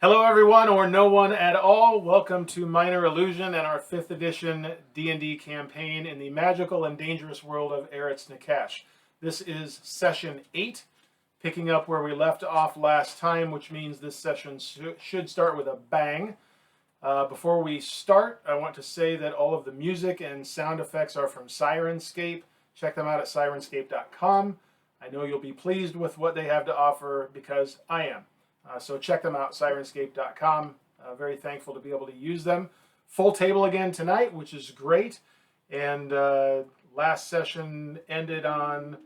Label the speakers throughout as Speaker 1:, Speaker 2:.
Speaker 1: Hello everyone, or no one at all. Welcome to Minor Illusion and our 5th edition D&D campaign in the magical and dangerous world of Eretz Nakash. This is session 8, picking up where we left off last time, which means this session should start with a bang. Before we start, I want to say that all of the music and sound effects are from Syrinscape. Check them out at Syrinscape.com. I know you'll be pleased with what they have to offer because I am. So check them out, Syrinscape.com. Very thankful to be able to use them. Full table again tonight, which is great. And last session ended on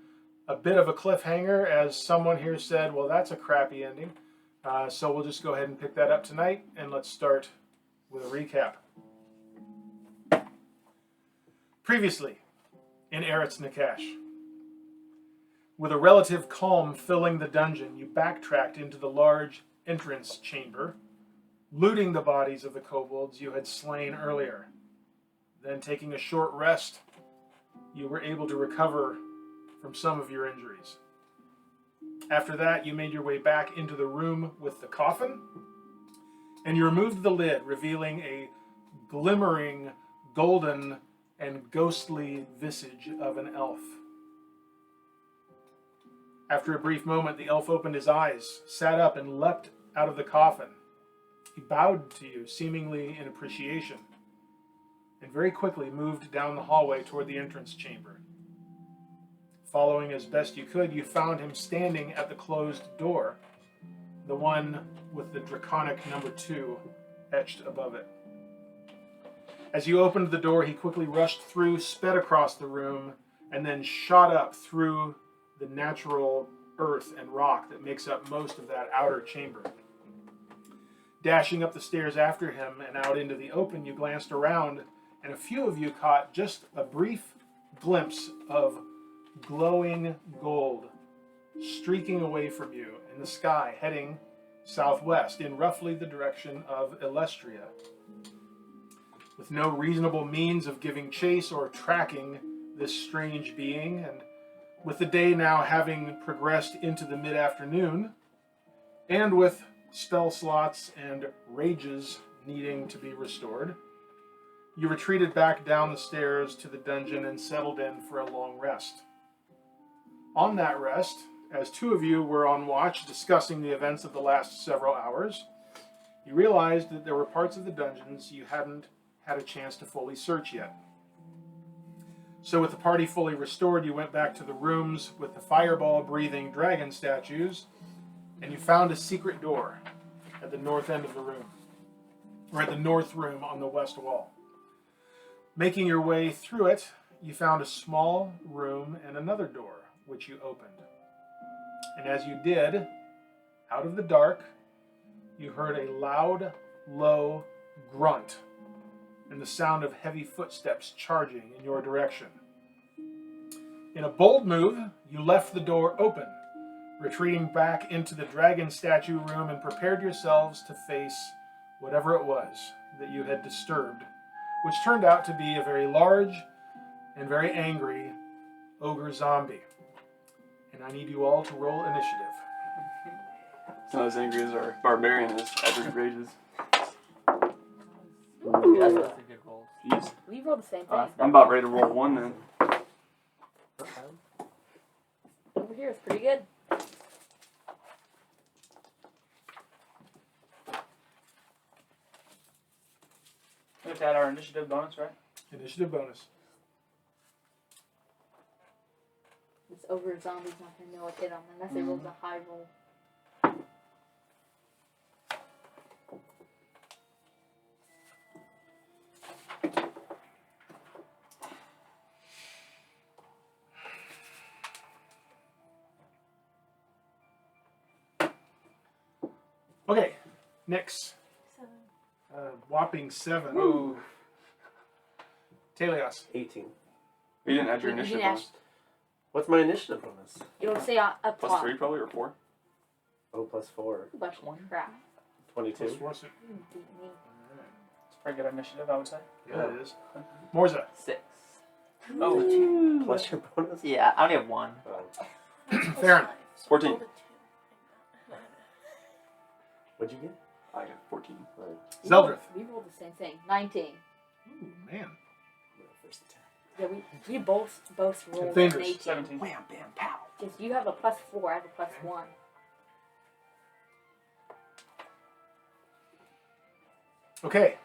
Speaker 1: a bit of a cliffhanger, as someone here said, well, that's a crappy ending. So we'll just go ahead and pick that up tonight, and let's start with a recap. Previously, in Eretz Nakash. With a relative calm filling the dungeon, you backtracked into the large entrance chamber, looting the bodies of the kobolds you had slain earlier. Then, taking a short rest, you were able to recover from some of your injuries. After that, you made your way back into the room with the coffin, and you removed the lid, revealing a glimmering, golden, and ghostly visage of an elf. After a brief moment, the elf opened his eyes, sat up, and leapt out of the coffin. He bowed to you, seemingly in appreciation, and very quickly moved down the hallway toward the entrance chamber. Following as best you could, you found him standing at the closed door, the one with the draconic number 2 etched above it. As you opened the door, he quickly rushed through, sped across the room, and then shot up through the natural earth and rock that makes up most of that outer chamber. Dashing up the stairs after him and out into the open, you glanced around, and a few of you caught just a brief glimpse of glowing gold streaking away from you in the sky, heading southwest in roughly the direction of Elestria. With no reasonable means of giving chase or tracking this strange being, and with the day now having progressed into the mid-afternoon, and with spell slots and rages needing to be restored, you retreated back down the stairs to the dungeon and settled in for a long rest. On that rest, as two of you were on watch discussing the events of the last several hours, you realized that there were parts of the dungeons you hadn't had a chance to fully search yet. So with the party fully restored, you went back to the rooms with the fireball-breathing dragon statues, and you found a secret door at the north end of the room, or at the north room on the west wall. Making your way through it, you found a small room and another door, which you opened. And as you did, out of the dark, you heard a loud, low grunt and the sound of heavy footsteps charging in your direction. In a bold move, you left the door open, retreating back into the dragon statue room and prepared yourselves to face whatever it was that you had disturbed, which turned out to be a very large and very angry Ogre Zombie. And I need you all to roll initiative.
Speaker 2: It's not as angry as our Barbarian is after he rages.
Speaker 3: Ooh, that's a good roll.
Speaker 2: Jeez.
Speaker 4: We rolled the same thing.
Speaker 2: I'm about ready to roll 1 then.
Speaker 4: Over here is pretty good.
Speaker 3: We have to add our initiative bonus, right?
Speaker 1: Initiative bonus.
Speaker 4: This Ogre Zombie's not going to know what hit on them unless they rolls a high roll.
Speaker 1: Okay, Nyx. Whopping 7. Ooh. Taèlios.
Speaker 5: 18.
Speaker 2: You didn't add your
Speaker 4: You
Speaker 2: initiative
Speaker 4: didn't
Speaker 2: bonus.
Speaker 5: What's my initiative bonus?
Speaker 4: It'll say up top.
Speaker 2: Plus 3 probably, or 4?
Speaker 5: Oh, plus 4.
Speaker 4: Bunch of crap.
Speaker 5: 22.
Speaker 1: What's it?
Speaker 3: It's pretty good initiative, I would say.
Speaker 1: Yeah, it is. Morzza.
Speaker 3: 6.
Speaker 5: Oh, plus your bonus?
Speaker 3: Yeah, I only have 1.
Speaker 1: Farryn.
Speaker 2: 14.
Speaker 5: What'd you get?
Speaker 2: I got 14.
Speaker 1: Zeldreth.
Speaker 4: We rolled the same thing. 19.
Speaker 1: Ooh, man.
Speaker 5: First attack.
Speaker 4: Yeah, we both rolled an
Speaker 1: Thaèndrys.
Speaker 4: 18.
Speaker 3: 17.
Speaker 2: Wham, bam, pow.
Speaker 4: Because you have a +4, I have a +1.
Speaker 1: Okay.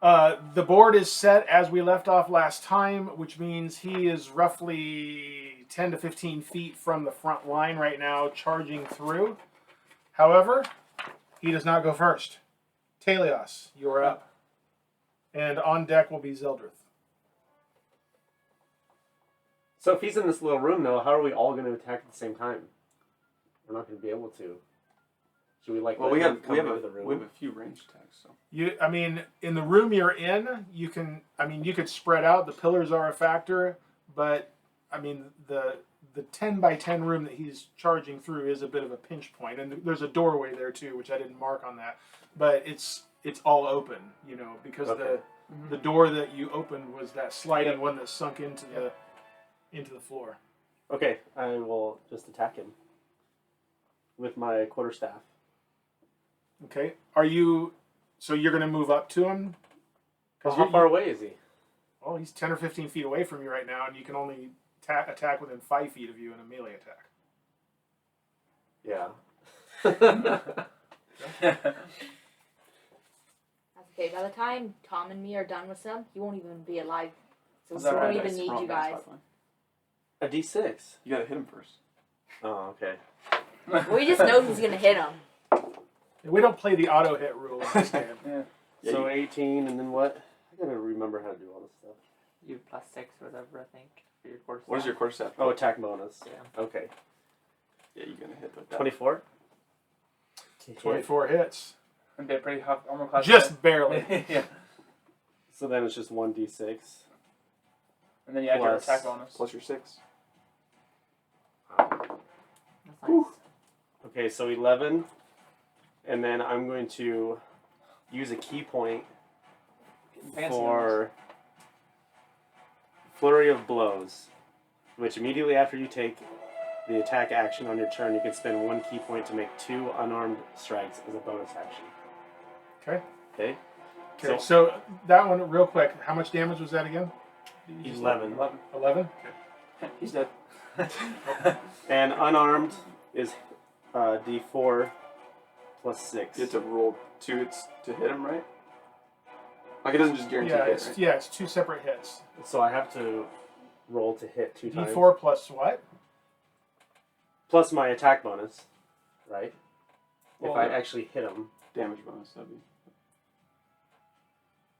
Speaker 1: The board is set as we left off last time, which means he is roughly 10 to 15 feet from the front line right now, charging through. However, he does not go first. Taèlios, you are up. And on deck will be Zeldreth.
Speaker 5: So if he's in this little room, though, how are we all going to attack at the same time? We're not going to be able to. Should we like?
Speaker 2: Well,
Speaker 5: let
Speaker 2: we
Speaker 5: him
Speaker 2: have
Speaker 5: come into the room?
Speaker 2: we have a few ranged attacks. So
Speaker 1: I mean, in the room you're in, you can. I mean, you could spread out. The pillars are a factor, but I mean, the 10 by 10 room that he's charging through is a bit of a pinch point, and there's a doorway there too, which I didn't mark on that. But it's all open, you know, because
Speaker 5: Okay.
Speaker 1: the door that you opened was that sliding one that sunk into the floor.
Speaker 5: Okay, I will just attack him with my quarterstaff.
Speaker 1: Okay, so you're going to move up to him?
Speaker 5: Well, how far away is he?
Speaker 1: Well, he's 10 or 15 feet away from you right now, and you can only attack within 5 feet of you in a melee attack.
Speaker 5: Yeah.
Speaker 4: That's okay. By the time Tom and me are done with him, he won't even be alive. So
Speaker 3: Is
Speaker 4: we
Speaker 3: that
Speaker 4: don't
Speaker 3: right?
Speaker 4: even
Speaker 3: Dice.
Speaker 4: need
Speaker 2: Wrong
Speaker 4: you
Speaker 2: dice,
Speaker 4: guys.
Speaker 2: by the way.
Speaker 5: A D6.
Speaker 2: You gotta hit him first.
Speaker 5: Oh, okay.
Speaker 4: We just know who's gonna hit him.
Speaker 1: We don't play the auto hit rule in this game.
Speaker 3: Yeah.
Speaker 2: Yeah,
Speaker 5: So
Speaker 2: you-
Speaker 5: 18, and then what? I gotta remember how to do all this stuff.
Speaker 3: You have +6 or whatever, I think, for your quarter.
Speaker 2: What is your quarterstaff?
Speaker 5: Oh, attack bonus.
Speaker 3: Yeah.
Speaker 5: Okay.
Speaker 2: Yeah, you're gonna hit with that.
Speaker 5: 24?
Speaker 1: 24 hits.
Speaker 3: It'd be a pretty tough armor class.
Speaker 1: Just barely.
Speaker 3: Yeah.
Speaker 5: So then it's just 1d6.
Speaker 3: And then you add your
Speaker 5: Plus-
Speaker 3: attack bonus.
Speaker 2: Plus your 6.
Speaker 3: That's nice.
Speaker 5: Okay, so 11. And then I'm going to use a key point
Speaker 3: Fancy
Speaker 5: for Flurry of Blows, which immediately after you take the attack action on your turn, you can spend 1 key point to make 2 unarmed strikes as a bonus action.
Speaker 1: Okay.
Speaker 5: Okay?
Speaker 1: Okay, so that one, real quick, how much damage was that again?
Speaker 5: 11.
Speaker 1: 11?
Speaker 3: He's dead.
Speaker 5: And unarmed is D4 plus 6.
Speaker 2: You have to roll 2 hits to hit him, right? Like it doesn't just guarantee
Speaker 1: Yeah,
Speaker 2: hit, right?
Speaker 1: it's 2 separate hits.
Speaker 5: So I have to roll to hit 2 times.
Speaker 1: D4 plus what?
Speaker 5: Plus my attack bonus, right?
Speaker 3: Well,
Speaker 5: if I actually hit him.
Speaker 2: Damage bonus, that'd be.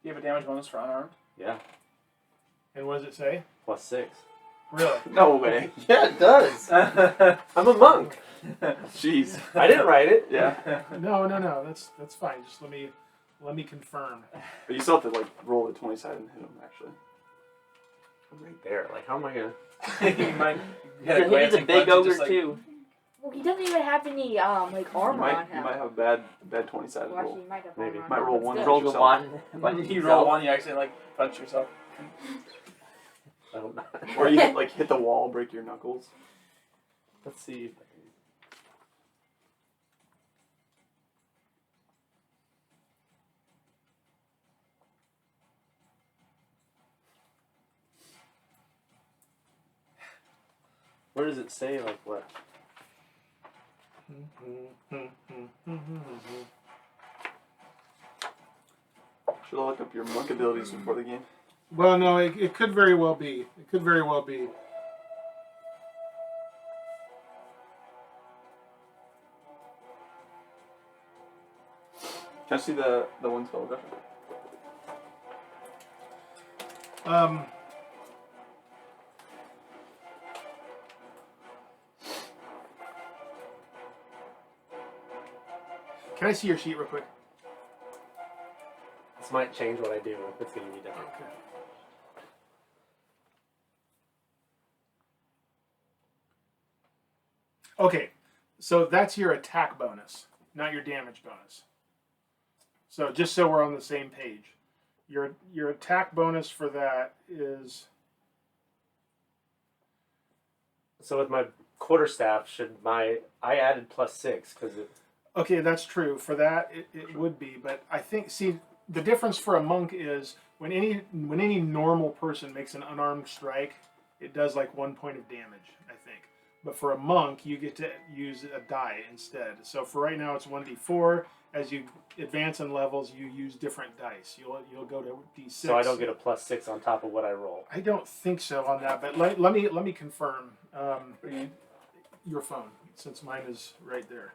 Speaker 3: You have a damage bonus for unarmed?
Speaker 5: Yeah,
Speaker 1: And what does it say?
Speaker 5: plus 6.
Speaker 1: Really?
Speaker 2: No way.
Speaker 5: Yeah, it does. I'm a monk.
Speaker 2: Jeez.
Speaker 5: I didn't write it.
Speaker 2: Yeah.
Speaker 1: No, that's fine. Just let me confirm.
Speaker 2: But you still have to like roll the 20 side and hit him actually.
Speaker 5: I'm right there. Like, how am I gonna?
Speaker 3: You might
Speaker 6: He's a big ogre too.
Speaker 4: Well, he doesn't even have any like
Speaker 2: You
Speaker 4: armor on
Speaker 2: might
Speaker 4: him.
Speaker 2: have a bad 20 sided
Speaker 4: Well, actually,
Speaker 2: roll.
Speaker 4: he might have
Speaker 5: Maybe.
Speaker 4: armor on
Speaker 2: Might
Speaker 4: him,
Speaker 2: roll
Speaker 4: but
Speaker 2: one
Speaker 4: still.
Speaker 6: Roll the
Speaker 2: yourself.
Speaker 6: one.
Speaker 3: When you roll one, you actually like punch yourself.
Speaker 5: I don't know.
Speaker 2: Or you like hit the wall, break your knuckles.
Speaker 5: Let's see. If I can... Where does it say, like, what?
Speaker 2: Should I look up your monk abilities before the game?
Speaker 1: Well, no, it could very well be. It could very well be.
Speaker 2: Can I see the one spell Gotcha.
Speaker 1: Can I see your sheet real quick?
Speaker 5: This might change what I do if it's going to be different.
Speaker 1: Okay, so that's your attack bonus, not your damage bonus. So just so we're on the same page, your attack bonus for that is
Speaker 5: So with my quarterstaff, I added plus 6 because
Speaker 1: Okay, that's true. For that, it would be. But I think, see, the difference for a monk is when any normal person makes an unarmed strike, it does like 1 point of damage, I think. But for a monk, you get to use a die instead. So for right now, it's 1d4. As you advance in levels, you use different dice. You'll go to d6.
Speaker 5: So I don't get a +6 on top of what I roll.
Speaker 1: I don't think so on that, but let me confirm your phone, since mine is right there.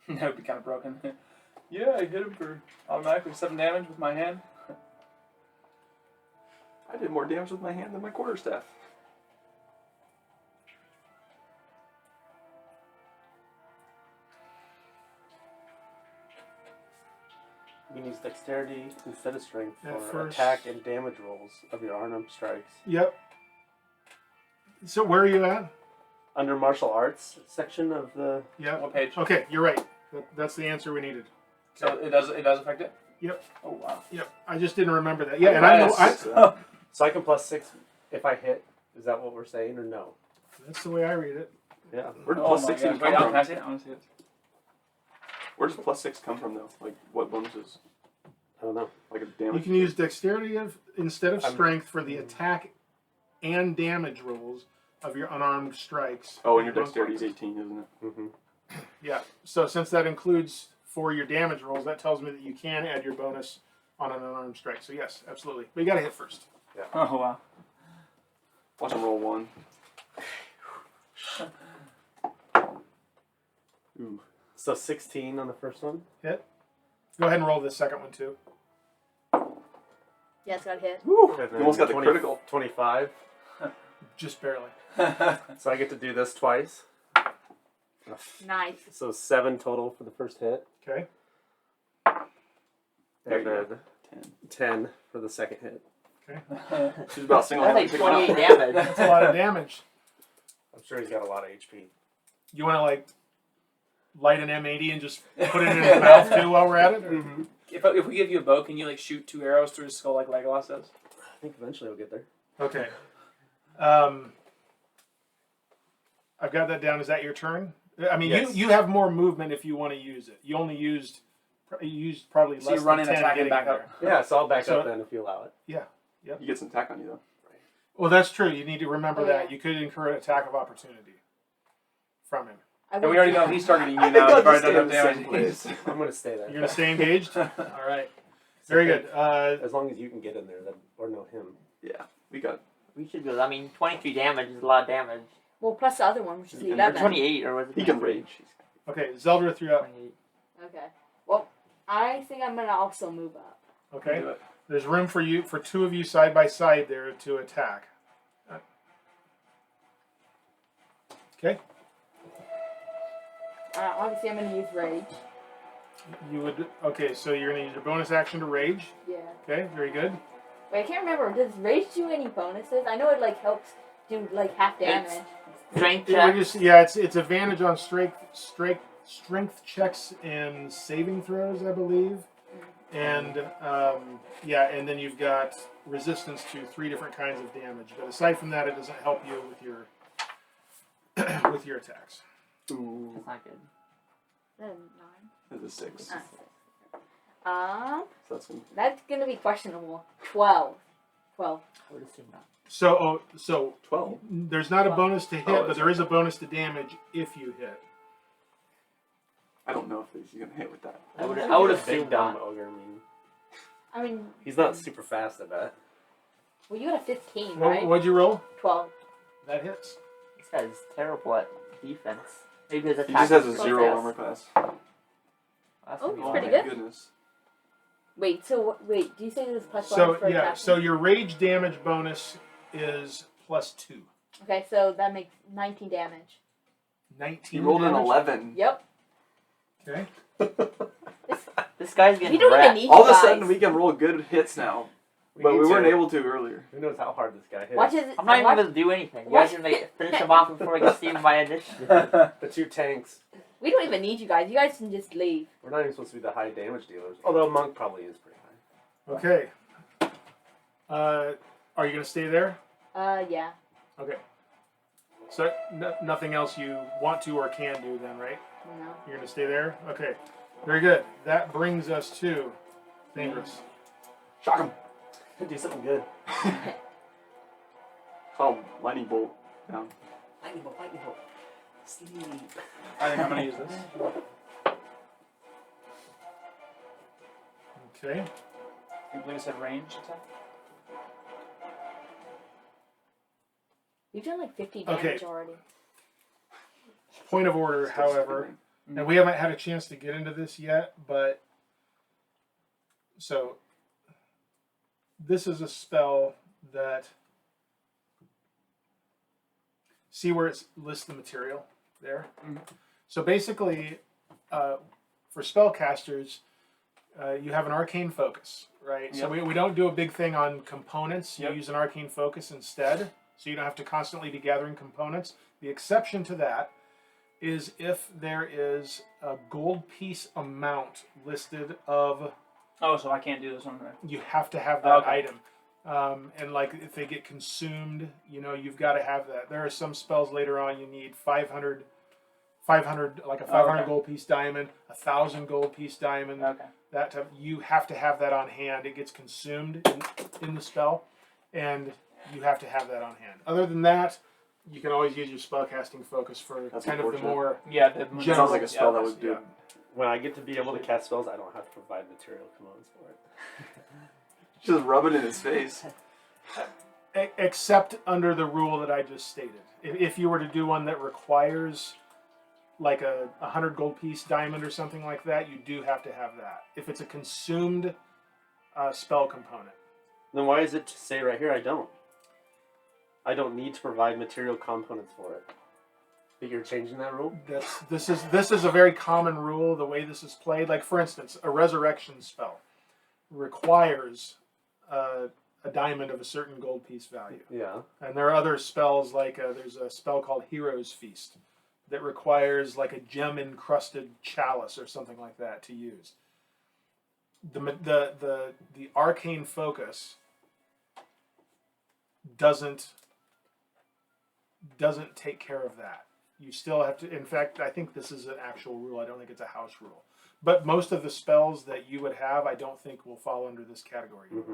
Speaker 3: That would be kind of broken. Yeah, I hit him for automatically 7 damage with my hand.
Speaker 2: I did more damage with my hand than my quarterstaff.
Speaker 5: You can use dexterity instead of strength
Speaker 1: At
Speaker 5: for
Speaker 1: first.
Speaker 5: attack and damage rolls of your unarmed strikes.
Speaker 1: Yep. So where are you at?
Speaker 5: Under martial arts section of the...
Speaker 1: Yeah.
Speaker 3: What page?
Speaker 1: Okay, you're right. That's the answer we needed.
Speaker 3: So it does affect it?
Speaker 1: Yep.
Speaker 3: Oh, wow.
Speaker 1: Yep. I just didn't remember that. Yeah, and I know.
Speaker 5: So I can +6 if I hit. Is that what we're saying or no?
Speaker 1: That's the way I read it.
Speaker 5: Yeah.
Speaker 2: Where did
Speaker 3: Oh
Speaker 2: +6
Speaker 3: my
Speaker 2: even
Speaker 3: gosh. Wait,
Speaker 2: come
Speaker 3: can I
Speaker 2: from?
Speaker 3: see it? I want to see it.
Speaker 2: Where does +6 come from though? Like what bonuses?
Speaker 5: I don't know.
Speaker 2: Like a
Speaker 1: You
Speaker 2: damage?
Speaker 1: can use dexterity instead of strength for the attack and damage rolls of your unarmed strikes.
Speaker 2: Oh, and your dexterity is 18, isn't it?
Speaker 5: Mm-hmm.
Speaker 1: Yeah. So since that includes for your damage rolls, that tells me that you can add your bonus on an unarmed strike. So yes, absolutely. But you got to hit first.
Speaker 3: Oh, wow.
Speaker 2: Watch him roll 1. Ooh.
Speaker 5: So 16 on the first one.
Speaker 1: Hit. Go ahead and roll the second one too.
Speaker 4: Yeah, it's got hit.
Speaker 5: And then
Speaker 2: You almost got the critical.
Speaker 5: 25.
Speaker 1: Just barely.
Speaker 5: So I get to do this twice.
Speaker 4: Nice.
Speaker 5: So 7 total for the first hit.
Speaker 1: Okay.
Speaker 2: There
Speaker 5: And
Speaker 2: you
Speaker 5: then
Speaker 2: go.
Speaker 5: 10 for the second hit.
Speaker 2: She's about
Speaker 6: That's
Speaker 2: single-handedly
Speaker 6: like
Speaker 2: picking him
Speaker 6: 28
Speaker 2: up.
Speaker 6: damage.
Speaker 1: That's a lot of damage.
Speaker 5: I'm sure he's got a lot of HP.
Speaker 1: You want to like light an M80 and just put it in his mouth too while we're at it? Or?
Speaker 3: If we give you a bow, can you like shoot 2 arrows through his skull like Legolas does?
Speaker 5: I think eventually we'll get there.
Speaker 1: Okay. I've got that down. Is that your turn? I mean,
Speaker 5: Yes.
Speaker 1: you have more movement if you want to use it. You only used probably
Speaker 3: So
Speaker 1: less
Speaker 3: you run
Speaker 1: than
Speaker 3: in,
Speaker 1: 10
Speaker 3: attack, and
Speaker 1: getting
Speaker 3: back
Speaker 1: there.
Speaker 3: up.
Speaker 5: Yeah, so I'll back
Speaker 1: So-
Speaker 5: up then if you allow it.
Speaker 2: You get some attack on you though.
Speaker 1: Well, that's true. You need to remember
Speaker 4: Oh,
Speaker 1: that.
Speaker 4: yeah.
Speaker 1: You could incur an attack of opportunity from him.
Speaker 4: I
Speaker 3: And we
Speaker 4: would-
Speaker 3: already know he's targeting you
Speaker 2: I
Speaker 3: now.
Speaker 2: think
Speaker 3: You've
Speaker 2: I'll
Speaker 3: already
Speaker 2: just stay
Speaker 3: done
Speaker 2: in the
Speaker 3: enough
Speaker 2: same
Speaker 3: damage.
Speaker 2: place.
Speaker 5: I'm going to stay there.
Speaker 1: You're going to stay engaged? All right. Very good.
Speaker 5: As long as you can get in there, then, or no him.
Speaker 2: Yeah, we got.
Speaker 6: We should go. I mean, 23 damage is a lot of damage.
Speaker 4: Well, plus the other one, which is
Speaker 2: You can-
Speaker 6: Or
Speaker 4: 11.
Speaker 6: 28, or was it?
Speaker 2: He can rage.
Speaker 1: Okay, Zeldreth, you're up.
Speaker 6: 28.
Speaker 4: Okay. Well, I think I'm gonna also move up.
Speaker 1: Okay.
Speaker 3: Do it.
Speaker 1: There's room for 2 of you side by side there to attack. Okay.
Speaker 4: Obviously, I'm gonna use rage.
Speaker 1: You would. Okay, so you're going to use your bonus action to rage.
Speaker 4: Yeah.
Speaker 1: Okay, very good.
Speaker 4: Wait, I can't remember. Does rage do any bonuses? I know it like helps do like half damage.
Speaker 6: Strength
Speaker 1: Yeah,
Speaker 6: check.
Speaker 1: it's advantage on strength checks and saving throws, I believe. And and then you've got resistance to 3 different kinds of damage. But aside from that, it doesn't help you with your with your attacks.
Speaker 2: Ooh,
Speaker 6: That's not good.
Speaker 4: 9.
Speaker 2: that's a 6. So that's gonna.
Speaker 4: That's gonna be questionable. 12. 12.
Speaker 6: I would assume not.
Speaker 1: So
Speaker 2: 12.
Speaker 1: there's not a bonus to hit,
Speaker 2: Oh,
Speaker 1: but there is a bonus to damage if you hit.
Speaker 2: I don't know if he's gonna hit with that.
Speaker 6: I would
Speaker 5: He's a big
Speaker 6: assume
Speaker 5: dumb
Speaker 6: not.
Speaker 5: ogre. I mean,
Speaker 4: I mean,
Speaker 5: he's not super fast, I bet.
Speaker 4: well, you got a 15, right?
Speaker 1: What'd you roll?
Speaker 4: 12.
Speaker 1: That hits.
Speaker 6: This guy's terrible at defense. Maybe his
Speaker 2: He
Speaker 6: attack
Speaker 2: just has a
Speaker 6: is
Speaker 2: 0
Speaker 6: close.
Speaker 2: armor class.
Speaker 6: That's
Speaker 4: Oh,
Speaker 6: gonna be
Speaker 4: it's
Speaker 6: one.
Speaker 4: pretty
Speaker 2: my
Speaker 4: good.
Speaker 2: Goodness.
Speaker 4: Wait, so do you say this is plus 1
Speaker 1: So
Speaker 4: for
Speaker 1: yeah,
Speaker 4: attacking?
Speaker 1: so your rage damage bonus is +2.
Speaker 4: Okay, so that makes 19 damage.
Speaker 1: 19.
Speaker 2: He rolled an
Speaker 1: damage?
Speaker 2: 11.
Speaker 4: Yep.
Speaker 1: Okay.
Speaker 6: This guy's getting
Speaker 4: We don't even
Speaker 6: wrecked.
Speaker 4: need
Speaker 2: All of
Speaker 4: you
Speaker 2: a
Speaker 4: guys.
Speaker 2: sudden, we can roll good hits now, but
Speaker 5: need
Speaker 2: we weren't
Speaker 5: to.
Speaker 2: able to earlier.
Speaker 5: Who knows how hard this guy hits?
Speaker 4: Watch it.
Speaker 6: I'm not even
Speaker 4: watch-
Speaker 6: going to do anything. You guys are going to finish him off before I can see my initiative.
Speaker 5: The 2 tanks.
Speaker 4: We don't even need you guys. You guys can just leave.
Speaker 5: We're not even supposed to be the high damage dealers. Although Monk probably is pretty high.
Speaker 1: Okay. Are you going to stay there?
Speaker 4: Yeah.
Speaker 1: Okay. So nothing else you want to or can do then, right?
Speaker 4: No.
Speaker 1: You're going to stay there? Okay. Very good. That brings us to Thaèndrys.
Speaker 2: Shock him.
Speaker 5: Do something good.
Speaker 2: Call lightning bolt down.
Speaker 5: Lightning bolt, lightning bolt. Sleep.
Speaker 3: I think I'm gonna use this.
Speaker 1: Okay.
Speaker 3: I believe it said range attack.
Speaker 4: You've done like 50
Speaker 1: Okay.
Speaker 4: damage already.
Speaker 1: Point of order, however, and we haven't had a chance to get into this yet, but so this is a spell that, see where it lists the material there?
Speaker 3: Mhm.
Speaker 1: So basically, for spellcasters, you have an arcane focus, right? So
Speaker 3: Yep.
Speaker 1: we don't do a big thing on components. You
Speaker 3: Yep.
Speaker 1: use an arcane focus instead, so you don't have to constantly be gathering components. The exception to that is if there is a gold piece amount listed of,
Speaker 3: Oh, so I can't do this one then.
Speaker 1: you have to have that
Speaker 3: Okay.
Speaker 1: item. And like if they get consumed, you've got to have that. There are some spells later on you need 500 like a 500
Speaker 3: Okay.
Speaker 1: gold piece diamond, 1,000 gold piece diamond.
Speaker 3: Okay.
Speaker 1: That type, you have to have that on hand. It gets consumed in the spell, and you have to have that on hand. Other than that, you can always use your spellcasting focus for
Speaker 2: That's
Speaker 1: kind of the
Speaker 2: unfortunate.
Speaker 1: more
Speaker 3: Yeah,
Speaker 2: It
Speaker 3: the
Speaker 2: sounds like a
Speaker 3: yeah,
Speaker 2: spell that
Speaker 3: that's-
Speaker 2: would do.
Speaker 1: yeah.
Speaker 5: When I get to be able to cast spells, I don't have to provide material components for it.
Speaker 2: Just rub it in his face.
Speaker 1: except under the rule that I just stated. If you were to do one that requires like a 100 gold piece diamond or something like that, you do have to have that. If it's a consumed spell component.
Speaker 5: Then why is it to say right here I don't? I don't need to provide material components for it. But you're changing that rule?
Speaker 1: This is a very common rule, the way this is played. Like, for instance, a resurrection spell requires a diamond of a certain gold piece value.
Speaker 5: Yeah.
Speaker 1: And there are other spells, like there's a spell called Hero's Feast that requires like a gem-encrusted chalice or something like that to use. The arcane focus doesn't take care of that. You still have to. In fact, I think this is an actual rule. I don't think it's a house rule. But most of the spells that you would have, I don't think will fall under this category.
Speaker 5: Mm-hmm.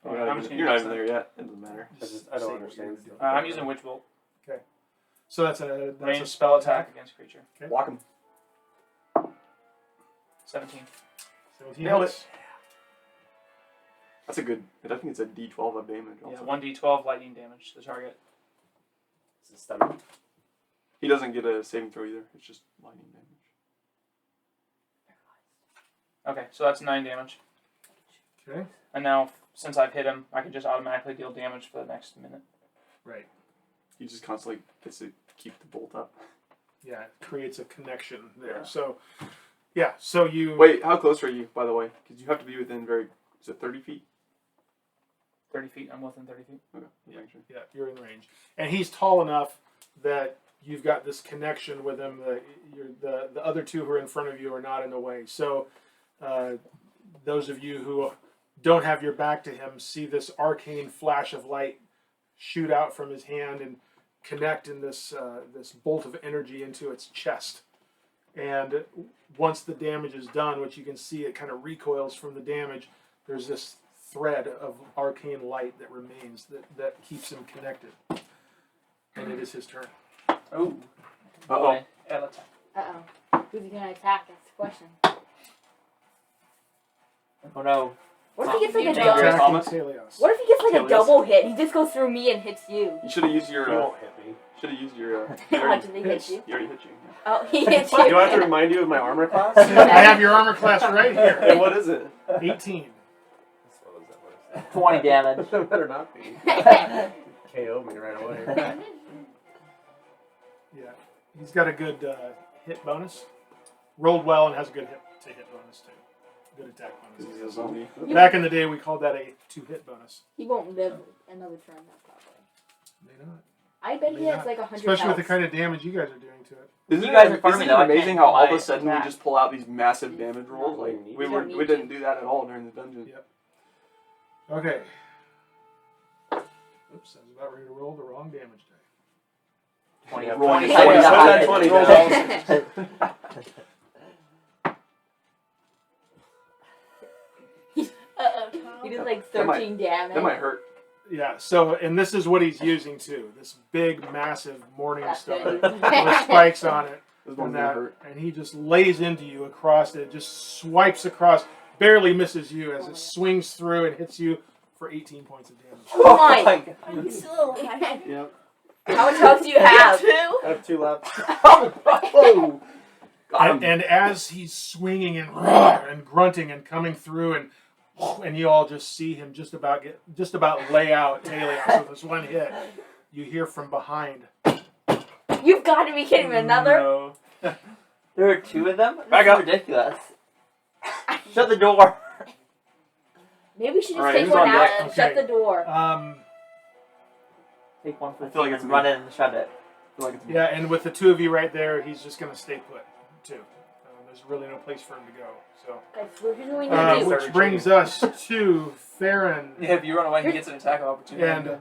Speaker 2: You're not even there yet. It doesn't matter.
Speaker 5: I
Speaker 1: Say
Speaker 5: don't
Speaker 1: what
Speaker 5: understand.
Speaker 1: you're gonna do.
Speaker 3: I'm using Witch Bolt.
Speaker 1: So that's a
Speaker 3: Range
Speaker 1: spell attack.
Speaker 3: against creature.
Speaker 2: Walk him.
Speaker 3: 17.
Speaker 1: 17
Speaker 2: Nailed
Speaker 1: hits.
Speaker 2: That's a good. I think it's a D12 of damage.
Speaker 3: Yeah,
Speaker 2: Also.
Speaker 3: 1d12 lightning damage to the target.
Speaker 5: Is it stomach?
Speaker 2: He doesn't get a saving throw either. It's just lightning damage.
Speaker 3: Okay, so that's 9 damage.
Speaker 1: Okay.
Speaker 3: And now, since I've hit him, I can just automatically deal damage for the next minute.
Speaker 1: Right.
Speaker 2: He just constantly gets to keep the bolt up.
Speaker 1: Yeah, it creates a connection there.
Speaker 2: Yeah.
Speaker 1: So, yeah. So you
Speaker 2: Wait, how close are you, by the way? Because you have to be within is it 30 feet?
Speaker 3: 30 feet, I'm within 30 feet.
Speaker 2: Okay.
Speaker 1: Yeah, you're in range, and he's tall enough that you've got this connection with him. The other two who are in front of you are not in the way. So, those of you who don't have your back to him see this arcane flash of light shoot out from his hand and connect in this bolt of energy into its chest. And once the damage is done, which you can see, it kind of recoils from the damage. There's this thread of arcane light that remains that keeps him connected. And it is his turn.
Speaker 3: Oh.
Speaker 2: Uh-oh.
Speaker 3: L attack.
Speaker 4: Uh-oh. Who's he gonna attack? That's the question.
Speaker 6: Oh no.
Speaker 4: What if he gets like a
Speaker 6: You
Speaker 4: double?
Speaker 6: take
Speaker 1: Attacking
Speaker 2: Thomas?
Speaker 1: Taèlios.
Speaker 4: What if he gets like
Speaker 2: Taèlios.
Speaker 4: a double hit? He just goes through me and hits you.
Speaker 2: You should have used
Speaker 5: He
Speaker 2: your.
Speaker 5: won't hit me.
Speaker 2: Should have used your.
Speaker 4: How
Speaker 2: already,
Speaker 4: did he hit you?
Speaker 2: he already hit you.
Speaker 4: Oh, he hits you.
Speaker 5: Do I have to remind you of my armor class?
Speaker 1: I have your armor class right here.
Speaker 5: And what is it?
Speaker 1: 18.
Speaker 5: What is that?
Speaker 6: 20 damage.
Speaker 5: That better not be. KO me right away.
Speaker 1: Yeah, he's got a good hit bonus. Rolled well and has a good hit bonus too. Good attack
Speaker 2: Because
Speaker 1: bonus.
Speaker 2: he's a zombie.
Speaker 1: Back in the day, we called that a 2-hit bonus.
Speaker 4: He won't live another turn, that probably.
Speaker 1: May not.
Speaker 4: I bet he
Speaker 1: May
Speaker 4: has
Speaker 1: not.
Speaker 4: like 100
Speaker 1: Especially with the
Speaker 4: health.
Speaker 1: kind of damage you guys are doing to it.
Speaker 2: Isn't
Speaker 6: You guys
Speaker 2: it,
Speaker 6: are farming
Speaker 2: isn't
Speaker 6: though,
Speaker 2: it
Speaker 6: I
Speaker 2: amazing
Speaker 6: can't
Speaker 2: how all of
Speaker 6: buy
Speaker 2: a sudden we
Speaker 6: that.
Speaker 2: just pull out these massive damage rolls? Like we
Speaker 4: don't need
Speaker 2: didn't do that at all during the dungeon.
Speaker 1: Yep. Okay. Oops, I was about ready to roll the wrong damage die.
Speaker 6: 20.
Speaker 5: Yeah,
Speaker 6: 20.
Speaker 5: roll that
Speaker 6: 20.
Speaker 5: 20
Speaker 3: Roll
Speaker 5: down.
Speaker 4: He did like
Speaker 2: That might-
Speaker 4: 13 damage.
Speaker 2: That might hurt.
Speaker 1: Yeah, so, and this is what he's using too. This big, massive morning
Speaker 4: That's
Speaker 1: star
Speaker 4: good.
Speaker 1: with spikes on it.
Speaker 2: This
Speaker 1: And,
Speaker 2: one's gonna hurt.
Speaker 1: and he just lays into you across it, just swipes across, barely misses you as it swings through and hits you for 18 points of damage.
Speaker 4: Oh my!
Speaker 6: God.
Speaker 7: I'm still alive.
Speaker 5: Yep.
Speaker 4: How much health do you have?
Speaker 7: Two?
Speaker 5: I have 2 left.
Speaker 2: Oh! Got him.
Speaker 1: And as he's swinging and grunting and coming through, and you all just see him just about lay out Taèlios with this one hit, you hear from behind.
Speaker 4: You've got to be kidding me! Another?
Speaker 3: No.
Speaker 6: There are 2 of them?
Speaker 2: Back
Speaker 6: This
Speaker 2: up.
Speaker 6: is ridiculous. Shut the door.
Speaker 4: Maybe we should just
Speaker 2: Alright,
Speaker 4: take
Speaker 2: who's
Speaker 4: one
Speaker 2: on
Speaker 4: out
Speaker 2: deck?
Speaker 4: and shut
Speaker 1: Okay.
Speaker 4: the door.
Speaker 6: Take one for
Speaker 2: I
Speaker 6: the
Speaker 2: feel like
Speaker 6: team
Speaker 2: it's
Speaker 6: and
Speaker 2: me.
Speaker 6: run in and shut it.
Speaker 2: I feel like it's me.
Speaker 1: Yeah, and with the 2 of you right there, he's just going to stay put, too. There's really no place for him to go. So,
Speaker 4: Guys, we're doing what we need to do.
Speaker 1: which brings us to Farryn.
Speaker 3: Yeah, if you run away, he gets an attack opportunity.
Speaker 1: And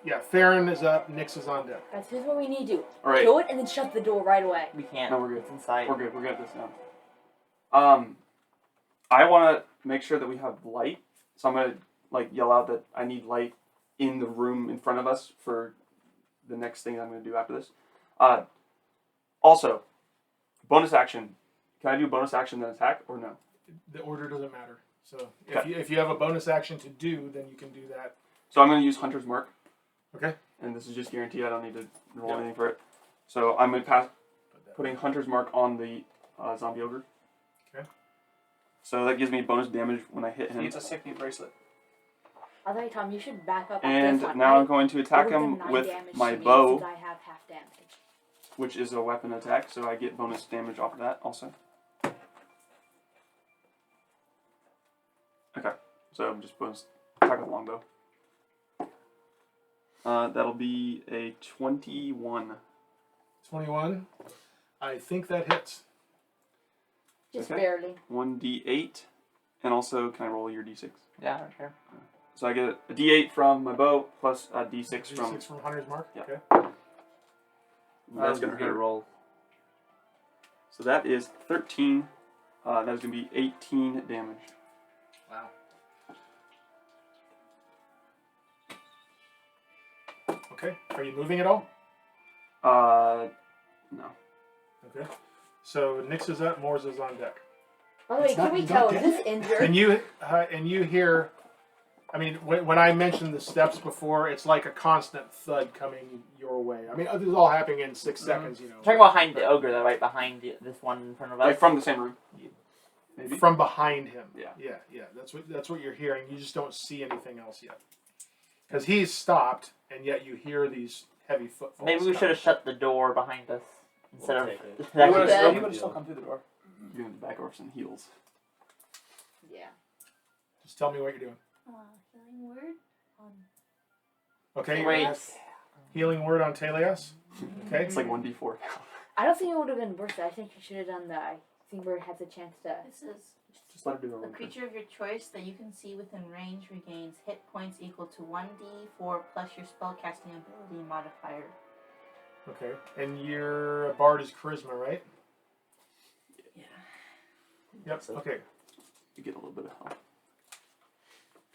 Speaker 1: yeah, Farryn is up. Nyx is on deck.
Speaker 4: Guys, here's what we need to do.
Speaker 2: Alright.
Speaker 4: Kill it and then shut the door right away.
Speaker 6: We can't.
Speaker 2: No, we're good.
Speaker 6: It's inside.
Speaker 2: We're good. We're good at this now. I want to make sure that we have light, so I'm gonna yell out that I need light in the room in front of us for the next thing I'm gonna do after this. Also, bonus action. Can I do bonus action then attack or no?
Speaker 1: The order doesn't matter. So
Speaker 2: Okay.
Speaker 1: if you have a bonus action to do, then you can do that.
Speaker 2: So I'm gonna use Hunter's Mark.
Speaker 1: Okay.
Speaker 2: And this is just guaranteed. I don't need to roll anything for it. So I'm gonna pass putting Hunter's Mark on the zombie ogre.
Speaker 1: Okay.
Speaker 2: So that gives me bonus damage when I hit
Speaker 3: he
Speaker 2: him.
Speaker 3: gets a sickney bracelet.
Speaker 4: I'll tell you, Tom, you should back up
Speaker 2: And
Speaker 4: on this one.
Speaker 2: now I'm going to attack
Speaker 4: I rolled
Speaker 2: him
Speaker 4: 9
Speaker 2: with
Speaker 4: damage
Speaker 2: my
Speaker 4: to me
Speaker 2: bow,
Speaker 4: since I have half damage.
Speaker 2: which is a weapon attack, so I get bonus damage off of that also. Okay, so I'm just bonus attack with longbow. That'll be a 21.
Speaker 1: 21. I think that hits.
Speaker 4: Just
Speaker 2: Okay.
Speaker 4: barely.
Speaker 2: 1d8, and also can I roll your d6?
Speaker 6: Yeah, sure.
Speaker 2: So I get a d8 from my bow plus a d6 from.
Speaker 1: D6 from Hunter's Mark.
Speaker 2: Yeah.
Speaker 1: Okay.
Speaker 2: That's gonna hurt.
Speaker 6: roll.
Speaker 2: So that is 13. That is gonna be 18 damage.
Speaker 1: Wow. Okay. Are you moving at all?
Speaker 2: No.
Speaker 1: Okay. So Nyx is up. Morzza's on deck.
Speaker 4: By the way,
Speaker 1: It's
Speaker 4: can
Speaker 1: not-
Speaker 4: we
Speaker 1: you
Speaker 4: tell?
Speaker 1: don't
Speaker 4: Is
Speaker 1: get
Speaker 4: this
Speaker 1: And
Speaker 4: injured?
Speaker 1: you hear. I mean, when I mentioned the steps before, it's like a constant thud coming your way. I mean, this is all happening in 6 seconds. You know.
Speaker 6: Talking about behind the ogre, though, right behind this one in front of us.
Speaker 2: Like from the same room. Maybe.
Speaker 1: From behind him.
Speaker 2: Yeah.
Speaker 1: Yeah. That's what you're hearing. You just don't see anything else yet. Because he's stopped, and yet you hear these heavy footfalls.
Speaker 6: Maybe we should have shut the door behind us instead
Speaker 5: We'll
Speaker 6: of.
Speaker 5: take it.
Speaker 3: He
Speaker 6: That
Speaker 3: would
Speaker 6: could-
Speaker 4: Yeah.
Speaker 3: have still come through the door.
Speaker 2: You're gonna back over some heals.
Speaker 4: Yeah.
Speaker 1: Just tell me what you're doing.
Speaker 7: Healing word on.
Speaker 1: Okay.
Speaker 6: Wait.
Speaker 1: That's healing word on Taèlios. Okay.
Speaker 2: It's like 1d4.
Speaker 4: I don't think it would have been worse. I think you should have done the. I think where it has a chance to.
Speaker 7: This is
Speaker 2: Just let her do the
Speaker 7: a
Speaker 2: roll.
Speaker 7: creature of your choice that you can see within range regains hit points equal to 1d4 plus your spellcasting ability modifier.
Speaker 1: Okay. And your bard is charisma, right?
Speaker 7: Yeah.
Speaker 1: Yep. Okay.
Speaker 2: You get a little bit of help.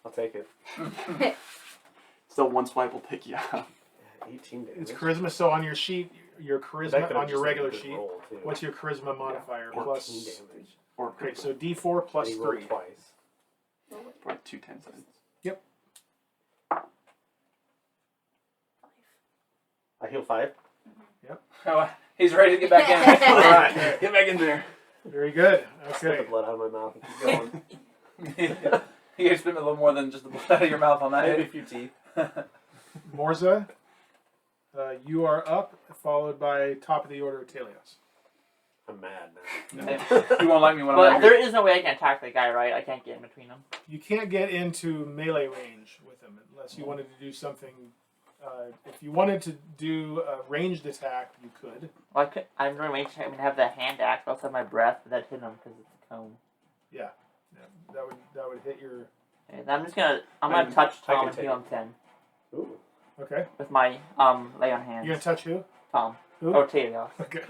Speaker 5: I'll take it.
Speaker 2: Still, one swipe will take you out.
Speaker 5: 18 damage.
Speaker 1: It's charisma. So on your sheet, your
Speaker 5: That
Speaker 1: charisma
Speaker 5: could've
Speaker 1: on your
Speaker 5: just been a
Speaker 1: regular
Speaker 5: good
Speaker 1: sheet.
Speaker 5: roll, too.
Speaker 1: What's your charisma modifier?
Speaker 5: 14
Speaker 1: Plus.
Speaker 5: damage.
Speaker 2: Or
Speaker 1: Okay. So D4 plus
Speaker 5: And he rolled
Speaker 1: 3.
Speaker 5: twice.
Speaker 2: probably 2 10 sides.
Speaker 5: I heal 5.
Speaker 3: Oh, he's ready to get back in.
Speaker 5: Alright.
Speaker 2: Get back in there.
Speaker 1: Very good.
Speaker 5: Spit the
Speaker 1: Okay.
Speaker 5: blood out of my mouth and keep going.
Speaker 3: You guys spit a little more than just the blood out of your mouth on that.
Speaker 5: Maybe a few teeth.
Speaker 1: Morzza, you are up, followed by top of the order Taèlios.
Speaker 5: I'm mad
Speaker 3: You won't like me when I'm
Speaker 6: But
Speaker 3: angry.
Speaker 6: there is no way I can attack the guy, right? I can't get in between them.
Speaker 1: You can't get into melee range with him unless you wanted to do something. If you wanted to do a ranged attack, you could.
Speaker 6: Well, I'm going to range. I'm going to have the hand axe. I also have my breath, but that hit him because it's a cone.
Speaker 1: Yeah, that would hit your
Speaker 6: Okay, then I'm gonna touch
Speaker 5: I
Speaker 6: Tom
Speaker 5: can
Speaker 6: and
Speaker 5: take
Speaker 6: heal
Speaker 5: it.
Speaker 6: him 10
Speaker 1: Okay.
Speaker 6: with my lay on hands.
Speaker 1: You're gonna touch who?
Speaker 6: Tom.
Speaker 1: Who?
Speaker 6: Oh, Taèlios.
Speaker 1: Okay.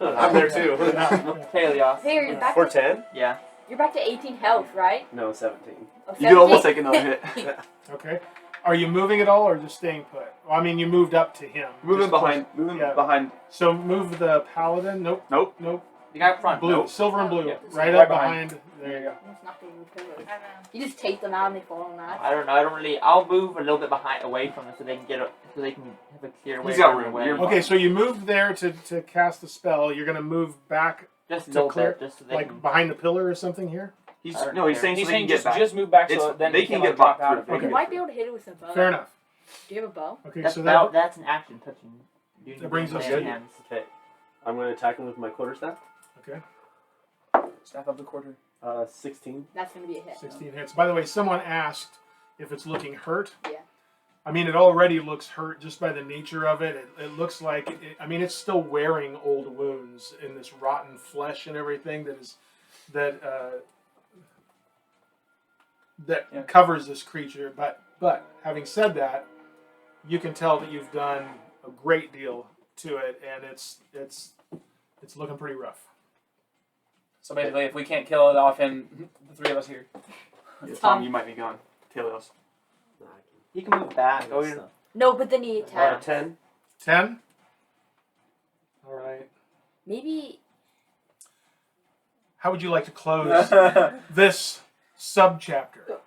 Speaker 5: I'm there too.
Speaker 6: Taèlios.
Speaker 4: Hey, you're back.
Speaker 5: For
Speaker 4: To,
Speaker 5: 10?
Speaker 6: Yeah.
Speaker 4: you're back to 18 health, right?
Speaker 5: No, 17.
Speaker 4: Oh,
Speaker 2: You could almost
Speaker 4: 17?
Speaker 2: take another hit.
Speaker 1: Okay. Are you moving at all or just staying put? Well, I mean, you moved up to him.
Speaker 2: Moving
Speaker 1: Just close.
Speaker 2: behind. Moving
Speaker 1: Yeah.
Speaker 2: behind.
Speaker 1: So move the paladin. Nope.
Speaker 2: Nope.
Speaker 1: Nope.
Speaker 6: The guy up front.
Speaker 1: Blue.
Speaker 6: Nope.
Speaker 1: Silver and blue.
Speaker 3: Yeah,
Speaker 1: right
Speaker 3: right
Speaker 1: up
Speaker 3: behind.
Speaker 1: behind. There you go.
Speaker 4: It's not gonna move forward.
Speaker 7: I don't know.
Speaker 4: You just take them out and they fall on that.
Speaker 6: I don't know. I don't really. I'll move a little bit away from it, so they can so they can have a clear way.
Speaker 2: He's got
Speaker 6: around the
Speaker 2: room.
Speaker 6: way.
Speaker 2: You're
Speaker 1: Okay, so you moved there to cast the spell. You're gonna move back,
Speaker 6: Just a
Speaker 1: to
Speaker 6: little
Speaker 1: clear-
Speaker 6: bit, just so they
Speaker 1: like
Speaker 6: can.
Speaker 1: behind the pillar or something here.
Speaker 2: He's
Speaker 6: I don't
Speaker 2: no. He's
Speaker 6: care.
Speaker 2: saying
Speaker 3: He's
Speaker 2: so they
Speaker 3: saying
Speaker 2: can get back.
Speaker 3: just move back so
Speaker 2: It's-
Speaker 3: then
Speaker 2: they
Speaker 3: he
Speaker 2: can
Speaker 3: like,
Speaker 2: get
Speaker 3: drop
Speaker 2: back
Speaker 3: out
Speaker 2: through.
Speaker 3: of
Speaker 2: They
Speaker 3: it.
Speaker 1: Okay.
Speaker 4: You might be able to hit it with a bow.
Speaker 1: Fair enough.
Speaker 4: Do you have a bow?
Speaker 1: Okay,
Speaker 6: That's,
Speaker 1: so that
Speaker 6: that's an action touching.
Speaker 1: That brings us
Speaker 6: lay
Speaker 1: to
Speaker 6: on
Speaker 1: you.
Speaker 6: hands.
Speaker 5: Okay. I'm going to attack him with my quarterstaff.
Speaker 1: okay.
Speaker 3: Staff up the quarter.
Speaker 5: 16.
Speaker 4: That's gonna be a hit.
Speaker 1: 16 hits. By the way, someone asked if it's looking hurt.
Speaker 4: Yeah.
Speaker 1: I mean, it already looks hurt just by the nature of it. It looks like, I mean, it's still wearing old wounds in this rotten flesh and everything that
Speaker 3: Yeah.
Speaker 1: covers this creature. But having said that, you can tell that you've done a great deal to it, and it's looking pretty rough.
Speaker 3: So basically, if we can't kill it off in the three of us here.
Speaker 2: Tom, you might be gone. Taèlios.
Speaker 5: No,
Speaker 6: You can move back.
Speaker 5: I
Speaker 6: Oh,
Speaker 5: can
Speaker 6: you're.
Speaker 5: stop.
Speaker 4: No, but then he attacks.
Speaker 5: 10.
Speaker 1: 10. All right.
Speaker 4: Maybe
Speaker 1: How would you like to close this subchapter?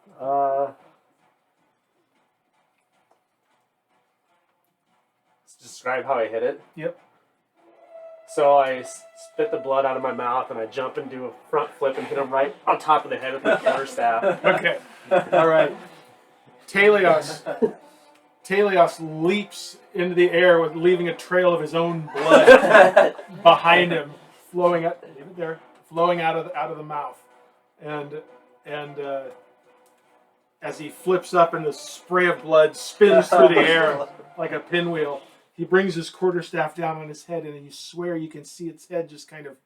Speaker 5: Let's describe how I hit it.
Speaker 1: Yep.
Speaker 5: So I spit the blood out of my mouth and I jump and do a front flip and hit him right on top of the head with my quarterstaff.
Speaker 1: Okay. All right. Taèlios leaps into the air with leaving a trail of his own blood behind him, flowing out of the mouth, and as he flips up and the spray of blood spins through the air like a pinwheel, he brings his quarterstaff down on his head, and you swear you can see its head just kind of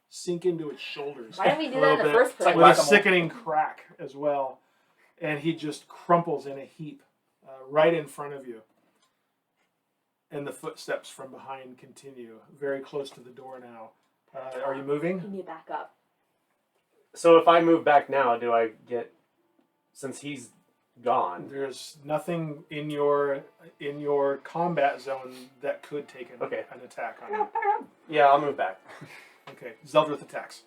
Speaker 1: sink into its shoulders.
Speaker 4: why didn't we do
Speaker 1: a
Speaker 4: that in
Speaker 1: little
Speaker 4: the
Speaker 1: bit,
Speaker 4: first place?
Speaker 3: like
Speaker 1: with a
Speaker 3: whack-a-mole.
Speaker 1: sickening crack as well, and he just crumples in a heap right in front of you. And the footsteps from behind continue, very close to the door now. Are you moving?
Speaker 4: You need to back up.
Speaker 5: So if I move back now, do I get, since he's gone?
Speaker 1: There's nothing in your combat zone that could take an attack on you.
Speaker 5: Yeah, I'll move back.
Speaker 1: Okay, Zeldreth attacks.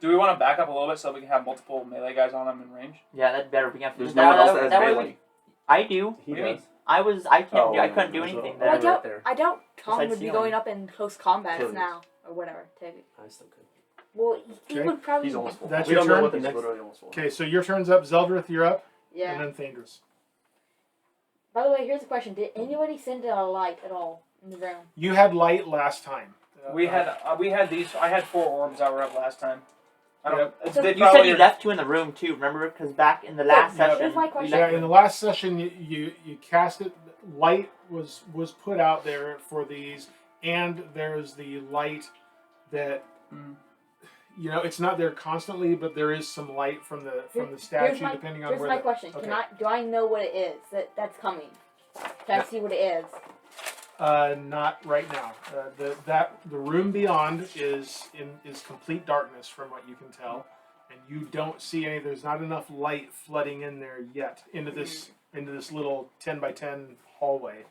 Speaker 3: Do we want to back up a little bit so we can have multiple melee guys on them in range?
Speaker 6: Yeah, that's better. We can.
Speaker 2: There's no one else that has
Speaker 6: that way
Speaker 2: melee.
Speaker 6: I do.
Speaker 5: He
Speaker 3: What do you
Speaker 5: does.
Speaker 6: I couldn't do
Speaker 5: so-
Speaker 6: anything
Speaker 4: Well, I
Speaker 6: there.
Speaker 5: right there.
Speaker 4: doubt Tom
Speaker 6: Besides
Speaker 4: would be
Speaker 6: healing.
Speaker 4: going up in close combat
Speaker 5: Taèlios.
Speaker 4: now or whatever.
Speaker 5: I still could.
Speaker 4: Well, he
Speaker 1: Okay.
Speaker 4: would probably.
Speaker 2: He's almost full.
Speaker 1: That's
Speaker 5: We
Speaker 1: your
Speaker 5: don't know
Speaker 1: turn?
Speaker 5: what the
Speaker 2: He's
Speaker 5: next.
Speaker 2: literally almost full.
Speaker 1: Okay, so your turn's up. Zeldreth, you're up.
Speaker 4: Yeah.
Speaker 1: And then Thaèndrys.
Speaker 4: By the way, here's a question: did anybody send a light at all in the room?
Speaker 1: You had light last time.
Speaker 3: We had these. I had 4 orbs that were up last time. I don't.
Speaker 4: So
Speaker 3: They
Speaker 6: You said
Speaker 3: probably
Speaker 6: you
Speaker 3: are-
Speaker 6: left 2 in the room too. Remember? Because back in the last
Speaker 4: Yeah,
Speaker 6: session.
Speaker 4: here's my
Speaker 6: you
Speaker 4: question.
Speaker 1: Yeah,
Speaker 6: left-
Speaker 1: in the last session, you cast it. Light was put out there for these, and there's the light that
Speaker 3: Mm.
Speaker 1: it's not there constantly, but there is some light from the
Speaker 4: Here's
Speaker 1: statue,
Speaker 4: my-
Speaker 1: depending on
Speaker 4: Here's
Speaker 1: where.
Speaker 4: my
Speaker 1: the,
Speaker 4: question:
Speaker 1: okay.
Speaker 4: do I know what it is that's coming? Can I see what it is?
Speaker 1: Not right now. The room beyond is complete darkness, from what you can tell, and you don't see any. There's not enough light flooding in there yet into this little 10 by 10 hallway.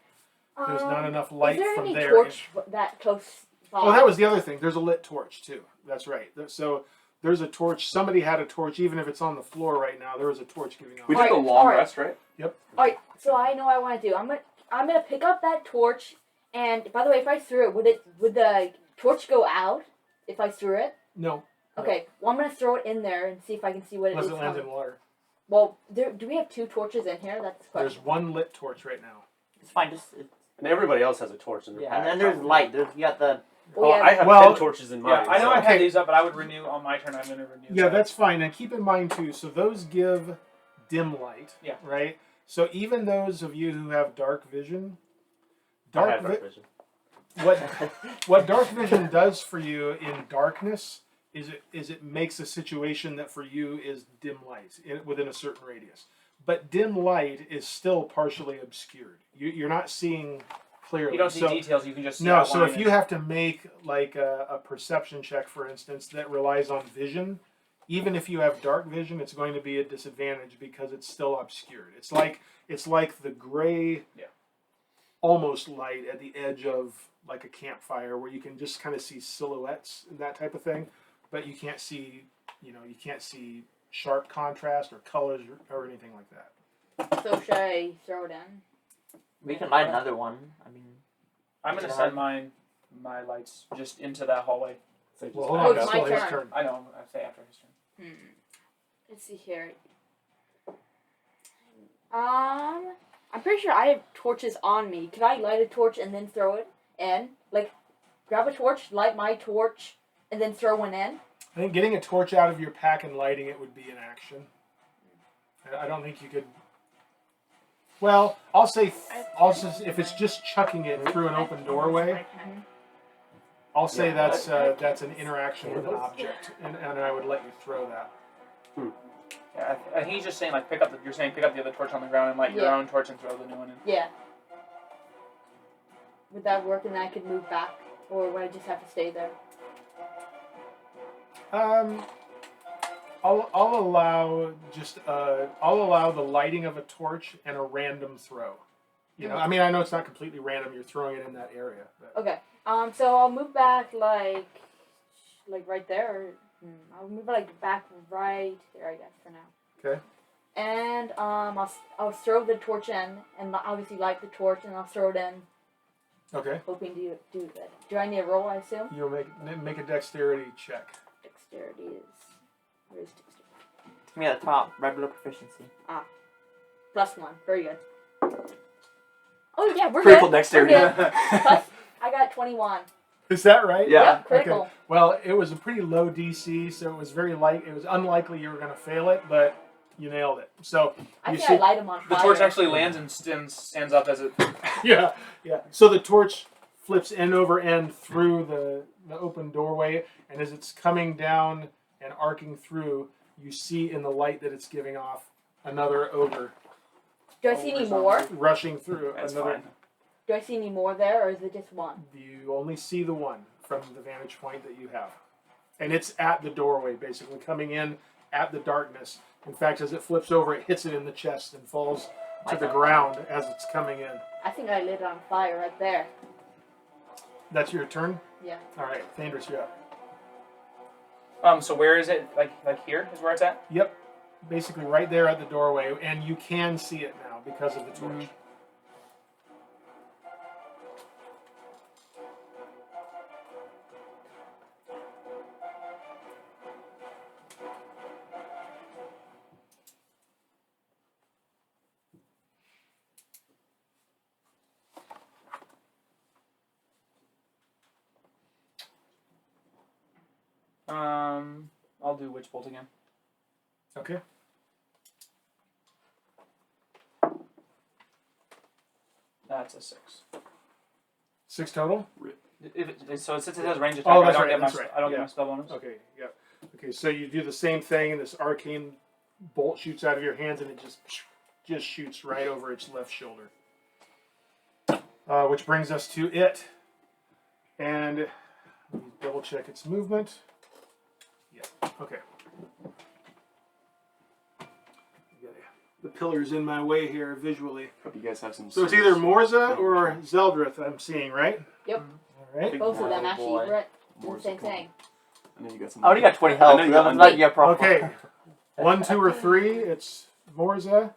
Speaker 1: There's not enough light
Speaker 4: Is there
Speaker 1: from
Speaker 4: any
Speaker 1: there.
Speaker 4: torch that close by?
Speaker 1: Oh, that was the other thing. There's a lit torch too. That's right. So there's a torch. Somebody had a torch, even if it's on the floor right now. There was a torch giving off.
Speaker 2: We took a
Speaker 4: Alright,
Speaker 2: long
Speaker 4: alright.
Speaker 2: rest, right?
Speaker 4: Alright, so I know what I want to do. I'm gonna pick up that torch, and by the way, if I threw it, would the torch go out if I threw it?
Speaker 1: No,
Speaker 4: Okay, well I'm gonna throw it in there and see if I can see what it
Speaker 1: unless
Speaker 4: is.
Speaker 1: it lands
Speaker 4: coming.
Speaker 1: in water.
Speaker 4: Well, do we have 2 torches in here? That's the
Speaker 1: There's
Speaker 4: question.
Speaker 1: one lit torch right now.
Speaker 6: It's fine.
Speaker 5: And everybody else has a torch in their
Speaker 6: Yeah,
Speaker 5: pack.
Speaker 6: and then there's
Speaker 5: probably.
Speaker 6: light. You got the.
Speaker 4: Well, yeah,
Speaker 5: I have
Speaker 1: Well,
Speaker 5: 10 torches in
Speaker 3: Yeah,
Speaker 5: mine.
Speaker 3: I know I
Speaker 5: so-
Speaker 3: had these up, but I would renew on my turn. I'm going to renew.
Speaker 1: Yeah,
Speaker 3: that.
Speaker 1: that's fine. And keep in mind too, so those give dim light.
Speaker 3: Yeah.
Speaker 1: Right? So even those of you who have dark vision,
Speaker 5: I have dark vision.
Speaker 1: what dark vision does for you in darkness is it makes a situation that for you is dim light within a certain radius. But dim light is still partially obscured. You're not seeing clearly.
Speaker 3: You don't see details. You can just see
Speaker 1: No, so
Speaker 3: outline
Speaker 1: if
Speaker 3: and-
Speaker 1: you have to make like a perception check, for instance, that relies on vision, even if you have dark vision, it's going to be a disadvantage because it's still obscured. It's like the gray, almost light at the edge of like a campfire where you can just kind of see silhouettes and that type of thing, but you can't see, you can't see sharp contrast or colors or anything like that.
Speaker 4: So should I throw it in?
Speaker 6: We can light another one. I mean,
Speaker 3: I'm gonna send my lights just into that hallway.
Speaker 5: So
Speaker 1: Well,
Speaker 5: just
Speaker 1: hold
Speaker 4: Oh,
Speaker 1: on,
Speaker 4: it's
Speaker 1: it's
Speaker 4: my
Speaker 1: still his
Speaker 4: turn.
Speaker 1: turn.
Speaker 3: I know. I say after his turn.
Speaker 4: Let's see here. I'm pretty sure I have torches on me. Can I light a torch and then throw it in? Like, grab a torch, light my torch, and then throw one in?
Speaker 1: I think getting a torch out of your pack and lighting it would be an action. I don't think you could. Well, I'll say if it's just chucking it through an open doorway, I'll say that's an interaction with an object, and I would let you throw that.
Speaker 3: Yeah, I think he's just saying like pick up the other torch on the ground and light your own torch and throw the new one in.
Speaker 4: Yeah. Would that work and then I could move back? Or would I just have to stay there?
Speaker 1: I'll allow the lighting of a torch and a random throw. I mean, I know it's not completely random. You're throwing it in that area. But.
Speaker 4: Okay. So I'll move back like right there. I'll move like back right there, I guess, for now.
Speaker 1: Okay.
Speaker 4: And I'll throw the torch in, and obviously light the torch, and I'll throw it in,
Speaker 1: Okay.
Speaker 4: hoping to do that. Do I need a roll? I assume.
Speaker 1: You'll make a dexterity check.
Speaker 4: Dexterity is. Where is dexterity?
Speaker 6: it's me at the top. Regular proficiency.
Speaker 4: +1. Very good. Oh yeah, we're
Speaker 2: Critical
Speaker 4: good.
Speaker 2: dexterity.
Speaker 4: We're good. Plus, I got 21.
Speaker 1: Is that right?
Speaker 2: Yeah.
Speaker 4: Yep, critical.
Speaker 1: Okay. Well, it was a pretty low DC, so it was very light. It was unlikely you were going to fail it, but you nailed it. So
Speaker 4: I
Speaker 1: you
Speaker 4: think
Speaker 1: see,
Speaker 4: I light them on
Speaker 3: The
Speaker 4: fire.
Speaker 3: torch actually lands and stands up as it.
Speaker 1: yeah. So the torch flips end over end through the open doorway, and as it's coming down and arcing through, you see in the light that it's giving off another ogre
Speaker 4: Do I see any more?
Speaker 1: rushing through.
Speaker 3: That's
Speaker 1: another.
Speaker 3: fine.
Speaker 4: Do I see any more there, or is it just one?
Speaker 1: You only see the one from the vantage point that you have, and it's at the doorway, basically coming in at the darkness. In fact, as it flips over, it hits it in the chest and falls to the ground as it's coming in.
Speaker 4: I think I lit it on fire right there.
Speaker 1: That's your turn?
Speaker 4: Yeah.
Speaker 1: All right, Thaèndrys, you're up.
Speaker 3: So where is it? Like here is where it's at.
Speaker 1: Yep, basically right there at the doorway, and you can see it now because of the torch.
Speaker 3: I'll do Witch Bolt again.
Speaker 1: Okay.
Speaker 3: That's a 6.
Speaker 1: 6 total?
Speaker 3: So since it has range attack,
Speaker 1: Oh,
Speaker 3: I
Speaker 1: that's
Speaker 3: don't
Speaker 1: right,
Speaker 3: get my
Speaker 1: that's right.
Speaker 3: I don't
Speaker 1: Yeah.
Speaker 3: get my spell bonus.
Speaker 1: Okay, yep. Okay, so you do the same thing, and this arcane bolt shoots out of your hands, and it just shoots right over its left shoulder. Which brings us to it. And let me double check its movement. Yeah, okay. The pillar's in my way here visually.
Speaker 2: Hope you guys have some.
Speaker 1: So it's either Morzza or Zeldreth I'm seeing, right?
Speaker 4: Yep.
Speaker 1: All right.
Speaker 4: Both of them
Speaker 6: Oh,
Speaker 4: actually.
Speaker 6: boy.
Speaker 4: We're at the
Speaker 2: Morzza,
Speaker 4: same
Speaker 2: come on.
Speaker 4: thing.
Speaker 2: I know you got some.
Speaker 6: I already got 20
Speaker 2: I
Speaker 6: health.
Speaker 2: know you
Speaker 6: We
Speaker 2: got
Speaker 6: haven't let you up proper.
Speaker 1: Okay. 1, 2, or 3, it's Morzza.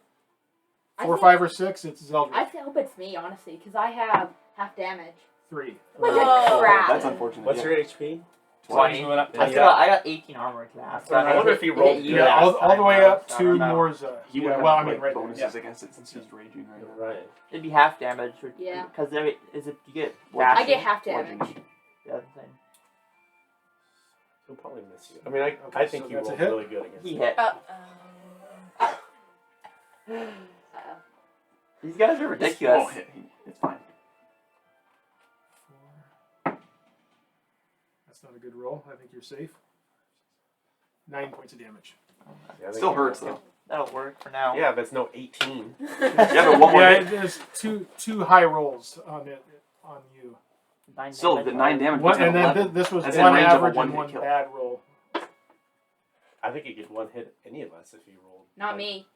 Speaker 4: I
Speaker 1: 4,
Speaker 4: think-
Speaker 1: 5, or 6, it's
Speaker 4: I
Speaker 1: Zeldreth.
Speaker 4: hope it's me, honestly, because I have half damage.
Speaker 1: 3.
Speaker 4: Oh, crap.
Speaker 2: That's unfortunate.
Speaker 5: What's
Speaker 2: yeah.
Speaker 5: your HP?
Speaker 3: 20. Moving up.
Speaker 6: I got 18 armor class.
Speaker 5: I wonder if he rolled
Speaker 6: You
Speaker 1: Yeah,
Speaker 6: last
Speaker 1: all the
Speaker 6: time,
Speaker 1: way
Speaker 6: though,
Speaker 1: up
Speaker 6: so I
Speaker 1: to
Speaker 6: don't know.
Speaker 1: Morzza.
Speaker 2: He
Speaker 1: Yeah,
Speaker 2: would have
Speaker 1: well, I mean,
Speaker 2: like,
Speaker 1: right
Speaker 2: bonuses
Speaker 1: there.
Speaker 2: against it since he's raging right now.
Speaker 5: Right.
Speaker 6: It'd be half damage.
Speaker 4: Yeah.
Speaker 6: Because is it you get
Speaker 2: Bludgeoning.
Speaker 4: I
Speaker 6: dashing?
Speaker 4: get half
Speaker 2: Bludgeoning.
Speaker 4: damage.
Speaker 6: Yeah, that's the thing.
Speaker 5: He'll probably miss you. I mean, I
Speaker 1: Okay,
Speaker 5: think
Speaker 1: so
Speaker 5: you
Speaker 1: that's a
Speaker 5: rolled
Speaker 1: hit?
Speaker 5: really good against
Speaker 6: He
Speaker 5: him.
Speaker 6: hit.
Speaker 4: Uh-oh.
Speaker 6: These guys are ridiculous.
Speaker 2: Oh, hit. It's fine.
Speaker 1: 4. That's not a good roll. I think you're safe. 9 points of damage.
Speaker 5: Yeah,
Speaker 2: Still hurts though.
Speaker 6: That'll work for now.
Speaker 5: Yeah, but it's no 18.
Speaker 2: Yeah, but one more
Speaker 1: Yeah,
Speaker 2: hit.
Speaker 1: there's two high rolls on it on you.
Speaker 6: 9
Speaker 2: Still,
Speaker 6: damage.
Speaker 2: the 9 damage.
Speaker 1: One,
Speaker 2: puts it
Speaker 1: and
Speaker 2: at
Speaker 1: then
Speaker 2: 11.
Speaker 1: this was
Speaker 2: That's in
Speaker 1: one
Speaker 2: range of a
Speaker 1: average and
Speaker 2: one-hit
Speaker 1: one
Speaker 2: kill.
Speaker 1: bad roll.
Speaker 5: I think you could one hit any of us if you rolled.
Speaker 4: Not
Speaker 5: like-
Speaker 4: me.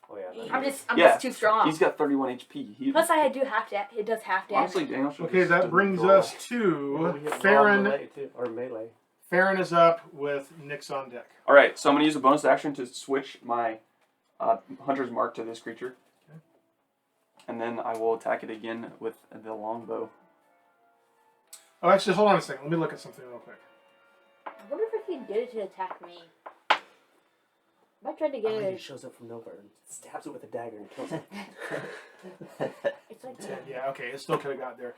Speaker 5: Oh yeah.
Speaker 4: I'm
Speaker 2: Yeah.
Speaker 4: just too strong.
Speaker 2: He's got 31 HP.
Speaker 4: Plus, I do half damage. It does half damage.
Speaker 2: Honestly, Daniel should
Speaker 1: Okay,
Speaker 2: just
Speaker 1: that
Speaker 2: didn't
Speaker 1: brings
Speaker 2: roll.
Speaker 1: us
Speaker 5: Yeah,
Speaker 1: to
Speaker 5: but we hit raw
Speaker 1: Farryn.
Speaker 5: melee too, or melee.
Speaker 1: Farryn is up with Nyx on deck.
Speaker 2: All right, so I'm gonna use a bonus action to switch my hunter's mark to this creature,
Speaker 1: Okay.
Speaker 2: and then I will attack it again with the longbow.
Speaker 1: Oh, actually, hold on a second. Let me look at something real quick.
Speaker 4: I wonder if I can get it to attack me. If I tried to get
Speaker 5: Oh, he
Speaker 4: it,
Speaker 5: shows up from nowhere and stabs it with a dagger and kills it.
Speaker 4: it's like
Speaker 1: Yeah, okay, it still could have got there.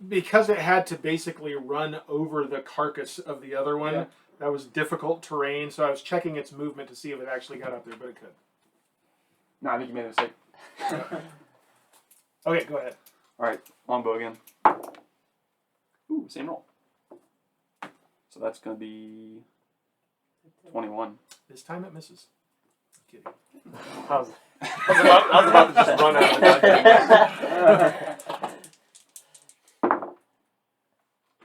Speaker 1: Because it had to basically run over the carcass of the other one,
Speaker 3: Yeah.
Speaker 1: that was difficult terrain, so I was checking its movement to see if it actually got up there, but it could.
Speaker 2: No, I think you made a mistake.
Speaker 1: Okay, go ahead.
Speaker 2: All right, longbow again. Ooh, same roll. So that's gonna be 21.
Speaker 1: This time it misses. Kidding.
Speaker 5: I was about to just run out of that.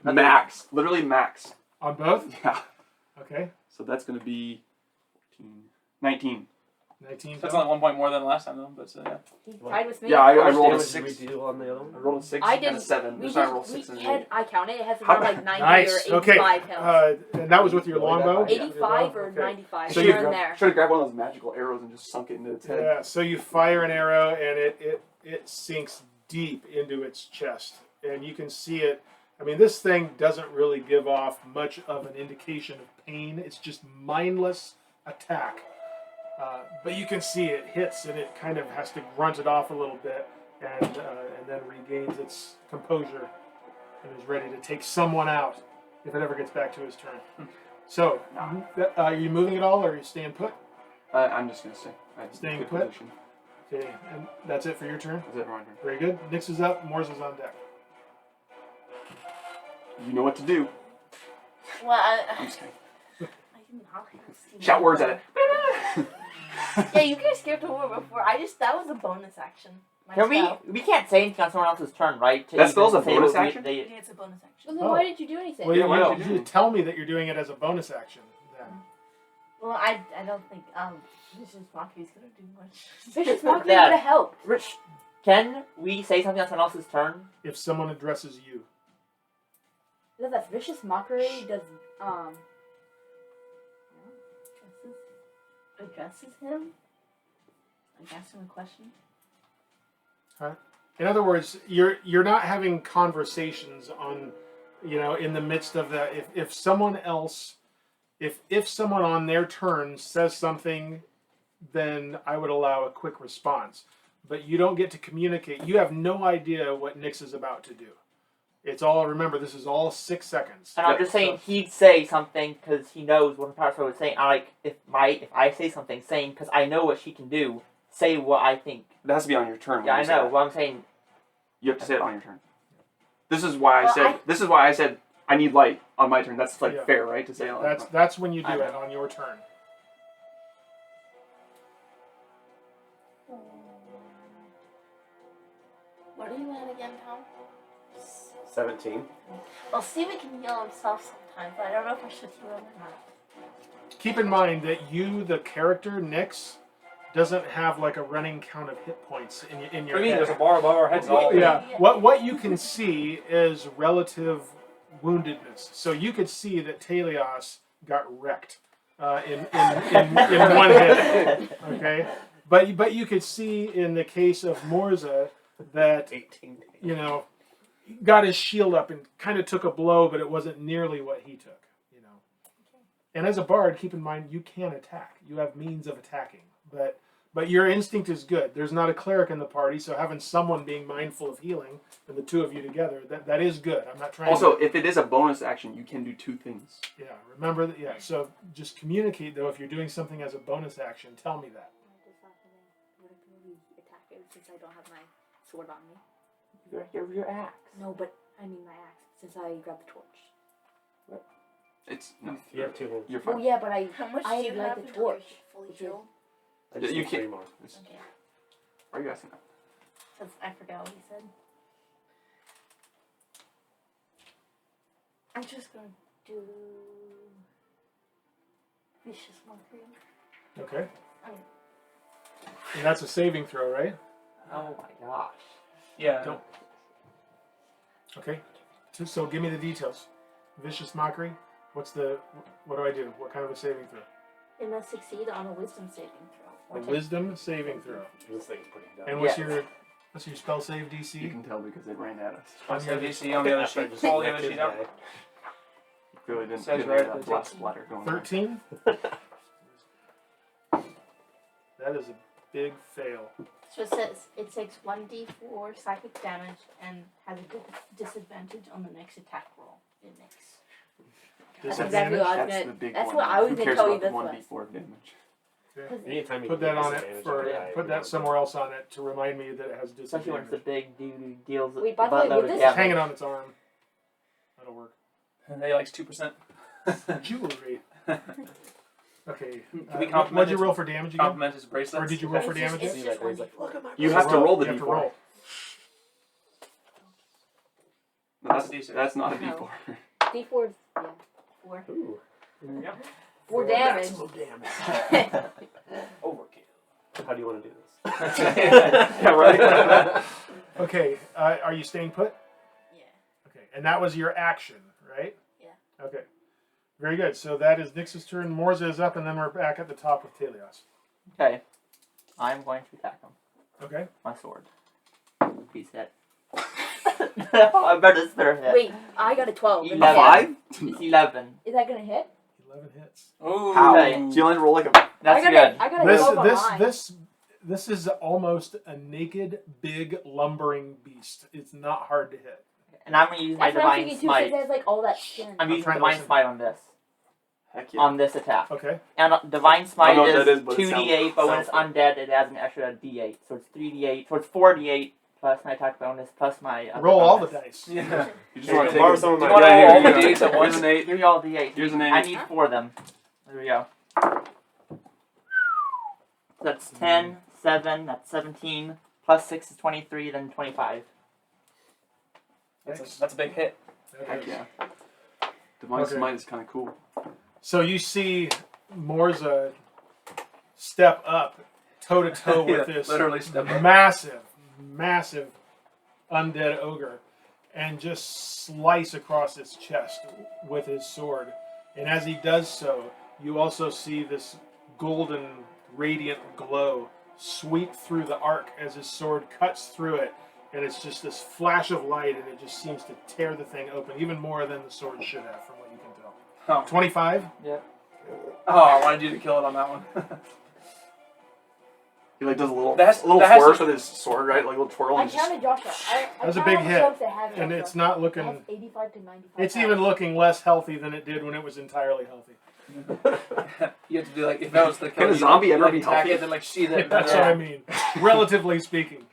Speaker 2: Max, literally max.
Speaker 1: On both?
Speaker 2: Yeah.
Speaker 1: Okay.
Speaker 2: So that's gonna be 14, 19.
Speaker 1: 19.
Speaker 3: That's only 1 point more than last time, though. But yeah.
Speaker 4: he tied with me.
Speaker 2: Yeah, I
Speaker 5: How much
Speaker 2: rolled a
Speaker 5: damage
Speaker 2: 6.
Speaker 5: did we do on the other
Speaker 2: I
Speaker 5: one?
Speaker 2: rolled a 6
Speaker 4: I
Speaker 2: and a
Speaker 4: didn't.
Speaker 2: 7.
Speaker 4: We
Speaker 2: This time I rolled
Speaker 4: just,
Speaker 2: 6 and an
Speaker 4: had,
Speaker 2: 8.
Speaker 4: I counted. It has
Speaker 2: How-
Speaker 4: around like 90
Speaker 1: Nice.
Speaker 4: or
Speaker 1: Okay.
Speaker 4: 85 health.
Speaker 1: And that was with your longbow?
Speaker 4: 85 or
Speaker 1: Okay.
Speaker 4: 95.
Speaker 1: So
Speaker 4: So
Speaker 1: you
Speaker 4: you're in there.
Speaker 2: Should have grabbed one of those magical arrows and just sunk it into its head.
Speaker 1: Yeah, so you fire an arrow and it sinks deep into its chest. And you can see it. I mean, this thing doesn't really give off much of an indication of pain. It's just mindless attack. But you can see it hits and it kind of has to grunt it off a little bit and then regains its composure and is ready to take someone out if it ever gets back to his turn. So, are you moving at all or are you staying put?
Speaker 2: I'm just gonna stay.
Speaker 1: Staying
Speaker 2: Good
Speaker 1: put?
Speaker 2: position.
Speaker 1: Okay, and that's it for your turn?
Speaker 2: That's it, my turn.
Speaker 1: Very good. Nyx is up, Morzza's on deck.
Speaker 2: You know what to do.
Speaker 7: Well,
Speaker 2: I'm just kidding.
Speaker 7: I'll have to
Speaker 2: Shout words at it.
Speaker 7: Yeah, you guys skipped over before. That was a bonus action. My
Speaker 6: Can
Speaker 7: spell.
Speaker 6: we can't say anything on someone else's turn, right? To
Speaker 2: That spell's
Speaker 6: even
Speaker 2: a
Speaker 6: say
Speaker 2: bonus
Speaker 6: what we-
Speaker 2: action?
Speaker 6: they-
Speaker 7: Yeah, it's a bonus action.
Speaker 4: Well, then
Speaker 1: Oh.
Speaker 4: why didn't you do anything?
Speaker 1: Well,
Speaker 2: Yeah, why
Speaker 1: you,
Speaker 2: don't
Speaker 1: you tell me that you're doing it as a bonus action. Then.
Speaker 7: Well, I don't think Vicious Mockery's gonna do much.
Speaker 4: Vicious Mockery
Speaker 6: Yeah.
Speaker 4: would have helped.
Speaker 6: Rich, can we say something on someone else's turn?
Speaker 1: If someone addresses you.
Speaker 4: No, that's Vicious Mockery does,
Speaker 7: Addresses him. Like ask him a question.
Speaker 1: In other words, you're not having conversations on, in the midst of that. If someone else, if someone on their turn says something, then I would allow a quick response. But you don't get to communicate. You have no idea what Nyx is about to do. It's all, remember, this is all 6 seconds.
Speaker 6: And I'm just saying he'd say something because he knows what the power would say. I like if I say something, saying because I know what she can do. Say what I think.
Speaker 2: It has to be on your turn. when
Speaker 6: Yeah, I
Speaker 2: you say
Speaker 6: know.
Speaker 2: that.
Speaker 6: What I'm saying.
Speaker 2: You have to say it on your turn. This is why
Speaker 7: Well,
Speaker 2: This is why I said I need light on my turn. That's like
Speaker 1: Yeah.
Speaker 2: fair, right? To say it.
Speaker 1: That's when you do
Speaker 6: I know.
Speaker 1: it, on your turn.
Speaker 7: What are you at again, Tom?
Speaker 5: 17.
Speaker 7: Well, Steven can heal himself sometimes, but I don't know if I should heal him or not.
Speaker 1: Keep in mind that you, the character, Nyx, doesn't have like a running count of hit points in your
Speaker 3: I mean,
Speaker 1: head.
Speaker 3: there's a bar above our heads. All
Speaker 1: Yeah. What you can see is relative woundedness. So you could see that Taèlios got wrecked in one hit. Okay, but you could see in the case of Morzza that
Speaker 5: 18.
Speaker 1: got his shield up and kind of took a blow, but it wasn't nearly what he took. And as a bard, keep in mind you can attack. You have means of attacking, but your instinct is good. There's not a cleric in the party, so having someone being mindful of healing and the two of you together, that is good. I'm not trying
Speaker 2: Also,
Speaker 1: to...
Speaker 2: if it is a bonus action, you can do 2 things.
Speaker 1: Yeah, remember that. Yeah, so just communicate, though, if you're doing something as a bonus action, tell me that.
Speaker 4: Would I be able to attack it since I don't have my sword on me?
Speaker 6: Your axe.
Speaker 4: No, but I mean my axe, since I grabbed the torch.
Speaker 2: It's no.
Speaker 5: You have 2 holes.
Speaker 2: You're
Speaker 4: Well,
Speaker 2: fine.
Speaker 4: yeah, but I
Speaker 7: How much
Speaker 4: I
Speaker 7: do you
Speaker 4: light
Speaker 7: have
Speaker 4: the
Speaker 7: until you're
Speaker 4: torch.
Speaker 7: fully
Speaker 4: Which is-
Speaker 7: healed?
Speaker 5: I just
Speaker 2: You
Speaker 5: need
Speaker 2: can't-
Speaker 5: 3 more.
Speaker 7: Okay.
Speaker 2: Why are you asking that?
Speaker 7: Because I forgot what he said.
Speaker 4: I'm just gonna do vicious mockery.
Speaker 1: Okay.
Speaker 4: Oh.
Speaker 1: And that's a saving throw, right?
Speaker 6: Oh my gosh.
Speaker 3: Yeah.
Speaker 1: Don't. Okay. So give me the details. Vicious mockery. What do I do? What kind of a saving throw?
Speaker 7: It must succeed on a wisdom saving throw.
Speaker 1: A wisdom saving throw.
Speaker 5: This thing's pretty dumb.
Speaker 1: And
Speaker 6: Yes.
Speaker 1: what's your spell save
Speaker 2: You
Speaker 1: DC?
Speaker 2: can tell because it ran at us.
Speaker 3: On the other sheet, on the other
Speaker 5: After I
Speaker 3: sheet.
Speaker 5: just
Speaker 3: Pull the
Speaker 5: wrecked
Speaker 3: other
Speaker 5: his
Speaker 3: sheet out.
Speaker 5: guy.
Speaker 2: You really didn't
Speaker 3: Says
Speaker 2: get
Speaker 3: right
Speaker 2: that
Speaker 3: at the
Speaker 2: blood
Speaker 3: top.
Speaker 2: splatter going.
Speaker 1: 13. That is a big fail.
Speaker 7: So it says it takes 1d4 psychic damage and has a disadvantage on the next attack roll it makes.
Speaker 4: That's exactly what I was
Speaker 2: That's
Speaker 4: gonna.
Speaker 2: the big
Speaker 4: That's
Speaker 2: one.
Speaker 4: what I was
Speaker 2: Who
Speaker 4: gonna
Speaker 2: cares
Speaker 4: tell you
Speaker 2: about the
Speaker 4: this
Speaker 2: 1d4
Speaker 4: was.
Speaker 2: damage?
Speaker 5: Anytime you
Speaker 1: Put
Speaker 5: can
Speaker 1: that
Speaker 5: get
Speaker 1: on it
Speaker 5: disadvantage
Speaker 1: for.
Speaker 5: on a guy,
Speaker 1: Put
Speaker 5: you
Speaker 1: that
Speaker 5: know,
Speaker 1: somewhere else on it to remind me that it has
Speaker 6: Especially when it's the
Speaker 1: disadvantage.
Speaker 6: big dude who deals with
Speaker 4: Wait, by the way,
Speaker 6: buttload
Speaker 4: would
Speaker 6: of
Speaker 4: this-
Speaker 6: damage.
Speaker 1: Hang it on its arm. That'll work.
Speaker 3: And they likes 2%.
Speaker 1: Jewelry. Okay.
Speaker 3: Can we
Speaker 1: What'd
Speaker 3: compliment
Speaker 1: you
Speaker 3: his-
Speaker 1: roll for damage again?
Speaker 3: Compliment his bracelets.
Speaker 1: Or did you roll for
Speaker 7: It's just-
Speaker 1: damage?
Speaker 7: it's
Speaker 5: See
Speaker 7: just
Speaker 5: that guy's
Speaker 7: 1d4.
Speaker 5: like, look at my
Speaker 2: You have to roll the
Speaker 1: You have to
Speaker 2: d4.
Speaker 1: roll.
Speaker 2: No,
Speaker 3: That's a D6.
Speaker 2: that's not a
Speaker 7: No.
Speaker 2: d4.
Speaker 4: D4 is yeah.
Speaker 7: 4.
Speaker 5: Ooh.
Speaker 3: Yeah.
Speaker 4: 4 damage.
Speaker 5: Maximum damage.
Speaker 3: Overkill.
Speaker 5: How do you want to do this?
Speaker 2: Yeah, right.
Speaker 1: Okay. Are you staying put?
Speaker 7: Yeah.
Speaker 1: Okay. And that was your action, right?
Speaker 7: Yeah.
Speaker 1: Okay. Very good. So that is Nyx's turn. Morzza is up, and then we're back at the top with Taèlios.
Speaker 6: Okay. I'm going to attack him.
Speaker 1: Okay.
Speaker 6: My sword. He's hit. I bet it's their hit.
Speaker 4: Wait, I got a 12.
Speaker 2: A
Speaker 6: 11.
Speaker 2: 5?
Speaker 6: It's 11.
Speaker 4: Is that gonna hit?
Speaker 1: 11 hits.
Speaker 3: Ooh.
Speaker 2: How?
Speaker 6: Okay.
Speaker 2: So you only roll like a.
Speaker 6: That's
Speaker 4: I got
Speaker 6: good.
Speaker 4: I got a
Speaker 1: This
Speaker 4: 12 on
Speaker 1: this
Speaker 4: mine.
Speaker 1: this is almost a naked, big, lumbering beast. It's not hard to hit.
Speaker 6: And I'm going to use my
Speaker 4: That's what I'm
Speaker 6: divine
Speaker 4: thinking too, because
Speaker 6: smite.
Speaker 4: it has like all that skin.
Speaker 6: I'm using
Speaker 1: trying to
Speaker 6: divine
Speaker 1: listen.
Speaker 6: smite on this.
Speaker 2: Heck yeah.
Speaker 6: On this attack.
Speaker 1: Okay.
Speaker 6: And divine smite
Speaker 2: I know what that
Speaker 6: is
Speaker 2: is, but it
Speaker 6: 2d8, but when it's
Speaker 2: sounds
Speaker 6: undead, it has an extra d8. So it's 3d8. So it's 4d8 plus my attack bonus plus my other
Speaker 1: Roll all the
Speaker 6: bonus.
Speaker 1: dice.
Speaker 3: Yeah.
Speaker 2: You just want to
Speaker 5: Borrow
Speaker 2: take
Speaker 5: some of
Speaker 3: Do
Speaker 5: my
Speaker 3: you want
Speaker 2: Yeah,
Speaker 3: to
Speaker 2: here
Speaker 3: roll
Speaker 2: you
Speaker 3: all the
Speaker 2: go.
Speaker 3: d8s at
Speaker 2: Here's
Speaker 3: once?
Speaker 2: an 8.
Speaker 6: Give me all d8.
Speaker 2: Here's an 8.
Speaker 6: I need 4 of them. There we go. So that's 10, 7, that's 17, plus 6 is 23, then 25.
Speaker 3: That's a big hit.
Speaker 2: Heck yeah. Divine
Speaker 1: Okay.
Speaker 2: Smite is kind of cool.
Speaker 1: So you see Morzza step up toe to toe with
Speaker 3: Yeah,
Speaker 1: this
Speaker 3: literally step up.
Speaker 1: massive undead ogre and just slice across its chest with his sword. And as he does so, you also see this golden radiant glow sweep through the arc as his sword cuts through it. And it's just this flash of light, and it just seems to tear the thing open, even more than the sword should have, from what you can tell.
Speaker 3: Oh.
Speaker 1: 25?
Speaker 3: Oh, I wanted you to kill it on that one.
Speaker 2: He like does a little
Speaker 3: That has
Speaker 2: flourish
Speaker 3: to-
Speaker 2: with his sword, right? Like a little twirl.
Speaker 4: I
Speaker 2: And just,
Speaker 4: counted Joshua. I
Speaker 1: That's a
Speaker 4: counted
Speaker 1: big
Speaker 4: all the
Speaker 1: hit,
Speaker 4: subs that have it,
Speaker 1: and
Speaker 4: Joshua.
Speaker 1: it's not
Speaker 4: It has
Speaker 1: looking...
Speaker 4: 85 to 95.
Speaker 1: It's even looking less healthy than it did when it was entirely healthy.
Speaker 3: You have to do like, if that was the kill,
Speaker 2: Can a
Speaker 3: you,
Speaker 2: zombie
Speaker 3: like,
Speaker 2: ever be
Speaker 3: attack
Speaker 2: healthy?
Speaker 3: it, then like sheath it.
Speaker 1: That's what I mean. Relatively speaking here.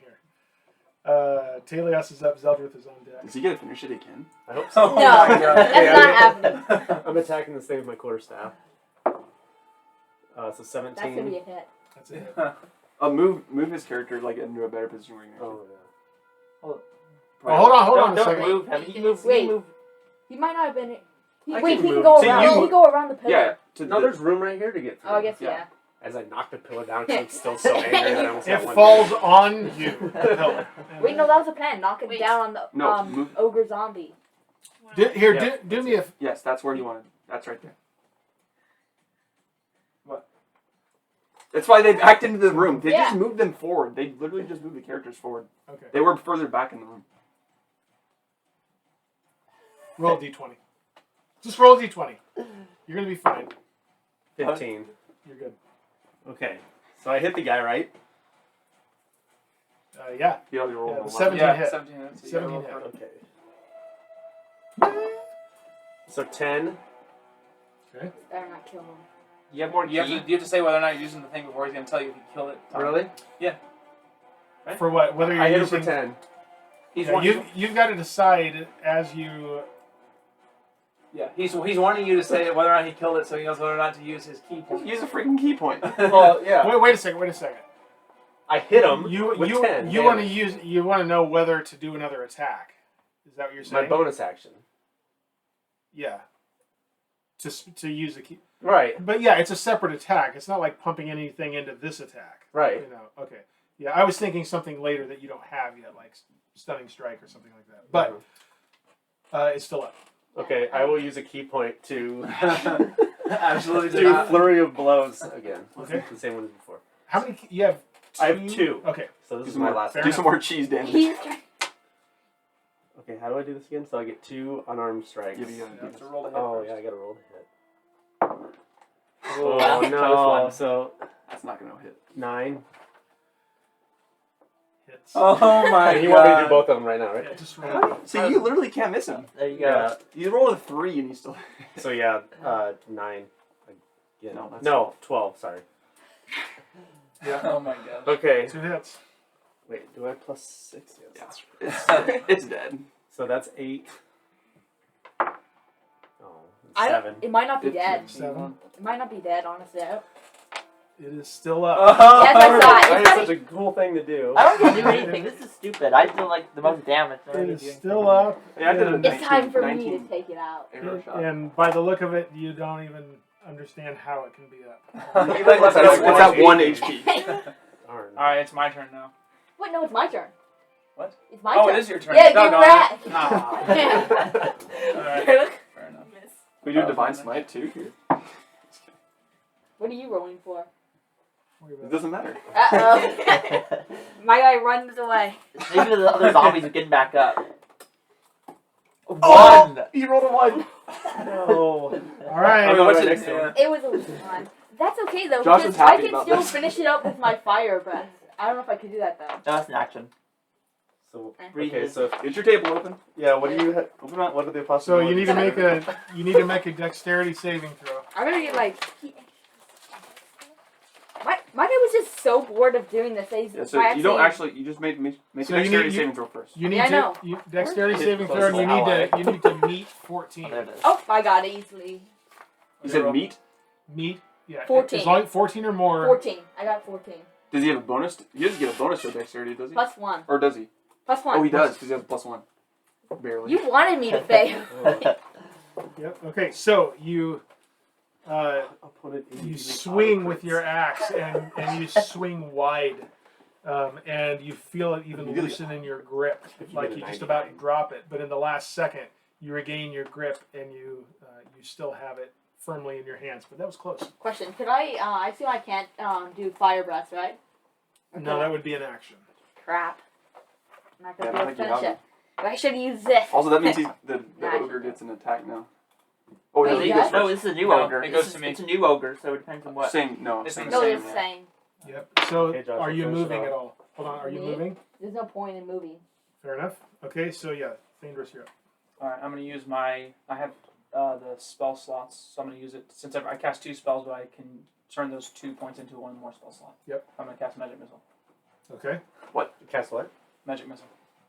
Speaker 1: Taèlios is up, Zeldreth is on deck.
Speaker 2: does he get to finish it again?
Speaker 5: I hope
Speaker 3: Oh
Speaker 5: so.
Speaker 3: my
Speaker 4: No,
Speaker 3: God.
Speaker 4: that's
Speaker 5: Yeah,
Speaker 4: not
Speaker 5: I
Speaker 4: happening.
Speaker 5: I'm attacking this thing with my quarterstaff. So
Speaker 4: That's gonna be
Speaker 5: 17.
Speaker 4: a hit.
Speaker 1: That's it.
Speaker 2: Move his character like into a better position where he can
Speaker 5: Oh, yeah.
Speaker 1: Oh, hold on
Speaker 6: Don't
Speaker 1: a second.
Speaker 6: move him. He can move.
Speaker 4: Wait.
Speaker 6: He can move.
Speaker 4: He might not have been.
Speaker 5: I
Speaker 4: Wait,
Speaker 5: can
Speaker 4: he can
Speaker 5: move.
Speaker 4: go
Speaker 2: See,
Speaker 4: around.
Speaker 2: you-
Speaker 4: He can go around the pillar.
Speaker 2: Yeah. To
Speaker 5: No, there's room right here to get through.
Speaker 4: Oh, I guess
Speaker 2: Yeah.
Speaker 4: yeah.
Speaker 5: As I knock the pillar down, because I'm still so angry that I almost got
Speaker 1: It
Speaker 5: one
Speaker 1: falls
Speaker 5: hit.
Speaker 1: on you. the pillar.
Speaker 4: Wait, no, that was the plan. Knock it
Speaker 7: Wait.
Speaker 4: down on the
Speaker 2: No, move.
Speaker 4: ogre zombie.
Speaker 1: Here,
Speaker 5: Yeah,
Speaker 1: do me a...
Speaker 2: Yes, that's where you wanted. That's right there.
Speaker 3: What?
Speaker 2: That's why they backed into the room. They
Speaker 4: Yeah.
Speaker 2: just moved them forward. They literally just moved the characters forward.
Speaker 1: Okay.
Speaker 2: They were further back in the room.
Speaker 1: Roll a d20. Just roll a d20. You're going to be fine.
Speaker 5: 15.
Speaker 1: You're good.
Speaker 5: Okay. So I hit the guy, right?
Speaker 1: Yeah.
Speaker 2: He already rolled
Speaker 1: Yeah,
Speaker 2: a
Speaker 1: the
Speaker 2: 11.
Speaker 1: 17
Speaker 3: Yeah,
Speaker 1: hit.
Speaker 3: 17 hits. So you
Speaker 1: 17
Speaker 3: gotta roll
Speaker 1: hit.
Speaker 3: for-
Speaker 5: Okay. So 10.
Speaker 1: Okay.
Speaker 4: Better not kill him.
Speaker 6: You have more
Speaker 3: You have to say whether or not you're using the thing before he's gonna tell you if you killed it.
Speaker 5: Really?
Speaker 1: For what? Whether you're
Speaker 5: I hit him
Speaker 1: using...
Speaker 5: for 10.
Speaker 3: He's
Speaker 1: Yeah,
Speaker 3: one.
Speaker 1: you've got to decide as you
Speaker 3: Yeah, he's wanting you to say whether or not he killed it, so he knows whether or not to use his key point.
Speaker 2: Use a freaking key point.
Speaker 5: Well, yeah.
Speaker 1: Wait a second.
Speaker 5: I hit him
Speaker 1: You
Speaker 5: with 10
Speaker 1: you want to
Speaker 5: damage.
Speaker 1: you want to know whether to do another attack. Is that what you're
Speaker 5: My
Speaker 1: saying?
Speaker 5: bonus action.
Speaker 1: Yeah. To use the key.
Speaker 5: Right.
Speaker 1: But yeah, it's a separate attack. It's not like pumping anything into this attack.
Speaker 5: Right.
Speaker 1: You know. Okay. Yeah, I was thinking something later that you don't have yet, like stunning strike or something like that. But it's still up.
Speaker 5: Okay, I will use a key point to
Speaker 3: Absolutely did
Speaker 5: do
Speaker 3: not.
Speaker 5: flurry of blows again.
Speaker 1: Okay.
Speaker 5: The same one as before.
Speaker 1: How many? You have.
Speaker 5: I have 2.
Speaker 1: Okay.
Speaker 5: So this
Speaker 2: Do
Speaker 5: is
Speaker 2: some
Speaker 5: my
Speaker 2: more-
Speaker 5: last
Speaker 1: fair
Speaker 5: one.
Speaker 2: Do some more cheese damage.
Speaker 4: He's
Speaker 5: Okay, how do I do this again? So I get 2 unarmed strikes.
Speaker 2: Yeah, you
Speaker 3: You have to roll the hit
Speaker 5: Oh,
Speaker 3: first.
Speaker 5: yeah, I gotta roll to hit.
Speaker 3: Oh,
Speaker 5: Oh,
Speaker 3: close
Speaker 5: no.
Speaker 3: one.
Speaker 5: So
Speaker 2: That's not gonna hit.
Speaker 5: 9.
Speaker 1: Hits.
Speaker 3: Oh my
Speaker 5: And you
Speaker 3: god.
Speaker 5: want me to do both of them right now, right?
Speaker 1: Yeah, just roll.
Speaker 2: So you literally can't miss him.
Speaker 6: There you go.
Speaker 5: Yeah.
Speaker 2: You roll a 3 and you still.
Speaker 5: So yeah, 9. Again.
Speaker 2: No, that's-
Speaker 5: No, 12, sorry.
Speaker 1: Yeah.
Speaker 3: Oh my gosh.
Speaker 5: Okay.
Speaker 1: 2 hits.
Speaker 5: Wait, do I have plus 6? Yes,
Speaker 2: Yeah.
Speaker 5: that's right.
Speaker 2: It's dead.
Speaker 5: So that's 8. Oh,
Speaker 4: I
Speaker 5: 7.
Speaker 4: don't. It might not be
Speaker 2: 15.
Speaker 4: dead.
Speaker 1: 7.
Speaker 4: It might not be dead, honestly.
Speaker 1: It is still up.
Speaker 4: Yes, I saw it.
Speaker 5: That
Speaker 4: It's
Speaker 5: is
Speaker 4: funny.
Speaker 5: such a cool thing to do.
Speaker 6: I don't get to do anything. This is stupid. I feel like the most damage. I don't
Speaker 1: It
Speaker 6: get
Speaker 1: is
Speaker 6: to do
Speaker 1: still up.
Speaker 2: Yeah, I did a
Speaker 1: and,
Speaker 2: 19,
Speaker 4: It's time for me
Speaker 2: 19
Speaker 4: to take it out.
Speaker 2: arrow shot.
Speaker 1: and by the look of it, you don't even understand how it can be up.
Speaker 3: You like left it
Speaker 2: It's
Speaker 3: at
Speaker 2: at 1
Speaker 3: HP.
Speaker 2: HP.
Speaker 5: Darn.
Speaker 3: Alright, it's my turn now.
Speaker 4: Wait, no, it's my turn.
Speaker 3: What?
Speaker 4: It's my
Speaker 3: Oh,
Speaker 4: turn.
Speaker 3: it is your turn.
Speaker 4: Yeah,
Speaker 3: Doggone
Speaker 4: you're right.
Speaker 3: it. Ah. Alright, fair enough.
Speaker 2: We do Divine Smite too here.
Speaker 4: What are you rolling for?
Speaker 1: Worry
Speaker 2: It
Speaker 1: about
Speaker 2: doesn't matter.
Speaker 4: Uh-oh. My guy runs away.
Speaker 6: Maybe the other zombies are getting back up.
Speaker 2: Oh!
Speaker 6: One.
Speaker 2: You rolled a 1.
Speaker 5: No.
Speaker 1: it. All right.
Speaker 3: Okay,
Speaker 2: go
Speaker 3: what's
Speaker 2: right
Speaker 3: it?
Speaker 2: next to him.
Speaker 4: It was a loose one. That's okay, though,
Speaker 2: Josh
Speaker 4: because
Speaker 2: was happy
Speaker 4: I can
Speaker 2: about
Speaker 4: still
Speaker 2: this.
Speaker 4: finish it up with my fire breath. I don't know if I could do that, though.
Speaker 6: No, that's an action.
Speaker 5: So
Speaker 6: Breathe
Speaker 5: okay,
Speaker 6: is-
Speaker 5: so
Speaker 2: Get your table open.
Speaker 5: yeah, what do you have?
Speaker 2: Open up.
Speaker 5: What are the
Speaker 1: So
Speaker 5: possibilities?
Speaker 1: you need to make a dexterity saving throw.
Speaker 4: I'm gonna get, like... My guy was just so bored of doing this. He's
Speaker 2: Yeah, so you don't actually. You just make a
Speaker 1: So you
Speaker 2: dexterity
Speaker 1: need-
Speaker 2: saving throw first.
Speaker 1: You need
Speaker 4: Yeah, I know.
Speaker 1: dexterity
Speaker 2: Hit
Speaker 1: saving
Speaker 2: close
Speaker 1: throw, and you
Speaker 6: ally.
Speaker 1: need to meet 14.
Speaker 6: Oh, there it is.
Speaker 4: Oh, I got it easily.
Speaker 2: You said meat.
Speaker 1: Meet, yeah,
Speaker 4: 14.
Speaker 1: As long as 14 or more.
Speaker 4: 14. I got 14.
Speaker 2: Does he have a bonus? He doesn't get a bonus for dexterity, does he?
Speaker 4: Plus 1.
Speaker 2: Or does he?
Speaker 4: Plus 1.
Speaker 2: Oh, he does because he has a +1. Barely.
Speaker 4: You wanted me to fail.
Speaker 1: Yep. Okay, so you
Speaker 5: Opponent
Speaker 1: you swing with your axe and you swing wide, and you feel it even loosen in your grip,
Speaker 5: If you
Speaker 1: like
Speaker 5: get a
Speaker 1: you just
Speaker 5: 99.
Speaker 1: about drop it. But in the last second, you regain your grip and you still have it firmly in your hands. But that was close.
Speaker 4: Question. Could I assume I can't do fire breath, right?
Speaker 1: No, that would be an action.
Speaker 4: Crap. I'm not going to
Speaker 2: Yeah, I
Speaker 4: be able to
Speaker 2: think you
Speaker 4: finish
Speaker 2: have
Speaker 4: it. But I should use this.
Speaker 2: Also, that means the
Speaker 4: Nice.
Speaker 2: ogre gets an attack now. Oh,
Speaker 4: Wait,
Speaker 2: no, he
Speaker 4: he
Speaker 2: goes
Speaker 4: does?
Speaker 6: No,
Speaker 2: first.
Speaker 6: this is a new
Speaker 3: No,
Speaker 6: ogre.
Speaker 3: it goes
Speaker 6: This
Speaker 3: to
Speaker 6: is-
Speaker 3: me.
Speaker 6: It's a new ogre, so it depends on what.
Speaker 2: Same. No,
Speaker 3: It's
Speaker 2: same.
Speaker 3: the
Speaker 4: No,
Speaker 3: same,
Speaker 4: it's
Speaker 3: yeah.
Speaker 4: the same.
Speaker 1: Yep. So
Speaker 5: Okay, Josh,
Speaker 1: are you
Speaker 5: finish it
Speaker 1: moving
Speaker 5: off.
Speaker 1: at all? Hold on. Are you
Speaker 4: Me?
Speaker 1: moving?
Speaker 4: There's no point in moving.
Speaker 1: Fair enough. Okay. So yeah, Thaèndrys, you're up.
Speaker 3: Alright, I'm gonna use my. I have the spell slots, so I'm gonna use it since I cast 2 spells, but I can turn those 2 points into 1 more spell slot.
Speaker 1: Yep.
Speaker 3: I'm gonna cast Magic Missile.
Speaker 1: Okay.
Speaker 5: Cast what?
Speaker 3: Magic Missile.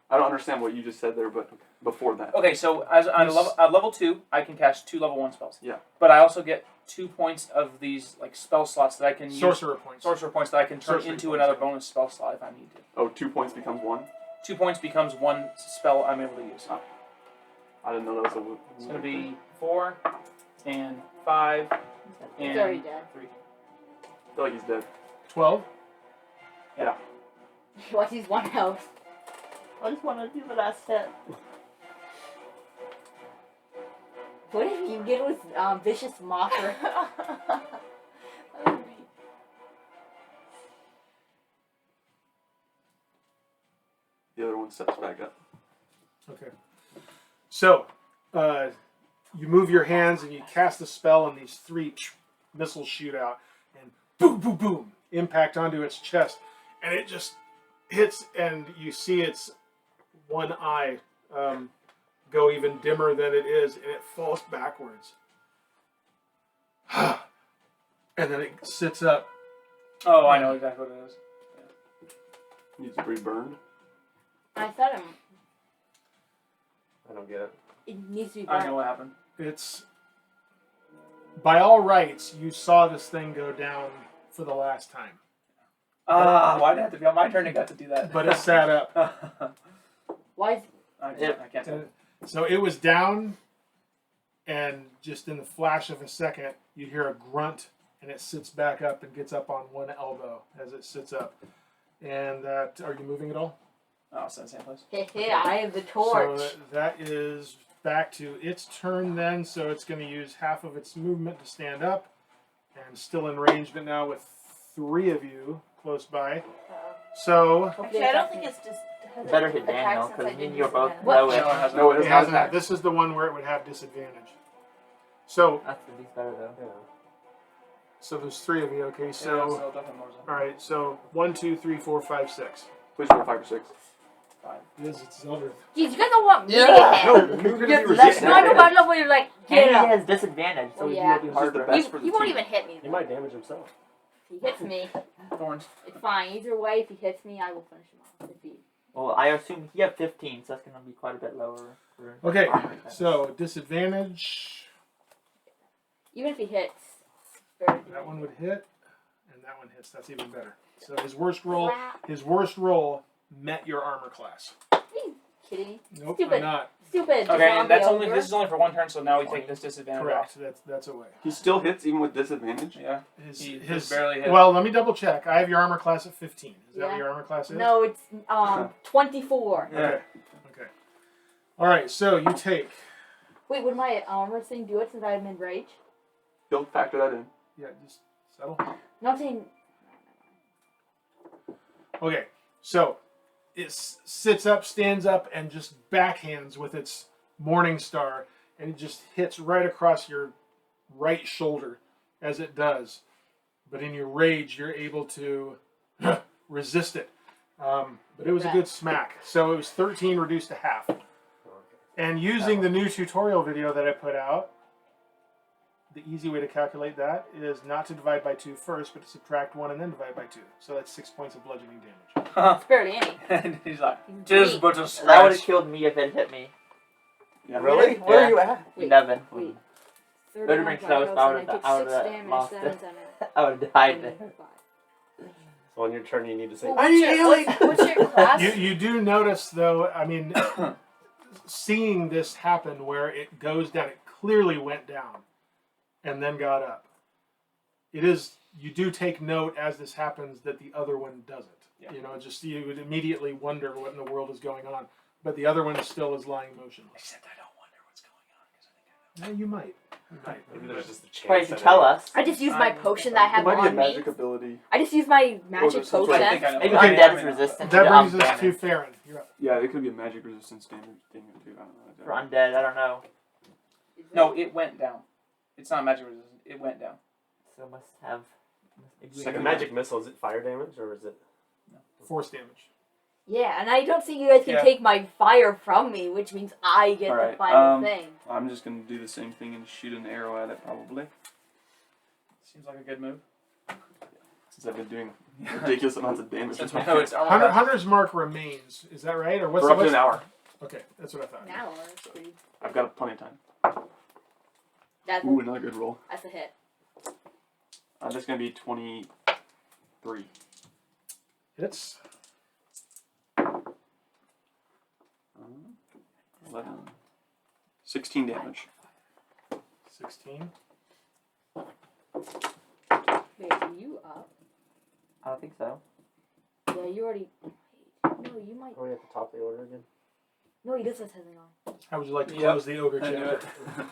Speaker 2: I don't understand what you just said there, but before that.
Speaker 3: Okay, so as on at level 2, I can cast 2 level 1 spells.
Speaker 2: Yeah.
Speaker 3: But I also get 2 points of these like spell slots that I can use.
Speaker 1: Sorcerer points.
Speaker 3: Sorcerer points that I can turn
Speaker 1: Sorcery
Speaker 3: into
Speaker 1: points,
Speaker 3: another
Speaker 1: yeah.
Speaker 3: bonus spell slot if I need to.
Speaker 2: Oh, 2 points becomes 1.
Speaker 3: 2 points becomes 1 spell I'm able to use.
Speaker 2: I didn't know that was a.
Speaker 3: It's gonna be 4 and 5
Speaker 4: He's
Speaker 3: and
Speaker 4: already dead.
Speaker 3: 3.
Speaker 2: I feel like he's dead.
Speaker 1: 12.
Speaker 4: What? He's 1 health.
Speaker 6: I just want to do the last hit.
Speaker 4: What if you get with Vicious Mocker?
Speaker 2: The other one steps back up.
Speaker 1: Okay. So, you move your hands and you cast a spell, and these 3 missiles shoot out, and boom, boom, boom, impact onto its chest, and it just hits, and you see its one eye go even dimmer than it is, and it falls backwards. And then it sits up.
Speaker 3: Oh, I know exactly what it is.
Speaker 2: Needs to be burned.
Speaker 4: I said him.
Speaker 5: I don't get it.
Speaker 4: It needs to be
Speaker 3: I
Speaker 4: burned.
Speaker 3: know what happened.
Speaker 1: it's by all rights, you saw this thing go down for the last time,
Speaker 3: Why'd it have to be on my turn? It got to do that.
Speaker 1: but it sat up.
Speaker 4: Why? Is,
Speaker 3: I can't tell.
Speaker 1: So it was down, and just in the flash of a second, you hear a grunt, and it sits back up and gets up on one elbow as it sits up. And that, are you moving at all?
Speaker 3: Oh, it's in the same place.
Speaker 4: I have the torch.
Speaker 1: So that is back to its turn then. So it's going to use half of its movement to stand up, and still in range, but now with 3 of you close by. So
Speaker 7: Actually, I don't think it's just. has
Speaker 6: Better
Speaker 7: it
Speaker 6: hit
Speaker 7: attacked
Speaker 6: Daniel,
Speaker 7: since
Speaker 6: 'cause
Speaker 7: I
Speaker 6: me
Speaker 7: did
Speaker 6: and you are both
Speaker 7: disadvantage?
Speaker 6: low it.
Speaker 2: No, it
Speaker 1: it
Speaker 2: has
Speaker 1: hasn't.
Speaker 2: not.
Speaker 1: This is the one where it would have disadvantage. So
Speaker 6: That's at least better though.
Speaker 5: Yeah.
Speaker 1: so there's 3 of you. Okay.
Speaker 3: Yeah,
Speaker 1: So
Speaker 3: Zeldreth and Morzza.
Speaker 1: all right. So 1, 2, 3, 4, 5, 6.
Speaker 2: Please roll 5 or 6.
Speaker 1: Yes, it's Zeldreth.
Speaker 4: Jeez, you guys don't want me to
Speaker 6: Yeah.
Speaker 4: hit.
Speaker 2: No, you're gonna be
Speaker 6: Get
Speaker 2: resistant.
Speaker 4: No, I know, but I love when you're like,
Speaker 6: And
Speaker 4: get
Speaker 6: he
Speaker 4: up.
Speaker 6: has disadvantage, so
Speaker 4: Oh,
Speaker 6: he
Speaker 4: yeah.
Speaker 6: will be
Speaker 2: This is the
Speaker 6: harder.
Speaker 2: best for the
Speaker 4: He won't
Speaker 2: team.
Speaker 4: even hit me.
Speaker 5: He
Speaker 4: Though.
Speaker 5: might damage himself.
Speaker 4: If he hits me,
Speaker 3: Thorns.
Speaker 4: it's fine. Either way, if he hits me, I will finish him off. If he...
Speaker 6: Well, I assume he had 15, so that's going to be quite a bit lower. For
Speaker 1: Okay.
Speaker 6: armor class.
Speaker 1: So disadvantage.
Speaker 4: Even if he hits, better than
Speaker 1: That one would hit, and that one hits. That's even better. So his worst roll.
Speaker 4: Crap.
Speaker 1: His worst roll met your armor class.
Speaker 4: Are you kidding me?
Speaker 1: Nope,
Speaker 4: Stupid.
Speaker 1: I'm not.
Speaker 4: Stupid.
Speaker 3: Okay, and
Speaker 4: zombie
Speaker 3: that's only.
Speaker 4: ogre.
Speaker 3: This is only for 1 turn, so now we take this disadvantage off.
Speaker 1: Correct. That's away.
Speaker 2: He still hits even with disadvantage.
Speaker 3: Yeah.
Speaker 1: His,
Speaker 3: He
Speaker 1: his
Speaker 3: barely hit.
Speaker 1: Well, let me double check. I have your armor class at 15. Is that what
Speaker 4: Yeah.
Speaker 1: your armor class is?
Speaker 4: No, it's 24.
Speaker 3: Yeah.
Speaker 1: Okay. Okay. All right. So you take.
Speaker 4: Wait, would my armor thing do it since I'm in rage?
Speaker 2: He'll factor that in.
Speaker 1: Yeah. Just settle.
Speaker 4: Not saying.
Speaker 1: Okay. So it sits up, stands up, and just backhands with its morning star, and it just hits right across your right shoulder as it does. But in your rage, you're able to resist it. But it was a good smack. So it was 13 reduced to half. And using the new tutorial video that I put out, the easy way to calculate that is not to divide by 2 first, but to subtract 1 and then divide by 2. So that's 6 points of bludgeoning damage.
Speaker 4: It's barely any.
Speaker 3: And he's like,
Speaker 4: He's
Speaker 3: "Tis
Speaker 4: weak.
Speaker 3: but a
Speaker 6: That would
Speaker 3: scratch."
Speaker 6: have killed me if it hit me.
Speaker 2: Yeah.
Speaker 5: Really?
Speaker 6: Yeah.
Speaker 5: Where are you at?
Speaker 4: Wait.
Speaker 6: 11.
Speaker 4: Wait.
Speaker 6: Better bring close, I would've- I would've lost it. I would have died there.
Speaker 5: So on your turn, you need to say,
Speaker 4: Well,
Speaker 5: I need healing!
Speaker 4: What's your class?
Speaker 1: You do notice, though, I mean, seeing this happen where it goes down, it clearly went down and then got up. It is, you do take note as this happens that the other one doesn't.
Speaker 3: Yeah.
Speaker 1: You know, just you would immediately wonder what in the world is going on. But the other one still is lying motionless.
Speaker 3: Except I don't wonder what's going on because I think I know.
Speaker 1: Yeah, you might. You might.
Speaker 5: Maybe there's just a chance.
Speaker 6: Try to
Speaker 5: that
Speaker 6: tell
Speaker 5: it-
Speaker 6: us.
Speaker 4: I just used my potion that I
Speaker 2: It
Speaker 4: have
Speaker 2: might be a
Speaker 4: on
Speaker 2: magic
Speaker 4: me.
Speaker 2: ability.
Speaker 4: I just used my magic
Speaker 2: there's some
Speaker 4: potion.
Speaker 2: sort of-
Speaker 3: I think I know.
Speaker 6: Maybe
Speaker 3: Okay,
Speaker 6: undead
Speaker 3: I
Speaker 6: is
Speaker 3: mean,
Speaker 6: resistant
Speaker 1: That
Speaker 6: to
Speaker 1: brings us to
Speaker 6: damage.
Speaker 1: Farryn. You're up.
Speaker 2: Yeah, it could be a magic resistance damage thing too. I don't know.
Speaker 6: For undead, I don't know.
Speaker 3: No, it went down. It's not magic resistant. It went down.
Speaker 6: So must have.
Speaker 5: Like a magic missile, is it fire damage or is it?
Speaker 1: Force damage.
Speaker 4: Yeah, and I don't think you guys can
Speaker 3: Yeah.
Speaker 4: take my fire from me, which means I get the
Speaker 2: Alright,
Speaker 4: final thing.
Speaker 2: I'm just gonna do the same thing and shoot an arrow at it probably.
Speaker 3: Seems like a good move.
Speaker 2: Since I've been doing ridiculous amounts of damage.
Speaker 3: Since we know it's armor.
Speaker 1: Hunter's mark remains. Is that right? Or what's
Speaker 2: For up to an hour.
Speaker 1: Okay, that's what I thought.
Speaker 4: Now, that's pretty.
Speaker 2: I've got plenty of time.
Speaker 4: That's
Speaker 2: Ooh, another good roll.
Speaker 4: a hit.
Speaker 2: That's gonna be 23.
Speaker 1: Hits.
Speaker 2: 11. 16 damage.
Speaker 1: 16.
Speaker 4: Wait, are you up?
Speaker 6: I don't think so.
Speaker 4: Yeah, you already. No, you might.
Speaker 5: Are we at the top of the order again?
Speaker 4: No, he does have something on.
Speaker 1: How would you like to
Speaker 3: Yep.
Speaker 1: close the ogre
Speaker 3: I knew
Speaker 1: chapter?
Speaker 3: it.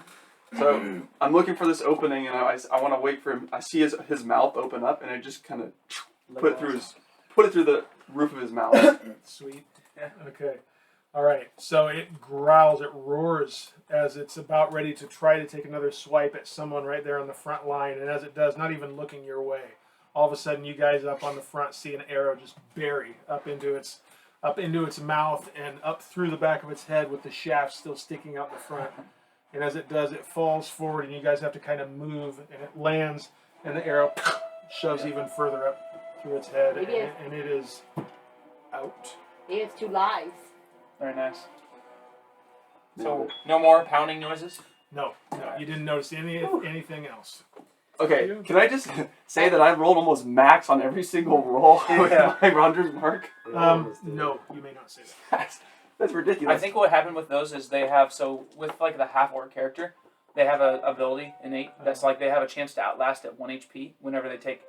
Speaker 2: So I'm looking for this opening, and I want to wait for him. I see his mouth open up, and I just kind of put it through the roof of his mouth.
Speaker 1: Sweet. Okay. All right. So it growls, it roars as it's about ready to try to take another swipe at someone right there on the front line. And as it does, not even looking your way, all of a sudden you guys up on the front see an arrow just bury up into its mouth and up through the back of its head with the shaft still sticking out the front. And as it does, it falls forward, and you guys have to kind of move, and it lands, and the arrow shoves even further up through its head,
Speaker 4: Maybe it-
Speaker 1: and it is out.
Speaker 4: He has 2 lives.
Speaker 3: Very nice. So, no more pounding noises?
Speaker 1: No, you didn't notice anything else.
Speaker 2: Okay, can I just say that I rolled almost max on every single roll with my Runder's Mark?
Speaker 1: No, you may not say that.
Speaker 2: That's ridiculous.
Speaker 3: I think what happened with those is they have with like the half orc character, they have a ability innate that's like they have a chance to outlast at 1 HP whenever they take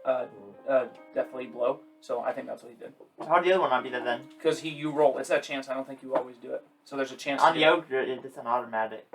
Speaker 3: deathly blow. So I think that's what he did.
Speaker 6: How would the other one not be that then?
Speaker 3: Because you roll, it's that chance. I don't think you always do it. So there's a chance.
Speaker 6: On the Ogre, it's an automatic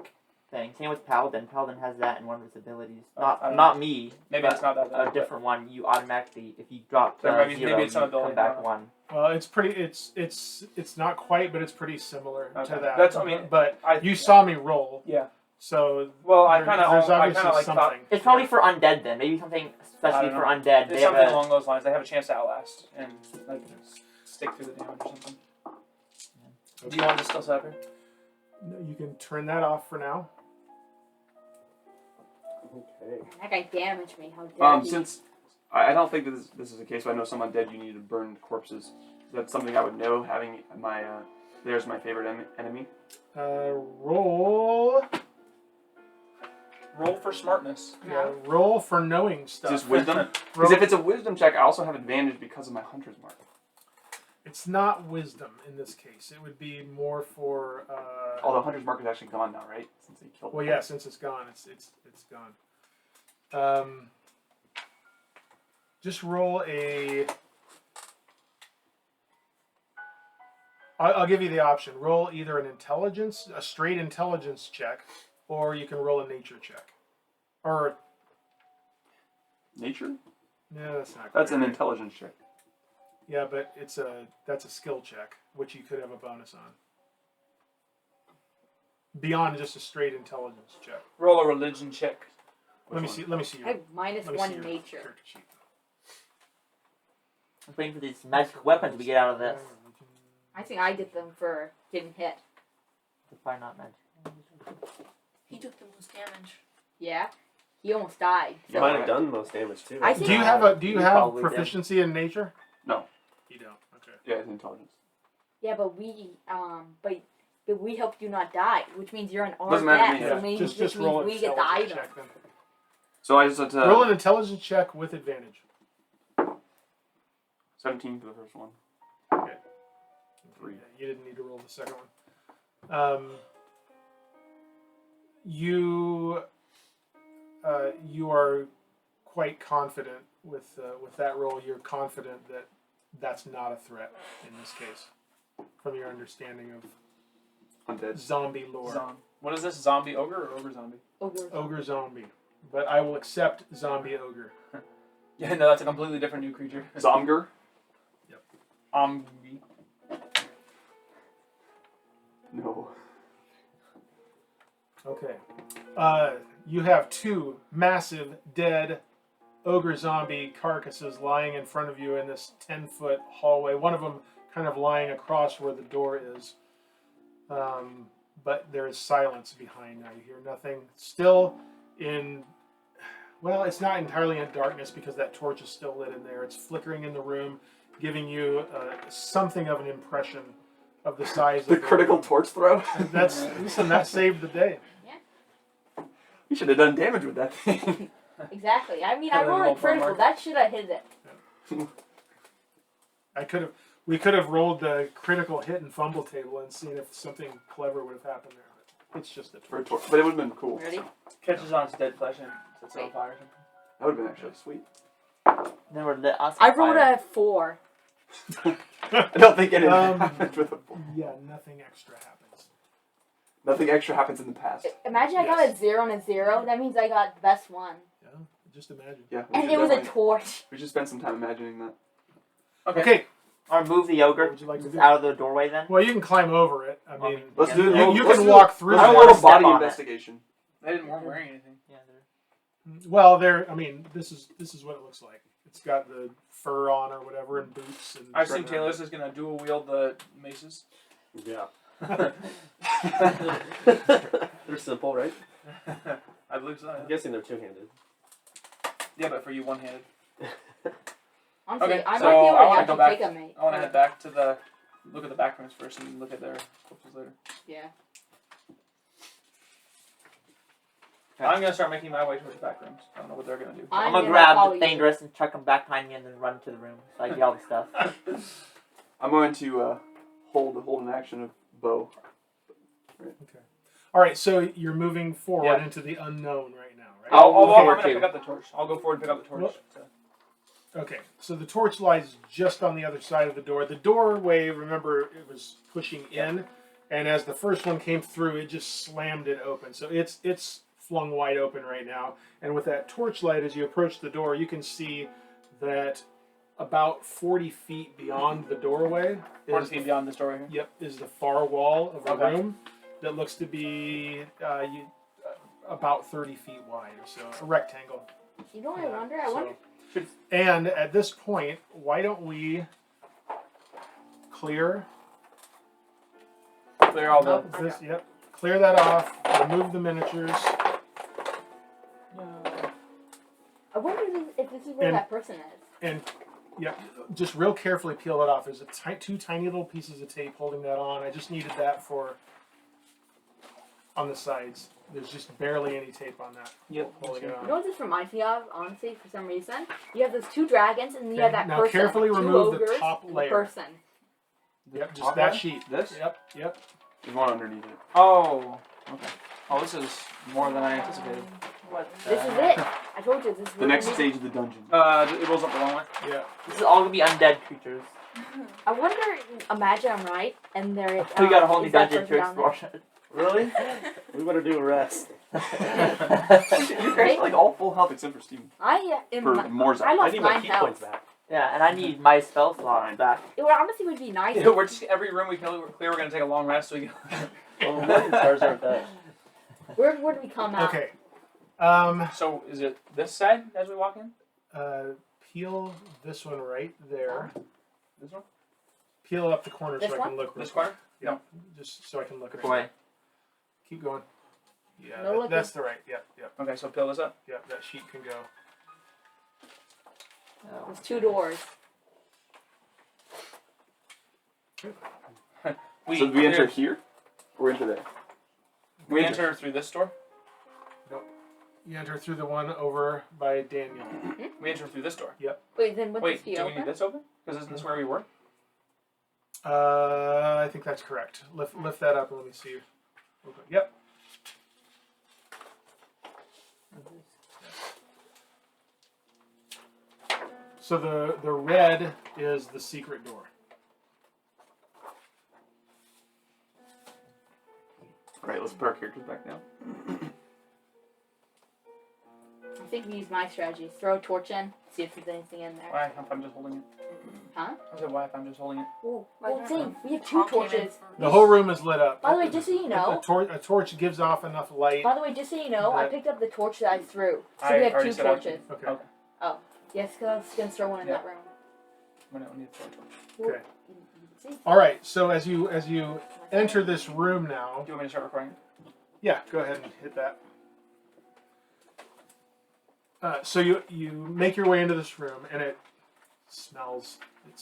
Speaker 6: thing. Same with Paladin. Paladin has that in one of his abilities. Not me.
Speaker 3: Maybe it's not that
Speaker 6: a
Speaker 3: bad.
Speaker 6: different one. You automatically, if you drop
Speaker 3: Maybe
Speaker 6: 0,
Speaker 3: it's an
Speaker 6: you
Speaker 3: ability,
Speaker 6: come back
Speaker 3: no.
Speaker 6: 1.
Speaker 1: Well, it's pretty. It's not quite, but it's pretty similar
Speaker 3: Okay.
Speaker 1: to that.
Speaker 3: That's I mean,
Speaker 1: but you saw me roll.
Speaker 3: Yeah.
Speaker 1: So
Speaker 3: Well,
Speaker 1: there's obviously
Speaker 3: like thought
Speaker 1: something.
Speaker 6: It's probably for undead then. Maybe something especially for undead.
Speaker 3: It's
Speaker 6: They have
Speaker 3: something
Speaker 6: a,
Speaker 3: along those lines. They have a chance to outlast and like stick through the damage or something.
Speaker 1: Okay.
Speaker 3: Do you want this still set up here?
Speaker 1: No, you can turn that off for now.
Speaker 5: Okay.
Speaker 4: That guy damaged me. How dare he?
Speaker 2: Since I don't think this is the case, but I know some undead you need to burn corpses. That's something I would know. Having my there's my favorite enemy.
Speaker 1: Roll.
Speaker 3: Roll for smartness.
Speaker 1: Yeah, roll for knowing stuff.
Speaker 2: Just wisdom.
Speaker 1: Roll-
Speaker 2: Because if it's a wisdom check, I also have advantage because of my Hunter's Mark.
Speaker 1: It's not wisdom in this case. It would be more for.
Speaker 2: Although Hunter's Mark is actually gone now, right? Since he killed.
Speaker 1: Well, yeah, since it's gone, it's gone. Just roll a. I'll give you the option. Roll either a straight intelligence check, or you can roll a nature check. Or
Speaker 2: Nature?
Speaker 1: no, that's not.
Speaker 2: That's
Speaker 1: quite
Speaker 2: an
Speaker 1: right.
Speaker 2: intelligence check.
Speaker 1: Yeah, but that's a skill check, which you could have a bonus on. Beyond just a straight intelligence check.
Speaker 3: Roll a religion check.
Speaker 1: Let me see.
Speaker 4: I have minus
Speaker 1: let me see
Speaker 4: 1
Speaker 1: your
Speaker 4: nature.
Speaker 1: character sheet.
Speaker 6: I'm waiting for these magic weapons we get out of this.
Speaker 4: I think I get them for getting hit.
Speaker 6: Probably not magic.
Speaker 7: He took the most damage.
Speaker 4: Yeah, he almost died.
Speaker 5: You
Speaker 4: So
Speaker 5: might have done the most damage too.
Speaker 4: I think-
Speaker 1: Do you have
Speaker 6: probably did.
Speaker 1: proficiency in nature?
Speaker 2: No.
Speaker 1: You don't. Okay.
Speaker 2: Yeah, it's intelligence.
Speaker 4: yeah, but we helped you not die, which means you're an armed
Speaker 2: Doesn't matter to
Speaker 4: death.
Speaker 2: me,
Speaker 4: So
Speaker 2: yeah.
Speaker 4: means,
Speaker 1: Just
Speaker 4: which
Speaker 1: roll
Speaker 4: means
Speaker 1: an
Speaker 4: we get the
Speaker 1: intelligence
Speaker 4: item.
Speaker 1: check then.
Speaker 2: So I just had to
Speaker 1: Roll an intelligence check with advantage.
Speaker 2: 17 for the first one.
Speaker 1: Okay.
Speaker 2: 3.
Speaker 1: Yeah, you didn't need to roll the second one. You are quite confident with that roll. You're confident that that's not a threat in this case, from your understanding of
Speaker 2: Undead.
Speaker 1: zombie lore.
Speaker 3: What is this? Zombie ogre or ogre zombie?
Speaker 1: Ogre zombie, but I will accept zombie ogre.
Speaker 3: Yeah, no, that's a completely different new creature.
Speaker 2: Zomger? No.
Speaker 1: Okay. You have 2 massive dead ogre zombie carcasses lying in front of you in this 10-foot hallway. One of them kind of lying across where the door is. But there is silence behind now. You hear nothing. Still in... Well, it's not entirely in darkness because that torch is still lit in there. It's flickering in the room, giving you something of an impression of the size
Speaker 2: The
Speaker 1: of
Speaker 2: critical
Speaker 1: room.
Speaker 2: torch throw?
Speaker 1: That saved the day.
Speaker 2: We should have done damage with that thing.
Speaker 4: Exactly. I mean,
Speaker 3: Yeah,
Speaker 4: I
Speaker 3: they
Speaker 4: rolled
Speaker 3: roll
Speaker 4: a
Speaker 3: for
Speaker 4: critical.
Speaker 3: mark.
Speaker 4: That should have hit it.
Speaker 1: We could have rolled the critical hit and fumble table and seen if something clever would have happened there. But it's just a
Speaker 2: For a
Speaker 1: torch.
Speaker 2: torch. But it would have been cool.
Speaker 4: Ready?
Speaker 3: Catches on its dead flesh and sets it on fire or something.
Speaker 2: That would have been actually sweet.
Speaker 6: Then we're lit us
Speaker 4: I
Speaker 6: on
Speaker 4: rolled
Speaker 6: fire.
Speaker 4: a 4.
Speaker 2: I don't think anything
Speaker 1: Um,
Speaker 2: happens with a
Speaker 1: Yeah, nothing extra happens.
Speaker 2: Nothing extra happens in the past.
Speaker 4: Imagine I got a 0 and a 0. That means I got the best one.
Speaker 1: Yeah, just imagine.
Speaker 2: Yeah. we
Speaker 4: And
Speaker 2: should
Speaker 4: it was a
Speaker 2: definitely-
Speaker 4: torch.
Speaker 2: We should spend some time imagining that.
Speaker 1: Okay.
Speaker 6: Or move the ogre
Speaker 1: What would you like to
Speaker 6: just
Speaker 1: do?
Speaker 6: out of the doorway then.
Speaker 1: Well, you can climb over it. I mean,
Speaker 2: Let's do
Speaker 1: you, you
Speaker 2: let's
Speaker 1: can
Speaker 2: do-
Speaker 1: walk through
Speaker 2: Let's do a
Speaker 1: it.
Speaker 2: little
Speaker 6: Step
Speaker 2: body
Speaker 6: on it.
Speaker 2: investigation.
Speaker 3: They weren't wearing anything.
Speaker 6: Yeah,
Speaker 1: Well, I mean, this is what it looks like. It's got the fur on or whatever and boots. And
Speaker 3: I assume Taèlios is going to dual wield the maces.
Speaker 5: Yeah. They're simple, right?
Speaker 3: I believe so.
Speaker 5: I'm
Speaker 3: Yeah.
Speaker 5: guessing they're two-handed.
Speaker 3: Yeah, but for you one-handed.
Speaker 4: Honestly,
Speaker 3: Okay,
Speaker 4: I
Speaker 3: so
Speaker 4: might be able
Speaker 3: I
Speaker 4: to
Speaker 3: wanna go
Speaker 4: actually
Speaker 3: back-
Speaker 4: take a mate.
Speaker 3: I want to head back to look at the back rooms first and look at their corpses later.
Speaker 4: Yeah.
Speaker 3: I'm gonna start making my way towards the back rooms. I don't know what they're gonna do.
Speaker 6: I'm gonna grab the Thaèndrys and chuck him back behind me and then run to the room so I get all the stuff.
Speaker 2: I'm going to hold an action of bow.
Speaker 1: All right, so you're moving forward
Speaker 3: Yeah.
Speaker 1: into the unknown right now, right?
Speaker 3: I'm gonna
Speaker 6: too.
Speaker 3: pick up the torch. I'll go forward and pick up the torch.
Speaker 1: Well-
Speaker 3: So.
Speaker 1: Okay, so the torch lies just on the other side of the door. The doorway, remember, it was pushing in, and as the first one came through, it just slammed it open. So it's flung wide open right now. And with that torchlight, as you approach the door, you can see that about 40 feet beyond the doorway
Speaker 3: 40 feet beyond this door here.
Speaker 1: Yep, is the far wall of a
Speaker 3: Okay.
Speaker 1: room that looks to be about 30 feet wide or so, a rectangle.
Speaker 4: You know what I wonder?
Speaker 1: So- And at this point, why don't we clear
Speaker 3: Clear all the.
Speaker 1: this? Yep, clear that off. Remove the miniatures.
Speaker 4: I wonder if this is where
Speaker 1: And-
Speaker 4: that person is.
Speaker 1: And yeah, just real carefully peel it off. There's two tiny little pieces of tape holding that on. I just needed that for on the sides. There's just barely any tape on that.
Speaker 3: Yep.
Speaker 1: Holding it
Speaker 4: You
Speaker 1: on.
Speaker 4: know what this reminds me of, honestly, for some reason? You have those two dragons and you have that
Speaker 1: Now
Speaker 4: person.
Speaker 1: carefully
Speaker 4: two
Speaker 1: remove the
Speaker 4: ogres,
Speaker 1: top
Speaker 4: and
Speaker 1: layer.
Speaker 4: person.
Speaker 1: Yep, just
Speaker 2: Top
Speaker 1: that
Speaker 2: one?
Speaker 1: sheet.
Speaker 2: This?
Speaker 1: Yep.
Speaker 2: There's one underneath it.
Speaker 3: Oh. Okay. Oh, this is more than I anticipated.
Speaker 6: What the
Speaker 4: This is
Speaker 6: heck?
Speaker 4: it. I told you this is
Speaker 2: The
Speaker 4: where
Speaker 2: next
Speaker 4: we-
Speaker 2: stage of the dungeon.
Speaker 3: It rolls up the long way.
Speaker 1: Yeah.
Speaker 6: This is all gonna be undead creatures.
Speaker 4: I wonder, imagine I'm right, and there
Speaker 6: We got a whole new
Speaker 4: is that
Speaker 6: dungeon
Speaker 4: person
Speaker 6: to
Speaker 4: down there.
Speaker 6: explore.
Speaker 5: Really? We better do a rest.
Speaker 2: You're guys like all full health except for Steven.
Speaker 4: I am.
Speaker 2: For
Speaker 4: I
Speaker 2: Morzza.
Speaker 5: I
Speaker 4: lost
Speaker 5: need my
Speaker 4: 9
Speaker 5: key
Speaker 4: health.
Speaker 5: points back.
Speaker 6: Yeah, and I need my spell slots back.
Speaker 4: It would honestly would be nice.
Speaker 3: We're just every room we can clear. We're gonna take a long rest so we can.
Speaker 5: Well, morning stars aren't that.
Speaker 4: Where do we come out?
Speaker 1: Okay.
Speaker 3: So is it this side as we walk in?
Speaker 1: Peel this one right there.
Speaker 3: This one?
Speaker 1: Peel up the corner
Speaker 4: This
Speaker 1: so I
Speaker 4: one?
Speaker 1: can look. real
Speaker 3: This
Speaker 1: quick.
Speaker 3: corner?
Speaker 1: Yeah. Just so I can look.
Speaker 6: Look
Speaker 1: Right.
Speaker 6: away.
Speaker 1: Keep going. Yeah,
Speaker 4: No looking.
Speaker 1: that's the right. Yep.
Speaker 3: Okay, so peel this up.
Speaker 1: Yep. That sheet can go.
Speaker 6: Oh.
Speaker 4: There's 2 doors.
Speaker 2: So do we enter here? Or into there?
Speaker 3: We enter through this door.
Speaker 1: You enter through the one over by Daniel.
Speaker 3: We enter through this door.
Speaker 4: Wait, then what's
Speaker 3: Wait,
Speaker 4: this key
Speaker 3: do we
Speaker 4: open?
Speaker 3: need this open? Because isn't this where we were?
Speaker 1: I think that's correct. Lift that up and let me see. Okay. Yep. So the red is the secret door.
Speaker 2: Alright, let's put our characters back down.
Speaker 4: I think we use my strategy. Throw a torch in, see if there's anything in there.
Speaker 3: Why if I'm just holding it?
Speaker 4: Huh?
Speaker 3: I said why if I'm just holding it?
Speaker 4: Ooh,
Speaker 7: Why
Speaker 4: well,
Speaker 7: not?
Speaker 4: dang, we have 2 torches.
Speaker 1: The whole room is lit up.
Speaker 4: By the way, just so you know,
Speaker 1: A torch gives off enough light.
Speaker 4: I
Speaker 1: That-
Speaker 4: picked up the torch that I threw. So
Speaker 3: I
Speaker 4: we have
Speaker 3: already
Speaker 4: 2
Speaker 3: said I-
Speaker 4: torches.
Speaker 1: Okay.
Speaker 3: Okay.
Speaker 4: Yes, because I was going to throw one in
Speaker 3: Yeah.
Speaker 4: that room.
Speaker 3: We don't need to throw a torch.
Speaker 1: Okay.
Speaker 4: You can see.
Speaker 1: All right. So as you enter this room now,
Speaker 3: Do you want me to start recording?
Speaker 1: yeah, go ahead and hit that. So you make your way into this room, and it smells.
Speaker 3: It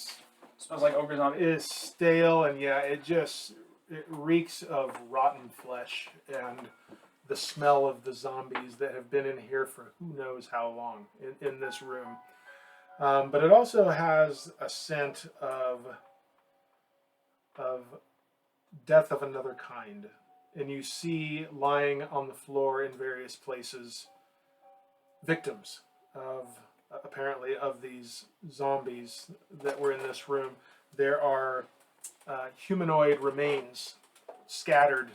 Speaker 3: smells like Ogre Zombie.
Speaker 1: It is stale, and yeah, it reeks of rotten flesh and the smell of the zombies that have been in here for who knows how long in this room. But it also has a scent of death of another kind, and you see lying on the floor in various places victims of apparently of these zombies that were in this room. There are humanoid remains scattered,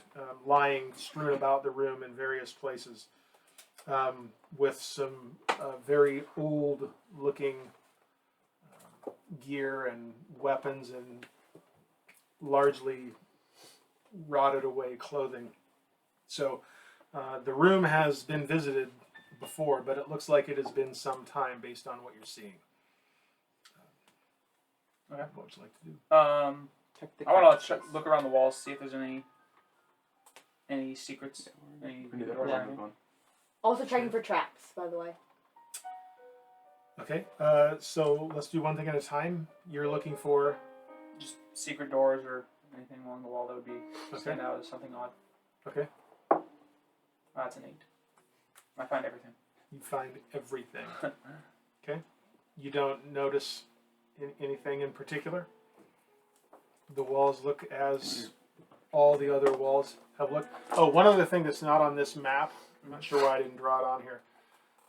Speaker 1: lying strewn about the room in various places, with some very old looking gear and weapons and largely rotted away clothing. So the room has been visited before, but it looks like it has been some time based on what you're seeing.
Speaker 3: Okay.
Speaker 1: What would you like to do?
Speaker 6: Check the
Speaker 3: I want to
Speaker 6: cartridges.
Speaker 3: look around the walls, see if there's any secrets. Any
Speaker 2: We can do that
Speaker 3: doors
Speaker 2: before
Speaker 3: or
Speaker 2: we move
Speaker 3: anything.
Speaker 2: on.
Speaker 4: Also checking for traps, by the way.
Speaker 1: Okay, so let's do one thing at a time. You're looking for.
Speaker 3: Just secret doors or anything along the wall that would be
Speaker 1: Okay.
Speaker 3: stand out as something odd.
Speaker 1: Okay.
Speaker 3: That's an 8. I find everything.
Speaker 1: You find everything. Okay. You don't notice anything in particular. The walls look as all the other walls have looked. Oh, one other thing that's not on this map. I'm not sure why I didn't draw it on here.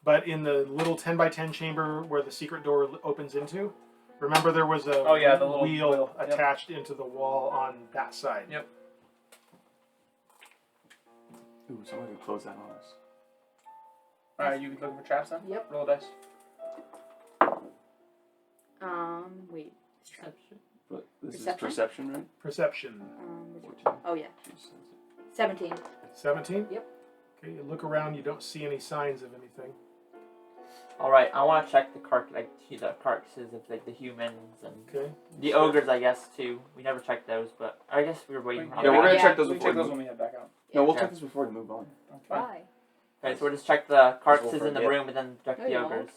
Speaker 1: But in the little 10 by 10 chamber where the secret door opens into, remember there was a
Speaker 3: the little
Speaker 1: wheel
Speaker 3: wheel. Yep.
Speaker 1: attached into the wall on that side.
Speaker 3: Yep.
Speaker 2: Ooh, somebody could close that on us.
Speaker 3: Alright, you looking for traps then?
Speaker 4: Yep.
Speaker 3: Roll dice.
Speaker 4: Wait. Let's try.
Speaker 2: But this is
Speaker 4: Perception?
Speaker 2: perception, right?
Speaker 1: Perception.
Speaker 2: 14.
Speaker 4: Oh yeah.
Speaker 2: She says it.
Speaker 4: 17.
Speaker 1: 17?
Speaker 4: Yep.
Speaker 1: Okay, you look around, you don't see any signs of anything.
Speaker 6: Alright, I want to check the the carcasses of like the humans and
Speaker 1: Okay.
Speaker 6: the ogres, I guess too. We never checked those, but I guess we were waiting.
Speaker 3: Yeah,
Speaker 6: for
Speaker 2: Yeah, we're gonna
Speaker 4: Yeah.
Speaker 2: check those
Speaker 3: We
Speaker 2: before.
Speaker 3: check
Speaker 2: we
Speaker 3: those
Speaker 2: move.
Speaker 3: when we head back out.
Speaker 2: No, we'll
Speaker 6: Yeah.
Speaker 2: check this before we move on.
Speaker 3: Fine.
Speaker 4: Why?
Speaker 6: Okay, so we'll just check the carcasses in the
Speaker 2: forget.
Speaker 6: room and then check
Speaker 4: No,
Speaker 6: the
Speaker 4: you
Speaker 6: ogres.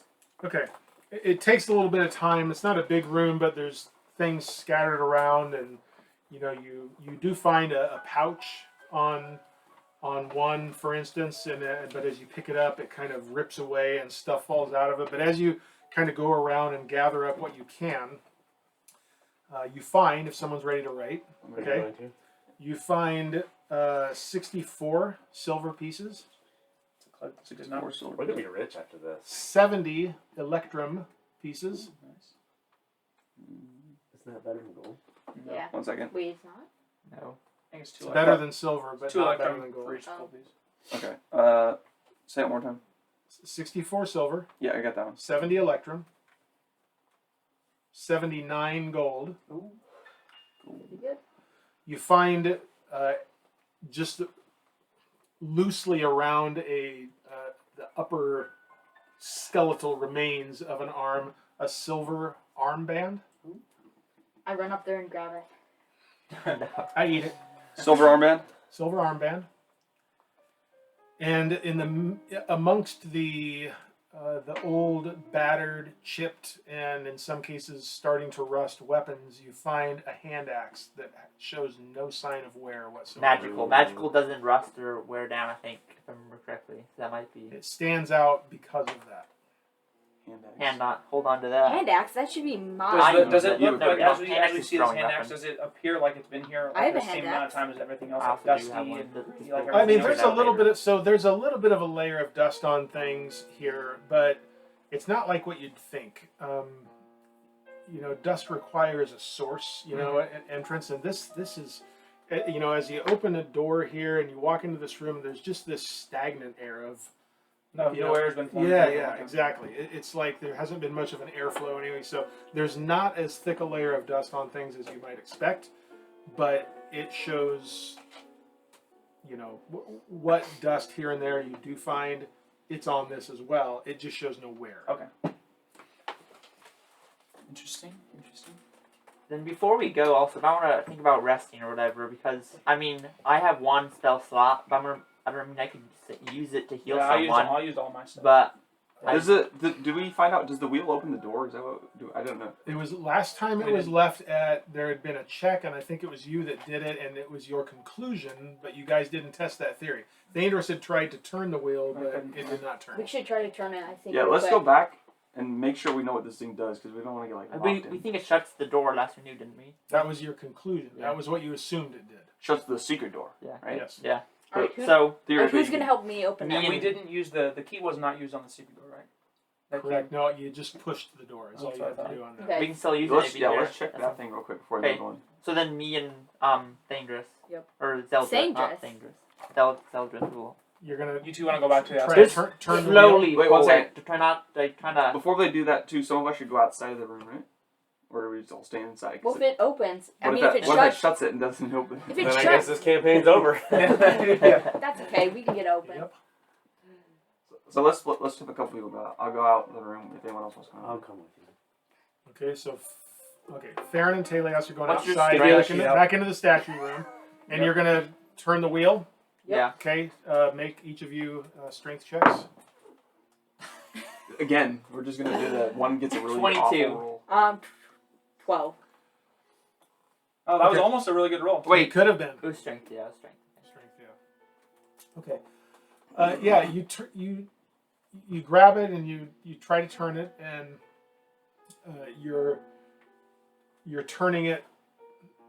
Speaker 1: Okay. It takes a little bit of time. It's not a big room, but there's things scattered around, and you do find a pouch on one, for instance, and but as you pick it up, it kind of rips away and stuff falls out of it. But as you kind of go around and gather up what you can, you find, if someone's ready to write, okay, you find 64 silver pieces,
Speaker 3: It's a good number.
Speaker 5: We're gonna be rich after this.
Speaker 1: 70 electrum pieces,
Speaker 3: Nice.
Speaker 5: Isn't that better than gold?
Speaker 3: No.
Speaker 4: Yeah.
Speaker 2: 1 second.
Speaker 4: Wait, it's not.
Speaker 6: No.
Speaker 3: I think it's
Speaker 1: it's
Speaker 3: two
Speaker 1: better than silver, but
Speaker 3: two
Speaker 1: not better
Speaker 3: electrum
Speaker 1: than
Speaker 3: for
Speaker 1: gold.
Speaker 3: each
Speaker 4: Oh.
Speaker 3: gold piece.
Speaker 2: Okay. Say it one more time.
Speaker 1: 64 silver,
Speaker 2: Yeah, I got that one.
Speaker 1: 70 electrum, 79 gold.
Speaker 4: Pretty good.
Speaker 1: You find just loosely around the upper skeletal remains of an arm, a silver armband.
Speaker 4: I run up there and grab it.
Speaker 1: I eat it.
Speaker 2: Silver armband.
Speaker 1: Silver armband. And in amongst the old, battered, chipped, and in some cases starting to rust weapons, you find a hand axe that shows no sign of wear whatsoever.
Speaker 6: Magical. Magical doesn't rust or wear down, I think, if I remember correctly. So that might be.
Speaker 1: It stands out because of that.
Speaker 6: Hold on to that.
Speaker 4: Hand axe. That should be mine.
Speaker 3: Does it
Speaker 2: You
Speaker 3: look
Speaker 2: have a
Speaker 3: like,
Speaker 6: gun.
Speaker 3: as we
Speaker 6: Hand axe
Speaker 3: see
Speaker 6: is
Speaker 3: this
Speaker 6: throwing
Speaker 3: hand axe,
Speaker 6: weapon.
Speaker 3: does it appear like it's been here
Speaker 4: I
Speaker 3: like
Speaker 4: have
Speaker 3: the
Speaker 4: a hand
Speaker 3: same amount of
Speaker 4: axe.
Speaker 3: time as everything else?
Speaker 6: I
Speaker 3: Like
Speaker 6: also do
Speaker 3: dusty
Speaker 6: have one.
Speaker 3: and
Speaker 6: That's
Speaker 3: like
Speaker 6: broken.
Speaker 1: I
Speaker 3: everything
Speaker 1: mean,
Speaker 6: Figure
Speaker 1: there's
Speaker 6: it
Speaker 1: a
Speaker 6: out
Speaker 1: little
Speaker 6: later.
Speaker 1: bit of there's a little bit of a layer of dust on things here, but it's not like what you'd think. Dust requires a source, an entrance, and this is, as you open a door here and you walk into this room, there's just this stagnant air of.
Speaker 3: No air's been flowing.
Speaker 1: Yeah, exactly. It's like there hasn't been much of an airflow anyway, so there's not as thick a layer of dust on things as you might expect, but it shows, what dust here and there you do find. It's on this as well. It just shows no wear.
Speaker 3: Okay. Interesting.
Speaker 6: Then before we go, also, if I want to think about resting or whatever, because, I mean, I have one spell slot, but I could use it to heal
Speaker 3: Yeah,
Speaker 6: someone,
Speaker 3: I'll use all my stuff.
Speaker 6: but
Speaker 2: Do we find out? Does the wheel open the door? Is that what? I don't know.
Speaker 1: It was last time it
Speaker 3: We
Speaker 1: was
Speaker 3: did.
Speaker 1: left at. There had been a check, and I think it was you that did it, and it was your conclusion. But you guys didn't test that theory. Thaèndrys had tried to turn the wheel, but it did not turn.
Speaker 4: We should try to turn it. I think.
Speaker 2: Yeah,
Speaker 4: real
Speaker 2: let's
Speaker 4: quick.
Speaker 2: go back and make sure we know what this thing does because we don't want to get like
Speaker 6: we
Speaker 2: locked in.
Speaker 6: think it shuts the door last we knew, didn't we?
Speaker 1: That was your conclusion.
Speaker 6: Yeah.
Speaker 1: That was what you assumed it did.
Speaker 2: Shuts the secret door.
Speaker 6: Yeah.
Speaker 2: Right.
Speaker 1: Yes.
Speaker 6: Yeah.
Speaker 4: All right,
Speaker 6: So,
Speaker 4: All right,
Speaker 2: Theoretically,
Speaker 4: who's
Speaker 2: you
Speaker 4: gonna
Speaker 2: can-
Speaker 4: help me open
Speaker 6: Me
Speaker 4: that?
Speaker 3: And we
Speaker 6: and-
Speaker 3: didn't use the key was not used on the secret door, right? That key-
Speaker 1: Correct. No, you just pushed the door. Is all
Speaker 3: That's
Speaker 1: you
Speaker 3: what
Speaker 1: have
Speaker 3: I
Speaker 1: to do on that.
Speaker 4: Okay.
Speaker 6: we can still use it
Speaker 2: Let's
Speaker 6: if you hear.
Speaker 2: let's check
Speaker 6: That's
Speaker 2: that thing real quick before we
Speaker 6: Okay.
Speaker 2: move on.
Speaker 6: So then me and Thaèndrys.
Speaker 4: Yep.
Speaker 6: Or Zeldreth, not
Speaker 4: Thaèndrys.
Speaker 6: Thaèndrys. Zeldreth will
Speaker 1: You're gonna
Speaker 3: You two want to go back to the
Speaker 1: try
Speaker 3: outside?
Speaker 1: to turn the wheel.
Speaker 6: slowly
Speaker 2: Wait, one
Speaker 6: forward.
Speaker 2: second.
Speaker 6: To try not like trying to.
Speaker 2: Before they do that, too, some of us should go outside of the room, right? Or do we just all stay inside? 'Cause
Speaker 4: Well, if it opens, I
Speaker 2: what
Speaker 4: mean,
Speaker 2: if
Speaker 4: if
Speaker 2: that,
Speaker 4: it's
Speaker 2: what if that
Speaker 4: shut,
Speaker 2: shuts it and doesn't open?
Speaker 4: if
Speaker 5: Then
Speaker 4: it's
Speaker 5: I
Speaker 4: shut,
Speaker 5: guess this campaign's over.
Speaker 4: that's okay. We can get open.
Speaker 1: Yep.
Speaker 2: So let's have a couple people go out. I'll go out of the room if anyone else wants to come.
Speaker 5: I'll come with you.
Speaker 1: Okay, so Farryn and Taèlios are going
Speaker 6: What's your
Speaker 1: outside
Speaker 6: strategy?
Speaker 1: back into the statue room, and you're gonna turn the wheel.
Speaker 6: Yeah.
Speaker 1: Okay, make each of you strength checks.
Speaker 2: Again, we're just gonna do that. One gets a really
Speaker 6: 22.
Speaker 2: awful roll.
Speaker 4: 12.
Speaker 3: Oh, that was
Speaker 1: Okay.
Speaker 3: almost a really good roll.
Speaker 1: It could have been.
Speaker 6: Who's strength? Yeah, strength.
Speaker 1: Strength, yeah. Okay. Yeah, you you grab it and you try to turn it, and you're turning it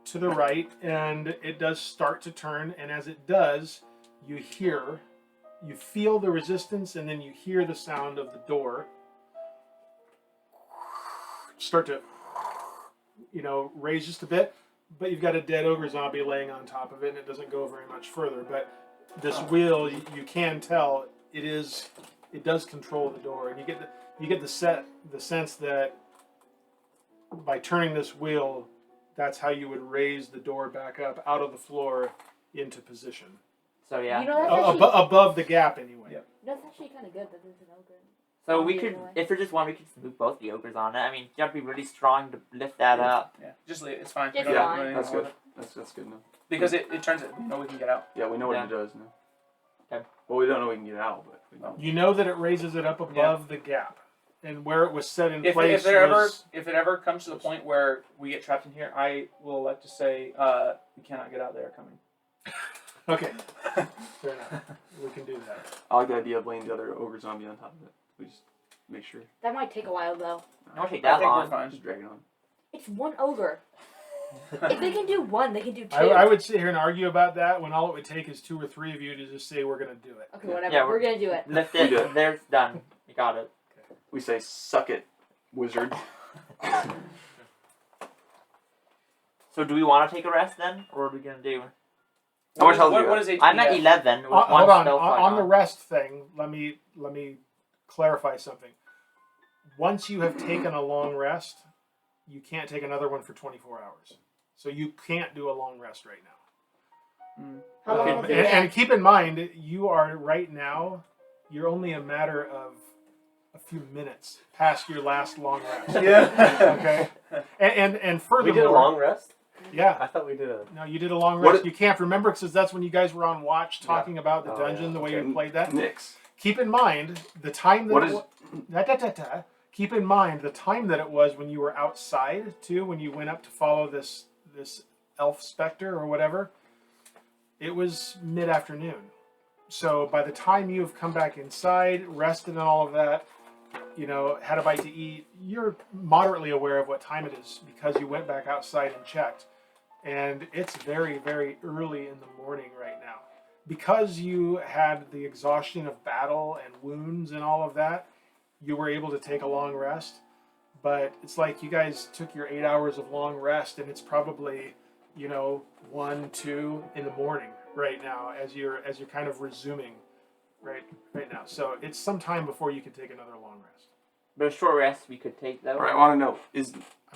Speaker 1: to the right, and it does start to turn. And as it does, you feel the resistance, and then you hear the sound of the door start to, raise just a bit. But you've got a dead ogre zombie laying on top of it, and it doesn't go very much further. But this wheel, you can tell it does control the door, and you get the sense that by turning this wheel, that's how you would raise the door back up out of the floor into position.
Speaker 6: So yeah.
Speaker 4: That's actually,
Speaker 1: Above the gap, anyway.
Speaker 3: Yep.
Speaker 4: that's actually kind of good that there's an ogre.
Speaker 6: So we could, if there's just one, we could just move both the ogres on it. I mean, you have to be really strong to lift that up.
Speaker 3: Yeah, just leave it. It's fine.
Speaker 4: Just
Speaker 3: We don't
Speaker 4: fine.
Speaker 3: do anything
Speaker 2: That's
Speaker 3: with
Speaker 2: good.
Speaker 3: it.
Speaker 2: That's good enough.
Speaker 3: Because it turns it. We know we can get out.
Speaker 2: Yeah, we know what
Speaker 6: Yeah.
Speaker 2: it does now.
Speaker 6: Okay.
Speaker 2: Well, we don't know we can get out, but we know.
Speaker 1: You know that it raises it up above the gap, and where it was set in
Speaker 3: If
Speaker 1: place
Speaker 3: it
Speaker 1: was.
Speaker 3: if it ever comes to the point where we get trapped in here, I will like to say we cannot get out. They are coming.
Speaker 1: Okay, fair enough. We can do that.
Speaker 2: I like the idea of laying the other ogre zombie on top of it. We just make sure.
Speaker 4: That might take a while though.
Speaker 6: It won't take
Speaker 3: I
Speaker 6: that
Speaker 3: think we're
Speaker 6: long.
Speaker 3: fine.
Speaker 2: Just drag it on.
Speaker 4: It's one ogre. If they can do one, they can do two.
Speaker 1: I would sit here and argue about that when all it would take is 2 or 3 of you to just say we're going to do it.
Speaker 4: Okay, whatever.
Speaker 6: Yeah,
Speaker 4: we're gonna do it.
Speaker 6: Lift
Speaker 2: We do
Speaker 6: it.
Speaker 2: it.
Speaker 6: There, it's done. You got it.
Speaker 2: We say, "Suck it, wizard."
Speaker 6: So do we want to take a rest then, or what are we gonna do?
Speaker 2: How much health do you
Speaker 3: What
Speaker 2: have?
Speaker 3: is HP?
Speaker 6: I'm at
Speaker 3: at?
Speaker 6: 11 with one
Speaker 1: Hold on.
Speaker 6: spell slot
Speaker 1: On the rest thing, let me clarify something. Once you have taken a long rest, you can't take another one for 24 hours. So you can't do a long rest right now.
Speaker 4: How long
Speaker 1: And,
Speaker 4: has it been?
Speaker 1: and keep in mind, you are right now, you're only a matter of a few minutes past your last long rest.
Speaker 3: Yeah.
Speaker 1: Okay? And furthermore...
Speaker 5: We did a long rest?
Speaker 1: Yeah.
Speaker 5: I thought we did a...
Speaker 1: No, you did a long
Speaker 2: What
Speaker 1: rest. You can't remember because that's when you guys were on watch talking about the
Speaker 5: Oh,
Speaker 1: dungeon,
Speaker 5: yeah.
Speaker 1: the way
Speaker 2: Okay.
Speaker 1: you played that.
Speaker 2: Nix.
Speaker 1: Keep in mind the time that
Speaker 2: What
Speaker 1: it
Speaker 2: is-
Speaker 1: wa- Keep in mind the time that it was when you were outside too, when you went up to follow this elf specter or whatever. It was mid-afternoon. So by the time you've come back inside, rested and all of that, had a bite to eat, you're moderately aware of what time it is because you went back outside and checked. And it's very, very early in the morning right now. Because you had the exhaustion of battle and wounds and all of that, you were able to take a long rest. But it's like you guys took your 8 hours of long rest, and it's probably, 1, 2 in the morning right now as you're kind of resuming right now. So it's some time before you can take another long rest.
Speaker 6: But a short rest we could take though.
Speaker 2: All right, I want to know
Speaker 1: I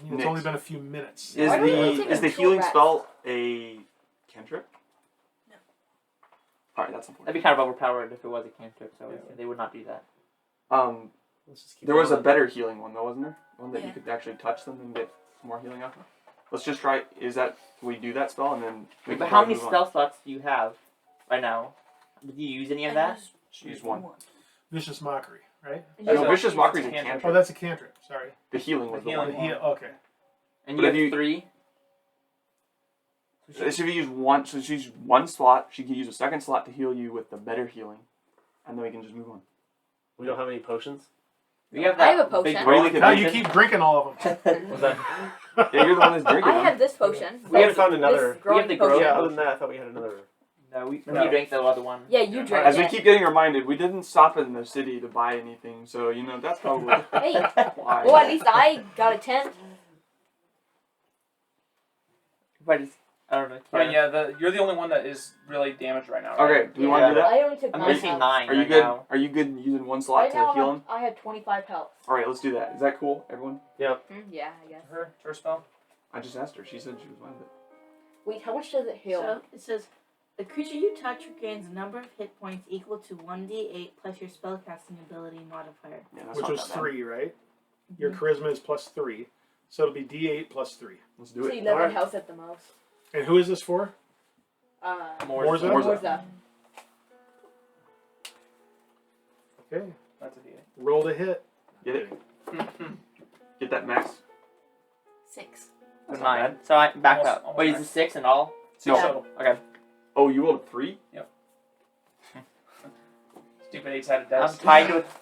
Speaker 1: mean, it's
Speaker 2: Next.
Speaker 1: only been a few minutes.
Speaker 2: is
Speaker 4: Why don't we take
Speaker 2: the
Speaker 4: a short
Speaker 2: healing
Speaker 4: rest?
Speaker 2: spell a cantrip?
Speaker 7: No.
Speaker 2: All right, that's important.
Speaker 6: That'd be kind of overpowered if it was a cantrip, so
Speaker 3: Yeah.
Speaker 6: they would not do that.
Speaker 5: Let's just keep
Speaker 2: There was a
Speaker 5: going.
Speaker 2: better healing one though, wasn't there? One that you
Speaker 7: Yeah.
Speaker 2: could actually touch them and get more healing off of. Let's just try. Can we do that spell and then? We
Speaker 6: But
Speaker 2: can
Speaker 6: how
Speaker 2: probably
Speaker 6: many
Speaker 2: move on.
Speaker 6: spell slots do you have right now? Did you use any of that?
Speaker 2: Use one.
Speaker 1: Vicious Mockery, right?
Speaker 2: No, Vicious Mockery is a
Speaker 3: Cantrip.
Speaker 2: cantrip.
Speaker 1: Oh, that's a cantrip. Sorry.
Speaker 2: The healing was
Speaker 3: The
Speaker 2: the
Speaker 3: healing
Speaker 2: one.
Speaker 1: Okay.
Speaker 6: And
Speaker 2: But
Speaker 6: you
Speaker 2: if
Speaker 6: have
Speaker 2: you-
Speaker 6: 3?
Speaker 2: So if you use one, so she used one slot, she could use a second slot to heal you with the better healing, and then we can just move on.
Speaker 5: We don't have any potions?
Speaker 6: We have
Speaker 4: I
Speaker 6: that
Speaker 4: have a potion.
Speaker 6: big
Speaker 2: Really
Speaker 6: rolling
Speaker 2: good
Speaker 1: Now
Speaker 2: potion.
Speaker 1: you keep drinking all of them.
Speaker 5: Was that...
Speaker 2: Yeah, you're the one that's drinking
Speaker 4: I
Speaker 2: them.
Speaker 4: have this potion.
Speaker 5: We haven't found another...
Speaker 4: This growing
Speaker 6: the
Speaker 4: potion.
Speaker 6: growing-
Speaker 5: Yeah, other than that, I thought we had another...
Speaker 6: No, you
Speaker 3: No.
Speaker 6: drank the other one.
Speaker 4: Yeah, you drink
Speaker 2: As we
Speaker 4: it.
Speaker 2: keep getting reminded, we didn't stop in the city to buy anything, so that's probably
Speaker 4: Hey,
Speaker 2: why.
Speaker 4: well, at least I got a tent.
Speaker 6: If I just, I don't know.
Speaker 3: Yeah, you're the only one that is really damaged right now. Right?
Speaker 2: Okay, do we want to do that?
Speaker 4: I only took
Speaker 6: I'm
Speaker 4: 9
Speaker 6: missing
Speaker 4: health.
Speaker 6: 9
Speaker 2: Are you
Speaker 6: right
Speaker 2: good?
Speaker 6: now.
Speaker 2: Are you good using one slot
Speaker 4: Right
Speaker 2: to
Speaker 4: now,
Speaker 2: heal him?
Speaker 4: I have 25 health.
Speaker 2: All right, let's do that. Is that cool, everyone?
Speaker 4: Yeah, I guess.
Speaker 3: Her spell.
Speaker 2: I just asked her. She said she was fine with it.
Speaker 4: Wait, how much does it heal?
Speaker 7: So it says, the creature you touch regains a number of hit points equal to 1d8 plus your spellcasting ability modifier.
Speaker 2: Yeah, that's
Speaker 1: Which
Speaker 2: not
Speaker 1: was
Speaker 2: that bad.
Speaker 1: 3, right? Your charisma is plus 3. So it'll be D8 plus 3.
Speaker 2: Let's do
Speaker 4: So
Speaker 2: it.
Speaker 4: 11
Speaker 1: Alright.
Speaker 4: health at the most.
Speaker 1: And who is this for?
Speaker 3: Morzza.
Speaker 1: Morzza.
Speaker 4: Morzza.
Speaker 1: Okay.
Speaker 3: That's a D8.
Speaker 1: Roll to hit.
Speaker 2: Get it? Get that max.
Speaker 7: 6.
Speaker 2: That's not
Speaker 6: 9.
Speaker 2: bad.
Speaker 6: So I back
Speaker 3: Almost-
Speaker 6: up.
Speaker 3: almost
Speaker 6: Wait, is
Speaker 3: max.
Speaker 6: it 6 in all?
Speaker 3: Six
Speaker 4: Yeah.
Speaker 3: total.
Speaker 6: Okay.
Speaker 2: Oh, you rolled a 3?
Speaker 3: Stupid 8-sided
Speaker 6: I'm
Speaker 3: dice.
Speaker 6: tied with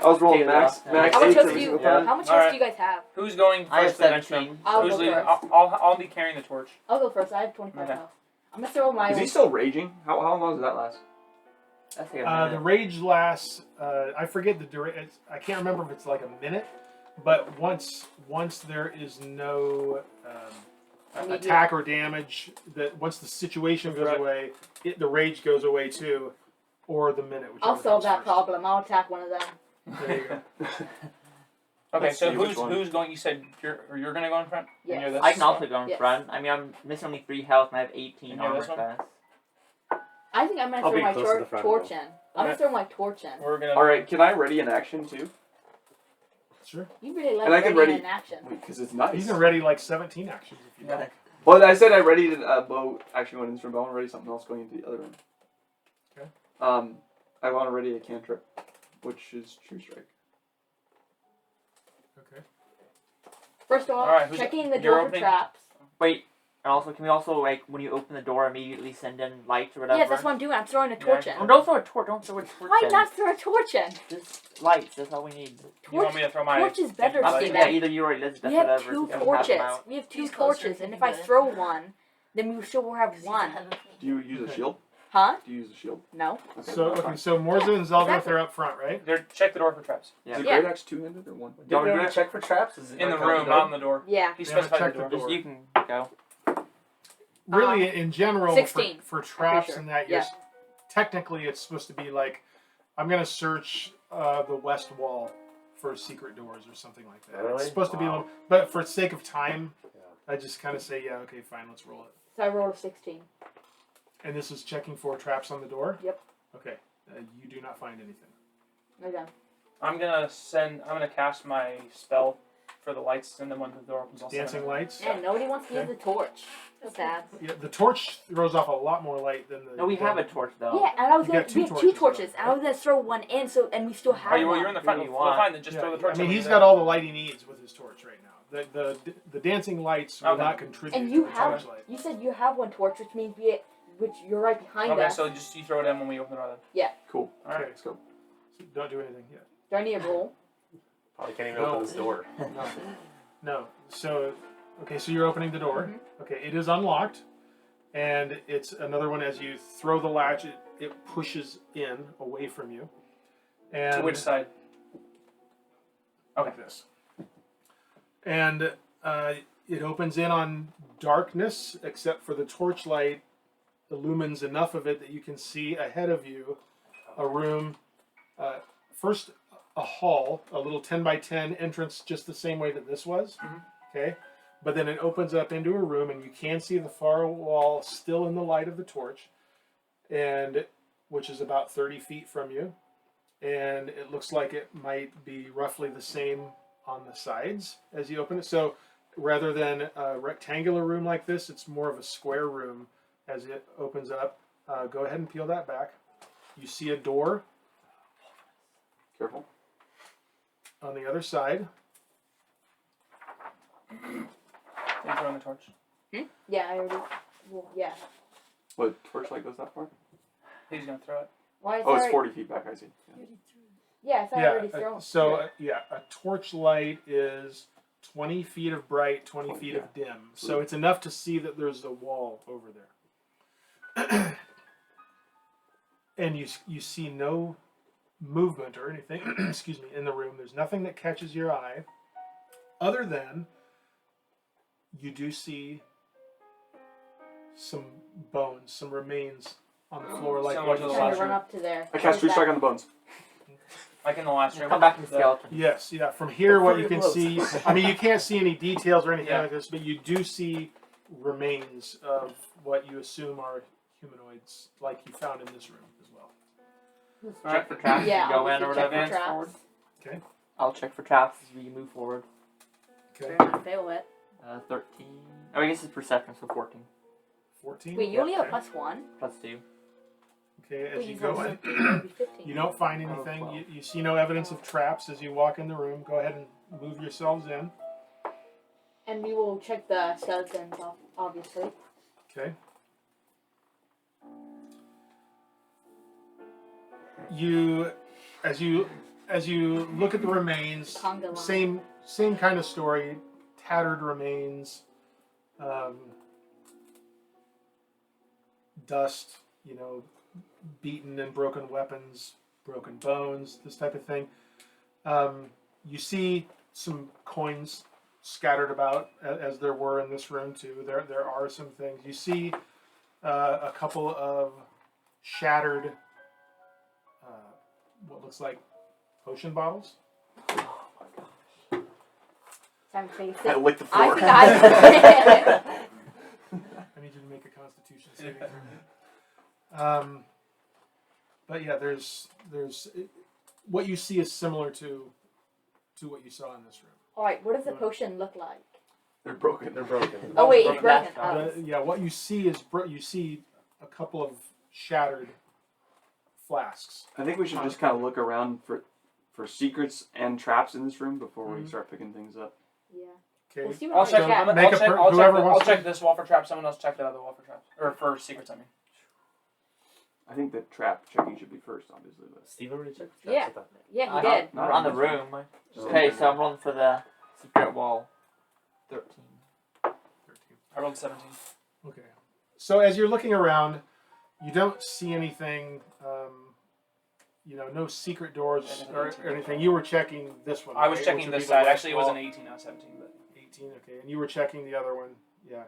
Speaker 2: I was rolling
Speaker 6: Take it
Speaker 2: max.
Speaker 6: off.
Speaker 2: Max
Speaker 4: How much
Speaker 2: 8
Speaker 4: health
Speaker 2: every
Speaker 4: do you?
Speaker 2: single
Speaker 5: Yeah.
Speaker 2: time.
Speaker 4: How much
Speaker 3: Alright.
Speaker 4: health do you guys have?
Speaker 3: Who's going
Speaker 6: I have
Speaker 3: first to the next
Speaker 6: 17.
Speaker 3: room?
Speaker 4: I'll
Speaker 3: Who's
Speaker 4: go
Speaker 3: leading?
Speaker 4: first.
Speaker 3: I'll be carrying the torch.
Speaker 4: I'll go first. I have 25
Speaker 3: Okay.
Speaker 4: health. I'm gonna throw my.
Speaker 2: Is he still raging? How long does that last?
Speaker 6: That's like a
Speaker 1: The
Speaker 6: minute.
Speaker 1: rage lasts. I forget the duration. I can't remember if it's like a minute, but once there is no
Speaker 4: Immediate.
Speaker 1: attack or damage, that once the situation goes
Speaker 3: Right.
Speaker 1: away, the rage goes away too, or the minute.
Speaker 4: I'll
Speaker 1: whichever
Speaker 4: solve
Speaker 1: comes
Speaker 4: that
Speaker 1: first.
Speaker 4: problem. I'll attack one of them.
Speaker 1: There you go.
Speaker 3: Okay,
Speaker 2: Let's
Speaker 3: so
Speaker 2: see which one.
Speaker 3: who's going? You said you're gonna go in front. And
Speaker 4: Yes.
Speaker 3: you're this
Speaker 6: I can also go in
Speaker 4: Yes.
Speaker 6: front. I mean, I'm missing only 3 health and I have 18
Speaker 3: And you're
Speaker 6: armor
Speaker 3: this one?
Speaker 6: class.
Speaker 4: I think I'm gonna
Speaker 5: I'll
Speaker 4: throw
Speaker 5: be
Speaker 4: my
Speaker 5: close to the front
Speaker 4: torch
Speaker 5: of
Speaker 4: in. I'm gonna
Speaker 3: Okay.
Speaker 4: throw my torch in.
Speaker 3: We're gonna.
Speaker 2: All right, can I ready an action too?
Speaker 1: Sure.
Speaker 4: You really like
Speaker 2: And I can
Speaker 4: ready
Speaker 2: ready-
Speaker 4: in action.
Speaker 2: Because it's nice.
Speaker 1: You can ready like 17 actions if you
Speaker 3: Yeah.
Speaker 1: like.
Speaker 2: Well, I said I readied a bow action going into this room, but I want to ready something else going into the other room.
Speaker 1: Okay.
Speaker 2: I want to ready a cantrip, which is True Strike.
Speaker 1: Okay.
Speaker 4: First of all,
Speaker 3: Alright, who's-
Speaker 4: checking the
Speaker 3: you're
Speaker 4: door for
Speaker 3: opening?
Speaker 4: traps.
Speaker 6: Wait, and also, can we also, like, when you open the door, immediately send in lights or whatever?
Speaker 4: Yes, that's what I'm doing. I'm throwing a torch
Speaker 6: Oh,
Speaker 4: in.
Speaker 6: don't throw a torch. Don't throw a torch.
Speaker 4: Why
Speaker 6: in.
Speaker 4: not throw a torch in?
Speaker 6: Just lights. That's all we need.
Speaker 3: You want me to throw my
Speaker 4: Torch is better,
Speaker 6: I'm
Speaker 3: light?
Speaker 6: thinking
Speaker 4: Steven.
Speaker 6: that either you or Elizabeth,
Speaker 4: We have
Speaker 6: whatever.
Speaker 4: 2
Speaker 6: can have them
Speaker 4: torches.
Speaker 6: out.
Speaker 4: We have 2
Speaker 7: He's closer,
Speaker 4: torches,
Speaker 7: he
Speaker 4: and if
Speaker 7: can
Speaker 4: I
Speaker 7: get it.
Speaker 4: throw one, then we still will have one.
Speaker 2: Do you use a shield?
Speaker 4: Huh?
Speaker 2: Do you use a shield?
Speaker 4: No.
Speaker 2: Okay,
Speaker 1: So
Speaker 2: that's
Speaker 1: okay,
Speaker 2: fine.
Speaker 1: so Morzza and Zeldreth
Speaker 4: exactly.
Speaker 1: are up front, right?
Speaker 3: There, check the door for traps.
Speaker 6: Yeah.
Speaker 2: Is a
Speaker 4: Yeah.
Speaker 2: great axe two-handed or one?
Speaker 6: Do you want to do it?
Speaker 8: check for traps? Is it
Speaker 3: In the
Speaker 8: like on
Speaker 3: room,
Speaker 8: door?
Speaker 3: not on the door.
Speaker 4: Yeah.
Speaker 3: He
Speaker 1: We haven't
Speaker 3: specified
Speaker 1: checked
Speaker 3: the door.
Speaker 1: the
Speaker 6: Just
Speaker 1: door.
Speaker 6: you can go.
Speaker 1: Really, in general,
Speaker 4: 16.
Speaker 1: for traps
Speaker 4: sure.
Speaker 1: and that,
Speaker 4: Yeah.
Speaker 1: technically it's supposed to be like, I'm gonna search the west wall for secret doors or something like that.
Speaker 5: Really?
Speaker 1: It's supposed to be,
Speaker 5: Wow.
Speaker 1: but for sake of time,
Speaker 5: Yeah.
Speaker 1: I just kind of say, yeah, okay, fine, let's roll it.
Speaker 4: So I rolled a 16.
Speaker 1: And this is checking for traps on the door.
Speaker 4: Yep.
Speaker 1: Okay, you do not find anything.
Speaker 4: Okay.
Speaker 3: I'm gonna cast my spell for the lights, and then when the door opens, I'll send
Speaker 1: Dancing
Speaker 3: it.
Speaker 1: lights.
Speaker 4: Man, nobody wants to use
Speaker 1: Okay.
Speaker 4: the torch. That's sad.
Speaker 1: Yeah, the torch throws off a lot more light than the.
Speaker 6: No, we have a torch though.
Speaker 4: Yeah, and I was
Speaker 1: You
Speaker 4: gonna
Speaker 1: got two
Speaker 4: we have 2
Speaker 1: torches,
Speaker 4: torches,
Speaker 1: though,
Speaker 4: and I was gonna throw one in, so and we still have
Speaker 3: Oh, you're
Speaker 4: one.
Speaker 3: in the front.
Speaker 6: Who do you
Speaker 3: Well,
Speaker 6: want?
Speaker 3: fine, then just
Speaker 1: Yeah,
Speaker 3: throw the torch.
Speaker 1: I mean,
Speaker 3: in
Speaker 1: he's
Speaker 3: there.
Speaker 1: got all the light he needs with his torch right now. The dancing lights will
Speaker 3: Okay.
Speaker 1: not contribute
Speaker 4: And
Speaker 1: to
Speaker 4: you
Speaker 1: the
Speaker 4: have.
Speaker 1: torchlight.
Speaker 4: You said you have one torch, which means which you're right behind
Speaker 3: Okay,
Speaker 4: us.
Speaker 3: so just you throw it in when we open the door. Then.
Speaker 2: Cool.
Speaker 3: All right.
Speaker 1: Okay, let's go. So don't do anything yet.
Speaker 4: Do I need a roll?
Speaker 5: Probably can't even
Speaker 1: No.
Speaker 5: open this door.
Speaker 1: No. So, okay, so you're opening the door.
Speaker 4: Mhm.
Speaker 1: Okay, it is unlocked, and it's another one. As you throw the latch, it pushes in away from you. And
Speaker 3: To which side?
Speaker 1: like this. And it opens in on darkness, except for the torchlight illumines enough of it that you can see ahead of you a room. First, a hall, a little 10 by 10 entrance, just the same way that this was.
Speaker 3: Mhm.
Speaker 1: Okay, but then it opens up into a room, and you can see the far wall still in the light of the torch, and which is about 30 feet from you. And it looks like it might be roughly the same on the sides as you open it. So rather than a rectangular room like this, it's more of a square room as it opens up. Go ahead and peel that back. You see a door
Speaker 2: Careful.
Speaker 1: on the other side.
Speaker 3: You throw in the torch.
Speaker 4: Yeah, I already. Well, yeah.
Speaker 2: What, torchlight goes that far?
Speaker 3: He's gonna throw it.
Speaker 4: Why is
Speaker 2: Oh, it's
Speaker 4: there-
Speaker 2: 40 feet back, I see. Yeah.
Speaker 4: Yeah, I thought I already thrown.
Speaker 1: A torch light is 20 feet of bright, 20 feet of dim. So it's enough to see that there's a wall over there. And you see no movement or anything, excuse me, in the room. There's nothing that catches your eye, other than you do see some bones, some remains on the floor, like
Speaker 3: Similar
Speaker 1: what
Speaker 3: to
Speaker 1: you
Speaker 3: the
Speaker 1: saw.
Speaker 4: Trying
Speaker 3: last
Speaker 4: to run
Speaker 3: room.
Speaker 4: up to there.
Speaker 2: I cast True Strike on the bones.
Speaker 3: Like in the last room.
Speaker 6: Come back to the
Speaker 3: The-
Speaker 6: skeleton.
Speaker 1: Yes, yeah. From here, what you
Speaker 8: Pretty
Speaker 1: can
Speaker 8: close.
Speaker 1: see, I mean, you can't see any details or anything
Speaker 3: Yeah.
Speaker 1: like this, but you do see remains of what you assume are humanoids, like you found in this room as well.
Speaker 6: Check for traps
Speaker 4: Yeah,
Speaker 6: as you go
Speaker 4: I'll
Speaker 6: in or
Speaker 4: check for
Speaker 6: whatever.
Speaker 3: Advance
Speaker 4: traps.
Speaker 3: forward.
Speaker 1: Okay.
Speaker 6: I'll check for traps as we move forward.
Speaker 1: Okay.
Speaker 4: Better not fail it.
Speaker 6: 13. Oh, I guess it's perception, so 14.
Speaker 1: 14.
Speaker 4: Wait, you only have
Speaker 1: Okay.
Speaker 4: +1.
Speaker 6: +2.
Speaker 1: Okay, as
Speaker 4: Wait,
Speaker 1: you
Speaker 4: you
Speaker 1: go
Speaker 4: said
Speaker 1: in,
Speaker 4: 15, that'd be 15.
Speaker 1: you don't find
Speaker 6: Oh,
Speaker 1: anything.
Speaker 6: 12.
Speaker 1: You see no evidence of traps as you walk in the room. Go ahead and move yourselves in.
Speaker 4: And we will check the skeletons, obviously.
Speaker 1: Okay. As you as you look at the remains,
Speaker 4: Conga line.
Speaker 1: same kind of story. Tattered remains, dust, beaten and broken weapons, broken bones, this type of thing. You see some coins scattered about, as there were in this room too. There are some things. You see a couple of shattered, what looks like potion bottles.
Speaker 4: Time to face
Speaker 2: I
Speaker 4: it.
Speaker 2: licked the
Speaker 4: I
Speaker 2: floor.
Speaker 4: think I.
Speaker 1: I need you to make a Constitution saving throw. But yeah, there's what you see is similar to what you saw in this room.
Speaker 4: All right, what does the potion look like?
Speaker 2: They're broken.
Speaker 5: They're broken.
Speaker 4: Oh wait, it's
Speaker 6: broken.
Speaker 4: broken. Oh.
Speaker 1: Yeah, what you see is you see a couple of shattered flasks.
Speaker 2: I think we should just kind of look around for secrets and traps in this room before we start picking things up.
Speaker 4: Yeah.
Speaker 1: Okay.
Speaker 4: We'll see
Speaker 3: I'll
Speaker 4: what
Speaker 3: check.
Speaker 4: we get.
Speaker 1: Make a whoever
Speaker 3: I'll
Speaker 1: wants
Speaker 3: check
Speaker 1: to-
Speaker 3: this wall for traps. Someone else check the other wall for traps or for secrets. I mean.
Speaker 2: I think the trap checking should be first, obviously. But
Speaker 5: Steve already checked.
Speaker 4: Yeah. Yeah, he
Speaker 6: I-
Speaker 4: did.
Speaker 6: We're on the room. Okay, so I'm rolling for the secret wall. 13.
Speaker 1: 13.
Speaker 3: I rolled 17.
Speaker 1: Okay. So as you're looking around, you don't see anything. No secret doors or anything. You were checking this one.
Speaker 3: I was
Speaker 1: right?
Speaker 3: checking
Speaker 1: Which would
Speaker 3: this
Speaker 1: be the
Speaker 3: side.
Speaker 1: west
Speaker 3: Actually, it was
Speaker 1: wall.
Speaker 3: an 18, not 17. But
Speaker 1: 18, okay. And you were checking the other one, yeah.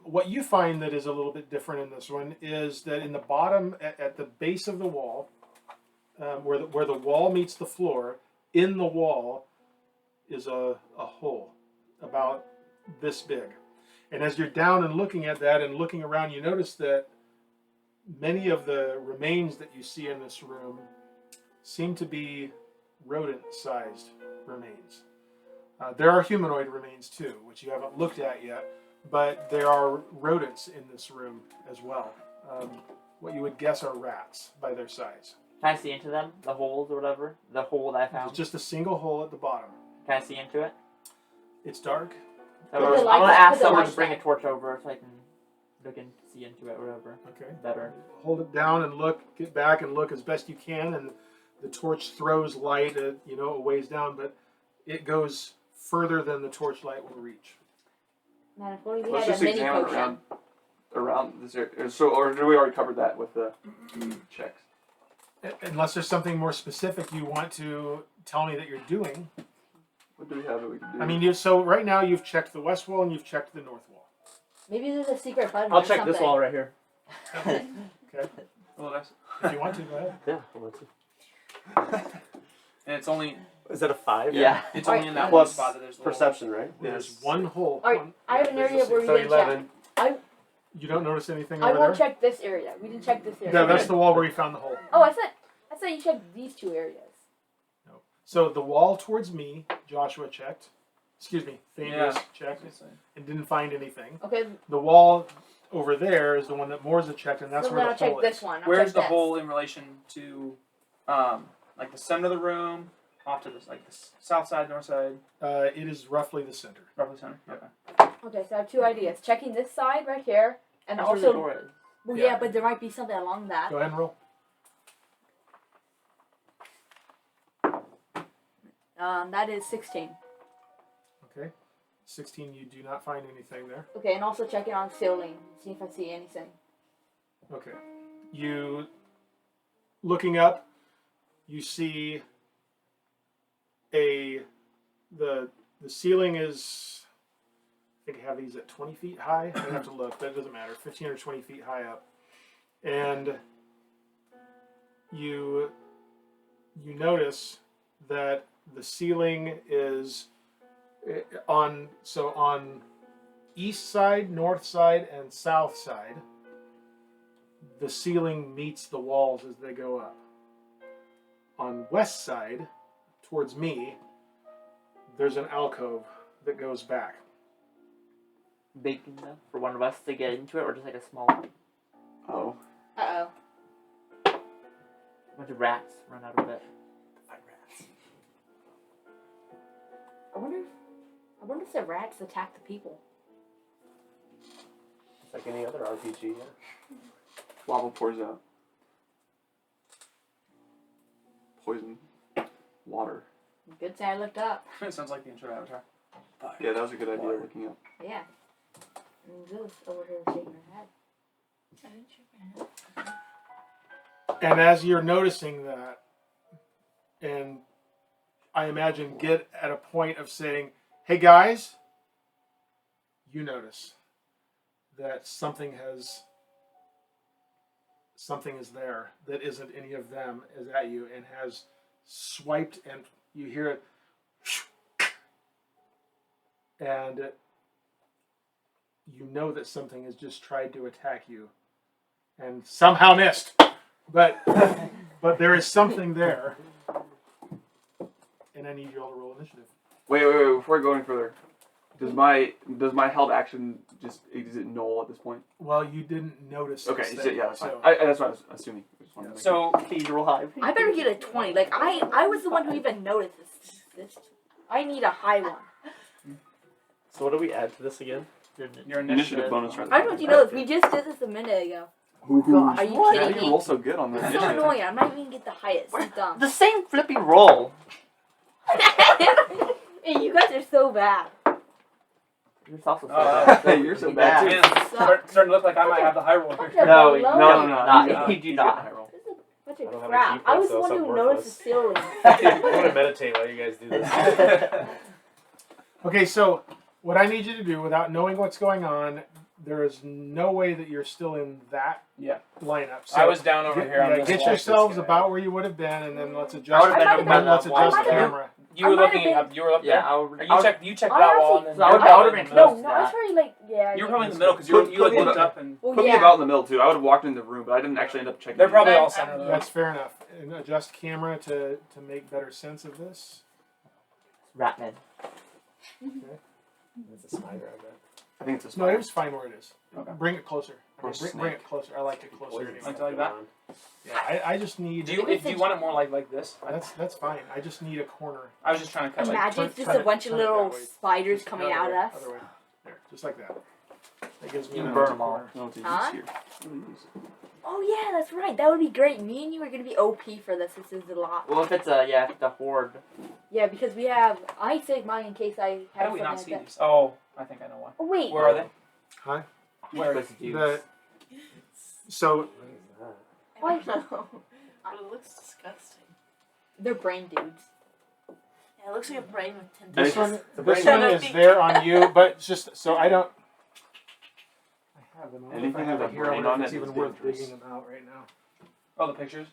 Speaker 1: What you find that is a little bit different in this one is that in the bottom, at the base of the wall, where the wall meets the floor, in the wall is a hole about this big. And as you're down and looking at that and looking around, you notice that many of the remains that you see in this room seem to be rodent-sized remains. There are humanoid remains too, which you haven't looked at yet, but there are rodents in this room as well. What you would guess are rats by their size.
Speaker 6: Can I see into them? The holes or whatever? The hole that I
Speaker 1: There's
Speaker 6: found?
Speaker 1: just a single hole at the bottom.
Speaker 6: Can I see into it?
Speaker 1: It's dark.
Speaker 6: So
Speaker 4: Put
Speaker 6: I'm
Speaker 4: the
Speaker 6: going
Speaker 4: light-
Speaker 6: to ask
Speaker 4: put the
Speaker 6: someone
Speaker 4: light
Speaker 6: to bring a
Speaker 4: down.
Speaker 6: torch over so I can look and see into it or whatever.
Speaker 1: Okay.
Speaker 6: Better.
Speaker 1: Hold it down and look. Get back and look as best you can, and the torch throws light a ways down, but it goes further than the torch light will reach.
Speaker 4: Man, if only we
Speaker 2: let's
Speaker 4: had a
Speaker 2: just
Speaker 4: mini
Speaker 2: examine
Speaker 4: potion.
Speaker 2: around this area. So, or do we already covered that with the checks?
Speaker 1: Unless there's something more specific you want to tell me that you're doing.
Speaker 2: What do we have that we can do?
Speaker 1: I mean, so right now you've checked the west wall and you've checked the north wall.
Speaker 4: Maybe there's a secret button
Speaker 6: I'll
Speaker 4: or
Speaker 6: check
Speaker 4: something.
Speaker 6: this wall right here.
Speaker 1: Okay.
Speaker 3: well, that's
Speaker 1: If you want to, go ahead.
Speaker 5: Yeah. I want to.
Speaker 3: and it's only
Speaker 5: Is that a 5?
Speaker 6: Yeah.
Speaker 3: it's
Speaker 4: Alright.
Speaker 3: only in that one
Speaker 5: Plus
Speaker 3: spot that there's the
Speaker 5: perception, right?
Speaker 1: There's one hole.
Speaker 4: Alright, I have an area where we
Speaker 5: So
Speaker 4: didn't check.
Speaker 5: 11.
Speaker 1: You don't notice anything
Speaker 4: I
Speaker 1: over
Speaker 4: won't
Speaker 1: there?
Speaker 4: check this area. We didn't check this area.
Speaker 1: Yeah, that's the wall where you found the hole.
Speaker 4: Oh, I said you checked these two areas.
Speaker 1: No. So the wall towards me, Joshua checked. Excuse me, Thaèndrys
Speaker 3: Yeah.
Speaker 1: checked and didn't find anything.
Speaker 4: Okay,
Speaker 1: The wall over there is the one that Morzza checked, and that's
Speaker 4: so
Speaker 1: where
Speaker 4: then
Speaker 1: the
Speaker 4: I'll check
Speaker 1: hole
Speaker 4: this
Speaker 1: is.
Speaker 4: one. I'll
Speaker 3: Where's
Speaker 4: check
Speaker 3: the
Speaker 4: this.
Speaker 3: hole in relation to, like the center of the room, off to this, like the south side, north side,
Speaker 1: It is roughly the center.
Speaker 3: roughly center? Okay.
Speaker 4: Okay, so I have two ideas. Checking this side right here, and
Speaker 6: That's where the
Speaker 4: also,
Speaker 6: door is.
Speaker 4: well,
Speaker 1: Yeah.
Speaker 4: yeah, but there might be something along that.
Speaker 1: Go ahead and roll.
Speaker 4: That is 16.
Speaker 1: Okay. 16, you do not find anything there.
Speaker 4: Okay, and also checking on ceiling, see if I see anything.
Speaker 1: Okay. You, looking up, you see the ceiling is, I think I have these at 20 feet high. I have to look, that doesn't matter. 15 or 20 feet high up. And you notice that the ceiling is on east side, north side, and south side. The ceiling meets the walls as they go up. On west side, towards me, there's an alcove that goes back.
Speaker 6: Big enough for one of us to get into it, or just like a small
Speaker 2: Oh.
Speaker 4: Uh-oh.
Speaker 6: bunch of rats run out of it.
Speaker 4: I wonder if the rats attack the people.
Speaker 5: It's like any other RPG, yeah.
Speaker 2: Lava pours out. Poison.
Speaker 5: It's
Speaker 2: water.
Speaker 4: Good thing I looked up.
Speaker 3: It sounds like the intro to Avatar.
Speaker 2: Yeah, that was a good idea looking up.
Speaker 4: Yeah. And Zeldreth over here shaking her head.
Speaker 7: I didn't shake my head.
Speaker 1: And as you're noticing that, and I imagine get at a point of saying, hey guys, you notice that something is there that isn't any of them is at you and has swiped, and you hear it, and you know that something has just tried to attack you and somehow missed. But there is something there, and I need you all to roll initiative.
Speaker 2: Wait, before going further, does my held action is it null at this point?
Speaker 1: Well, you didn't notice.
Speaker 2: Okay,
Speaker 1: this
Speaker 2: so,
Speaker 1: thing,
Speaker 2: yeah, that's fine.
Speaker 1: so-
Speaker 2: That's what I was assuming. I just wanted to make
Speaker 3: So
Speaker 6: Please roll high.
Speaker 4: I better get a 20. Like, I was the one who even noticed this. I need a high one.
Speaker 5: So what do we add to this again?
Speaker 3: your
Speaker 2: initiative bonus, right?
Speaker 4: I don't know if you know this. We just did this a minute ago. Are you
Speaker 2: How
Speaker 4: kidding
Speaker 2: do
Speaker 4: me?
Speaker 2: you roll so good on this?
Speaker 4: It's so annoying. I'm not even get the highest. It's dumb.
Speaker 6: The same flipping roll.
Speaker 4: Hey, you guys are so bad.
Speaker 6: You're also so
Speaker 3: Oh,
Speaker 6: bad.
Speaker 2: You're so bad, too.
Speaker 3: Man, it's starting to look like I might have the high roll here.
Speaker 4: Okay,
Speaker 6: No,
Speaker 4: below
Speaker 2: No,
Speaker 4: me.
Speaker 6: Not, you do
Speaker 2: He's got a
Speaker 6: not.
Speaker 2: high roll.
Speaker 4: This is a bunch
Speaker 5: I don't
Speaker 4: of
Speaker 5: have a
Speaker 4: crap.
Speaker 5: key
Speaker 4: I
Speaker 5: point,
Speaker 4: was
Speaker 5: so
Speaker 4: the one
Speaker 5: I'm
Speaker 4: who noticed the
Speaker 5: worthless.
Speaker 4: ceiling.
Speaker 5: I'm gonna meditate while you guys do this.
Speaker 1: Okay, so what I need you to do, without knowing what's going on, there is no way that you're still in that
Speaker 3: Yeah.
Speaker 1: lineup. So
Speaker 3: I was down over here on this
Speaker 1: get
Speaker 3: wall.
Speaker 1: yourselves about where you would have been, and then let's
Speaker 6: I
Speaker 1: adjust.
Speaker 6: would've been
Speaker 4: I might
Speaker 1: Then let's
Speaker 6: have
Speaker 1: adjust
Speaker 4: been-
Speaker 1: the
Speaker 4: I might have-
Speaker 1: camera.
Speaker 3: You
Speaker 4: I
Speaker 3: were
Speaker 4: might have
Speaker 3: looking
Speaker 4: been-
Speaker 3: up. You were up there.
Speaker 6: Yeah,
Speaker 3: You checked
Speaker 4: I
Speaker 3: that wall,
Speaker 4: actually-
Speaker 3: and then
Speaker 6: I
Speaker 3: you're
Speaker 6: would've
Speaker 3: probably
Speaker 6: been
Speaker 3: in the
Speaker 4: No,
Speaker 3: middle.
Speaker 4: no, I was probably like, yeah.
Speaker 3: You were probably in the middle because you
Speaker 2: Put me
Speaker 3: looked
Speaker 2: about-
Speaker 3: up and
Speaker 4: Well,
Speaker 2: Put me
Speaker 4: yeah.
Speaker 2: about in the middle too. I would have walked into the room, but I didn't actually end up checking.
Speaker 3: they're
Speaker 2: it.
Speaker 3: probably
Speaker 7: Then,
Speaker 3: all centered. though.
Speaker 1: That's fair enough. And adjust camera to make better sense of this.
Speaker 6: Ratman.
Speaker 5: It's a spider, I bet.
Speaker 2: I think it's a
Speaker 1: No,
Speaker 2: spider.
Speaker 1: it was fine where it is.
Speaker 3: Okay.
Speaker 1: Bring it closer.
Speaker 2: Or
Speaker 1: Bring it closer. I like it closer.
Speaker 5: Poison
Speaker 1: Anyway.
Speaker 3: Like like that?
Speaker 1: Yeah, I just need.
Speaker 3: Do you want it more like this?
Speaker 1: That's fine. I just need a corner.
Speaker 3: I was just trying to cut like.
Speaker 4: Imagine
Speaker 1: turn-
Speaker 4: it's just
Speaker 1: turn
Speaker 4: a
Speaker 1: it-
Speaker 4: bunch of
Speaker 1: turn it that
Speaker 4: little
Speaker 1: way.
Speaker 4: spiders
Speaker 1: Just
Speaker 4: coming
Speaker 1: other
Speaker 4: out
Speaker 1: way,
Speaker 4: at us.
Speaker 1: Other way. There, just like that. That gives me
Speaker 6: You can
Speaker 1: enough
Speaker 6: burn
Speaker 1: to
Speaker 6: them all.
Speaker 1: corner.
Speaker 2: No, it's a
Speaker 4: Huh?
Speaker 2: use here. Really use.
Speaker 4: Oh yeah, that's right. That would be great. Me and you are gonna be OP for this. This is a lot.
Speaker 6: Well, if it's the horde.
Speaker 4: Yeah, because we have. I saved mine in case I
Speaker 3: How
Speaker 4: have
Speaker 3: do we
Speaker 4: something
Speaker 3: not
Speaker 4: like
Speaker 3: see
Speaker 4: that.
Speaker 3: these? Oh, I think I know why.
Speaker 4: Oh wait.
Speaker 3: Where are they?
Speaker 1: Huh?
Speaker 3: Where?
Speaker 6: Those dudes.
Speaker 1: The so
Speaker 5: What is that?
Speaker 4: Why?
Speaker 7: I don't know. But it looks disgusting.
Speaker 4: They're brain dudes.
Speaker 7: Yeah, it looks like a brain with
Speaker 1: this
Speaker 7: tentacles.
Speaker 1: one,
Speaker 5: brain
Speaker 1: this one
Speaker 7: shut
Speaker 1: is
Speaker 7: up.
Speaker 1: there on you, but it's just so I don't. I have them. I don't know if I
Speaker 2: Anything
Speaker 1: have
Speaker 2: with
Speaker 1: it
Speaker 2: a
Speaker 1: here. I
Speaker 2: brain
Speaker 1: wonder
Speaker 2: on
Speaker 1: if it's
Speaker 2: it
Speaker 1: even
Speaker 2: is
Speaker 1: worth
Speaker 2: dangerous.
Speaker 1: digging them out right now.
Speaker 3: Oh, the pictures.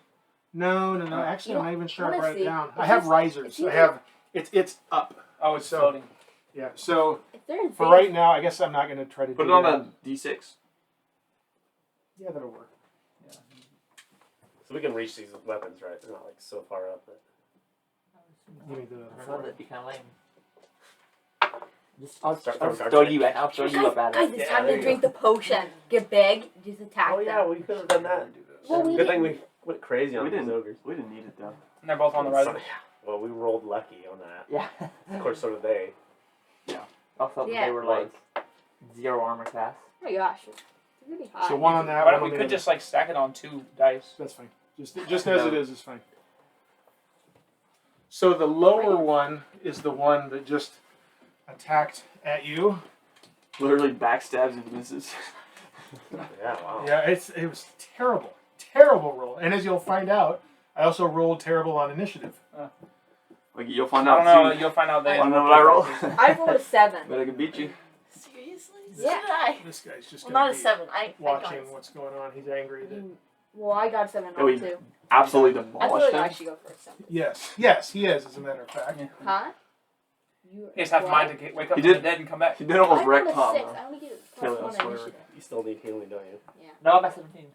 Speaker 1: No.
Speaker 3: Oh.
Speaker 1: Actually,
Speaker 4: You
Speaker 1: I'm not even sure I
Speaker 4: wanna
Speaker 1: brought it
Speaker 4: see?
Speaker 1: down.
Speaker 4: It's
Speaker 1: I have
Speaker 4: just-
Speaker 1: risers.
Speaker 4: it's
Speaker 1: I
Speaker 4: either-
Speaker 1: have. It's up.
Speaker 3: Oh, it's
Speaker 1: So-
Speaker 3: floating.
Speaker 1: Yeah. So
Speaker 4: If they're
Speaker 1: for right now, I guess I'm not going to try to
Speaker 2: Put
Speaker 1: dig
Speaker 2: it on
Speaker 1: out.
Speaker 2: a D6.
Speaker 1: Yeah, that'll work.
Speaker 5: So we can reach these with weapons, right? They're not like so far up. But...
Speaker 1: Give me the.
Speaker 6: I thought that'd be kind of lame. Just,
Speaker 5: I'll start
Speaker 6: I'll
Speaker 5: from
Speaker 6: throw
Speaker 5: dark
Speaker 6: you at. I'll throw you up at
Speaker 4: guys,
Speaker 6: it.
Speaker 4: it's
Speaker 5: Yeah,
Speaker 4: time
Speaker 5: there
Speaker 4: to
Speaker 5: you
Speaker 4: drink the potion. Get big, just attack
Speaker 5: Oh
Speaker 4: them.
Speaker 5: yeah, we could have done that.
Speaker 4: Well, we
Speaker 5: Good thing
Speaker 4: didn't.
Speaker 5: we went crazy on
Speaker 2: We
Speaker 5: these
Speaker 2: didn't.
Speaker 5: ogres.
Speaker 2: We didn't need it though.
Speaker 3: And they're both on the
Speaker 5: So-
Speaker 3: right.
Speaker 5: well, we rolled lucky on that.
Speaker 6: Yeah.
Speaker 5: Of course, so did they.
Speaker 6: I thought
Speaker 4: Yeah.
Speaker 6: they were like 0 armor class.
Speaker 4: Oh my gosh, it's really hot.
Speaker 1: So one on that.
Speaker 3: Why
Speaker 1: One
Speaker 3: don't
Speaker 1: on
Speaker 3: we
Speaker 1: the
Speaker 3: could
Speaker 1: other.
Speaker 3: just like stack it on 2 dice?
Speaker 1: That's fine. Just as it is fine. So the lower one is the one that just attacked at you.
Speaker 2: Literally backstabs and misses.
Speaker 5: Yeah, wow.
Speaker 1: Yeah, it was terrible roll. And as you'll find out, I also rolled terrible on initiative.
Speaker 2: Like you'll find
Speaker 3: I
Speaker 2: out
Speaker 3: don't know.
Speaker 2: soon.
Speaker 3: You'll find out they.
Speaker 2: I don't know what I roll.
Speaker 4: I rolled a 7.
Speaker 2: But I can beat you.
Speaker 7: Seriously? So
Speaker 4: Yeah.
Speaker 7: did I.
Speaker 1: This guy's just
Speaker 7: Well,
Speaker 1: gonna
Speaker 7: not a
Speaker 1: be
Speaker 7: 7. I got
Speaker 1: watching
Speaker 7: it.
Speaker 1: what's going on. He's angry that
Speaker 4: Well, I got 7
Speaker 2: Oh,
Speaker 4: on too.
Speaker 2: Absolutely
Speaker 4: I feel
Speaker 2: demolished
Speaker 4: like
Speaker 2: him.
Speaker 4: I should go first.
Speaker 1: yes, he is. As a matter of fact.
Speaker 3: Yeah.
Speaker 4: Huh? You
Speaker 3: You just have to
Speaker 4: what?
Speaker 3: mind to wake up
Speaker 2: He
Speaker 3: from the
Speaker 2: did-
Speaker 3: dead and come back.
Speaker 2: He did almost
Speaker 4: I
Speaker 2: wreck
Speaker 4: rolled a
Speaker 2: Tom.
Speaker 4: 6.
Speaker 2: though.
Speaker 4: I only get a
Speaker 5: Taèlios,
Speaker 4: +1
Speaker 5: whatever.
Speaker 4: initiative.
Speaker 5: You still need healing, don't you?
Speaker 6: No, I'm at 17.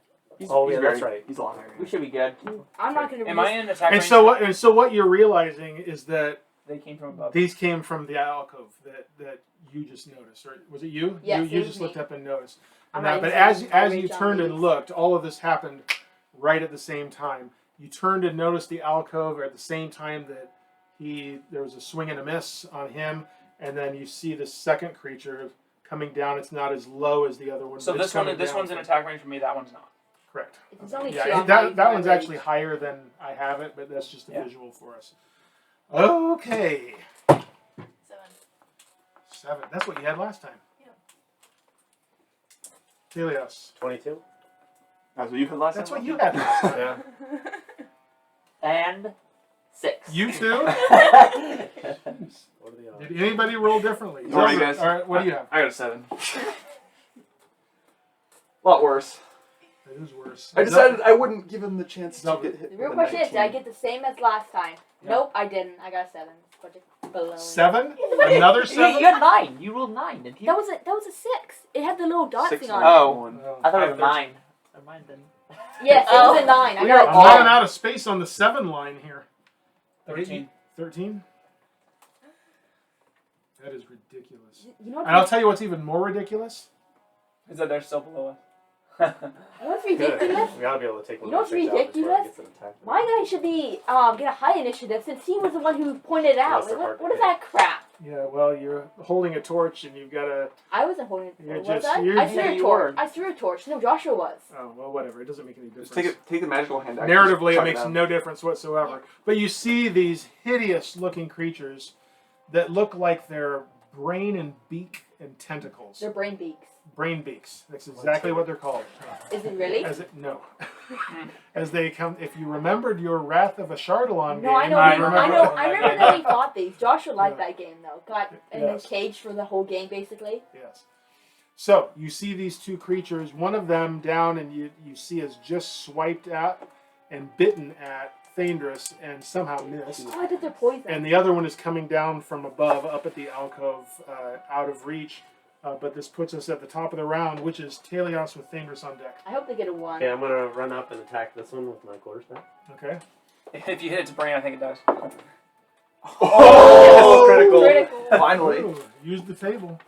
Speaker 5: Oh,
Speaker 2: He's
Speaker 5: yeah,
Speaker 2: very,
Speaker 5: that's right.
Speaker 2: He's a lot higher.
Speaker 6: We should be good.
Speaker 4: I'm not gonna.
Speaker 3: Am I in attack
Speaker 1: And
Speaker 3: range?
Speaker 1: so what you're realizing is that
Speaker 3: They came from above.
Speaker 1: these came from the alcove that you just noticed, or was it you?
Speaker 4: Yes,
Speaker 1: you
Speaker 4: it was
Speaker 1: just
Speaker 4: me.
Speaker 1: looked up and noticed.
Speaker 4: I'm
Speaker 1: And
Speaker 4: not
Speaker 1: but
Speaker 4: even
Speaker 1: as
Speaker 4: saying
Speaker 1: you
Speaker 4: I
Speaker 1: turned
Speaker 4: reach
Speaker 1: and
Speaker 4: on
Speaker 1: looked, all of this happened right at the same time. You turned and noticed the alcove at the same time that there was a swing and a miss on him, and then you see the second creature coming down. It's not as low as the other one.
Speaker 3: So
Speaker 1: but it's
Speaker 3: this
Speaker 1: coming
Speaker 3: one's
Speaker 1: down.
Speaker 3: in attack range for me. That one's not.
Speaker 1: Correct.
Speaker 4: It's only 2
Speaker 1: Yeah,
Speaker 4: on my
Speaker 1: that one's
Speaker 4: range.
Speaker 1: actually higher than I have it, but that's just a
Speaker 3: Yeah.
Speaker 1: visual for us. Okay.
Speaker 7: 7.
Speaker 1: 7. That's what you had last time.
Speaker 7: Yeah.
Speaker 1: Taèlios.
Speaker 5: 22.
Speaker 2: That's what you had last
Speaker 1: That's
Speaker 2: time?
Speaker 1: what you had last time.
Speaker 5: Yeah.
Speaker 6: And 6.
Speaker 1: You too?
Speaker 5: What are the odds?
Speaker 1: Did anybody roll differently?
Speaker 2: All right, guys.
Speaker 1: All right, what do you have?
Speaker 2: I got a 7. A lot worse.
Speaker 1: That is worse.
Speaker 2: I decided I wouldn't give him the chance to
Speaker 1: Zelda.
Speaker 2: get hit.
Speaker 4: The real
Speaker 2: with a
Speaker 4: question is, did I
Speaker 2: 19.
Speaker 4: get the same as last time?
Speaker 3: Yeah.
Speaker 4: Nope, I didn't. I got a 7. Bunch of baloney.
Speaker 1: 7? Another
Speaker 6: You
Speaker 1: 7?
Speaker 6: had 9. You rolled 9, didn't you?
Speaker 4: That was a 6. It had the little dot
Speaker 2: 6
Speaker 4: thing on
Speaker 2: minus
Speaker 4: it.
Speaker 6: Oh.
Speaker 2: 1.
Speaker 6: I thought it
Speaker 3: I
Speaker 6: was
Speaker 3: have
Speaker 6: 9. Never mind then.
Speaker 4: Yes, it was a 9. I
Speaker 2: We
Speaker 4: got
Speaker 2: are
Speaker 1: I'm
Speaker 4: it.
Speaker 1: running out of space on the 7 line here.
Speaker 3: 13.
Speaker 1: 13? That is ridiculous.
Speaker 4: You know
Speaker 1: And I'll
Speaker 4: what's,
Speaker 1: tell you what's even more ridiculous.
Speaker 3: Is that they're still below us?
Speaker 4: you know what's ridiculous?
Speaker 5: We gotta be able to take one
Speaker 4: You know
Speaker 5: of
Speaker 4: what's
Speaker 5: those things out before it
Speaker 4: ridiculous?
Speaker 5: gets an attack.
Speaker 4: My guy should be get a high initiative since he was the one who pointed it out.
Speaker 5: Unless they're
Speaker 4: Like,
Speaker 5: hard to
Speaker 4: what is
Speaker 5: hit.
Speaker 4: that crap?
Speaker 1: Yeah, well, you're holding a torch and you've got to.
Speaker 4: I wasn't holding it.
Speaker 1: You're
Speaker 4: Was
Speaker 1: just-
Speaker 4: I?
Speaker 1: you're-
Speaker 4: I threw
Speaker 6: Yeah,
Speaker 4: a
Speaker 6: you
Speaker 4: torch.
Speaker 6: were.
Speaker 4: I threw a torch. No, Joshua was.
Speaker 1: Oh, well, whatever. It doesn't make any difference.
Speaker 2: Just take the magical hand action.
Speaker 1: Narratively, it
Speaker 2: chuck
Speaker 1: makes
Speaker 2: down.
Speaker 1: no difference whatsoever. But you see these hideous-looking creatures that look like they're brain and beak and tentacles.
Speaker 4: They're brain beaks.
Speaker 1: Brain beaks. That's exactly what they're called.
Speaker 4: Is it really?
Speaker 1: No. As they come, if you remembered your Wrath of a Shardalon
Speaker 4: No, I
Speaker 1: game,
Speaker 4: know.
Speaker 3: I
Speaker 1: you
Speaker 3: remember.
Speaker 4: I remember that we fought these. Joshua liked
Speaker 1: Yeah.
Speaker 4: that game though. Got in
Speaker 1: Yes.
Speaker 4: a cage for the whole game basically.
Speaker 1: Yes. So you see these two creatures. One of them down, and you see is just swiped at and bitten at Thaèndrys and somehow missed.
Speaker 4: Oh, I thought they're poison.
Speaker 1: And the other one is coming down from above, up at the alcove, out of reach. But this puts us at the top of the round, which is Taèlios with Thaèndrys on deck.
Speaker 4: I hope they get a 1.
Speaker 5: Okay, I'm gonna run up and attack this one with my quarterstaff.
Speaker 1: Okay.
Speaker 3: If you hit its brain, I think it dies.
Speaker 2: Oh,
Speaker 4: Critical.
Speaker 2: Finally.
Speaker 1: Ooh, use the table.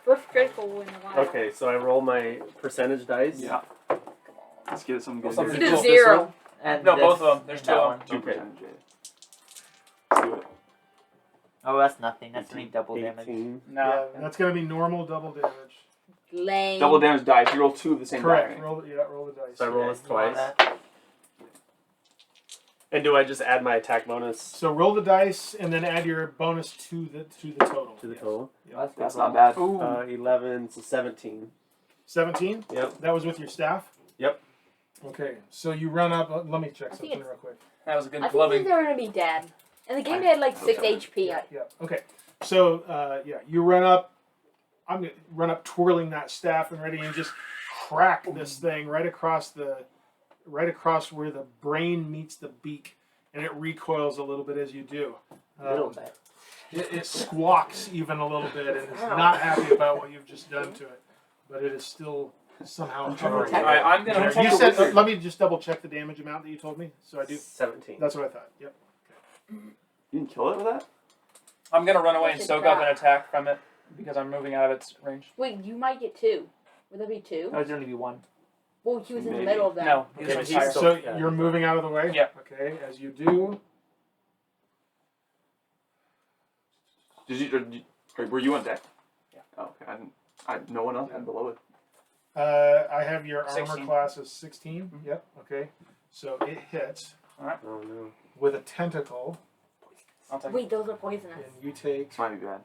Speaker 4: First critical in the while.
Speaker 5: Okay, so I roll my percentage dice.
Speaker 2: Yeah. Let's get some good.
Speaker 3: Well,
Speaker 2: here.
Speaker 4: You did
Speaker 3: Cool.
Speaker 4: 0.
Speaker 6: And
Speaker 3: No,
Speaker 6: this,
Speaker 3: both of them. There's
Speaker 6: and
Speaker 3: two
Speaker 6: that
Speaker 3: of
Speaker 6: one.
Speaker 2: 2%.
Speaker 5: Okay.
Speaker 2: Let's do it.
Speaker 6: Oh, that's nothing. That's only double
Speaker 5: 18.
Speaker 6: damage.
Speaker 3: No.
Speaker 1: Yeah, that's going to be normal double damage.
Speaker 4: Lame.
Speaker 2: Double damage dice. You roll 2 of the same
Speaker 1: Correct.
Speaker 2: die.
Speaker 1: Roll the dice.
Speaker 5: So I roll
Speaker 6: Yeah,
Speaker 5: this
Speaker 6: you want
Speaker 5: twice.
Speaker 6: that?
Speaker 5: And do I just add my attack bonus
Speaker 1: So roll the dice and then add your bonus to the total.
Speaker 5: to the total?
Speaker 2: That's not bad.
Speaker 5: 11, so 17.
Speaker 1: 17?
Speaker 5: Yep.
Speaker 1: That was with your staff?
Speaker 5: Yep.
Speaker 1: Okay, so you run up. Let me check
Speaker 4: I think
Speaker 1: something
Speaker 4: it's-
Speaker 1: real quick.
Speaker 3: That was a good
Speaker 4: I think
Speaker 3: clubbing.
Speaker 4: they were gonna be dead. In the game, they had like 6
Speaker 2: Okay.
Speaker 4: HP.
Speaker 1: Yeah. Okay. So you run up. I'm gonna run up, twirling that staff and ready, and just crack this thing right across where the brain meets the beak, and it recoils a little bit as you do.
Speaker 6: A little bit.
Speaker 1: It squawks even a little bit, and is not happy about what you've just done to it, but it is still somehow hovering.
Speaker 3: All right, I'm gonna.
Speaker 2: Protect
Speaker 1: You
Speaker 2: the
Speaker 1: said.
Speaker 2: wizard.
Speaker 1: Let me just double check the damage amount that you told me. So I do.
Speaker 5: 17.
Speaker 1: That's what I thought. Yep.
Speaker 2: You can kill it with that?
Speaker 3: I'm gonna run away and
Speaker 4: That's
Speaker 3: soak
Speaker 4: a
Speaker 3: up an
Speaker 4: trap.
Speaker 3: attack from it because I'm moving out of its range.
Speaker 4: Wait, you might get 2. Would that be 2?
Speaker 6: That was only be 1.
Speaker 4: Well, he was in the
Speaker 2: Maybe.
Speaker 4: middle of that.
Speaker 3: No, he's
Speaker 5: Okay,
Speaker 3: on
Speaker 5: but he's
Speaker 3: fire.
Speaker 5: still-
Speaker 1: So
Speaker 5: yeah,
Speaker 1: you're
Speaker 5: he's
Speaker 1: moving out of the way.
Speaker 3: Yep.
Speaker 1: Okay. As you do.
Speaker 2: Were you on deck?
Speaker 3: Yeah.
Speaker 2: Oh, okay. No one else had below it.
Speaker 1: I have your armor
Speaker 3: 16.
Speaker 1: class as 16.
Speaker 3: Mhm.
Speaker 1: Yep. Okay. So it hits
Speaker 5: Oh no.
Speaker 1: with a tentacle,
Speaker 3: I'll take it.
Speaker 4: Wait, those are poisonous.
Speaker 1: and you take.
Speaker 2: This might be bad.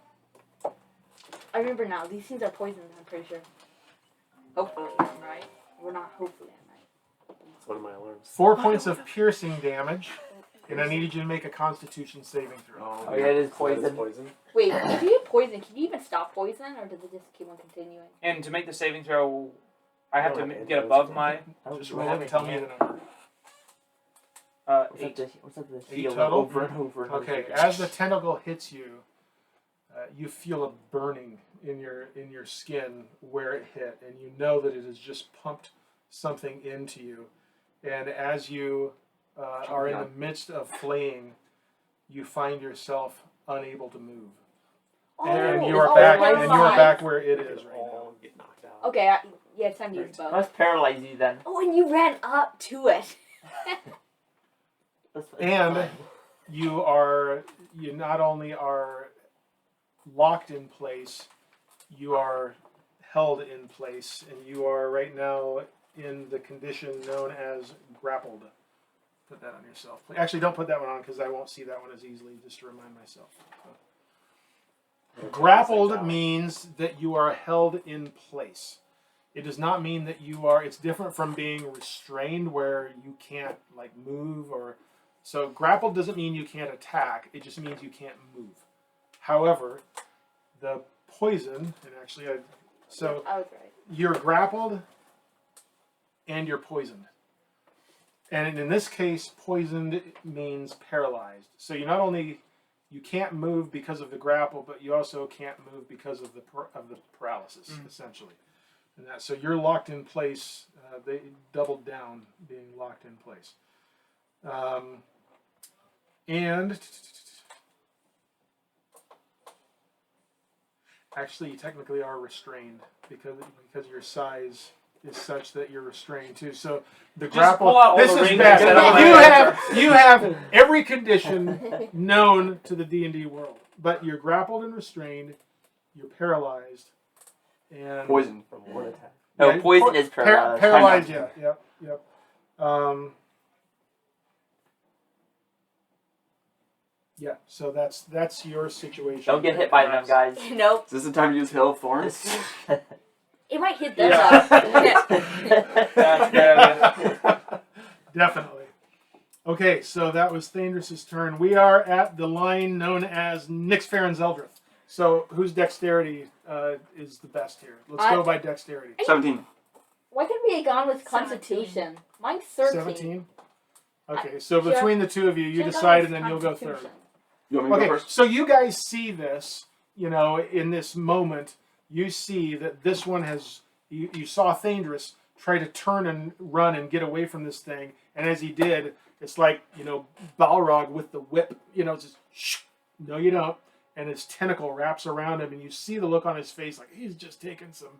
Speaker 4: I remember now. These things are poisonous, I'm pretty sure. Hopefully, I'm right. We're not hopefully, I'm right.
Speaker 5: It's one of my alarms.
Speaker 1: 4 points of piercing damage, and I need you to make a Constitution saving throw.
Speaker 6: Oh, yeah, it is
Speaker 5: So that is
Speaker 6: poison.
Speaker 5: poison.
Speaker 4: Wait, if you get poison, can you even stop poison, or does it just keep on continuing?
Speaker 3: And to make the saving throw, I have
Speaker 5: Oh,
Speaker 3: to
Speaker 5: okay.
Speaker 3: get above my
Speaker 1: Just roll it and tell me the number.
Speaker 6: What's
Speaker 3: 8.
Speaker 6: up the
Speaker 1: 8
Speaker 6: heal
Speaker 1: total?
Speaker 6: over and over and
Speaker 1: Okay.
Speaker 6: over.
Speaker 1: As the tentacle hits you, you feel a burning in your skin where it hit, and you know that it has just pumped something into you. And as you are in the midst of fleeing, you find yourself unable to move, and you are back.
Speaker 4: never
Speaker 1: And you are
Speaker 4: mind.
Speaker 1: back where it is right now.
Speaker 5: All get knocked out.
Speaker 4: Okay, yeah, it's time to use bow.
Speaker 6: Let's paralyze you then.
Speaker 4: Oh, and you ran up to it.
Speaker 6: That's
Speaker 1: And you not only are locked in place, you are held in place, and you are right now in the condition known as grappled. put that on yourself. Actually, don't put that one on because I won't see that one as easily, just to remind myself. Grappled means that you are held in place. It does not mean that you are, it's different from being restrained where you can't like move or, so grappled doesn't mean you can't attack, it just means you can't move. However, the poison, and actually so
Speaker 4: I was right.
Speaker 1: you're grappled and you're poisoned. And in this case, poisoned means paralyzed. So you not only, you can't move because of the grapple, but you also can't move because of the paralysis, essentially. And that, so you're locked in place. They doubled down being locked in place. And actually, you technically are restrained because your size is such that you're restrained too. So the grapple.
Speaker 3: Pull out all
Speaker 1: This
Speaker 3: the
Speaker 1: is
Speaker 3: rings
Speaker 1: bad.
Speaker 3: and get it
Speaker 1: You have every condition known to the D&D world, but you're grappled and restrained. You're paralyzed. And
Speaker 2: Poison.
Speaker 5: From one attack.
Speaker 6: No,
Speaker 1: Yeah,
Speaker 6: poison is paralyzed.
Speaker 1: paralyzed, yeah, yep. Yeah, so that's your situation.
Speaker 6: Don't get hit by them, guys.
Speaker 4: Nope.
Speaker 2: Is this the time to use Hail of Thorns?
Speaker 4: It might hit them
Speaker 3: Yeah.
Speaker 1: Definitely. Okay, so that was Thaèndrys' turn. We are at the line known as Nyx, Farryn, Zeldreth. So whose dexterity is the best here? Let's go by dexterity.
Speaker 2: 17.
Speaker 4: Why couldn't we have gone with Constitution? Mine's 13.
Speaker 1: 17? Okay, so between the two of you, you decide and then you'll go third.
Speaker 2: You want me to
Speaker 1: Okay,
Speaker 2: go first?
Speaker 1: so you guys see this, in this moment, you see that this one has, you saw Thaèndrys try to turn and run and get away from this thing, and as he did, it's like, Balrog with the whip, it's just, shh, no you don't, and his tentacle wraps around him, and you see the look on his face like he's just taken some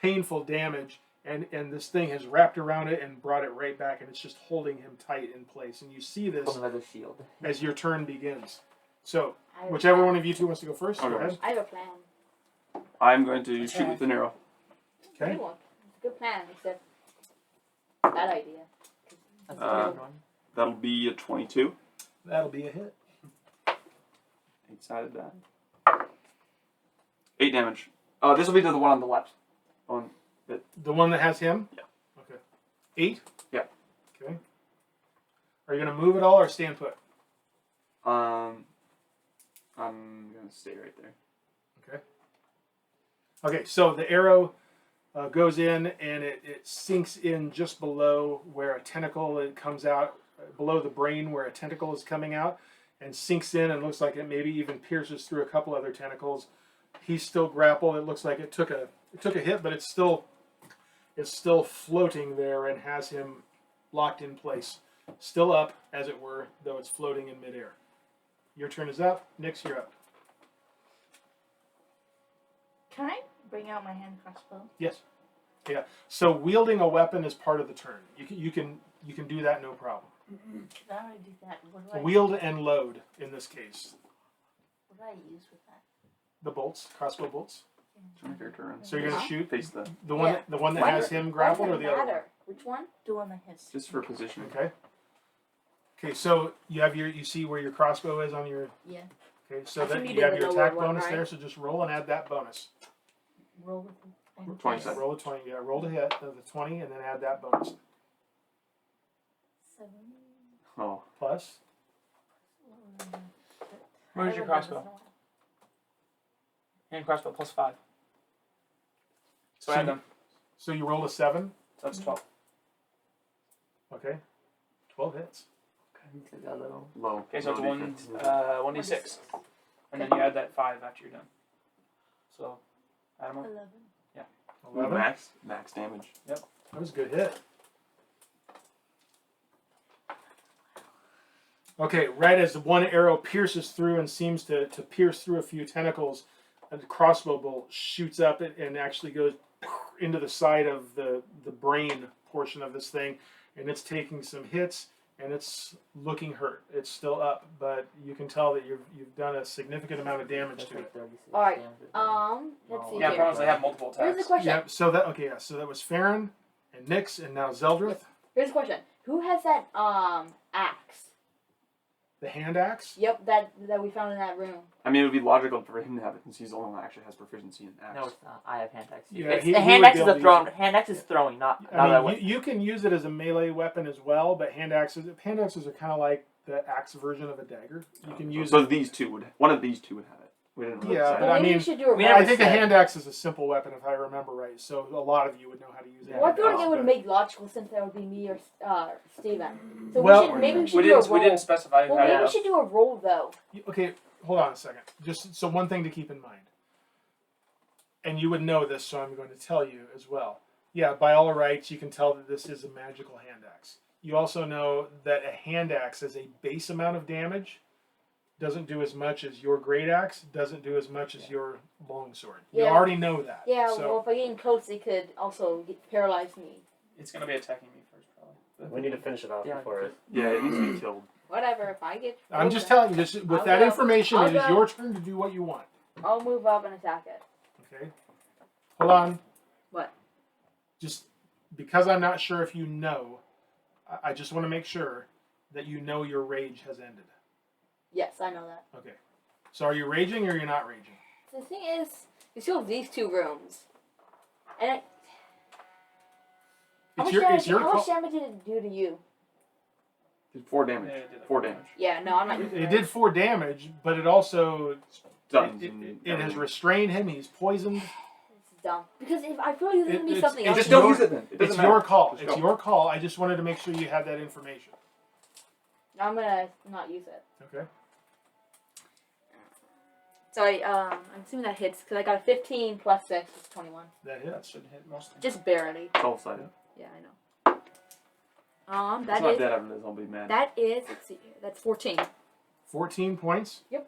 Speaker 1: painful damage, and this thing has wrapped around it and brought it right back, and it's just holding him tight in place, and you see this
Speaker 6: Another shield.
Speaker 1: as your turn begins. So, whichever one of you two wants to go first, go ahead.
Speaker 4: I have a plan.
Speaker 2: I'm going to shoot with an arrow.
Speaker 1: Okay.
Speaker 4: Good one. It's a good plan, except bad idea.
Speaker 6: That's
Speaker 2: Uh,
Speaker 6: a good one.
Speaker 2: That'll be a 22.
Speaker 1: That'll be a hit.
Speaker 2: Excited that. 8 damage. This will be to the one on the left.
Speaker 1: The one that has him?
Speaker 2: Yeah.
Speaker 1: Okay. 8?
Speaker 2: Yeah.
Speaker 1: Okay. Are you going to move at all or stand put?
Speaker 2: I'm gonna stay right there.
Speaker 1: Okay. Okay, so the arrow goes in and it sinks in just below where a tentacle it comes out, below the brain where a tentacle is coming out, and sinks in and looks like it maybe even pierces through a couple other tentacles. He's still grappled. It looks like it took a hit, but it's still floating there and has him locked in place. Still up, as it were, though it's floating in midair. Your turn is up. Nyx, you're up.
Speaker 7: Can I bring out my hand crossbow?
Speaker 1: Yes. Yeah. So wielding a weapon is part of the turn. You can do that no problem.
Speaker 7: Can I already do that? What do I
Speaker 1: Wield and load in this case.
Speaker 7: What do I use with that?
Speaker 1: The bolts, crossbow bolts.
Speaker 2: Turn your character around.
Speaker 1: So you're gonna shoot
Speaker 2: Face the
Speaker 1: the one that
Speaker 4: Why
Speaker 1: has
Speaker 4: does-
Speaker 1: him
Speaker 4: why
Speaker 1: grappled
Speaker 4: does
Speaker 1: or
Speaker 4: it
Speaker 1: the other one?
Speaker 4: matter? Which one?
Speaker 7: The one that hits.
Speaker 2: just for positioning.
Speaker 1: Okay. Okay. So you see where your crossbow is on your.
Speaker 7: Yeah.
Speaker 1: Okay. So
Speaker 4: I
Speaker 1: that
Speaker 4: think
Speaker 1: you
Speaker 4: you
Speaker 1: have
Speaker 4: did
Speaker 1: your
Speaker 4: the lower
Speaker 1: attack
Speaker 4: one,
Speaker 1: bonus
Speaker 4: right?
Speaker 1: there. So just roll and add that bonus.
Speaker 7: Roll with it.
Speaker 2: 27.
Speaker 1: Roll a 20. Yeah. Roll to hit the 20 and then add that bonus
Speaker 7: 7.
Speaker 2: Oh,
Speaker 1: plus.
Speaker 3: Where's your crossbow? Hand crossbow plus 5. So add them.
Speaker 1: So you rolled a 7.
Speaker 3: So that's 12.
Speaker 1: Okay. 12 hits.
Speaker 2: low.
Speaker 3: Okay, so it's
Speaker 2: low
Speaker 3: 1d6. And then you add that 5 after you're done. So, add them up.
Speaker 7: 11.
Speaker 1: 11.
Speaker 2: Max damage.
Speaker 1: That was a good hit. Okay, right as the one arrow pierces through and seems to pierce through a few tentacles, a crossbow bolt shoots up and actually goes into the side of the brain portion of this thing, and it's taking some hits and it's looking hurt. It's still up, but you can tell that you've done a significant amount of damage to it.
Speaker 4: Alright, let's see
Speaker 3: Yeah,
Speaker 4: here.
Speaker 3: problems they have multiple
Speaker 4: Here's the
Speaker 3: attacks.
Speaker 4: question.
Speaker 1: Yeah, so that was Farryn and Nyx and now Zeldreth.
Speaker 4: Here's the question. Who has that axe?
Speaker 1: The hand axe?
Speaker 4: Yep, that we found in that room.
Speaker 2: I mean, it would be logical for him to have it since he's the only one that actually has proficiency in axe.
Speaker 6: No, it's not. I have hand axe.
Speaker 1: Yeah,
Speaker 6: It's,
Speaker 1: he
Speaker 6: the hand
Speaker 1: would
Speaker 6: axe
Speaker 1: be
Speaker 6: is
Speaker 1: able
Speaker 6: a
Speaker 1: to
Speaker 6: throwing.
Speaker 1: use it.
Speaker 6: Hand axe is throwing, not
Speaker 1: I
Speaker 6: that
Speaker 1: mean,
Speaker 6: way.
Speaker 1: you can use it as a melee weapon as well, but hand axes are kind of like the axe version of a dagger. You can use
Speaker 2: So
Speaker 1: it.
Speaker 2: one of these two would have it. We didn't really
Speaker 1: Yeah,
Speaker 2: decide.
Speaker 1: but
Speaker 4: Well,
Speaker 1: I
Speaker 4: maybe
Speaker 1: mean,
Speaker 4: we should do a
Speaker 6: we
Speaker 4: roll.
Speaker 6: never
Speaker 1: I think a
Speaker 6: said.
Speaker 1: hand axe is a simple weapon if I remember right. So a lot of you would know how to use it.
Speaker 4: Well, I feel like it would
Speaker 1: But-
Speaker 4: make logical sense that would be me or Steven. So
Speaker 1: Well-
Speaker 4: maybe we
Speaker 3: We
Speaker 4: should do a
Speaker 3: didn't.
Speaker 4: roll.
Speaker 3: We didn't specify.
Speaker 4: Well,
Speaker 3: who had
Speaker 4: maybe we
Speaker 3: it.
Speaker 4: should do a roll though.
Speaker 1: Okay, hold on a second. Just so one thing to keep in mind, and you would know this, so I'm going to tell you as well. Yeah, by all rights, you can tell that this is a magical hand axe. You also know that a hand axe as a base amount of damage doesn't do as much as your great axe, doesn't do as much as your longsword. You
Speaker 4: Yeah.
Speaker 1: already know that.
Speaker 4: Yeah,
Speaker 1: So,
Speaker 4: well, if I get in close, it could also paralyze me.
Speaker 3: It's gonna be attacking me first, probably.
Speaker 5: We need to finish it off
Speaker 6: Yeah,
Speaker 5: before it.
Speaker 2: Yeah, it needs to be killed.
Speaker 4: Whatever, if I get.
Speaker 1: I'm just
Speaker 4: closer,
Speaker 1: telling you, just with
Speaker 4: I'll
Speaker 1: that
Speaker 4: go.
Speaker 1: information,
Speaker 4: I'll
Speaker 1: it is
Speaker 4: go.
Speaker 1: your turn to do what you want.
Speaker 4: I'll move up and attack it.
Speaker 1: Okay? Hold on.
Speaker 4: What?
Speaker 1: Just because I'm not sure if you know, I just want to make sure that you know your rage has ended.
Speaker 4: Yes, I know that.
Speaker 1: Okay. So are you raging or you're not raging?
Speaker 4: The thing is, you still have these two rooms. And
Speaker 1: It's your
Speaker 4: how much
Speaker 1: call.
Speaker 4: damage did it do to you?
Speaker 2: Did 4 damage.
Speaker 3: Yeah, it did
Speaker 2: 4 damage.
Speaker 4: Yeah, no, I'm not.
Speaker 1: It did 4 damage, but it also
Speaker 2: Stuns
Speaker 1: it
Speaker 2: and
Speaker 1: has
Speaker 2: everything.
Speaker 1: restrained him. He's poisoned.
Speaker 4: It's dumb. Because if I feel like there's gonna be
Speaker 1: It's-
Speaker 4: something
Speaker 1: it's
Speaker 4: else.
Speaker 2: Just don't
Speaker 1: your-
Speaker 2: use it then. It
Speaker 1: It's
Speaker 2: doesn't
Speaker 1: your
Speaker 2: matter.
Speaker 1: call.
Speaker 2: Just
Speaker 1: It's
Speaker 2: go.
Speaker 1: your call. I just wanted to make sure you had that information.
Speaker 4: I'm gonna not use it.
Speaker 1: Okay.
Speaker 4: So I'm assuming that hits because I got a 15 plus 6 is 21.
Speaker 1: That
Speaker 3: That
Speaker 1: hits.
Speaker 3: should hit most things.
Speaker 4: Just barely.
Speaker 2: Double-sided.
Speaker 4: Yeah, I know.
Speaker 2: It's
Speaker 4: That
Speaker 2: not
Speaker 4: is
Speaker 2: dead after the zombie man.
Speaker 4: that is. Let's see. That's 14.
Speaker 1: 14 points?
Speaker 4: Yep.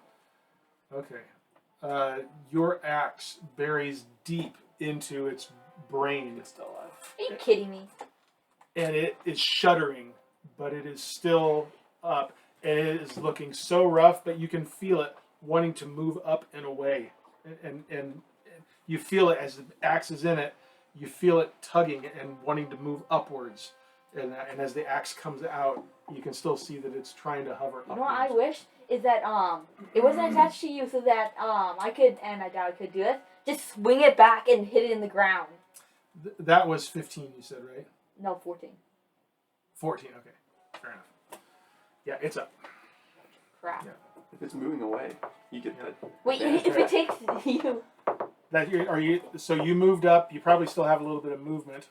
Speaker 1: Okay. Your axe buries deep into its brain,
Speaker 3: It's still alive.
Speaker 4: Are you kidding me?
Speaker 1: and it is shuddering, but it is still up. And it is looking so rough, but you can feel it wanting to move up and away. And you feel it as the axe is in it, you feel it tugging and wanting to move upwards. And as the axe comes out, you can still see that it's trying to hover
Speaker 4: You know what I
Speaker 1: upwards.
Speaker 4: wish is that it wasn't attached to you so that I could, and I doubt I could do it. Just swing it back and hit it in the ground.
Speaker 1: That was 15, you said, right?
Speaker 4: No, 14.
Speaker 1: 14, okay. Fair enough. Yeah, it's up.
Speaker 4: Crap.
Speaker 1: Yeah.
Speaker 2: If it's moving away, you get the.
Speaker 4: Wait,
Speaker 2: advantage.
Speaker 4: if it takes you.
Speaker 1: So you moved up. You probably still have a little bit of movement.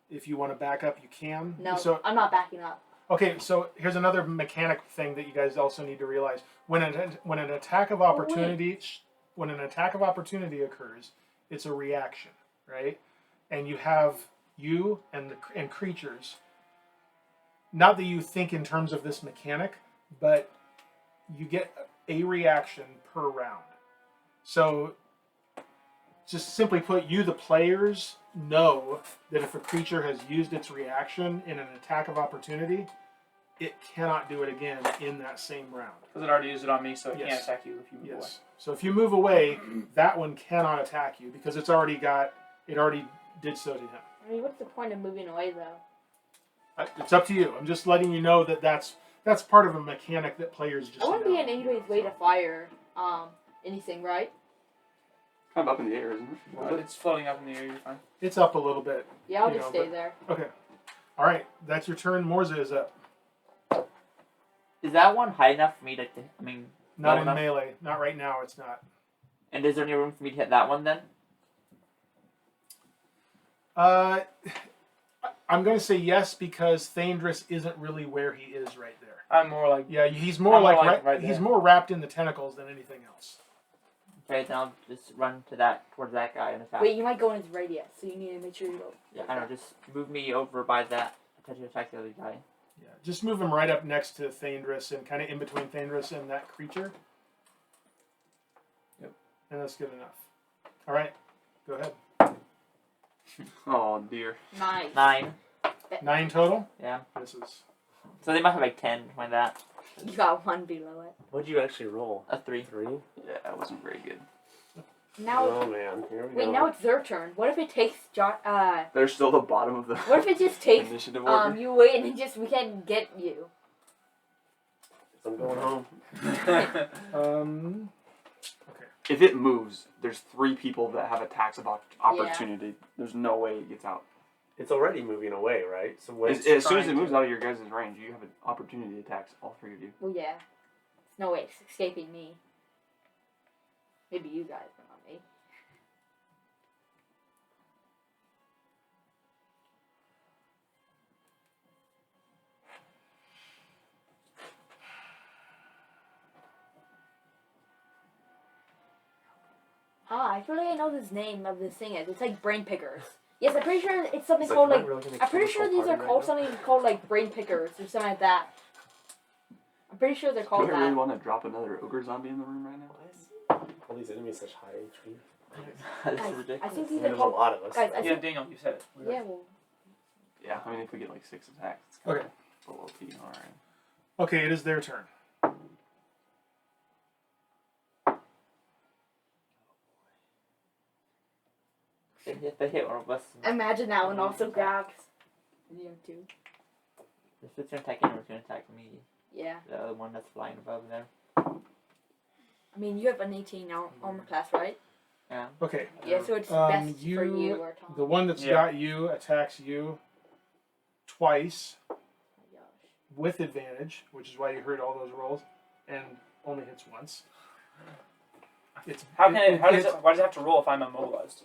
Speaker 1: If you want to back up, you can.
Speaker 4: No,
Speaker 1: So
Speaker 4: I'm not backing up.
Speaker 1: okay. So here's another mechanic thing that you guys also need to realize: when an attack of opportunity occurs, it's a reaction, right? And you have you and creatures. Not that you think in terms of this mechanic, but you get a reaction per round. So, just simply put, you, the players, know that if a creature has used its reaction in an attack of opportunity, it cannot do it again in that same round.
Speaker 3: Because it already used it on me, so it
Speaker 1: Yes.
Speaker 3: can't attack you if you move away.
Speaker 1: Yes. So if you move away, that one cannot attack you because it already did so to him.
Speaker 4: I mean, what's the point of moving away though?
Speaker 1: It's up to you. I'm just letting you know that that's part of a mechanic that players just
Speaker 4: I wouldn't
Speaker 1: know.
Speaker 4: be in anybody's way to fire anything, right?
Speaker 2: Kind of up in the air, isn't it?
Speaker 3: But it's floating up in the air, you're fine.
Speaker 1: It's up a little bit.
Speaker 4: Yeah, I'll
Speaker 1: You
Speaker 4: just
Speaker 1: know,
Speaker 4: stay there.
Speaker 1: Okay. All right. That's your turn. Morzza is up.
Speaker 6: Is that one high enough for me to? I mean,
Speaker 1: Not
Speaker 6: low
Speaker 1: in
Speaker 6: enough?
Speaker 1: melee. Not right now. It's not.
Speaker 6: And is there any room for me to hit that one then?
Speaker 1: I'm going to say yes because Thaèndrys isn't really where he is right there.
Speaker 3: I'm more like.
Speaker 1: Yeah, he's more
Speaker 3: I'm
Speaker 1: like
Speaker 3: like right
Speaker 1: he's
Speaker 3: there.
Speaker 1: more wrapped in the tentacles than anything else.
Speaker 6: Okay, then I'll just run to that towards that guy and attack.
Speaker 4: Wait, you might go in his radius, so you need to make sure you go.
Speaker 6: Yeah, I know. Just move me over by that to attack the other guy.
Speaker 1: Yeah, just move him right up next to Thaèndrys and kind of in between Thaèndrys and that creature.
Speaker 3: Yep.
Speaker 1: And that's good enough. All right, go ahead.
Speaker 2: Oh dear.
Speaker 4: Nice.
Speaker 6: 9.
Speaker 1: 9 total.
Speaker 6: Yeah.
Speaker 1: This is
Speaker 6: So they might have like 10 behind that.
Speaker 4: You got one below it.
Speaker 5: What'd you actually roll?
Speaker 6: A 3.
Speaker 5: 3?
Speaker 2: Yeah, that wasn't very good.
Speaker 4: Now,
Speaker 5: Oh man, here we
Speaker 4: wait,
Speaker 5: go.
Speaker 4: now it's their turn. What if it takes
Speaker 2: They're still the bottom of the
Speaker 4: what if it just takes
Speaker 2: initiative order.
Speaker 4: you wait and it just we can't get you?
Speaker 5: I'm going home.
Speaker 2: If it moves, there's 3 people that have attacks of opportunity. There's no way it gets out.
Speaker 5: It's already moving away, right? So when
Speaker 2: As soon as it moves out of your guys' range, you have an opportunity attacks, all 3 of you.
Speaker 4: Well, yeah. There's no way it's escaping me. Maybe you guys, but not me. I feel like I know this name of this thing is. It's like brain pickers. Yes, I'm pretty sure it's something called like. I'm pretty sure these are called something called like brain pickers or something like that. I'm pretty sure they're
Speaker 2: Do
Speaker 4: called
Speaker 2: we really
Speaker 4: that.
Speaker 2: want to drop another ogre zombie in the room right now?
Speaker 5: all these enemies such high HP?
Speaker 6: That's
Speaker 4: Guys,
Speaker 6: ridiculous.
Speaker 4: I think
Speaker 5: I
Speaker 4: these
Speaker 5: mean,
Speaker 4: are
Speaker 5: there's a
Speaker 4: called.
Speaker 5: lot of us.
Speaker 4: Guys, I
Speaker 3: Yeah,
Speaker 4: think,
Speaker 3: Daniel, you said it.
Speaker 4: yeah, well,
Speaker 2: Yeah, I mean, if we get like 6 attacks, it's kind of below PR.
Speaker 1: Okay, it is their turn.
Speaker 6: If they hit one of us,
Speaker 4: imagine that one also grabs. You too.
Speaker 6: if it's gonna attack anyone, it's gonna attack me.
Speaker 4: Yeah.
Speaker 6: The other one that's flying above there.
Speaker 4: I mean, you have an 18 armor class, right?
Speaker 6: Yeah.
Speaker 1: Okay.
Speaker 4: Yeah, so it's best for you or Tom.
Speaker 1: The one that's
Speaker 3: Yeah.
Speaker 1: got you attacks you twice
Speaker 4: Oh my gosh.
Speaker 1: with advantage, which is why you heard all those rolls, and only hits once. It's
Speaker 3: How does
Speaker 1: it's-
Speaker 3: it? Why does it have to roll if I'm immobilized?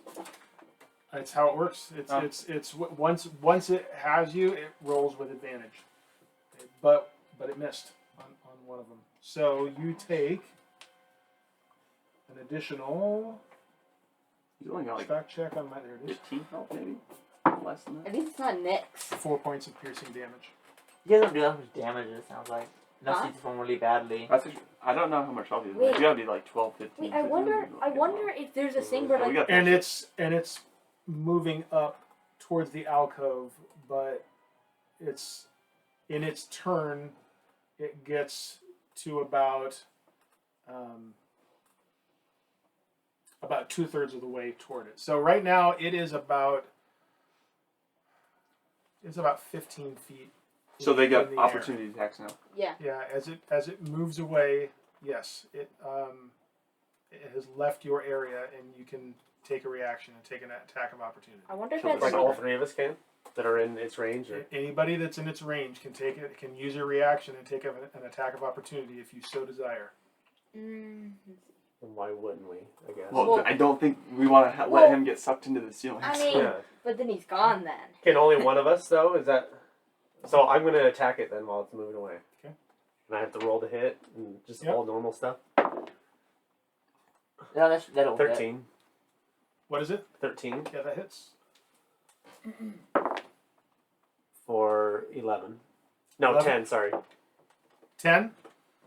Speaker 1: It's how it works. It's once it has you, it rolls with advantage. But it missed on one of them. So you take an additional
Speaker 2: He's only got like
Speaker 1: fact check on my there it is.
Speaker 2: 15 health, maybe? Less than
Speaker 4: At
Speaker 2: that?
Speaker 4: least it's not Nyx.
Speaker 1: 4 points of piercing damage.
Speaker 6: You guys don't do that much damage, it sounds like. Unless
Speaker 4: Huh?
Speaker 6: you perform really badly.
Speaker 2: I don't know how much health he has.
Speaker 4: Wait.
Speaker 2: You gotta be like 12, 15.
Speaker 4: Wait, I wonder if there's a thing where
Speaker 2: Yeah, we
Speaker 4: like
Speaker 2: got
Speaker 1: And
Speaker 2: this.
Speaker 1: it's moving up towards the alcove, but it's in its turn it gets to about 2/3 of the way toward it. So right now it is about 15 feet.
Speaker 2: So they
Speaker 1: in
Speaker 2: got
Speaker 1: the
Speaker 2: opportunity attacks now.
Speaker 4: yeah.
Speaker 1: air. Yeah, as it moves away, yes, it has left your area and you can take a reaction and take an attack of opportunity.
Speaker 4: I wonder if
Speaker 2: So
Speaker 4: that's
Speaker 5: Like all 3 of us can that are in its range. Or?
Speaker 1: Anybody that's in its range can use a reaction and take an attack of opportunity if you so desire.
Speaker 4: Mm,
Speaker 5: And why wouldn't we? I guess.
Speaker 2: Well, I don't think we want to
Speaker 4: Well,
Speaker 2: let him get sucked into the ceiling.
Speaker 4: I mean,
Speaker 5: Yeah.
Speaker 4: but then he's gone then.
Speaker 5: Can only one of us though? Is that? So I'm gonna attack it then while it's moving away.
Speaker 1: Okay.
Speaker 5: And I have to roll to hit and just
Speaker 1: Yep.
Speaker 5: all normal stuff.
Speaker 6: No, that'll hit.
Speaker 5: 13.
Speaker 1: What is it?
Speaker 5: 13
Speaker 1: Yeah, that hits.
Speaker 5: for 11. No,
Speaker 1: 11?
Speaker 5: 10. Sorry.
Speaker 1: 10?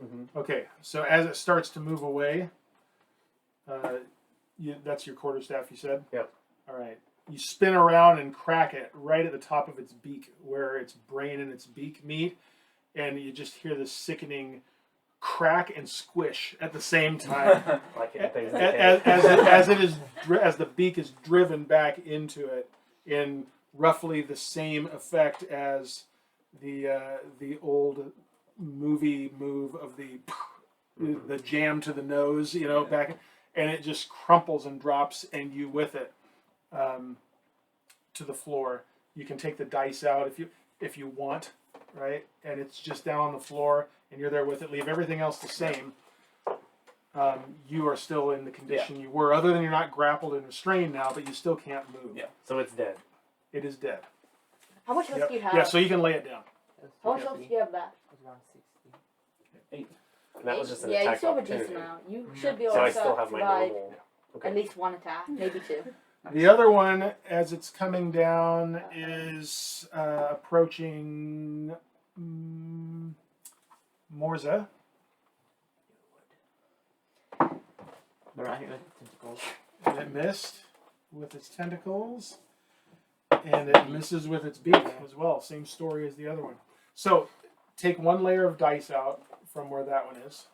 Speaker 5: Mm-hmm.
Speaker 1: Okay, so as it starts to move away, that's your quarterstaff, you said?
Speaker 5: Yep.
Speaker 1: All right. You spin around and crack it right at the top of its beak, where its brain and its beak meet, and you just hear this sickening crack and squish at the same time.
Speaker 5: Like hitting things in the head.
Speaker 1: as the beak is driven back into it, in roughly the same effect as the old movie move of the jam to the nose, back, and it just crumples and drops, and you with it to the floor. You can take the dice out if you want, right? And it's just down on the floor, and you're there with it. Leave everything else the same. You are still in the condition you were, other than you're not grappled and restrained now, but you still can't move.
Speaker 3: Yeah.
Speaker 5: So it's dead.
Speaker 1: It is dead.
Speaker 4: How much health
Speaker 1: Yep.
Speaker 4: do you have?
Speaker 1: Yeah, so you can lay it down.
Speaker 4: How much health do you have left?
Speaker 6: It's around 60.
Speaker 5: And that was just an
Speaker 4: yeah, you
Speaker 5: attack
Speaker 4: still have a
Speaker 5: opportunity.
Speaker 4: decent amount. You should be able
Speaker 5: So I
Speaker 4: to
Speaker 5: still have my
Speaker 4: survive
Speaker 5: normal. Okay.
Speaker 4: at least one attack, maybe 2.
Speaker 1: The other one, as it's coming down, is approaching Morzza.
Speaker 6: But right here with the tentacles.
Speaker 1: And it missed with its tentacles. And it misses with its beak as well. Same story as the other one. So take one layer of dice out from where that one is.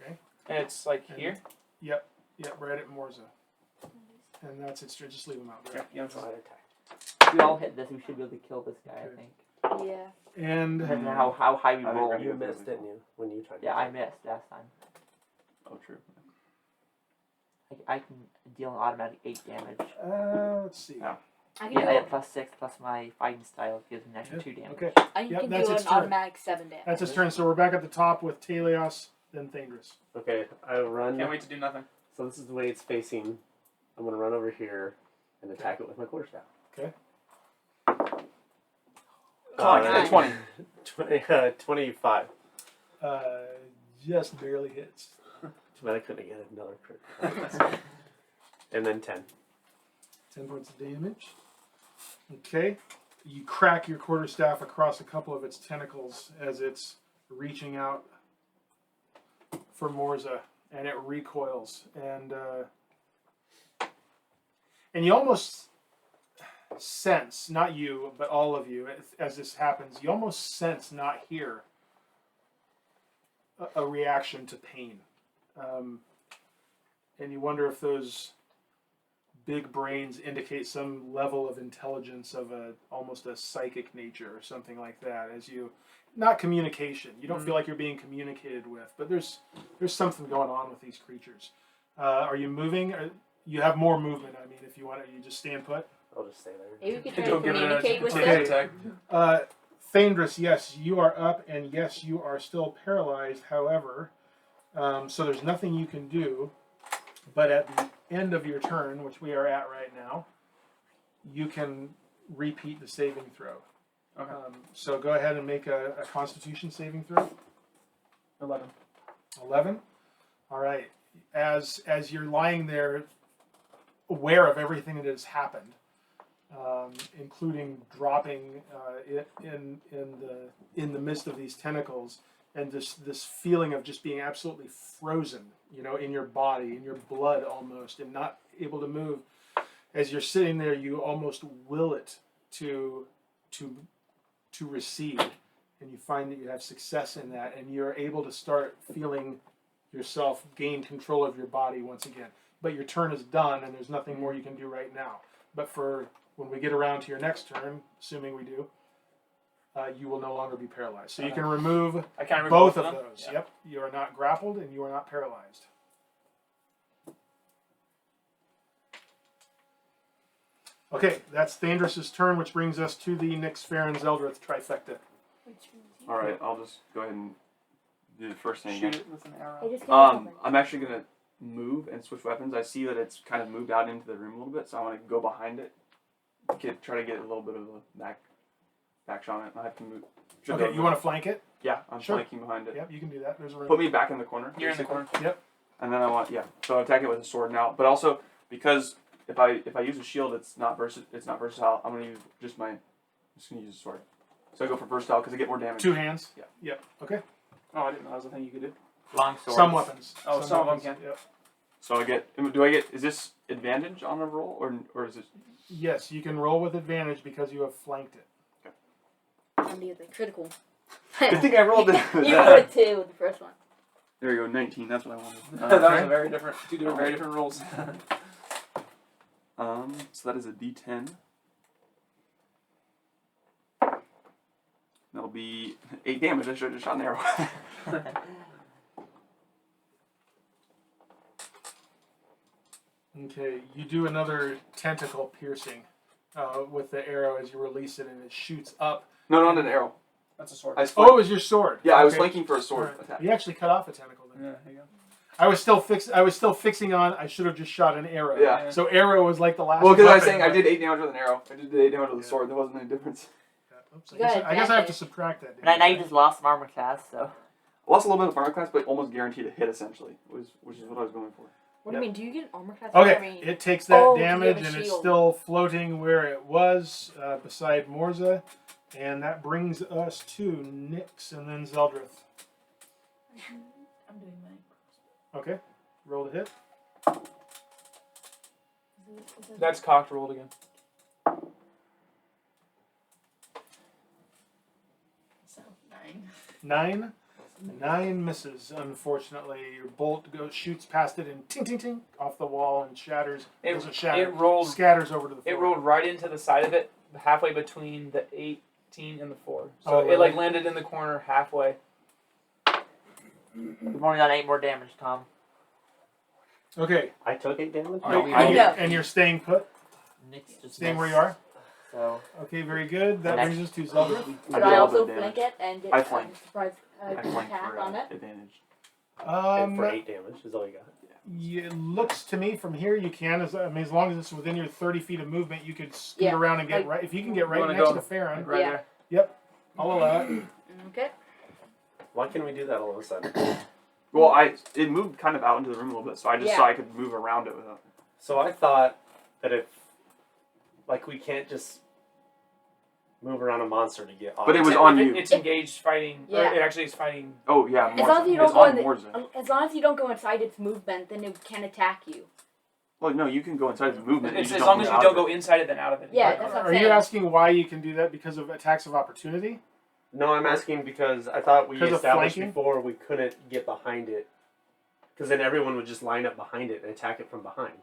Speaker 1: Okay.
Speaker 3: And it's like here.
Speaker 1: Yep, right at Morzza. And that's it. Just leave him out there.
Speaker 3: Yeah.
Speaker 5: So I attack.
Speaker 6: If we all hit this, we should be able to kill this guy, I think.
Speaker 4: Yeah.
Speaker 1: And
Speaker 6: Depending on how high we
Speaker 2: I
Speaker 6: roll.
Speaker 2: didn't
Speaker 5: You missed, didn't you? When you tried.
Speaker 6: Yeah, I missed last time.
Speaker 2: Oh, true.
Speaker 6: I can deal an automatic 8 damage.
Speaker 1: let's see.
Speaker 2: Yeah.
Speaker 4: I can
Speaker 6: Yeah, I
Speaker 4: do.
Speaker 6: have +6 plus my fighting style gives me an extra 2 damage.
Speaker 1: Okay,
Speaker 4: I
Speaker 1: Yep,
Speaker 4: can
Speaker 1: that's
Speaker 4: do
Speaker 1: its
Speaker 4: an
Speaker 1: turn.
Speaker 4: automatic 7 damage.
Speaker 1: that's his turn. So we're back at the top with Taèlios, then Thaèndrys.
Speaker 5: Okay, I run.
Speaker 3: Can't wait to do nothing.
Speaker 5: So this is the way it's facing. I'm gonna run over here and attack it with my quarterstaff.
Speaker 1: Okay.
Speaker 2: Come on,
Speaker 4: Nice.
Speaker 2: 20.
Speaker 5: 25.
Speaker 1: Just barely hits.
Speaker 5: Too bad I couldn't get another crit. And then 10.
Speaker 1: 10 points of damage. Okay. You crack your quarterstaff across a couple of its tentacles as it's reaching out for Morzza, and it recoils. And you almost sense, not you, but all of you, as this happens, you almost sense, not hear, a reaction to pain. And you wonder if those big brains indicate some level of intelligence of almost a psychic nature or something like that. As you, not communication. You don't feel like you're being communicated with, but there's something going on with these creatures. Are you moving? You have more movement. I mean, if you want to, you just stand put.
Speaker 5: I'll just stay there.
Speaker 4: Maybe we could try to
Speaker 3: Don't give it
Speaker 4: communicate with
Speaker 1: Okay.
Speaker 4: them.
Speaker 3: attack.
Speaker 1: Thaèndrys, yes, you are up, and yes, you are still paralyzed. However, so there's nothing you can do. But at the end of your turn, which we are at right now, you can repeat the saving throw.
Speaker 3: Okay.
Speaker 1: So go ahead and make a Constitution saving throw.
Speaker 3: 11.
Speaker 1: 11. All right. As you're lying there, aware of everything that has happened, including dropping in the midst of these tentacles, and this feeling of just being absolutely frozen, in your body, in your blood almost, and not able to move. As you're sitting there, you almost will it to recede, and you find that you have success in that, and you're able to start feeling yourself gain control of your body once again. But your turn is done, and there's nothing more you can do right now. But for when we get around to your next turn, assuming we do, you will no longer be paralyzed. So you can remove
Speaker 3: I can't remove
Speaker 1: both of
Speaker 3: them?
Speaker 1: those.
Speaker 3: Yeah.
Speaker 1: Yep, you are not grappled and you are not paralyzed. Okay, that's Thaèndrys' turn, which brings us to the Nyx, Farryn, Zeldreth trifecta.
Speaker 2: All right, I'll just go ahead and do the first thing
Speaker 3: Shoot
Speaker 2: again.
Speaker 3: it with an arrow.
Speaker 4: They just gave us something.
Speaker 2: I'm actually gonna move and switch weapons. I see that it's kind of moved out into the room a little bit, so I want to go behind it, try to get a little bit of a back shot on it. I have to move.
Speaker 1: Okay, you want to flank it?
Speaker 2: Yeah, I'm
Speaker 1: Sure.
Speaker 2: flanking behind it.
Speaker 1: Yep, you can do that. There's a room.
Speaker 2: Put me back in the corner.
Speaker 3: You're in the corner.
Speaker 1: Yep.
Speaker 2: And then so I attack it with a sword now. But also because if I use a shield, it's not versatile. I'm gonna use just gonna use a sword. So I go for versatile because I get more damage.
Speaker 1: 2 hands?
Speaker 2: Yeah.
Speaker 1: Yep. Okay.
Speaker 3: Oh, I didn't know that was a thing you could do.
Speaker 6: Long sword.
Speaker 1: Some weapons.
Speaker 3: Oh, some of them
Speaker 1: weapons.
Speaker 3: can.
Speaker 1: Yep.
Speaker 2: So is this advantage on a roll or is it?
Speaker 1: Yes, you can roll with advantage because you have flanked it.
Speaker 4: And the other critical.
Speaker 2: Good thing I rolled it.
Speaker 4: You would too with the first one.
Speaker 2: There you go, 19. That's what I wanted.
Speaker 3: That was a very different, very different rules.
Speaker 2: So that is a D10. That'll be 8 damage. I should have just shot an arrow.
Speaker 1: Okay, you do another tentacle piercing with the arrow as you release it, and it shoots up.
Speaker 2: No, not an arrow.
Speaker 3: That's a sword.
Speaker 2: I was
Speaker 1: Oh, it was your sword.
Speaker 2: Yeah, I was
Speaker 1: Okay.
Speaker 2: flanking for a sword
Speaker 1: Alright.
Speaker 2: attack.
Speaker 1: You actually cut off a tentacle then.
Speaker 3: Yeah, there you go.
Speaker 1: I was still fixing on. I should have just shot an arrow.
Speaker 2: Yeah.
Speaker 1: So arrow was like the last.
Speaker 2: Well, because I was
Speaker 1: weapon,
Speaker 2: saying I
Speaker 1: but-
Speaker 2: did 8 damage with an arrow. I did 8 damage with a
Speaker 1: Yeah.
Speaker 2: sword. There wasn't any difference.
Speaker 1: Yeah, oops,
Speaker 4: You got
Speaker 1: I guess I have to
Speaker 4: advantage.
Speaker 1: subtract that.
Speaker 6: Now you just lost some armor class, so.
Speaker 2: I lost a little bit of armor class, but almost guaranteed a hit essentially, which is what I was going for.
Speaker 4: What do you mean? Do you get an armor class?
Speaker 1: Okay,
Speaker 4: I mean,
Speaker 1: it takes that
Speaker 4: Oh, you have
Speaker 1: damage
Speaker 4: a
Speaker 1: and it's
Speaker 4: shield.
Speaker 1: still floating where it was beside Morzza, and that brings us to Nyx and then Zeldreth.
Speaker 7: I'm doing mine.
Speaker 1: Okay, roll to hit.
Speaker 3: That's cocked rolled again.
Speaker 7: So 9.
Speaker 1: 9. 9 misses, unfortunately. Your bolt shoots past it and ting ting ting off the wall and shatters. Doesn't shatter.
Speaker 3: It rolled.
Speaker 1: Scatters over to the floor.
Speaker 3: It rolled right into the side of it, halfway between the 18 and the 4. So
Speaker 1: Oh,
Speaker 3: it
Speaker 1: really?
Speaker 3: landed in the corner halfway.
Speaker 6: You've only done 8 more damage, Tom.
Speaker 1: Okay.
Speaker 5: I took 8 damage?
Speaker 6: No, we
Speaker 1: and,
Speaker 6: rolled.
Speaker 1: and you're staying put?
Speaker 6: Nick's just
Speaker 1: Staying where
Speaker 6: missed.
Speaker 1: you are?
Speaker 6: So
Speaker 1: Okay, very good. That
Speaker 6: Next.
Speaker 1: brings us to Zeldreth.
Speaker 4: Could
Speaker 2: did
Speaker 4: I
Speaker 2: all
Speaker 4: also
Speaker 2: the
Speaker 4: flank
Speaker 2: damage.
Speaker 4: it and get
Speaker 2: I
Speaker 4: a
Speaker 2: flanked.
Speaker 4: surprise
Speaker 2: I flanked
Speaker 4: attack
Speaker 2: for
Speaker 4: on it?
Speaker 2: advantage.
Speaker 5: And for 8 damage is all you got.
Speaker 1: It looks to me from here you can, as long as it's within your 30 feet of movement, you could scoot around and get right. If you can get right
Speaker 3: wanna
Speaker 1: next
Speaker 3: go
Speaker 1: to Farryn,
Speaker 3: Like right
Speaker 4: Yeah.
Speaker 3: there.
Speaker 1: yep, I'll allow it.
Speaker 4: Okay.
Speaker 5: Why can we do that all of a sudden?
Speaker 2: Well, it moved kind of out into the room a little bit, so I just
Speaker 4: Yeah.
Speaker 2: saw I could move around it without.
Speaker 5: So I thought that if, like, we can't just move around a monster to get off.
Speaker 2: But it was on
Speaker 3: If
Speaker 2: you.
Speaker 3: It's engaged fighting.
Speaker 4: Yeah.
Speaker 3: Or it actually is fighting.
Speaker 2: Oh yeah,
Speaker 4: As long as you
Speaker 2: Morzza.
Speaker 4: don't
Speaker 2: It's
Speaker 4: go
Speaker 2: on
Speaker 4: in the-
Speaker 2: Morzza.
Speaker 4: As long as you don't go inside its movement, then it can attack you.
Speaker 2: Well, no, you can go inside the movement.
Speaker 3: It's
Speaker 2: you
Speaker 3: as
Speaker 2: just
Speaker 3: long as
Speaker 2: move
Speaker 3: you
Speaker 2: out
Speaker 3: don't
Speaker 2: of
Speaker 3: go
Speaker 2: it.
Speaker 3: inside it, then out of it.
Speaker 4: Yeah, that's what I'm
Speaker 1: Are you
Speaker 4: saying.
Speaker 1: asking why you can do that because of attacks of opportunity?
Speaker 5: No, I'm asking because I thought we
Speaker 1: 'Cause of
Speaker 5: established
Speaker 1: flanking?
Speaker 5: before we couldn't get behind it. Because then everyone would just line up behind it and attack it from behind.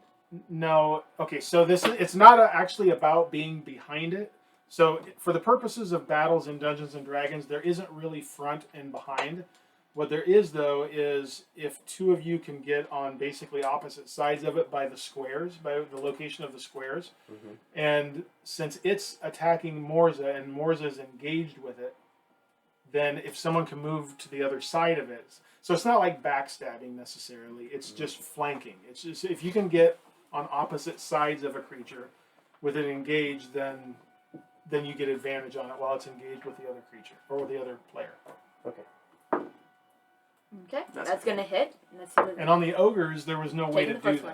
Speaker 1: No. Okay, so it's not actually about being behind it. So for the purposes of battles in Dungeons and Dragons, there isn't really front and behind. What there is, though, is if 2 of you can get on basically opposite sides of it by the squares, by the location of the squares,
Speaker 5: Mm-hmm.
Speaker 1: and since it's attacking Morzza and Morzza is engaged with it, then if someone can move to the other side of it, so it's not like backstabbing necessarily. It's just flanking. It's just if you can get on opposite sides of a creature with it engaged, then you get advantage on it while it's engaged with the other creature or with the other player.
Speaker 5: Okay.
Speaker 4: Okay.
Speaker 2: That's
Speaker 4: That's gonna hit. And that's gonna
Speaker 1: And on the ogres, there was no way to
Speaker 4: Taking the
Speaker 1: do
Speaker 4: first one.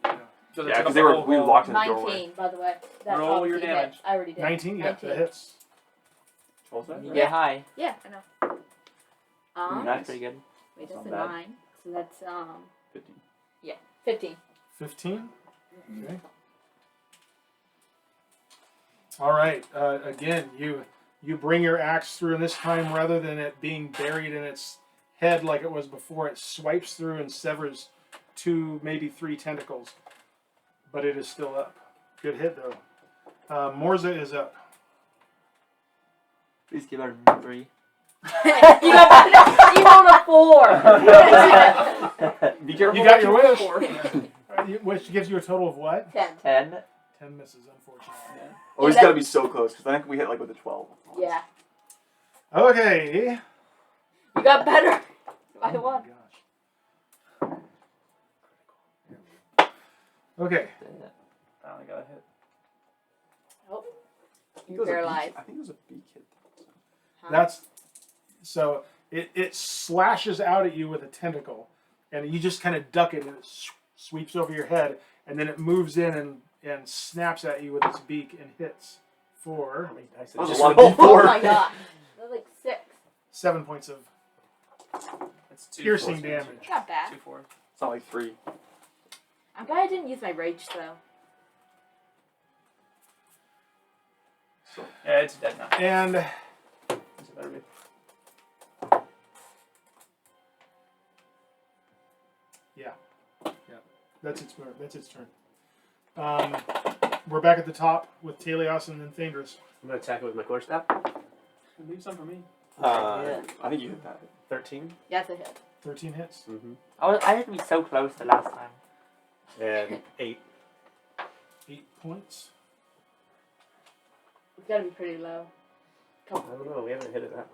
Speaker 1: that.
Speaker 3: So
Speaker 2: Yeah,
Speaker 3: took
Speaker 2: because
Speaker 3: up
Speaker 2: they
Speaker 3: the
Speaker 2: were
Speaker 3: whole
Speaker 2: we were
Speaker 3: hole.
Speaker 2: locked in the doorway.
Speaker 4: 19, by the way. That
Speaker 3: Roll your
Speaker 4: obviously hit.
Speaker 3: damage.
Speaker 4: I already did.
Speaker 1: 19, yeah, that hits.
Speaker 2: What was that?
Speaker 6: you get high.
Speaker 4: Yeah, I know.
Speaker 2: Nice.
Speaker 6: That's pretty good.
Speaker 4: Wait,
Speaker 2: That's
Speaker 4: that's a
Speaker 2: not bad.
Speaker 4: 9. So that's
Speaker 2: 15.
Speaker 4: 15.
Speaker 1: 15. Okay. All right. Again, you bring your axe through, and this time, rather than it being buried in its head like it was before, it swipes through and severs 2, maybe 3 tentacles, but it is still up. Good hit though. Morzza is up.
Speaker 6: Please give her 3.
Speaker 4: you rolled a 4.
Speaker 2: Be careful.
Speaker 1: You got your
Speaker 2: what
Speaker 1: wish.
Speaker 2: for.
Speaker 1: Which gives you a total of what?
Speaker 4: 10.
Speaker 6: 10.
Speaker 1: 10 misses, unfortunately.
Speaker 2: Always
Speaker 4: Yeah,
Speaker 2: got to be so close because I think we hit like with a 12.
Speaker 4: Yeah.
Speaker 1: Okay.
Speaker 4: You got better. By
Speaker 1: Oh my
Speaker 4: 1.
Speaker 1: gosh. Okay.
Speaker 3: Finally got a hit.
Speaker 4: Oh.
Speaker 2: I think
Speaker 4: You're
Speaker 2: it was a
Speaker 4: paralyzed.
Speaker 2: beak- I think it was a beak hit.
Speaker 4: Huh?
Speaker 1: That's so it slashes out at you with a tentacle, and you just kind of duck it, and it sweeps over your head, and then it moves in and snaps at you with its beak and hits for
Speaker 5: How many dice
Speaker 2: That was
Speaker 5: did
Speaker 2: a
Speaker 5: you
Speaker 2: lot of
Speaker 5: roll?
Speaker 2: D4.
Speaker 4: Oh my god. That's like 6.
Speaker 1: 7 points of
Speaker 3: That's 2
Speaker 1: piercing
Speaker 3: force
Speaker 1: damage.
Speaker 4: Not bad.
Speaker 3: 2 4.
Speaker 2: It's not like 3.
Speaker 4: I'm glad I didn't use my rage though.
Speaker 2: So
Speaker 3: Yeah, it's dead now.
Speaker 1: And
Speaker 3: It's better be.
Speaker 1: that's its turn. That's its turn. We're back at the top with Taèlios and then Thaèndrys.
Speaker 5: I'm going to attack it with my quarterstaff.
Speaker 3: Leave some for me.
Speaker 6: Yeah.
Speaker 2: I think you hit that.
Speaker 5: 13.
Speaker 4: Yeah, it's a hit.
Speaker 1: 13 hits.
Speaker 5: Mm-hmm.
Speaker 6: I had to be so close the last time.
Speaker 5: And 8.
Speaker 1: 8 points.
Speaker 4: It's gotta be pretty low.
Speaker 5: I don't know. We haven't hit it that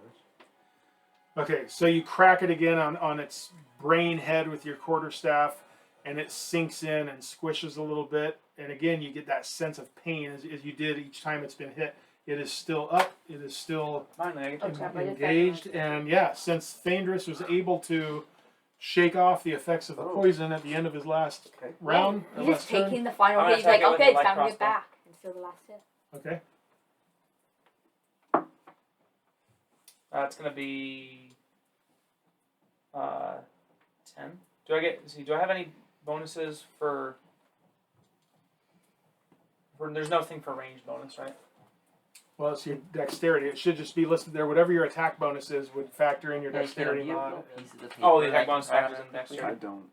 Speaker 5: much.
Speaker 1: Okay, so you crack it again on its brain head with your quarterstaff, and it sinks in and squishes a little bit. And again, you get that sense of pain as you did each time it's been hit. It is still up. It is still
Speaker 3: Finally, I get to
Speaker 4: Okay. Crap, I did
Speaker 1: engaged. And yeah, since Thaèndrys was able to shake off the effects of the poison at the end of his last
Speaker 5: Okay.
Speaker 1: round, or
Speaker 4: He's just
Speaker 1: last turn.
Speaker 4: taking the final
Speaker 3: I'm
Speaker 4: hit.
Speaker 3: gonna
Speaker 4: He's like,
Speaker 3: attack it with
Speaker 4: okay,
Speaker 3: the
Speaker 4: it's
Speaker 3: light
Speaker 4: time to get
Speaker 3: crossbow.
Speaker 4: back. And still the last hit.
Speaker 1: Okay.
Speaker 3: It's gonna be 10. Do I have any bonuses for? There's nothing for range bonus, right?
Speaker 1: Well, it's your dexterity. It should just be listed there. Whatever your attack bonus is would factor in your
Speaker 6: Yeah, you can have
Speaker 1: dexterity mod.
Speaker 6: little pieces of paper.
Speaker 3: Oh, the
Speaker 6: I
Speaker 3: attack
Speaker 6: can
Speaker 3: bonus
Speaker 6: grab
Speaker 3: factors
Speaker 6: them.
Speaker 3: in dexterity.
Speaker 2: I don't.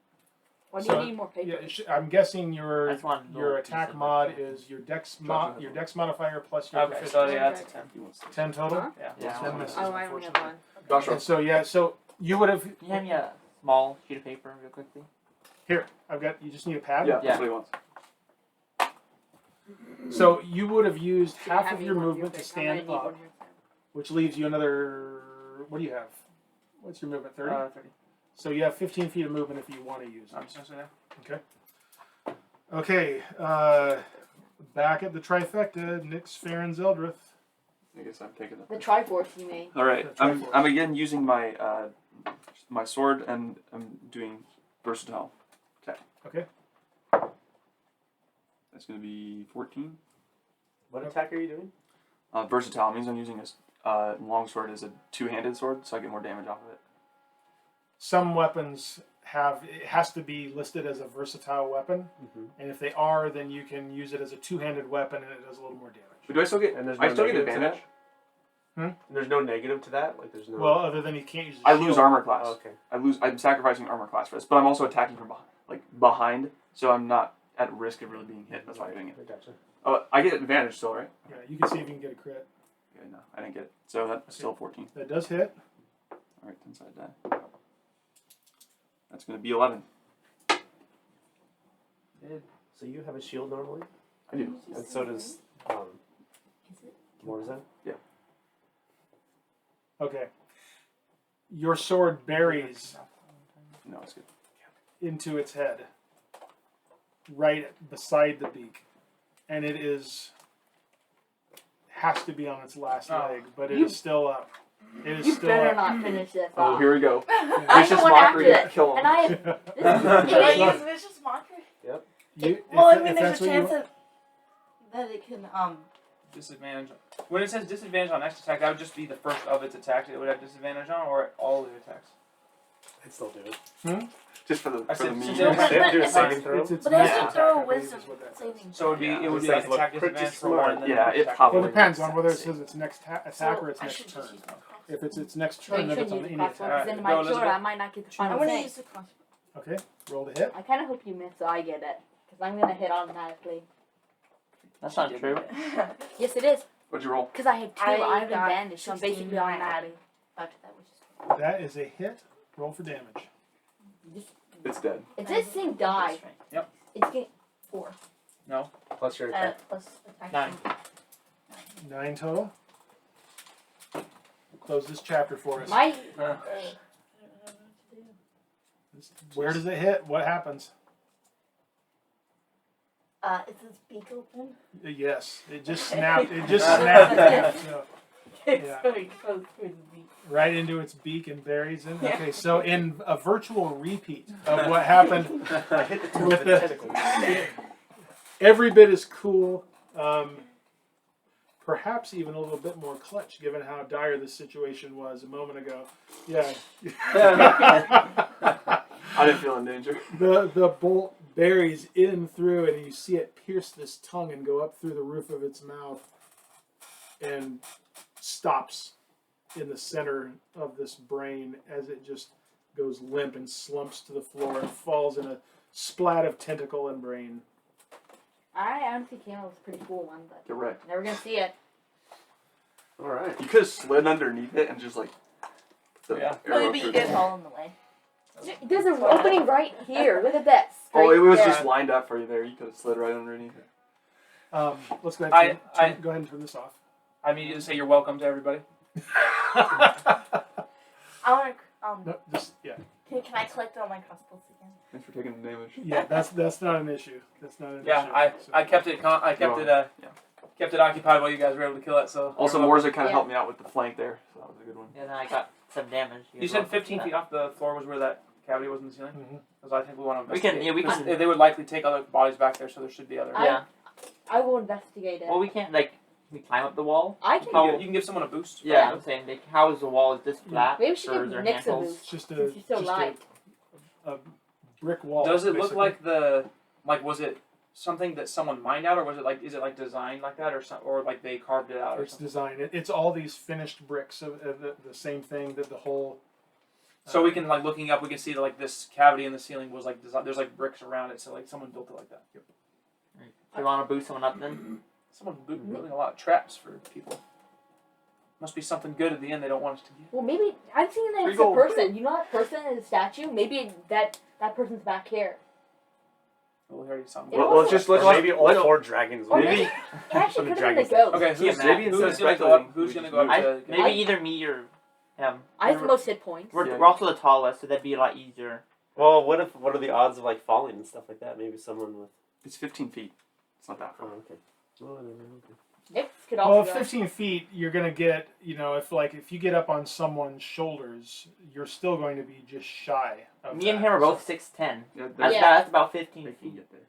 Speaker 4: Why do
Speaker 1: So,
Speaker 4: you need more paper?
Speaker 1: Yeah, I'm guessing
Speaker 6: I
Speaker 1: your
Speaker 6: just want
Speaker 1: your
Speaker 6: little
Speaker 1: attack
Speaker 6: pieces
Speaker 1: mod
Speaker 6: of-
Speaker 1: is your dex
Speaker 2: Josh,
Speaker 1: your dex modifier plus your
Speaker 3: Okay, so
Speaker 1: proficiency.
Speaker 3: yeah, that's a 10.
Speaker 2: He wants this.
Speaker 1: 10 total.
Speaker 4: Huh?
Speaker 3: Yeah.
Speaker 6: Yeah.
Speaker 1: 10 misses,
Speaker 4: Oh, I only have
Speaker 1: unfortunately.
Speaker 4: one.
Speaker 2: Joshua.
Speaker 1: And so so you would have
Speaker 6: Can you hand me a small sheet of paper real quickly?
Speaker 1: here. I've got. You just need a pad.
Speaker 2: Yeah, that's what he wants.
Speaker 1: So you would have used
Speaker 4: Should
Speaker 1: half
Speaker 4: have
Speaker 1: of
Speaker 4: me
Speaker 1: your
Speaker 4: one
Speaker 1: movement to
Speaker 4: pick. I'm gonna
Speaker 1: stand
Speaker 4: need
Speaker 1: up,
Speaker 4: one here.
Speaker 1: which leaves you another. What do you have? What's your movement? 30.
Speaker 3: 30.
Speaker 1: So you have 15 feet of movement if you want to use it.
Speaker 3: I'm just gonna say that.
Speaker 1: Okay. Back at the trifecta, Nyx, Farryn, Zeldreth.
Speaker 2: I guess I'm taking
Speaker 4: The
Speaker 2: it.
Speaker 4: Triforce, you mean?
Speaker 2: All right.
Speaker 1: The
Speaker 2: I'm
Speaker 1: Triforce.
Speaker 2: again using my my sword and I'm doing versatile.
Speaker 1: Okay.
Speaker 2: That's going to be 14.
Speaker 5: What attack are you doing?
Speaker 2: Versatile means I'm using a longsword as a two-handed sword, so I get more damage off of it.
Speaker 1: Some weapons it has to be listed as a versatile weapon, and if they are, then you can use it as a two-handed weapon, and it does a little more damage.
Speaker 2: But do I still get?
Speaker 5: And there's
Speaker 2: I
Speaker 5: no
Speaker 2: still get
Speaker 5: negative to
Speaker 2: advantage.
Speaker 5: And there's no negative to that? Like there's no...
Speaker 1: Well, other than you can't use.
Speaker 2: I lose armor class.
Speaker 5: Oh, okay.
Speaker 2: I'm sacrificing armor class for this, but I'm also attacking from behind, so I'm not at risk of really being hit. That's why I'm doing it.
Speaker 5: I gotcha.
Speaker 2: Oh, I get advantage still, right?
Speaker 1: Yeah, you can see if you can get a crit.
Speaker 2: Okay, no, I didn't get it. So that's still 14.
Speaker 1: That does hit.
Speaker 2: All right, 10 side die. That's going to be 11.
Speaker 5: So you have a shield normally?
Speaker 2: I do.
Speaker 5: And so does Morzza?
Speaker 1: Okay. Your sword buries
Speaker 2: No, it's good.
Speaker 1: into its head, right beside the beak, and it has to be on its last leg, but it is still up. It is
Speaker 4: You
Speaker 1: still
Speaker 4: better
Speaker 1: up.
Speaker 4: not finish this
Speaker 2: Oh,
Speaker 4: off.
Speaker 2: here we go.
Speaker 4: I'm
Speaker 2: Vicious
Speaker 4: the one
Speaker 2: mockery.
Speaker 4: after it.
Speaker 2: Kill him.
Speaker 4: And I have.
Speaker 7: Can I use vicious mockery? Well, I mean, there's a chance that it can
Speaker 3: Disadvantage. When it says disadvantage on next attack, that would just be the first of its attacks it would have disadvantage on, or all of the attacks.
Speaker 5: I'd still do it.
Speaker 2: Just for the
Speaker 3: I
Speaker 2: for
Speaker 3: said
Speaker 2: the meme.
Speaker 3: since
Speaker 5: Do
Speaker 3: it-
Speaker 5: a saving throw?
Speaker 1: It's
Speaker 7: But I
Speaker 1: next
Speaker 7: should
Speaker 1: attack,
Speaker 7: throw
Speaker 1: I
Speaker 7: a
Speaker 1: believe,
Speaker 7: wisdom
Speaker 1: is what that
Speaker 7: saving.
Speaker 1: says.
Speaker 3: So it would be
Speaker 5: Yeah,
Speaker 3: it would be
Speaker 5: it
Speaker 3: like
Speaker 5: says, look,
Speaker 3: attack
Speaker 5: pretty
Speaker 3: disadvantage for
Speaker 5: smart.
Speaker 3: one, and then
Speaker 2: Yeah, it
Speaker 3: attack
Speaker 2: probably-
Speaker 1: Well, it depends on whether it says its next attack
Speaker 7: So
Speaker 1: or its
Speaker 7: I
Speaker 1: next
Speaker 7: should
Speaker 1: turn.
Speaker 7: just use my crossbow.
Speaker 1: If it's its next
Speaker 4: No,
Speaker 1: turn,
Speaker 4: you
Speaker 1: then
Speaker 4: shouldn't
Speaker 1: it's on
Speaker 4: use
Speaker 1: any
Speaker 4: the crossbow,
Speaker 1: attack.
Speaker 4: because then
Speaker 3: Go,
Speaker 4: my sword,
Speaker 3: Elizabeth.
Speaker 4: I might not get the
Speaker 7: I
Speaker 4: final
Speaker 7: want to
Speaker 4: thing.
Speaker 7: use the crossbow.
Speaker 1: Okay, roll to hit.
Speaker 4: I kind of hope you miss so I get it, because I'm going to hit automatically.
Speaker 6: That's not true.
Speaker 4: Yes, it is,
Speaker 2: What'd you roll?
Speaker 4: because I have two.
Speaker 7: I
Speaker 4: I have
Speaker 7: got
Speaker 4: advantage, so I'm
Speaker 7: 16
Speaker 4: basically
Speaker 7: right.
Speaker 4: automatic.
Speaker 7: That which is
Speaker 1: That is a hit. Roll for damage.
Speaker 2: It's dead.
Speaker 4: It says sing die.
Speaker 3: Yep.
Speaker 4: It's getting 4.
Speaker 5: Plus your attack.
Speaker 7: plus attack.
Speaker 6: 9.
Speaker 1: 9 total. Close this chapter for us.
Speaker 4: My
Speaker 1: Where does it hit? What happens?
Speaker 7: Is this beak open?
Speaker 1: Yes, it just snapped. It just snapped. So,
Speaker 7: It's
Speaker 1: Yeah.
Speaker 7: very close to the beak.
Speaker 1: right into its beak and buries in. Okay, so in a virtual repeat of what happened
Speaker 5: I hit the tip
Speaker 1: with
Speaker 5: of the tentacle.
Speaker 1: every bit as cool, perhaps even a little bit more clutch, given how dire this situation was a moment ago. Yeah.
Speaker 2: I didn't feel in danger.
Speaker 1: The bolt buries in through, and you see it pierce this tongue and go up through the roof of its mouth, and stops in the center of this brain as it just goes limp and slumps to the floor and falls in a splat of tentacle and brain.
Speaker 4: I honestly came up with a pretty cool one, but
Speaker 2: You're right.
Speaker 4: never gonna see it.
Speaker 5: Alright.
Speaker 2: You could have slid underneath it and just like. put the
Speaker 3: Yeah.
Speaker 2: arrow
Speaker 7: But you
Speaker 2: through
Speaker 7: guys
Speaker 2: the-
Speaker 7: all in the way.
Speaker 4: There's an opening right here. Look at that.
Speaker 2: Oh, it was
Speaker 4: Straight
Speaker 2: just
Speaker 4: there.
Speaker 2: lined up for you there. You could have slid right underneath it.
Speaker 1: Let's go ahead and go ahead and turn this off.
Speaker 3: I immediately say you're welcome to everybody.
Speaker 7: I want to.
Speaker 1: No, just yeah.
Speaker 7: Can I collect all my crossbows again?
Speaker 2: Thanks for taking the damage.
Speaker 1: Yeah, that's not an issue. That's not an
Speaker 3: Yeah,
Speaker 1: issue. So-
Speaker 3: I kept it kept it occupied while you guys were able to kill it. So
Speaker 2: Also,
Speaker 3: you're welcome.
Speaker 2: Morzza kind of
Speaker 4: Yeah.
Speaker 2: helped me out with the flank there, so that was a good one.
Speaker 6: And then I got some damage.
Speaker 3: You said 15 feet off the floor was where that cavity was in the ceiling.
Speaker 1: Mhm.
Speaker 3: Because I think we want to
Speaker 6: We can-
Speaker 3: investigate.
Speaker 6: yeah, we
Speaker 3: 'Cause
Speaker 6: can-
Speaker 3: They would likely take other bodies back there, so there should be other.
Speaker 6: Yeah.
Speaker 4: I will investigate it.
Speaker 6: Well, we can't, like, we climb up the wall?
Speaker 4: I can.
Speaker 6: Oh.
Speaker 3: You can give someone a boost.
Speaker 6: Yeah, I'm saying, like, how is the wall? Is this flat?
Speaker 4: Maybe we should
Speaker 6: or
Speaker 4: give
Speaker 6: is there
Speaker 4: Nick's a
Speaker 6: handholds?
Speaker 1: It's just a,
Speaker 4: Since you're so
Speaker 1: just
Speaker 4: light.
Speaker 1: a brick wall.
Speaker 3: Does it look
Speaker 1: basically.
Speaker 3: like the was it something that someone mined out, or was it like is it like designed like that, or like they carved it out, or
Speaker 1: It's
Speaker 3: something?
Speaker 1: designed. It's all these finished bricks of the same thing that the whole.
Speaker 3: So we can like looking up, we can see that like this cavity in the ceiling was like designed. There's like bricks around it, so like someone built it like that. Yep.
Speaker 6: Do you want to boost someone up then?
Speaker 3: Someone building a lot of traps for people. Must be something good at the end they don't want us to get.
Speaker 4: Well, maybe I'm thinking that it's a
Speaker 3: Regal.
Speaker 4: person. You know that person in the statue? Maybe that person's back here.
Speaker 3: Well, we already saw.
Speaker 4: It
Speaker 2: Well, let's just
Speaker 5: Or
Speaker 2: let's
Speaker 5: maybe all
Speaker 2: let's-
Speaker 5: 4 dragons.
Speaker 4: Or
Speaker 5: will
Speaker 4: maybe
Speaker 5: be-
Speaker 4: it actually
Speaker 5: From the
Speaker 4: could have been the
Speaker 5: dragon's
Speaker 4: ghost.
Speaker 3: Okay,
Speaker 6: Yeah,
Speaker 2: maybe
Speaker 3: who's
Speaker 2: instead
Speaker 3: gonna
Speaker 2: of
Speaker 3: go up?
Speaker 2: speculating,
Speaker 3: Who's
Speaker 2: we
Speaker 3: gonna
Speaker 2: just
Speaker 3: go up
Speaker 2: move.
Speaker 3: to?
Speaker 6: Maybe either me or him.
Speaker 4: I have the most hit points.
Speaker 6: We're,
Speaker 2: Yeah.
Speaker 6: we're also the tallest, so that'd be a lot easier.
Speaker 5: Well, what are the odds of like falling and stuff like that? Maybe someone with.
Speaker 2: It's 15 feet. It's not that
Speaker 5: Oh,
Speaker 2: far.
Speaker 5: okay. Well, then, okay.
Speaker 4: Nick could
Speaker 1: Well,
Speaker 4: also go.
Speaker 1: 15 feet, you're gonna get. If you get up on someone's shoulders, you're still going to be just shy. Of
Speaker 6: Me and
Speaker 1: that.
Speaker 6: him are both 6'10".
Speaker 2: Yeah,
Speaker 6: That's,
Speaker 4: Yeah.
Speaker 6: that's about 15
Speaker 2: they can
Speaker 6: feet.
Speaker 2: get there.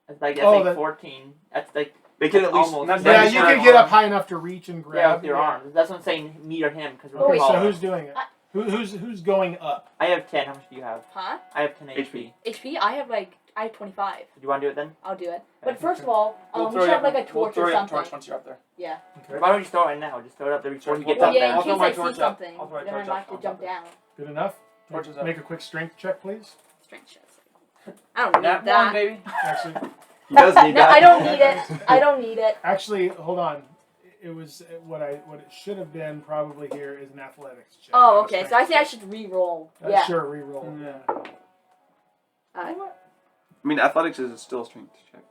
Speaker 6: That's like,
Speaker 1: Oh,
Speaker 6: that's
Speaker 1: that-
Speaker 6: 14. That's like
Speaker 2: They can at least.
Speaker 6: Almost.
Speaker 2: Not
Speaker 1: Yeah,
Speaker 2: that
Speaker 1: you
Speaker 2: far.
Speaker 1: can get up high enough to reach and grab.
Speaker 6: yeah, with your
Speaker 1: yeah.
Speaker 6: arms. That's what I'm saying. Me or him, because we're
Speaker 1: Okay,
Speaker 6: taller.
Speaker 1: so who's doing it? Who's going up?
Speaker 6: I have 10. How much do you have?
Speaker 4: Huh?
Speaker 6: I have 10
Speaker 2: HP.
Speaker 6: HP.
Speaker 4: HP? I have 25.
Speaker 6: Do you want to do it then?
Speaker 4: I'll do it.
Speaker 6: Okay.
Speaker 4: But first of all,
Speaker 3: We'll
Speaker 4: we
Speaker 3: throw
Speaker 4: should
Speaker 3: you
Speaker 4: have like a
Speaker 3: we'll
Speaker 4: torch
Speaker 3: throw
Speaker 4: or
Speaker 3: you a
Speaker 4: something.
Speaker 3: torch once you're up there.
Speaker 4: Yeah.
Speaker 1: Okay.
Speaker 6: Why don't you throw it right now? Just throw it up there before he gets
Speaker 4: Well,
Speaker 6: up
Speaker 4: yeah,
Speaker 6: there.
Speaker 4: in
Speaker 3: I'll throw
Speaker 4: case
Speaker 3: my
Speaker 4: I see
Speaker 3: torch up.
Speaker 4: something,
Speaker 3: I'll throw my
Speaker 4: then I
Speaker 3: torch
Speaker 4: might
Speaker 3: up
Speaker 4: have to
Speaker 3: on
Speaker 4: jump
Speaker 3: top
Speaker 4: down.
Speaker 1: Good enough.
Speaker 3: Torch is up.
Speaker 1: Make a quick strength check, please.
Speaker 4: Strength chest. I don't need
Speaker 3: Nat 1,
Speaker 4: that.
Speaker 3: baby.
Speaker 1: Actually,
Speaker 2: He does need
Speaker 4: No,
Speaker 2: that.
Speaker 4: I don't need it. I don't need it.
Speaker 1: actually, hold on. It was what it should have been probably here is an athletics check.
Speaker 4: Oh,
Speaker 1: not a
Speaker 4: okay. So
Speaker 1: strength
Speaker 4: I think I
Speaker 1: check.
Speaker 4: should re-roll. Yeah.
Speaker 1: Sure, re-roll.
Speaker 3: Yeah.
Speaker 4: Alright.
Speaker 2: I mean, athletics is still a strength check,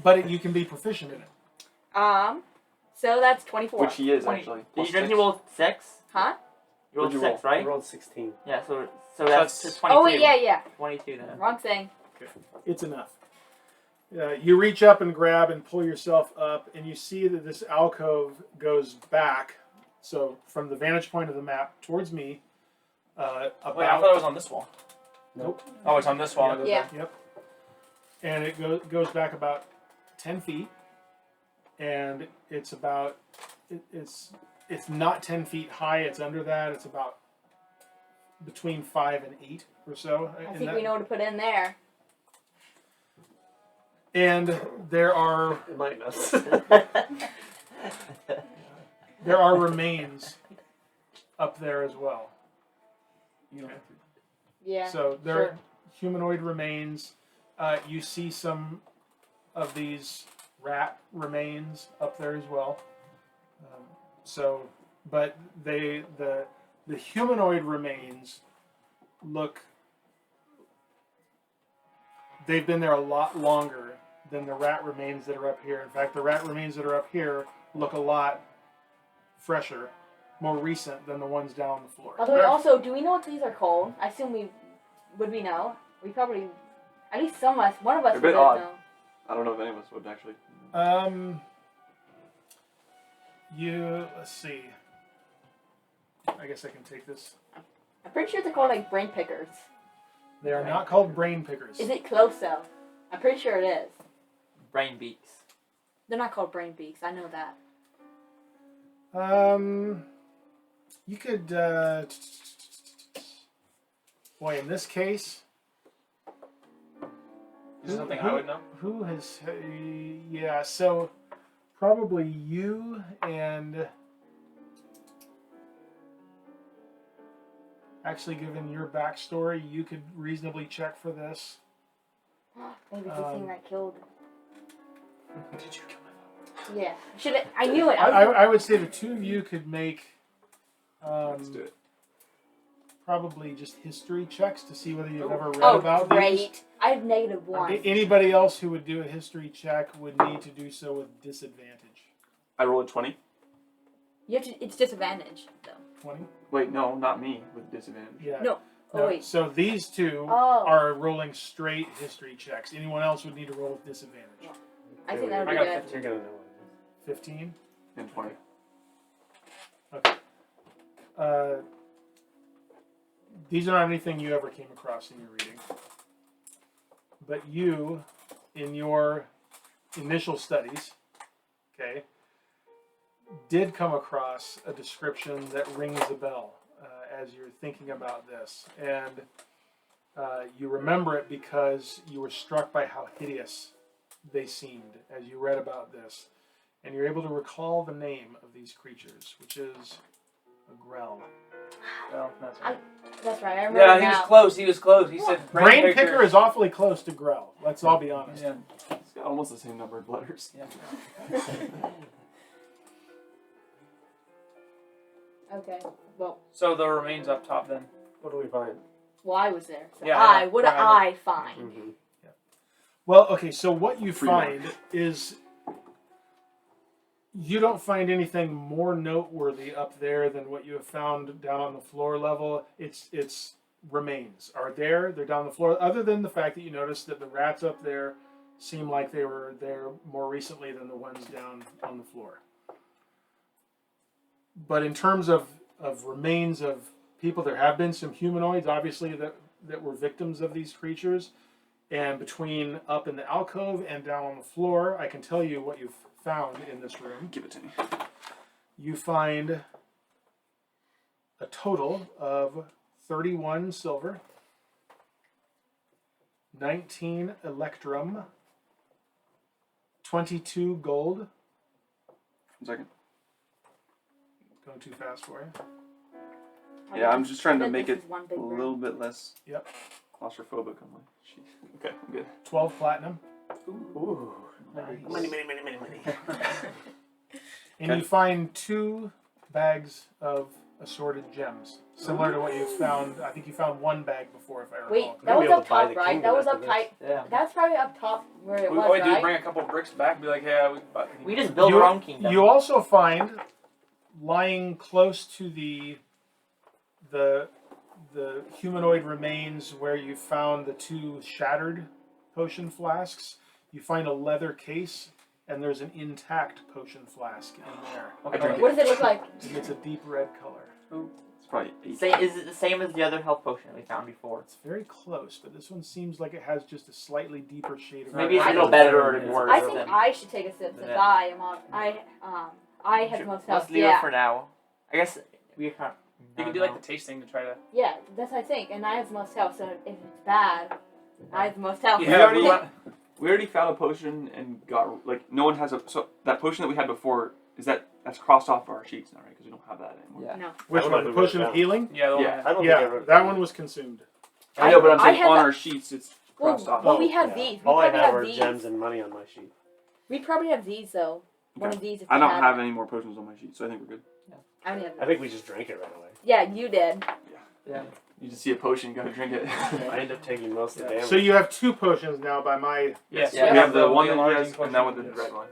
Speaker 1: But you can be proficient in it.
Speaker 4: So that's 24.
Speaker 2: which he is
Speaker 6: 20.
Speaker 2: actually.
Speaker 6: Did
Speaker 2: Plus
Speaker 6: you didn't
Speaker 2: 6.
Speaker 6: you roll 6?
Speaker 4: Huh?
Speaker 6: You rolled
Speaker 2: What'd you
Speaker 6: 6,
Speaker 5: I
Speaker 6: right?
Speaker 5: rolled 16.
Speaker 6: Yeah, so that's
Speaker 3: that's-
Speaker 6: 22.
Speaker 4: Oh, wait, yeah.
Speaker 6: 22 then.
Speaker 4: Wrong thing.
Speaker 1: It's enough. You reach up and grab and pull yourself up, and you see that this alcove goes back. So from the vantage point of the map towards me, about
Speaker 3: Wait, I thought it was on this wall.
Speaker 1: Nope.
Speaker 3: Oh, it's on this wall. It goes
Speaker 4: Yeah.
Speaker 3: back.
Speaker 1: Yep. And it goes back about 10 feet, and it's about it's not 10 feet high. It's under that. It's about between 5 and 8 or so.
Speaker 4: I
Speaker 1: in
Speaker 4: think
Speaker 1: that-
Speaker 4: we know what to put in there.
Speaker 1: And there are
Speaker 5: Enlighten us.
Speaker 1: remains up there as well.
Speaker 3: You know.
Speaker 4: Yeah.
Speaker 1: So there
Speaker 4: sure.
Speaker 1: are humanoid remains. You see some of these rat remains up there as well. But the humanoid remains look. They've been there a lot longer than the rat remains that are up here. In fact, the rat remains that are up here look a lot fresher, more recent than the ones down on the floor.
Speaker 4: By the way, also, do we know what these are called? I assume would we know? We probably, at least one of us
Speaker 2: They're a
Speaker 4: would
Speaker 2: bit odd.
Speaker 4: know.
Speaker 2: I don't know if any of us would actually.
Speaker 1: Let's see. I guess I can take this.
Speaker 4: I'm pretty sure they're called like brain pickers.
Speaker 1: They are not called brain pickers.
Speaker 4: Is it close though? I'm pretty sure it is.
Speaker 6: Brain beaks.
Speaker 4: They're not called brain beaks. I know that.
Speaker 1: You could, boy, in this case,
Speaker 3: Is this something I would know?
Speaker 1: who has, yeah, so probably you and, actually given your backstory, you could reasonably check for this.
Speaker 4: Maybe it's the thing that killed.
Speaker 3: Did you kill my father?
Speaker 4: Yeah. I knew it.
Speaker 1: I would say the two of you could make,
Speaker 2: Let's do it.
Speaker 1: probably just history checks to see whether you've ever read
Speaker 4: Oh,
Speaker 1: about
Speaker 4: great.
Speaker 1: these.
Speaker 4: I have -1.
Speaker 1: Anybody else who would do a history check would need to do so with disadvantage.
Speaker 2: I rolled a 20.
Speaker 4: You have to. It's disadvantage though.
Speaker 1: 20?
Speaker 2: Wait, no, not me with disadvantage.
Speaker 1: Yeah.
Speaker 4: No. Oh wait.
Speaker 1: So these two
Speaker 4: Oh.
Speaker 1: are rolling straight history checks. Anyone else would need to roll with disadvantage.
Speaker 4: I think that would
Speaker 3: I
Speaker 4: be
Speaker 3: got
Speaker 4: good.
Speaker 3: 15.
Speaker 5: You're gonna know what it
Speaker 1: 15?
Speaker 2: And 20.
Speaker 1: These are not anything you ever came across in your reading. But you, in your initial studies, okay, did come across a description that rings a bell as you're thinking about this. And you remember it because you were struck by how hideous they seemed as you read about this. And you're able to recall the name of these creatures, which is a Grell.
Speaker 3: Well, that's right.
Speaker 4: That's right. I remember
Speaker 3: Yeah, he
Speaker 4: now.
Speaker 3: was close. He was close. He said
Speaker 1: Brain Picker is awfully close to Grell. Let's all be honest.
Speaker 3: Yeah.
Speaker 2: It's got almost the same number of letters.
Speaker 3: Yeah.
Speaker 4: Okay. Well,
Speaker 3: So the remains up top then.
Speaker 5: What do we find?
Speaker 4: I was there. So
Speaker 3: Yeah,
Speaker 4: what
Speaker 3: yeah,
Speaker 4: do I find?
Speaker 5: Mm-hmm.
Speaker 1: Well, okay, so what you
Speaker 2: Free
Speaker 1: find is you don't find anything more noteworthy up there than what you have found down on the floor level. It's remains are there. They're down the floor. Other than the fact that you notice that the rats up there seem like they were there more recently than the ones down on the floor. But in terms of remains of people, there have been some humanoids, obviously, that were victims of these creatures. And between up in the alcove and down on the floor, I can tell you what you've found in this room.
Speaker 2: Give it to me.
Speaker 1: You find a total of 31 silver, 19 electrum, 22 gold.
Speaker 2: 1 second.
Speaker 1: Going too fast for you.
Speaker 2: Yeah, I'm just trying to
Speaker 4: This
Speaker 2: make
Speaker 4: is
Speaker 2: it
Speaker 4: one
Speaker 2: a
Speaker 4: big room.
Speaker 2: little bit less
Speaker 1: Yep.
Speaker 2: claustrophobic on my sheet. Okay, I'm good.
Speaker 1: 12 platinum.
Speaker 5: Ooh.
Speaker 3: Nice.
Speaker 5: Money.
Speaker 1: And
Speaker 2: Okay.
Speaker 1: you find 2 bags of assorted gems. Similar to what you found. I think you found 1 bag before, if I recall.
Speaker 4: Wait,
Speaker 5: We're
Speaker 4: that
Speaker 5: gonna
Speaker 4: was
Speaker 5: be able
Speaker 4: up
Speaker 5: to buy
Speaker 4: top,
Speaker 5: the
Speaker 4: right?
Speaker 5: kingdom
Speaker 4: That was
Speaker 5: after
Speaker 4: up
Speaker 5: this.
Speaker 4: tight.
Speaker 6: Yeah.
Speaker 4: That's probably up top where it
Speaker 3: We
Speaker 4: was,
Speaker 3: always do
Speaker 4: right?
Speaker 3: bring a couple bricks back and be like, yeah, we bought the
Speaker 6: We just build
Speaker 1: You-
Speaker 6: our own kingdom.
Speaker 1: You also find, lying close to the humanoid remains where you found the 2 shattered potion flasks, you find a leather case, and there's an intact potion flask in there.
Speaker 2: I drink
Speaker 4: What does it look like?
Speaker 1: And it's a deep red color.
Speaker 2: It's probably 8.
Speaker 6: Is it the same as the other health potion that we found before?
Speaker 1: It's very close, but this one seems like it has just a slightly deeper shade of
Speaker 6: Maybe
Speaker 1: red.
Speaker 6: it's a little better or
Speaker 5: Yeah.
Speaker 6: worse.
Speaker 4: I think
Speaker 6: than-
Speaker 4: I should take a sip since
Speaker 6: Yeah.
Speaker 4: I am on. I have the most health.
Speaker 6: Let's leave
Speaker 4: Yeah.
Speaker 6: it for now. I guess we can't.
Speaker 3: You can do like the tasting to try to.
Speaker 4: Yeah, that's what I think, and I have the most health. So if it's bad, I have the most health.
Speaker 3: Yeah,
Speaker 2: We already found a potion and got, like, no one has a, so that potion that we had before, that's crossed off our sheets now, right? Because we don't have that anymore.
Speaker 6: Yeah.
Speaker 4: No.
Speaker 1: Which
Speaker 5: I don't
Speaker 1: one?
Speaker 5: know
Speaker 1: The
Speaker 5: if we
Speaker 1: potion
Speaker 5: wrote
Speaker 1: of
Speaker 5: it
Speaker 1: healing?
Speaker 3: Yeah, the one
Speaker 2: Yeah.
Speaker 3: that-
Speaker 5: I don't
Speaker 1: Yeah,
Speaker 5: think I wrote
Speaker 1: that
Speaker 5: it
Speaker 1: one was consumed.
Speaker 2: I know, but I'm
Speaker 4: I
Speaker 2: saying
Speaker 4: have
Speaker 2: on
Speaker 4: a-
Speaker 2: our sheets, it's
Speaker 4: Well,
Speaker 2: crossed off.
Speaker 4: well, we have
Speaker 5: yeah.
Speaker 4: these. We
Speaker 5: All I
Speaker 4: probably
Speaker 5: have
Speaker 4: have
Speaker 5: are
Speaker 4: these.
Speaker 5: gems and money on my sheet.
Speaker 4: We probably have these though. One
Speaker 2: Okay.
Speaker 4: of these. If
Speaker 2: I
Speaker 4: we
Speaker 2: don't
Speaker 4: had
Speaker 2: have any more potions on my sheet, so I think we're good.
Speaker 4: I only have.
Speaker 5: I think we just drank it right away.
Speaker 4: Yeah, you did.
Speaker 6: Yeah.
Speaker 2: You just see a potion, you gotta drink it.
Speaker 5: I end up taking most of the damage.
Speaker 1: So you have 2 potions now by my...
Speaker 3: Yes,
Speaker 6: Yeah.
Speaker 2: We have the one that
Speaker 3: enlarging
Speaker 2: he has, and now with the
Speaker 1: Yes.
Speaker 2: red one.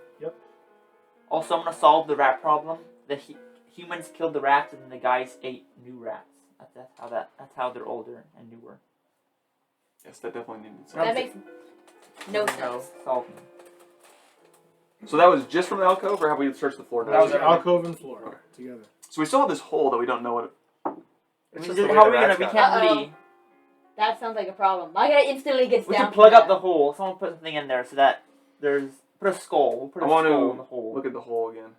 Speaker 6: Also, I'm gonna solve the rat problem. The humans killed the rats, and the guys ate new rats. That's how they're older and newer.
Speaker 2: Yes, that definitely needed some.
Speaker 4: That makes no
Speaker 6: No,
Speaker 4: sense.
Speaker 6: solving.
Speaker 2: So that was just from the alcove, or have we searched the floor?
Speaker 1: That was
Speaker 3: everything.
Speaker 1: alcove and floor together.
Speaker 2: So we still have this hole that we don't know what.
Speaker 5: It's
Speaker 6: I
Speaker 5: just
Speaker 6: mean,
Speaker 5: the way
Speaker 6: how
Speaker 5: the
Speaker 6: are we gonna?
Speaker 5: rats
Speaker 6: We
Speaker 5: got
Speaker 6: can't
Speaker 4: Uh-oh.
Speaker 6: really.
Speaker 4: That sounds like a problem. My guy instantly gets
Speaker 6: We
Speaker 4: down.
Speaker 6: can
Speaker 4: for
Speaker 6: plug up
Speaker 4: that.
Speaker 6: the hole. Someone put something in there so that there's put a skull. We'll put a
Speaker 2: I want
Speaker 6: skull
Speaker 2: to
Speaker 6: in the hole.
Speaker 2: look at the hole again.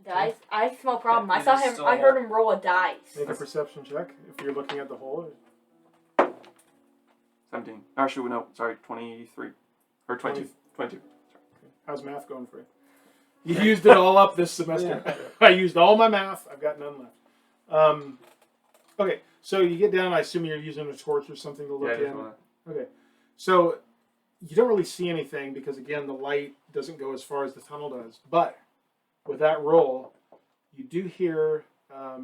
Speaker 4: Dice. I smell a problem. I
Speaker 3: Is
Speaker 4: saw
Speaker 3: it
Speaker 4: him.
Speaker 3: still
Speaker 4: I
Speaker 3: a
Speaker 4: heard him roll a dice.
Speaker 1: Make a perception check if you're looking at the hole.
Speaker 2: 17. Actually, no, sorry, 23. Or 22. 22.
Speaker 1: How's math going for you? You used it all up this semester. I used all my math. I've got none left. Okay, so you get down. I assume you're using a torch or something to
Speaker 2: Yeah,
Speaker 1: look
Speaker 2: I just
Speaker 1: in.
Speaker 2: wanna,
Speaker 1: Okay, so you don't really see anything because, again, the light doesn't go as far as the tunnel does. But with that roll, you do hear a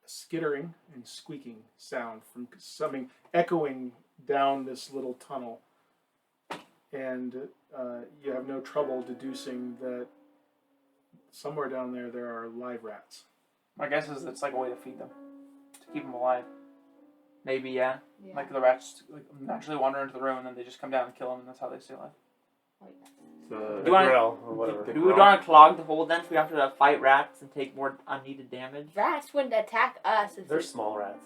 Speaker 1: skittering and squeaking sound from something echoing down this little tunnel. And you have no trouble deducing that somewhere down there are live rats.
Speaker 3: My guess is it's like a way to feed them, to keep them alive.
Speaker 6: Maybe, yeah.
Speaker 4: Yeah.
Speaker 3: Like the rats naturally wander into the room and then they just come down and kill them, and that's how they stay alive.
Speaker 2: the
Speaker 6: You wanna-
Speaker 5: grill or whatever.
Speaker 2: the
Speaker 6: Do we
Speaker 2: grill.
Speaker 6: want to clog the hole then so we have to fight rats and take more unneeded damage?
Speaker 4: Rats wouldn't attack us. If
Speaker 5: They're
Speaker 4: they-
Speaker 5: small rats.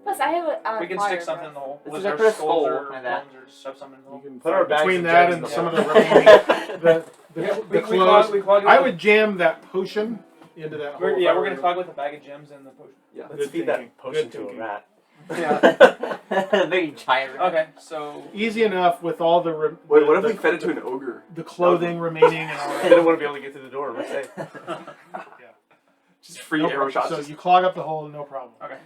Speaker 4: Plus, I have a.
Speaker 3: We can
Speaker 4: fire
Speaker 3: stick something in
Speaker 4: breath.
Speaker 3: the hole.
Speaker 6: This
Speaker 3: Was
Speaker 6: is
Speaker 3: there
Speaker 6: a first
Speaker 3: skulls
Speaker 6: hole,
Speaker 3: or
Speaker 6: like that.
Speaker 3: bones or just shove something in the
Speaker 1: You
Speaker 3: hole?
Speaker 1: can
Speaker 5: Put our bags
Speaker 1: between
Speaker 5: of
Speaker 1: that
Speaker 5: gems
Speaker 1: and
Speaker 5: in
Speaker 1: some
Speaker 5: there.
Speaker 1: of the remaining the clothes.
Speaker 3: We clog it
Speaker 1: I
Speaker 3: with-
Speaker 1: would jam that potion into that hole.
Speaker 3: We're gonna clog with a bag of gems and the potion.
Speaker 2: Yeah.
Speaker 5: Let's
Speaker 1: Good
Speaker 5: feed
Speaker 1: thinking.
Speaker 5: that potion
Speaker 1: Good
Speaker 5: to a
Speaker 1: thinking.
Speaker 5: rat.
Speaker 6: Big giant.
Speaker 3: Okay, so
Speaker 1: Easy enough with all the.
Speaker 2: Wait, what if we fed it to an ogre?
Speaker 1: the clothing remaining and all
Speaker 5: I
Speaker 1: that?
Speaker 5: didn't want to be able to get through the door. Let's say.
Speaker 2: Just free
Speaker 1: No
Speaker 2: arrow
Speaker 1: problem.
Speaker 2: shots.
Speaker 1: So
Speaker 2: just-
Speaker 1: you clog up the hole, no problem.
Speaker 3: okay,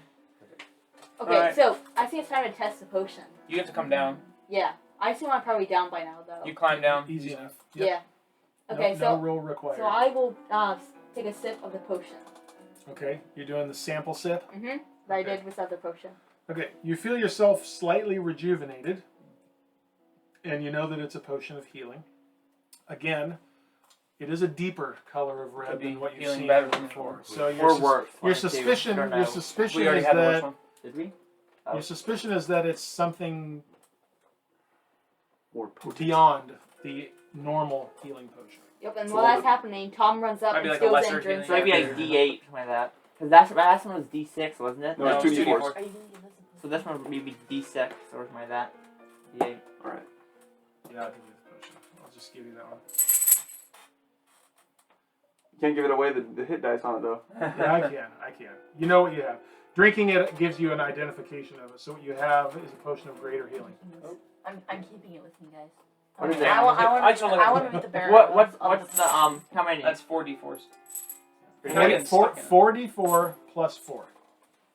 Speaker 4: Okay,
Speaker 3: Alright.
Speaker 4: so I think it's time to test the potion.
Speaker 3: you have to come down.
Speaker 4: Yeah, I assume I'm probably down by now though.
Speaker 3: You climb down.
Speaker 1: Easy enough.
Speaker 4: Yeah. Okay,
Speaker 1: no,
Speaker 4: so
Speaker 1: no roll required.
Speaker 4: so I will take a sip of the potion.
Speaker 1: Okay, you're doing the sample sip.
Speaker 4: Mm-hmm. That I
Speaker 1: Okay.
Speaker 4: did without the potion.
Speaker 1: Okay, you feel yourself slightly rejuvenated, and you know that it's a potion of healing. Again, it is a deeper color of red
Speaker 3: Could be
Speaker 1: than what you've
Speaker 3: healing
Speaker 1: seen
Speaker 3: better than
Speaker 1: before.
Speaker 3: it.
Speaker 1: So
Speaker 2: Or worse.
Speaker 1: your
Speaker 6: One, two,
Speaker 1: suspicion,
Speaker 6: don't
Speaker 1: your
Speaker 6: know.
Speaker 1: suspicion
Speaker 3: We already
Speaker 1: is
Speaker 3: had the
Speaker 1: that
Speaker 3: worst one.
Speaker 6: Did we?
Speaker 1: your suspicion is that it's something
Speaker 2: More potent.
Speaker 1: beyond the normal healing potion.
Speaker 4: Yep, and
Speaker 2: So
Speaker 4: while
Speaker 2: all
Speaker 4: that's
Speaker 2: the-
Speaker 4: happening, Tom runs up
Speaker 3: Might be
Speaker 4: and
Speaker 3: like a
Speaker 4: steals
Speaker 3: lesser
Speaker 4: and drinks.
Speaker 6: So maybe
Speaker 3: Yeah.
Speaker 6: like D8, something like that. Because that last one was D6, wasn't it?
Speaker 2: No, it's
Speaker 3: it's
Speaker 2: 2d4s.
Speaker 7: Are you gonna give us a
Speaker 6: So this one would maybe D6 or something like that. D8.
Speaker 2: Alright.
Speaker 1: Yeah, I'll give you the potion. I'll just give you that one.
Speaker 2: You can't give it away the hit dice on it though.
Speaker 1: Yeah, I can. You know what you have. Drinking it gives you an identification of it. So what you have is a potion of greater healing.
Speaker 7: I'm keeping it with me, guys.
Speaker 6: What is it?
Speaker 7: I want
Speaker 3: I just wanna look
Speaker 7: to
Speaker 3: at
Speaker 7: meet the bearer.
Speaker 6: What's
Speaker 7: of
Speaker 6: the how many?
Speaker 3: That's 4d4s.
Speaker 6: Pretty
Speaker 3: Can I
Speaker 6: good.
Speaker 3: get stuck in it?
Speaker 1: 4d4 plus 4.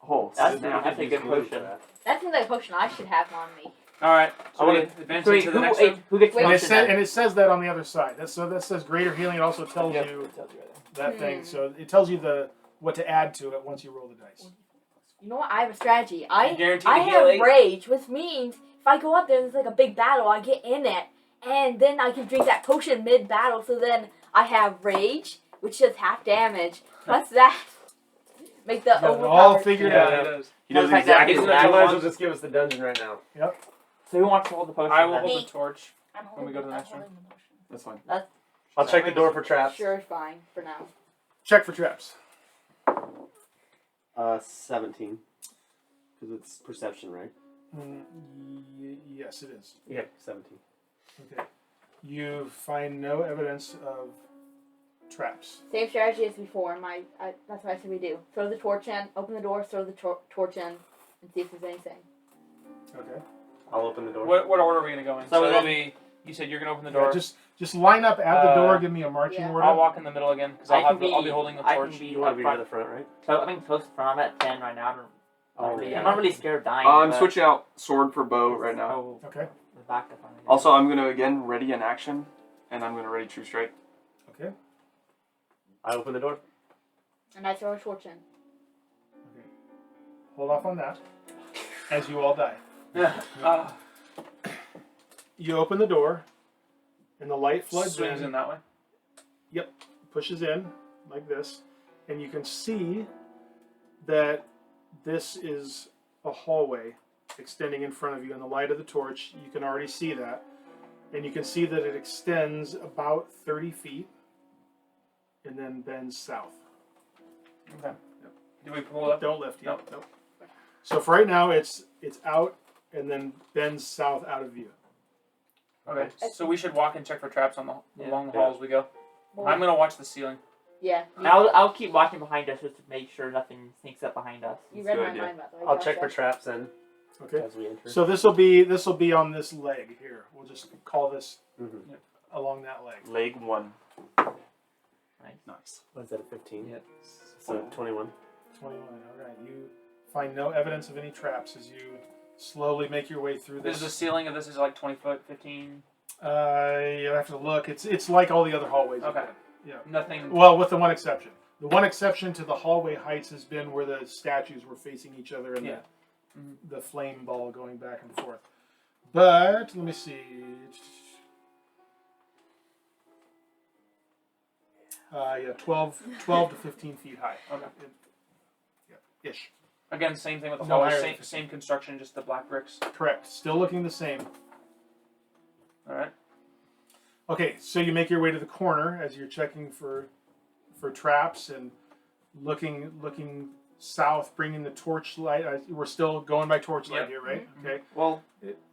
Speaker 2: Oh,
Speaker 6: That's
Speaker 2: snap.
Speaker 6: that's a good potion.
Speaker 4: That seems like a potion I should have on me.
Speaker 3: All right,
Speaker 6: I
Speaker 3: so we
Speaker 6: wanna-
Speaker 3: advance
Speaker 6: So wait,
Speaker 3: into the
Speaker 6: who,
Speaker 3: next
Speaker 6: wait,
Speaker 3: room.
Speaker 6: who gets
Speaker 4: Wait.
Speaker 1: And it,
Speaker 6: potion then?
Speaker 1: and it says that on the other side. So that says greater healing. It also tells
Speaker 3: Yep,
Speaker 1: you
Speaker 3: it tells you right
Speaker 1: that thing. So it tells you what to add to it once you roll the dice.
Speaker 4: You know what? I have a strategy. I
Speaker 3: You guaranteed
Speaker 4: I
Speaker 3: to heal
Speaker 4: have
Speaker 3: 8?
Speaker 4: rage, which means if I go up there and there's like a big battle, I get in it, and then I can drink that potion mid battle. So then I have rage, which does half damage. Plus that, make the
Speaker 1: You got it all
Speaker 4: overpowered.
Speaker 1: figured
Speaker 3: Yeah,
Speaker 1: out.
Speaker 3: it does.
Speaker 2: He knows
Speaker 6: Looks like that
Speaker 2: exactly
Speaker 6: is
Speaker 2: what
Speaker 6: that
Speaker 2: he
Speaker 5: You might as well
Speaker 2: wants.
Speaker 5: just give us the dungeon right now.
Speaker 6: So who wants to hold the potion?
Speaker 3: I will
Speaker 6: then?
Speaker 3: hold the torch.
Speaker 7: I'm
Speaker 3: When we go to the
Speaker 7: I'm
Speaker 3: next room.
Speaker 7: holding the motion.
Speaker 2: That's fine.
Speaker 5: I'll check the door for traps.
Speaker 4: Sure, fine for now.
Speaker 1: Check for traps.
Speaker 5: 17. Because it's perception, right?
Speaker 1: Yes, it is.
Speaker 5: Yeah, 17.
Speaker 1: Okay. You find no evidence of traps.
Speaker 4: Same strategy as before. That's what I said we do. Throw the torch in, open the door, throw the torch in, and see if there's anything.
Speaker 1: Okay.
Speaker 5: I'll open the door.
Speaker 3: What order are we gonna go in?
Speaker 6: So
Speaker 3: So
Speaker 6: we
Speaker 3: it'll
Speaker 6: will-
Speaker 3: be. You said you're gonna open the
Speaker 1: Yeah,
Speaker 3: door.
Speaker 1: just line up at the door. Give me a marching
Speaker 4: yeah.
Speaker 1: order.
Speaker 3: I'll walk in the middle again because
Speaker 6: I
Speaker 3: I'll
Speaker 6: can
Speaker 3: be holding the
Speaker 6: I
Speaker 3: torch.
Speaker 6: can be
Speaker 5: You want
Speaker 6: up
Speaker 5: to be near
Speaker 6: front.
Speaker 5: the front, right?
Speaker 6: So I think close to front. I'm at 10 right now.
Speaker 5: Oh,
Speaker 6: I'm not really scared of dying.
Speaker 2: I'm
Speaker 6: but-
Speaker 2: switching out sword for bow right now.
Speaker 6: Oh,
Speaker 1: Okay.
Speaker 6: the back to front.
Speaker 2: Also, I'm gonna again ready an action, and I'm gonna ready true strike.
Speaker 1: Okay.
Speaker 5: I open the door.
Speaker 4: And I throw a torch in.
Speaker 1: Okay. Hold off on that. As you all die.
Speaker 3: Ah,
Speaker 1: You open the door, and the light floods
Speaker 3: swings in that way.
Speaker 1: pushes in like this, and you can see that this is a hallway extending in front of you. In the light of the torch, you can already see that, and you can see that it extends about 30 feet and then bends south.
Speaker 3: Okay. Do we pull it up?
Speaker 1: Don't lift.
Speaker 3: Nope.
Speaker 1: Nope. So for right now, it's out and then bends south out of view.
Speaker 3: Okay. So we should walk and check for traps on along the
Speaker 5: Yeah.
Speaker 3: hall as we go.
Speaker 4: Well,
Speaker 3: I'm gonna watch the ceiling.
Speaker 4: yeah.
Speaker 6: And I'll keep watching behind us just to make sure nothing sneaks up behind us.
Speaker 4: You
Speaker 2: That's
Speaker 4: read
Speaker 2: a
Speaker 4: my
Speaker 2: good idea.
Speaker 4: mind, by the way.
Speaker 5: I'll check for
Speaker 4: Gotcha.
Speaker 5: traps then
Speaker 1: Okay.
Speaker 5: as we enter.
Speaker 1: So this will be on this leg here. We'll just call this
Speaker 5: Mm-hmm.
Speaker 1: along that leg.
Speaker 2: Leg 1.
Speaker 6: Nice.
Speaker 2: Nice.
Speaker 5: What is that, a 15?
Speaker 3: Yeah.
Speaker 5: So 21.
Speaker 1: 21. All right. You find no evidence of any traps as you slowly make your way through
Speaker 3: Is the
Speaker 1: this.
Speaker 3: ceiling of this is like 20 foot, 15?
Speaker 1: You have to look. It's like all the other hallways.
Speaker 3: Okay.
Speaker 1: Yeah.
Speaker 3: Nothing.
Speaker 1: Well, with the one exception. The one exception to the hallway heights has been where the statues were facing each other and
Speaker 3: Yeah.
Speaker 1: the flame ball going back and forth. But let me see. Yeah, 12 to 15 feet high.
Speaker 3: Okay.
Speaker 1: Yeah, ish.
Speaker 3: Again, same thing with the
Speaker 1: No,
Speaker 3: hall.
Speaker 1: higher
Speaker 3: Same,
Speaker 1: than
Speaker 3: same construction, just the black bricks.
Speaker 1: Correct. Still looking the same.
Speaker 3: All right.
Speaker 1: Okay, so you make your way to the corner as you're checking for traps and looking south, bringing the torchlight. We're still going by torchlight
Speaker 3: Yep.
Speaker 1: here, right?
Speaker 3: Mhm.
Speaker 1: Okay.
Speaker 6: Well,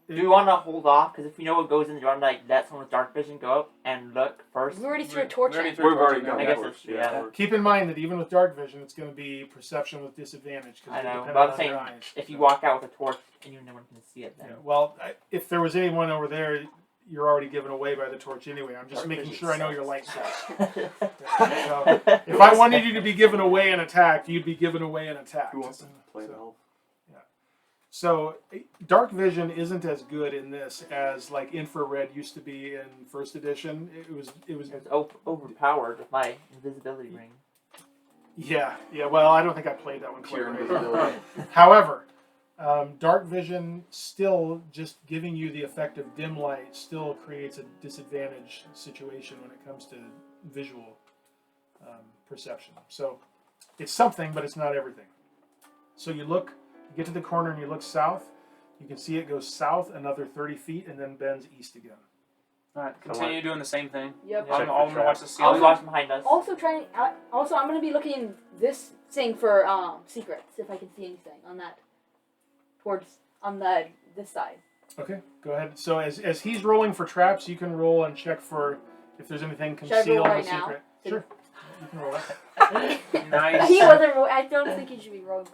Speaker 6: Do we want to hold off? Because if we know what goes in, do you want to like let someone with dark vision go up and look first?
Speaker 4: We already threw a torch in.
Speaker 2: We've already got
Speaker 6: I guess
Speaker 2: that.
Speaker 6: it's yeah.
Speaker 1: Keep in mind that even with dark vision, it's going to be perception with disadvantage.
Speaker 6: I know,
Speaker 1: depending
Speaker 6: but I'm
Speaker 1: on
Speaker 6: saying
Speaker 1: your eyes.
Speaker 6: if you walk out with a torch and no one can see it, then
Speaker 1: Yeah, well, if there was anyone over there, you're already given away by the torch anyway. I'm just
Speaker 5: Dark
Speaker 1: making
Speaker 5: vision
Speaker 1: sure I know
Speaker 5: sucks.
Speaker 1: your light source. So, if I wanted you to be given away and attacked, you'd be given away and attacked.
Speaker 2: Who wants to play an elf?
Speaker 1: So dark vision isn't as good in this as like infrared used to be in first edition. It was
Speaker 6: it's overpowered with my invisibility ring.
Speaker 1: yeah. Well, I don't think I played that one quite
Speaker 2: Pure
Speaker 1: right.
Speaker 2: invisibility.
Speaker 1: However, dark vision still just giving you the effect of dim light still creates a disadvantage situation when it comes to visual perception. So it's something, but it's not everything. So you get to the corner and you look south. You can see it goes south another 30 feet and then bends east again.
Speaker 3: Alright, continue doing the same thing.
Speaker 4: Yep.
Speaker 3: I'm going to watch the
Speaker 6: I'll
Speaker 3: ceiling.
Speaker 6: watch behind us.
Speaker 4: Also I'm gonna be looking this thing for secrets if I can see anything on that. This side.
Speaker 1: Okay, go ahead. So as he's rolling for traps, you can roll and check for if there's anything
Speaker 4: Should I roll
Speaker 1: concealed or
Speaker 4: right now?
Speaker 1: secret. Sure. You can roll that.
Speaker 3: Nice.
Speaker 4: He wasn't. I don't think he should be rolling.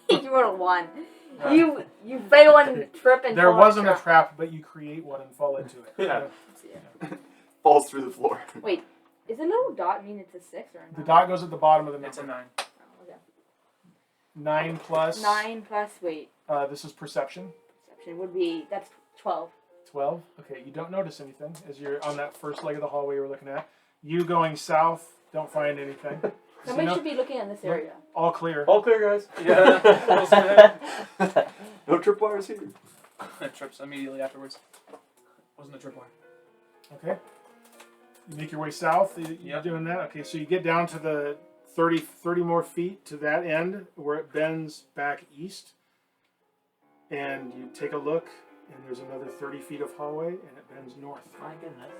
Speaker 4: You rolled a 1. You fail and trip and
Speaker 1: There
Speaker 4: fall
Speaker 1: wasn't a
Speaker 4: into
Speaker 1: trap, but you create one and fall into it.
Speaker 5: Yeah.
Speaker 2: Falls through the floor.
Speaker 4: Wait, is a little dot mean it's a 6 or a 9?
Speaker 1: The dot goes at the bottom of the number.
Speaker 3: It's a 9.
Speaker 4: Oh, okay.
Speaker 1: 9 plus.
Speaker 4: 9 plus wait.
Speaker 1: This is perception.
Speaker 4: Perception would be that's 12.
Speaker 1: 12. Okay, you don't notice anything as you're on that first leg of the hallway you were looking at. You going south, don't find anything.
Speaker 4: Somebody should be looking in this area.
Speaker 1: All clear.
Speaker 5: All clear, guys.
Speaker 3: Yeah.
Speaker 2: No tripwires here.
Speaker 3: Trips immediately afterwards. Wasn't a tripwire.
Speaker 1: Okay. You make your way south. You're
Speaker 3: Yep.
Speaker 1: doing that. Okay, so you get down to the 30 more feet to that end where it bends back east. And you take a look, and there's another 30 feet of hallway, and it bends north.
Speaker 6: My goodness.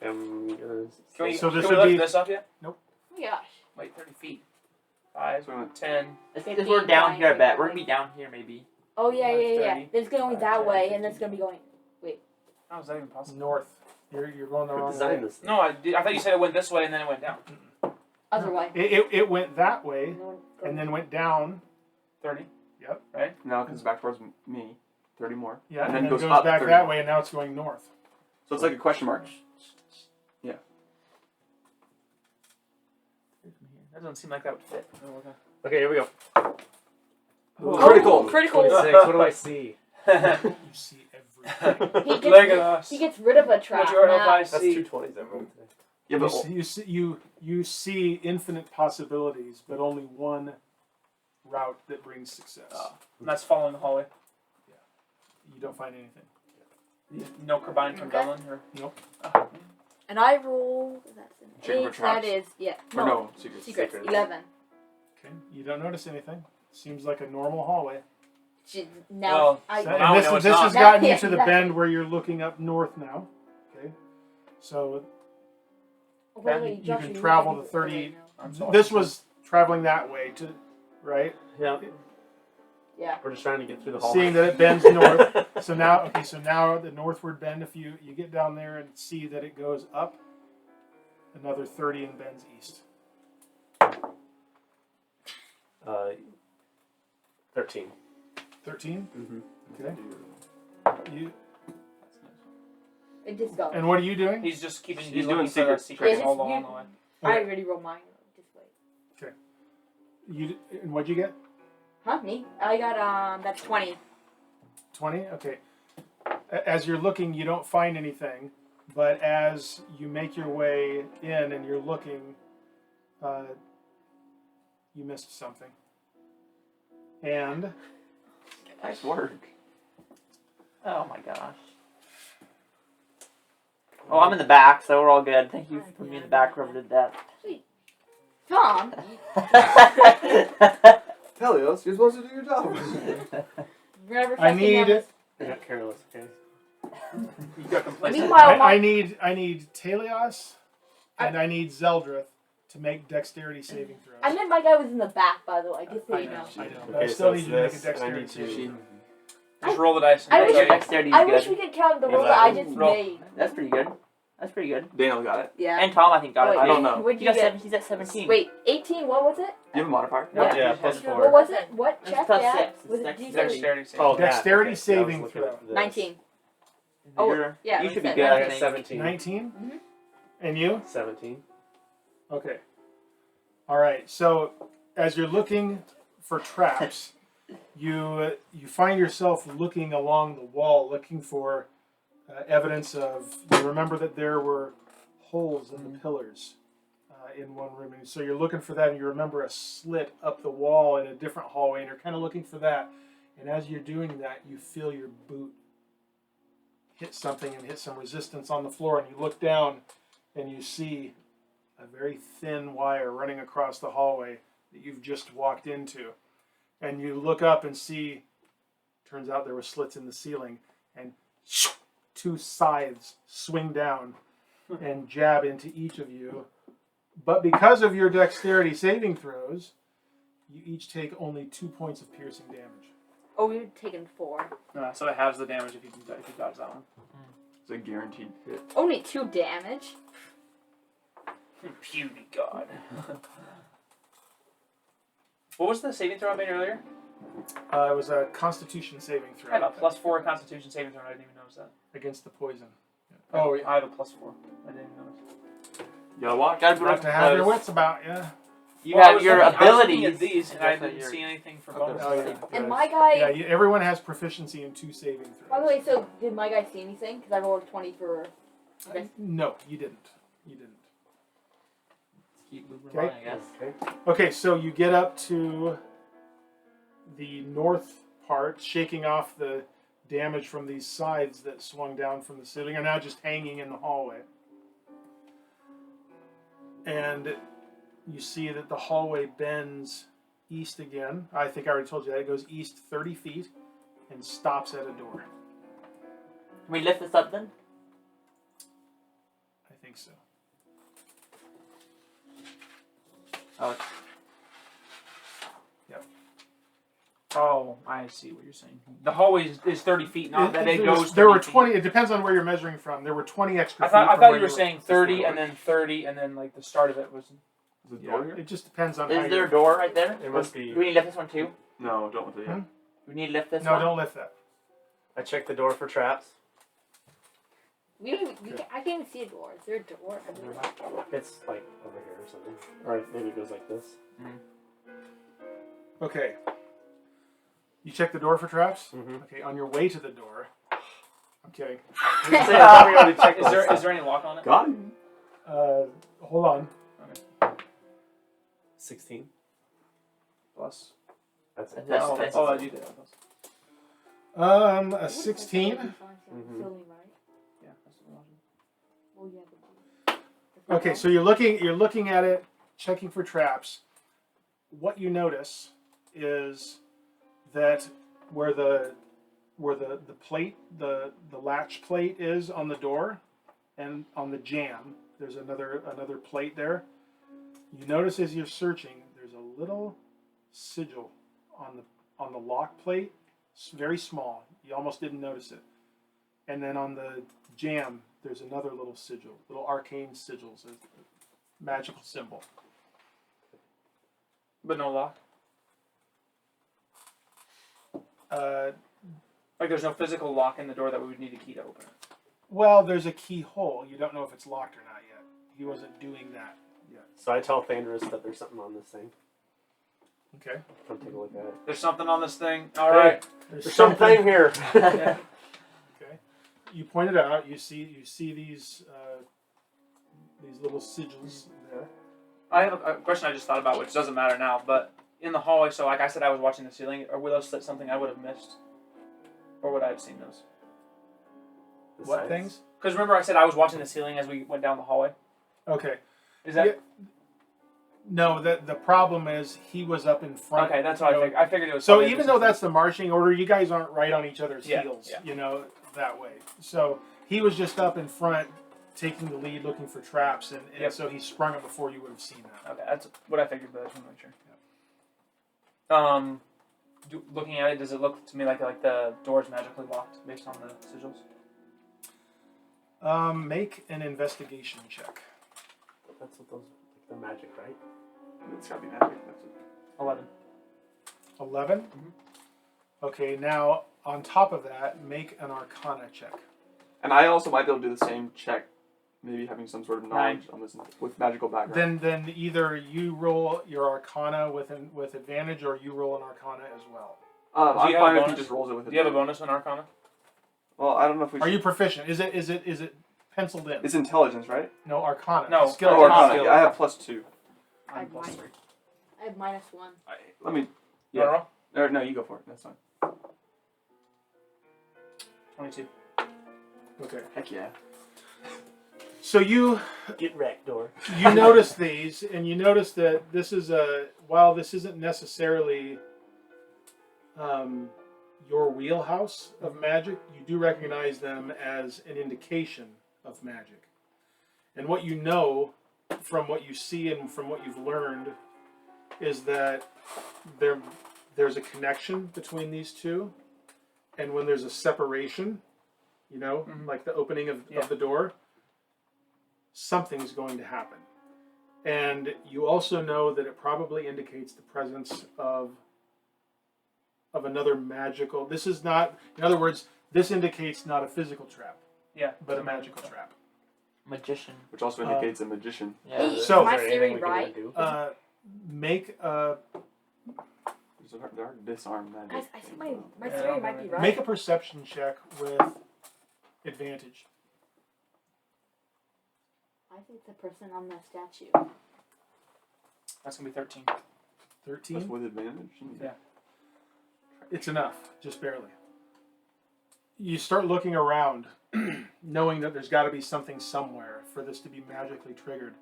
Speaker 4: Oh my gosh.
Speaker 3: Can we,
Speaker 1: So this
Speaker 3: can we
Speaker 1: would
Speaker 3: lift
Speaker 1: be-
Speaker 3: this up yet?
Speaker 4: Oh my gosh.
Speaker 3: Wait, 30 feet. 5,
Speaker 2: So
Speaker 3: 10.
Speaker 6: I think if we're down here, I bet we're gonna be down here maybe.
Speaker 4: Oh yeah.
Speaker 3: 30.
Speaker 4: Then it's going that way, and then it's gonna be going
Speaker 3: How is that even possible?
Speaker 1: North. You're going the
Speaker 5: Who
Speaker 1: wrong way.
Speaker 5: designed this?
Speaker 3: No, I thought you said it went this way and then it went down.
Speaker 4: other way.
Speaker 1: It went that way,
Speaker 4: And then
Speaker 1: and then went down.
Speaker 3: 30.
Speaker 1: Yep.
Speaker 3: Right?
Speaker 2: Now it comes back towards me. 30 more.
Speaker 1: Yeah,
Speaker 2: And
Speaker 1: and
Speaker 2: then
Speaker 1: then
Speaker 2: goes
Speaker 1: goes
Speaker 2: up
Speaker 1: back
Speaker 2: 30
Speaker 1: that
Speaker 2: more.
Speaker 1: way, and now it's going north.
Speaker 2: So it's like a question mark.
Speaker 3: That doesn't seem like that would fit. Oh, okay.
Speaker 5: Okay, here we go.
Speaker 2: Critical.
Speaker 4: Critical.
Speaker 5: 26. What do I see?
Speaker 1: You see everything.
Speaker 3: Look at us.
Speaker 4: He gets rid of a trap.
Speaker 3: What you are
Speaker 4: now.
Speaker 3: I
Speaker 5: That's
Speaker 3: see.
Speaker 5: 2 20s I rolled today.
Speaker 2: Yeah, but
Speaker 1: You see infinite possibilities, but only one route that brings success.
Speaker 3: And that's following the hallway.
Speaker 1: You don't find anything.
Speaker 3: No carbine from
Speaker 4: Okay.
Speaker 3: Dublin? Or...
Speaker 1: Nope.
Speaker 3: Oh.
Speaker 4: And I roll. That's an
Speaker 2: Check for
Speaker 4: 8.
Speaker 2: traps.
Speaker 4: That is
Speaker 2: or no, secrets.
Speaker 4: Secrets.
Speaker 5: Secrets.
Speaker 4: 11.
Speaker 1: Okay. You don't notice anything. Seems like a normal hallway.
Speaker 4: Now
Speaker 3: Well,
Speaker 4: I.
Speaker 1: So-
Speaker 3: now
Speaker 1: and
Speaker 3: we
Speaker 1: this,
Speaker 3: know it's
Speaker 1: this
Speaker 3: not.
Speaker 1: has gotten you
Speaker 4: Yeah,
Speaker 1: to the
Speaker 4: exactly.
Speaker 1: bend where you're looking up north now. Okay. So
Speaker 4: Oh, wait,
Speaker 1: you
Speaker 4: wait, Josh,
Speaker 1: can
Speaker 4: you're
Speaker 1: travel
Speaker 4: looking
Speaker 1: the
Speaker 4: for it
Speaker 1: 30
Speaker 4: right now.
Speaker 3: I'm sorry.
Speaker 1: this was traveling that way to, right?
Speaker 5: Yeah.
Speaker 4: Yeah.
Speaker 5: We're just trying to get through the hall.
Speaker 1: Seeing that it bends north. So now the northward bend, if you get down there and see that it goes up another 30 and bends east.
Speaker 5: 13.
Speaker 1: 13?
Speaker 5: Mm-hmm.
Speaker 1: Okay. You,
Speaker 4: It just goes.
Speaker 1: and what are you doing?
Speaker 3: He's just keeping.
Speaker 2: He's
Speaker 3: looking
Speaker 2: doing
Speaker 3: for the
Speaker 2: secrets.
Speaker 3: secrets
Speaker 4: Yeah,
Speaker 3: all
Speaker 4: just-
Speaker 3: along
Speaker 4: you-
Speaker 3: the way.
Speaker 4: I already rolled mine. Just wait.
Speaker 1: And what'd you get?
Speaker 4: Huh? Me? I got that's 20.
Speaker 1: 20? Okay. As you're looking, you don't find anything, but as you make your way in and you're looking, you missed something. And
Speaker 2: Nice work.
Speaker 6: Oh my gosh. Oh, I'm in the back, so we're all good. Thank you for putting me in the back, whoever did that.
Speaker 4: Tom.
Speaker 2: Taèlios, you're supposed to do your job.
Speaker 4: Never
Speaker 1: I
Speaker 4: trusting
Speaker 1: need
Speaker 4: them.
Speaker 5: I got careless, okay?
Speaker 3: You got complacent.
Speaker 4: Meanwhile,
Speaker 1: I need Taèlios and I need Zeldreth to make dexterity saving throws.
Speaker 4: I meant my guy was in the back, by the way. Just so you know.
Speaker 1: I know. But
Speaker 5: Okay,
Speaker 1: I still
Speaker 5: so
Speaker 1: need
Speaker 5: it's
Speaker 1: you to make a
Speaker 5: this, and I
Speaker 1: dexterity
Speaker 5: need
Speaker 1: saving
Speaker 5: to...
Speaker 1: throw.
Speaker 3: Just roll the dice.
Speaker 4: I wish-
Speaker 6: Dexterity is
Speaker 4: I
Speaker 6: good.
Speaker 4: wish we could count the roll
Speaker 5: Yeah,
Speaker 4: that I
Speaker 5: that-
Speaker 4: just
Speaker 3: roll.
Speaker 4: made.
Speaker 6: That's pretty good. That's pretty good.
Speaker 2: Daniel got it.
Speaker 4: Yeah.
Speaker 6: And Tom, I think, got
Speaker 4: Oh,
Speaker 6: it.
Speaker 4: wait,
Speaker 2: I don't know.
Speaker 4: What'd
Speaker 6: He
Speaker 4: you
Speaker 6: got
Speaker 4: get?
Speaker 6: 7, he's at 17.
Speaker 4: Wait, 18. What was it?
Speaker 2: You have a modifier?
Speaker 6: No.
Speaker 5: Yeah, plus
Speaker 6: What
Speaker 5: 4.
Speaker 4: What was it? What
Speaker 6: It's
Speaker 4: check?
Speaker 6: plus
Speaker 4: Yeah.
Speaker 6: 6.
Speaker 4: Was
Speaker 6: It's
Speaker 4: it
Speaker 6: dexterity.
Speaker 3: Dexterity save.
Speaker 5: Oh, that.
Speaker 1: Dexterity
Speaker 5: Okay, see, I was
Speaker 1: saving
Speaker 5: looking
Speaker 1: throw.
Speaker 5: at this.
Speaker 4: 19. Oh,
Speaker 6: You're-
Speaker 4: yeah,
Speaker 6: You
Speaker 4: that's
Speaker 6: should be
Speaker 4: it.
Speaker 6: good,
Speaker 5: Yeah, I
Speaker 6: I
Speaker 5: got
Speaker 6: think.
Speaker 5: 17.
Speaker 1: 19?
Speaker 4: Mhm.
Speaker 1: And you?
Speaker 5: 17.
Speaker 1: Okay. All right. So as you're looking for traps, you find yourself looking along the wall, looking for evidence of. You remember that there were holes in the pillars in one room, and so you're looking for that, and you remember a slit up the wall in a different hallway, and you're kind of looking for that. And as you're doing that, you feel your boot hit something and hit some resistance on the floor, and you look down, and you see a very thin wire running across the hallway that you've just walked into. And you look up and see, turns out there were slits in the ceiling, and two scythes swing down and jab into each of you. But because of your dexterity saving throws, you each take only 2 points of piercing damage.
Speaker 4: Oh, we've taken 4.
Speaker 3: So it halves the damage if you dodge that one.
Speaker 2: It's a guaranteed hit.
Speaker 4: Only 2 damage.
Speaker 3: Puny god. What was the saving throw I made earlier?
Speaker 1: It was a Constitution saving
Speaker 3: I have a
Speaker 1: throw
Speaker 3: +4 Constitution saving throw. I didn't even notice that.
Speaker 1: against the poison. Oh, yeah.
Speaker 3: I have a +4. I didn't even notice.
Speaker 2: You gotta watch.
Speaker 6: Gotta be
Speaker 1: Have to have your
Speaker 6: close.
Speaker 1: wits about you.
Speaker 6: You
Speaker 3: Well, I
Speaker 6: have
Speaker 3: was
Speaker 6: your
Speaker 3: looking- I was looking
Speaker 6: abilities.
Speaker 3: at these, and I
Speaker 6: That's what
Speaker 3: didn't
Speaker 6: you're-
Speaker 3: see anything for
Speaker 6: Okay.
Speaker 3: bonus.
Speaker 1: Oh, yeah.
Speaker 4: And my guy.
Speaker 1: Yeah, everyone has proficiency in 2 saving throws.
Speaker 4: By the way, so did my guy see anything? Because I rolled a 20 for.
Speaker 1: No, you didn't. You didn't.
Speaker 6: Let's keep moving
Speaker 1: Okay.
Speaker 6: on, I guess.
Speaker 5: Okay.
Speaker 1: Okay, so you get up to the north part, shaking off the damage from these sides that swung down from the ceiling, are now just hanging in the hallway. And you see that the hallway bends east again. I think I already told you that. It goes east 30 feet and stops at a door.
Speaker 6: Can we lift this up then?
Speaker 1: I think so.
Speaker 6: Oh,
Speaker 3: Oh, I see what you're saying. The hallway is 30 feet, not that it goes.
Speaker 1: There were
Speaker 3: 30 feet.
Speaker 1: 20. It depends on where you're measuring from. There were 20 extra
Speaker 3: I
Speaker 1: feet.
Speaker 3: thought
Speaker 1: from
Speaker 3: you
Speaker 1: where
Speaker 3: were saying 30 and then 30 and then like the start of it was.
Speaker 2: Is the
Speaker 1: Yeah,
Speaker 2: door here?
Speaker 1: it just depends on how
Speaker 6: is there
Speaker 1: you're.
Speaker 6: a door right there?
Speaker 5: It must be.
Speaker 6: Do we need to lift this one too?
Speaker 2: No, don't lift it yet.
Speaker 1: Hmm?
Speaker 6: Do we need to lift this
Speaker 1: No,
Speaker 6: one?
Speaker 1: don't lift that.
Speaker 5: I checked the door for traps.
Speaker 4: We don't even, I can't even see a door. Is there a door?
Speaker 5: It's like over here or something. Or maybe it goes like this.
Speaker 1: Okay. You check the door for traps?
Speaker 5: Mm-hmm.
Speaker 1: Okay, on your way to the door. I'm kidding.
Speaker 3: Is there any lock on it?
Speaker 2: Got it.
Speaker 1: Hold on.
Speaker 5: 16.
Speaker 3: Plus.
Speaker 5: That's it.
Speaker 6: That's-
Speaker 3: Oh,
Speaker 6: that's-
Speaker 3: I do that. Plus.
Speaker 1: A 16.
Speaker 5: Mhm.
Speaker 3: Yeah. That's the logic.
Speaker 4: Oh, yeah.
Speaker 1: Okay, so you're looking at it, checking for traps. What you notice is that where the plate, the latch plate is on the door, and on the jamb, there's another plate there. You notice as you're searching, there's a little sigil on the lock plate. It's very small. You almost didn't notice it. And then on the jamb, there's another little sigil, little arcane sigils, a magical symbol.
Speaker 3: But no lock. Like there's no physical lock in the door that we would need a key to open it.
Speaker 1: Well, there's a keyhole. You don't know if it's locked or not yet. He wasn't doing that yet.
Speaker 5: So I tell Thaèndrys that there's something on this thing.
Speaker 1: Okay.
Speaker 5: Come take a look at it.
Speaker 3: There's something on this thing. All right.
Speaker 5: There's something here.
Speaker 3: Yeah.
Speaker 1: Okay. You point it out. You see these little sigils there.
Speaker 3: I have a question I just thought about, which doesn't matter now, but in the hallway, so like I said, I was watching the ceiling. Or were those slits something I would have missed? Or would I have seen those?
Speaker 5: The
Speaker 1: What
Speaker 5: sides.
Speaker 1: things?
Speaker 3: Because remember I said I was watching the ceiling as we went down the hallway?
Speaker 1: Okay.
Speaker 3: Is that...
Speaker 1: Yeah. No, the problem is he was up in front.
Speaker 3: Okay, that's what
Speaker 1: you know.
Speaker 3: I figured. I figured it was...
Speaker 1: So
Speaker 3: probably
Speaker 1: even
Speaker 3: just
Speaker 1: though
Speaker 3: something-
Speaker 1: that's the marching order, you guys aren't right on each other's
Speaker 3: Yeah,
Speaker 1: heels,
Speaker 3: yeah.
Speaker 1: you know, that way. So he was just up in front, taking the lead, looking for traps, and
Speaker 3: Yep.
Speaker 1: so he sprung it before you would have seen that.
Speaker 3: Okay, that's what I figured, but I just want to make sure. looking at it, does it look to me like the door's magically locked based on the sigils?
Speaker 1: Make an investigation check.
Speaker 5: That's what those the magic, right?
Speaker 2: It's gotta be magic. That's it.
Speaker 3: 11.
Speaker 1: 11?
Speaker 3: Mhm.
Speaker 1: Okay, now on top of that, make an Arcana check.
Speaker 2: And I also might be able to do the same check, maybe having some sort of knowledge on this with magical background.
Speaker 1: Then either you roll your Arcana with advantage, or you roll an Arcana as well.
Speaker 2: I'm
Speaker 3: you have
Speaker 2: fine
Speaker 3: a
Speaker 2: if he
Speaker 3: bonus?
Speaker 2: just rolls it with
Speaker 3: Do you have a
Speaker 2: advantage.
Speaker 3: bonus on Arcana?
Speaker 2: Well, I don't know if we
Speaker 1: Are
Speaker 2: should.
Speaker 1: you proficient? Is it penciled in?
Speaker 2: It's intelligence, right?
Speaker 1: No, Arcana.
Speaker 3: No,
Speaker 1: Skill.
Speaker 2: Oh,
Speaker 3: Arcana.
Speaker 2: Arcana. Yeah, I have +2.
Speaker 4: I have
Speaker 3: plus
Speaker 4: mine.
Speaker 3: 3.
Speaker 4: I have -1.
Speaker 2: Let me.
Speaker 3: You
Speaker 2: Yeah.
Speaker 3: wanna roll?
Speaker 2: Or, no, you go for it. That's fine.
Speaker 3: 22.
Speaker 1: Okay.
Speaker 2: Heck yeah.
Speaker 1: So you
Speaker 5: Get wrecked, door.
Speaker 1: notice these, and you notice that this is while this isn't necessarily your wheelhouse of magic, you do recognize them as an indication of magic. And what you know from what you see and from what you've learned is that there's a connection between these two, and when there's a separation, like the opening of the door, something's going to happen. And you also know that it probably indicates the presence of another magical. This is not, in other words, this indicates not a physical trap,
Speaker 3: Yeah.
Speaker 1: but a magical trap.
Speaker 6: Magician.
Speaker 2: Which also indicates a magician.
Speaker 6: Yeah.
Speaker 1: So-
Speaker 4: Is my
Speaker 5: Is there
Speaker 4: theory
Speaker 5: anything we can
Speaker 4: right?
Speaker 5: do?
Speaker 1: Make
Speaker 2: There are disarm magic.
Speaker 4: I think my
Speaker 3: Yeah,
Speaker 4: theory might be right.
Speaker 1: make a perception check with advantage.
Speaker 4: I think the person on the statue.
Speaker 3: That's going to be 13.
Speaker 1: 13.
Speaker 2: That's with advantage.
Speaker 3: Yeah.
Speaker 1: It's enough, just barely. You start looking around, knowing that there's got to be something somewhere for this to be magically triggered.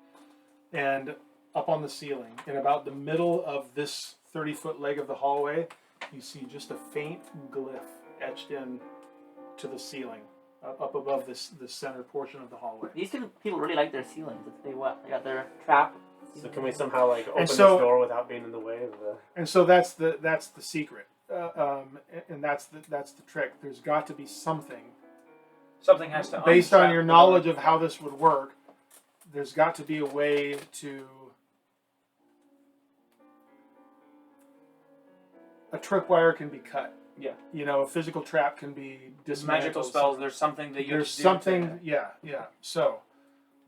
Speaker 1: And up on the ceiling, in about the middle of this 30-foot leg of the hallway, you see just a faint glyph etched in to the ceiling, up above the center portion of the hallway.
Speaker 6: These two people really like their ceilings. They got their trap.
Speaker 5: So can we somehow open this
Speaker 1: so-
Speaker 5: door without being in the way of the?
Speaker 1: And so that's the secret, and that's the trick. There's got to be something
Speaker 3: Something has to
Speaker 1: based on
Speaker 3: unstrap
Speaker 1: your
Speaker 3: the
Speaker 1: knowledge
Speaker 3: door.
Speaker 1: of how this would work. There's got to be a way to. A tripwire can be cut.
Speaker 3: Yeah.
Speaker 1: A physical trap can be dismantled.
Speaker 3: Magical spells, there's something that you
Speaker 1: There's
Speaker 3: have to
Speaker 1: something, yeah. So,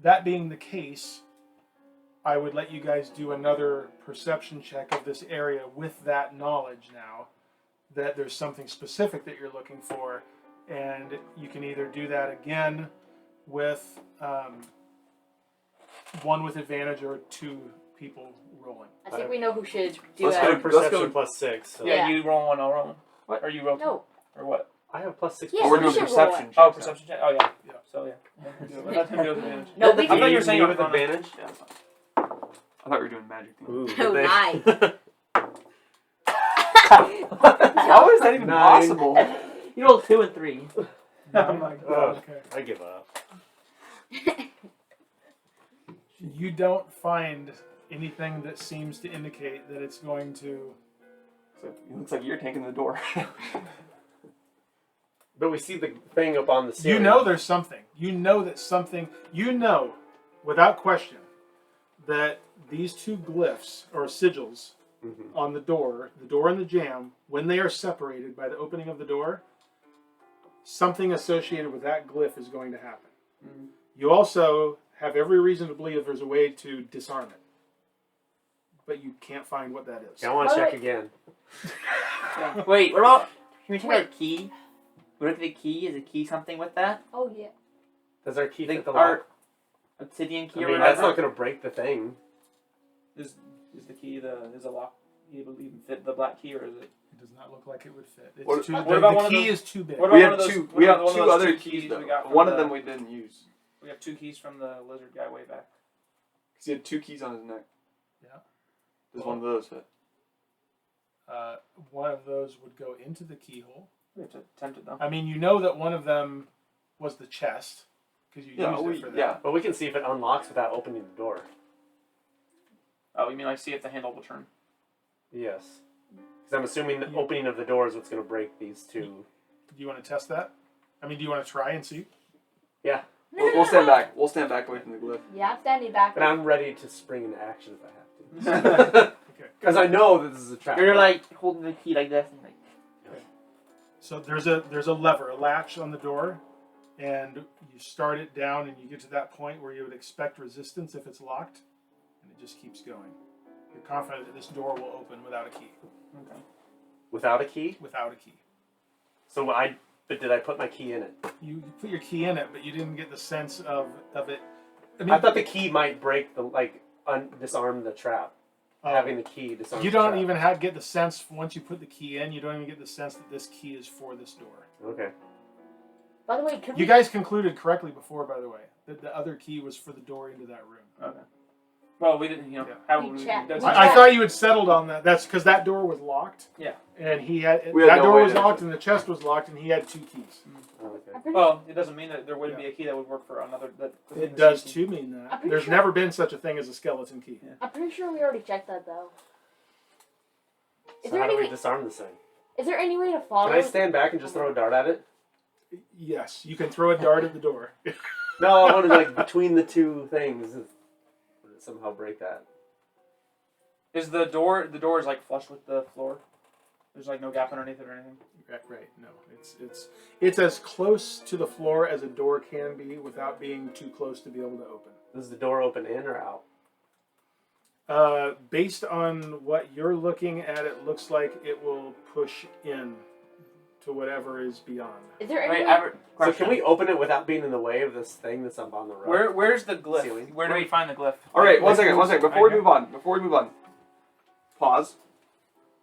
Speaker 1: that being the case, I would let you guys do another perception check of this area with that knowledge now that there's something specific that you're looking for, and you can either do that again with one with advantage or two people rolling.
Speaker 4: I think we know who should do
Speaker 2: Let's
Speaker 4: that.
Speaker 2: go.
Speaker 5: I have perception +6. So.
Speaker 3: Yeah,
Speaker 4: Yeah.
Speaker 3: you roll one, I'll roll one.
Speaker 6: What?
Speaker 3: Or you roll two?
Speaker 4: No.
Speaker 3: Or what?
Speaker 5: I have +6.
Speaker 4: Yeah,
Speaker 2: Oh, we're
Speaker 4: we
Speaker 2: doing
Speaker 4: should roll
Speaker 2: perception.
Speaker 3: Oh,
Speaker 2: checks
Speaker 3: perception check? Oh, yeah.
Speaker 1: Yeah.
Speaker 3: So, yeah. Let him do advantage.
Speaker 4: No,
Speaker 6: I
Speaker 4: we
Speaker 3: I thought you were
Speaker 4: do.
Speaker 3: saying
Speaker 5: Me with
Speaker 3: Arcana.
Speaker 5: advantage.
Speaker 2: Yeah, that's fine. I thought we were doing magic things.
Speaker 5: Ooh,
Speaker 4: Oh,
Speaker 5: good
Speaker 4: nice.
Speaker 5: thing.
Speaker 2: How is that even
Speaker 5: 9.
Speaker 2: possible?
Speaker 6: You rolled 2 and 3.
Speaker 3: Oh, my God.
Speaker 5: Oh,
Speaker 1: Okay.
Speaker 5: I give up.
Speaker 1: You don't find anything that seems to indicate that it's going to.
Speaker 2: So it looks like you're taking the door.
Speaker 5: But we see the thing up on the ceiling.
Speaker 1: You know there's something. You know that something. You know, without question, that these two glyphs or sigils
Speaker 5: Mhm.
Speaker 1: on the door and the jamb, when they are separated by the opening of the door, something associated with that glyph is going to happen.
Speaker 3: Mhm.
Speaker 1: You also have every reason to believe there's a way to disarm it, but you can't find what that is.
Speaker 5: I want to check again.
Speaker 6: Wait, what about? Can we check our
Speaker 4: Wait.
Speaker 6: key? What if the key is a key something with that?
Speaker 4: Oh yeah.
Speaker 5: Does our key
Speaker 6: The-
Speaker 5: fit the
Speaker 6: our
Speaker 5: lock?
Speaker 6: obsidian key
Speaker 5: I
Speaker 6: or
Speaker 5: mean,
Speaker 6: whatever?
Speaker 5: that's not going to break the thing.
Speaker 3: Is the key, is a lock, you able to even fit the black key, or is it?
Speaker 1: It does not look like it would fit. It's
Speaker 2: What-
Speaker 1: too,
Speaker 2: what
Speaker 1: the
Speaker 3: about one of
Speaker 1: key
Speaker 3: those-
Speaker 1: is too big.
Speaker 3: what
Speaker 2: We
Speaker 3: about
Speaker 2: have
Speaker 3: one of
Speaker 2: two.
Speaker 3: those-
Speaker 2: We
Speaker 3: what
Speaker 2: have
Speaker 3: about one
Speaker 2: two
Speaker 3: of those
Speaker 2: other
Speaker 3: two
Speaker 2: keys
Speaker 3: keys
Speaker 2: though.
Speaker 3: we got from
Speaker 2: One of
Speaker 3: the-
Speaker 2: them we didn't use
Speaker 3: We have 2 keys from the lizard guy way back.
Speaker 2: because he had 2 keys on his neck.
Speaker 1: Yeah.
Speaker 2: Does one of those fit?
Speaker 1: One of those would go into the keyhole.
Speaker 3: We have to attempt it, though.
Speaker 1: I mean, you know that one of them was the chest because you
Speaker 2: Yeah,
Speaker 1: used it for that.
Speaker 2: yeah.
Speaker 5: But we can see if it unlocks without opening the door.
Speaker 3: Oh, you mean like see if the handle will turn?
Speaker 5: Yes. Because Because I'm assuming the opening of the door is what's going to break these two.
Speaker 1: Do you want to test that? I mean, do you want to try and see?
Speaker 5: Yeah.
Speaker 2: We'll stand back. We'll stand back away from the glyph.
Speaker 4: Yeah, I'm standing back.
Speaker 5: But I'm ready to spring into action if I have to.
Speaker 1: Okay.
Speaker 5: Because I know that this is a trap.
Speaker 6: You're like holding the key like this and like.
Speaker 1: So there's a lever, a latch on the door, and you start it down, and you get to that point where you would expect resistance if it's locked, and it just keeps going. You're confident that this door will open without a key.
Speaker 3: Okay.
Speaker 5: Without a key?
Speaker 1: Without a key.
Speaker 5: So but did I put my key in it?
Speaker 1: You put your key in it, but you didn't get the sense of it.
Speaker 5: I thought the key might break disarm the trap. Having the key disarm
Speaker 1: You
Speaker 5: the
Speaker 1: don't
Speaker 5: trap.
Speaker 1: even get the sense, once you put the key in, you don't even get the sense that this key is for this door.
Speaker 5: Okay.
Speaker 4: By the way,
Speaker 1: You guys concluded correctly before, by the way, that the other key was for the door into that room.
Speaker 3: Okay. Well, we didn't,
Speaker 1: Yeah.
Speaker 3: how
Speaker 4: We
Speaker 3: we
Speaker 4: checked.
Speaker 3: that's-
Speaker 1: I thought you had settled on that. That's because that door was locked.
Speaker 3: Yeah.
Speaker 1: And
Speaker 2: We had no
Speaker 1: door
Speaker 2: way
Speaker 1: was
Speaker 2: to-
Speaker 1: locked and the chest was locked and he had 2 keys.
Speaker 5: Oh, okay.
Speaker 4: I'm pretty
Speaker 3: Well, it doesn't mean that there wouldn't be a key that would work for another.
Speaker 1: It does too mean that.
Speaker 4: I'm pretty
Speaker 1: There's
Speaker 4: sure-
Speaker 1: never been such a thing as a skeleton key.
Speaker 3: Yeah.
Speaker 4: I'm pretty sure we already checked that though. Is
Speaker 5: So
Speaker 4: there
Speaker 5: how do
Speaker 4: any
Speaker 5: we
Speaker 4: way?
Speaker 5: disarm this thing?
Speaker 4: Is there any way to follow?
Speaker 5: Can I stand back and just throw a dart at it?
Speaker 1: Yes, you can throw a dart at the door.
Speaker 5: No, I wanted like between the two things. Would it somehow break that?
Speaker 3: Is the door is like flush with the floor? There's like no gap underneath it or anything?
Speaker 1: Right. No, it's as close to the floor as a door can be without being too close to be able to open.
Speaker 5: Does the door open in or out?
Speaker 1: Based on what you're looking at, it looks like it will push in to whatever is beyond.
Speaker 4: Is there any
Speaker 6: Wait,
Speaker 4: way?
Speaker 5: So can we open it without being in the way of this thing that's up on the road?
Speaker 3: Where's the glyph?
Speaker 5: Ceiling.
Speaker 3: Where do we find the glyph?
Speaker 2: All right, one second. Before we
Speaker 1: Okay.
Speaker 2: move on. Pause.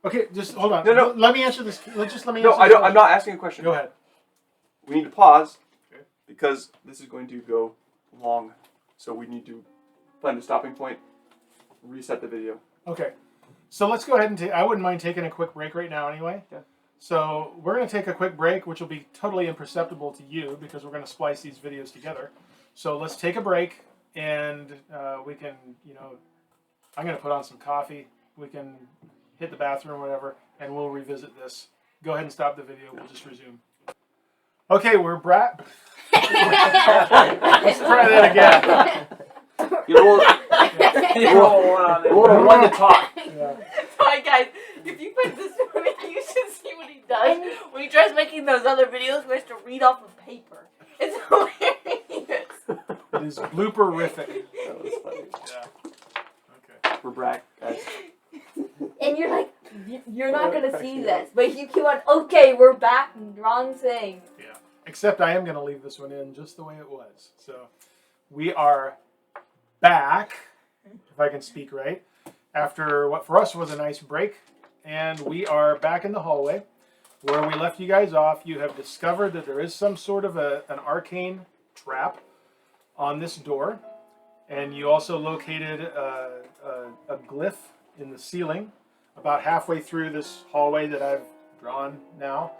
Speaker 1: Okay, just hold on.
Speaker 2: No.
Speaker 1: Let me answer this. Let me answer.
Speaker 2: No,
Speaker 1: this
Speaker 2: I don't. I'm
Speaker 1: question.
Speaker 2: not asking a question.
Speaker 1: Go ahead.
Speaker 2: We need to pause
Speaker 1: Okay.
Speaker 2: because this is going to go long. So we need to find a stopping point. Reset the video.
Speaker 1: Okay, so let's go ahead and take. I wouldn't mind taking a quick break right now, anyway.
Speaker 3: Yeah.
Speaker 1: So we're going to take a quick break, which will be totally imperceptible to you because we're going to splice these videos together. So let's take a break, and we can, I'm going to put on some coffee. We can hit the bathroom, or whatever, and we'll revisit this. Go ahead and stop the video. We'll just resume. Okay, we're Let's try that again.
Speaker 2: You roll a 1 to talk.
Speaker 1: Yeah.
Speaker 7: Sorry guys, if you put this one in, you should see what he does when he tries making those other videos where he has to read off of paper. It's hilarious.
Speaker 1: It is blooperific.
Speaker 2: That was funny.
Speaker 1: Yeah. Okay.
Speaker 2: We're back, guys.
Speaker 4: And you're like, you're not gonna see this, but you keep on. Okay, we're back. Wrong thing.
Speaker 1: Yeah. Except I am going to leave this one in just the way it was. So we are back, if I can speak right, after what for us was a nice break. And we are back in the hallway where we left you guys off. You have discovered that there is some sort of an arcane trap on this door. And you also located a glyph in the ceiling about halfway through this hallway that I've drawn now.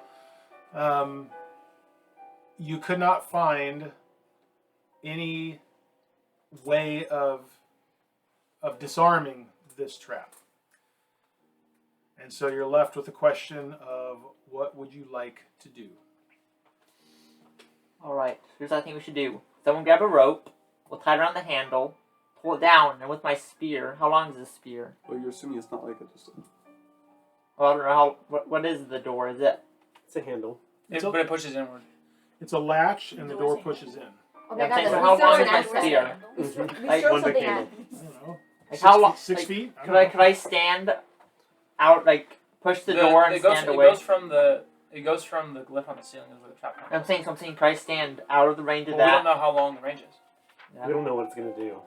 Speaker 1: You could not find any way of disarming this trap. And so you're left with the question of what would you like to do?
Speaker 6: Alright, here's what I think we should do. Someone grab a rope, we'll tie it around the handle, pull it down, and with my spear, how long is this spear?
Speaker 2: Well, you're assuming it's not like it just.
Speaker 6: Well, I don't know what is the door? Is it?
Speaker 5: It's a handle.
Speaker 3: But it pushes inward.
Speaker 1: It's a latch and the door pushes in.
Speaker 4: Okay,
Speaker 6: Yeah,
Speaker 4: guys,
Speaker 6: so
Speaker 4: we
Speaker 6: how
Speaker 4: throw
Speaker 6: long
Speaker 4: an
Speaker 6: is my
Speaker 4: answer.
Speaker 6: spear?
Speaker 4: We
Speaker 6: Like,
Speaker 4: throw
Speaker 5: one big
Speaker 4: something
Speaker 5: handle.
Speaker 4: at.
Speaker 1: I don't know.
Speaker 6: Like
Speaker 1: Six
Speaker 6: how long?
Speaker 1: feet- 6
Speaker 6: like,
Speaker 1: feet? I
Speaker 6: Could
Speaker 1: don't
Speaker 6: I
Speaker 1: know.
Speaker 6: could I stand out, like push the door and stand away?
Speaker 3: It goes from the glyph on the ceiling is where the trap comes.
Speaker 6: I'm saying could I stand out of the range of
Speaker 3: Well, we don't
Speaker 6: that?
Speaker 3: know how long the range is.
Speaker 6: Yeah.
Speaker 5: We don't know what it's going to do.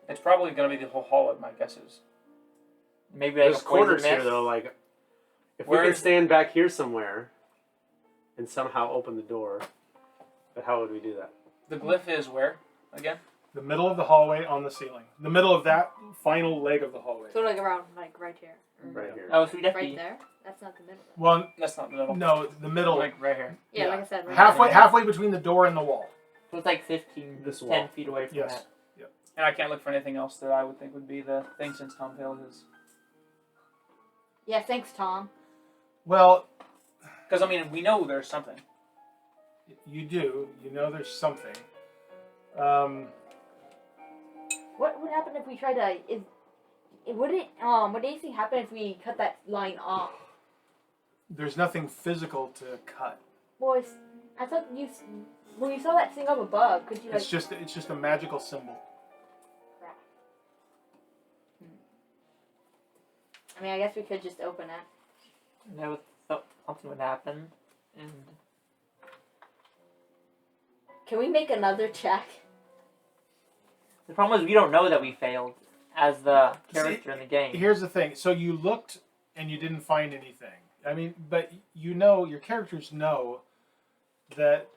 Speaker 3: It's probably going to be the whole hallway, my guess is.
Speaker 6: Maybe like
Speaker 5: There's
Speaker 6: a poison
Speaker 5: corners here,
Speaker 6: mist?
Speaker 5: though. Like, if we
Speaker 3: Where
Speaker 5: could
Speaker 3: is-
Speaker 5: stand back here somewhere and somehow open the door, but how would we do that?
Speaker 3: The glyph is where, again?
Speaker 1: The middle of the hallway on the ceiling. The middle of that final leg of the hallway.
Speaker 4: So like around, like right here.
Speaker 5: Right here.
Speaker 6: Oh, so we
Speaker 4: Right
Speaker 6: definitely.
Speaker 4: there. That's not the middle.
Speaker 1: Well,
Speaker 3: That's not the middle.
Speaker 1: no, the middle.
Speaker 3: Like right here.
Speaker 4: Yeah,
Speaker 1: Yeah.
Speaker 4: like I said. Right
Speaker 1: halfway between the door and the wall.
Speaker 6: So it's like 15,
Speaker 5: This
Speaker 6: 10
Speaker 5: wall.
Speaker 6: feet away from
Speaker 1: Yes.
Speaker 6: that.
Speaker 3: And I can't look for anything else that I would think would be the thing since Tom failed his.
Speaker 4: Yeah, thanks, Tom.
Speaker 1: Well,
Speaker 3: Because I mean, we know there's something.
Speaker 1: you do. You know there's something.
Speaker 4: What would happen if we try to? Would anything happen if we cut that line off?
Speaker 1: There's nothing physical to cut.
Speaker 4: Boys, I thought when you saw that thing up above, could you like?
Speaker 1: It's just a magical symbol.
Speaker 4: Crap. I mean, I guess we could just open it.
Speaker 6: No, something would happen, and
Speaker 4: Can we make another check?
Speaker 6: the problem is we don't know that we failed as the character in the game.
Speaker 1: Here's the thing. So you looked and you didn't find anything. I mean, but you know, your characters know that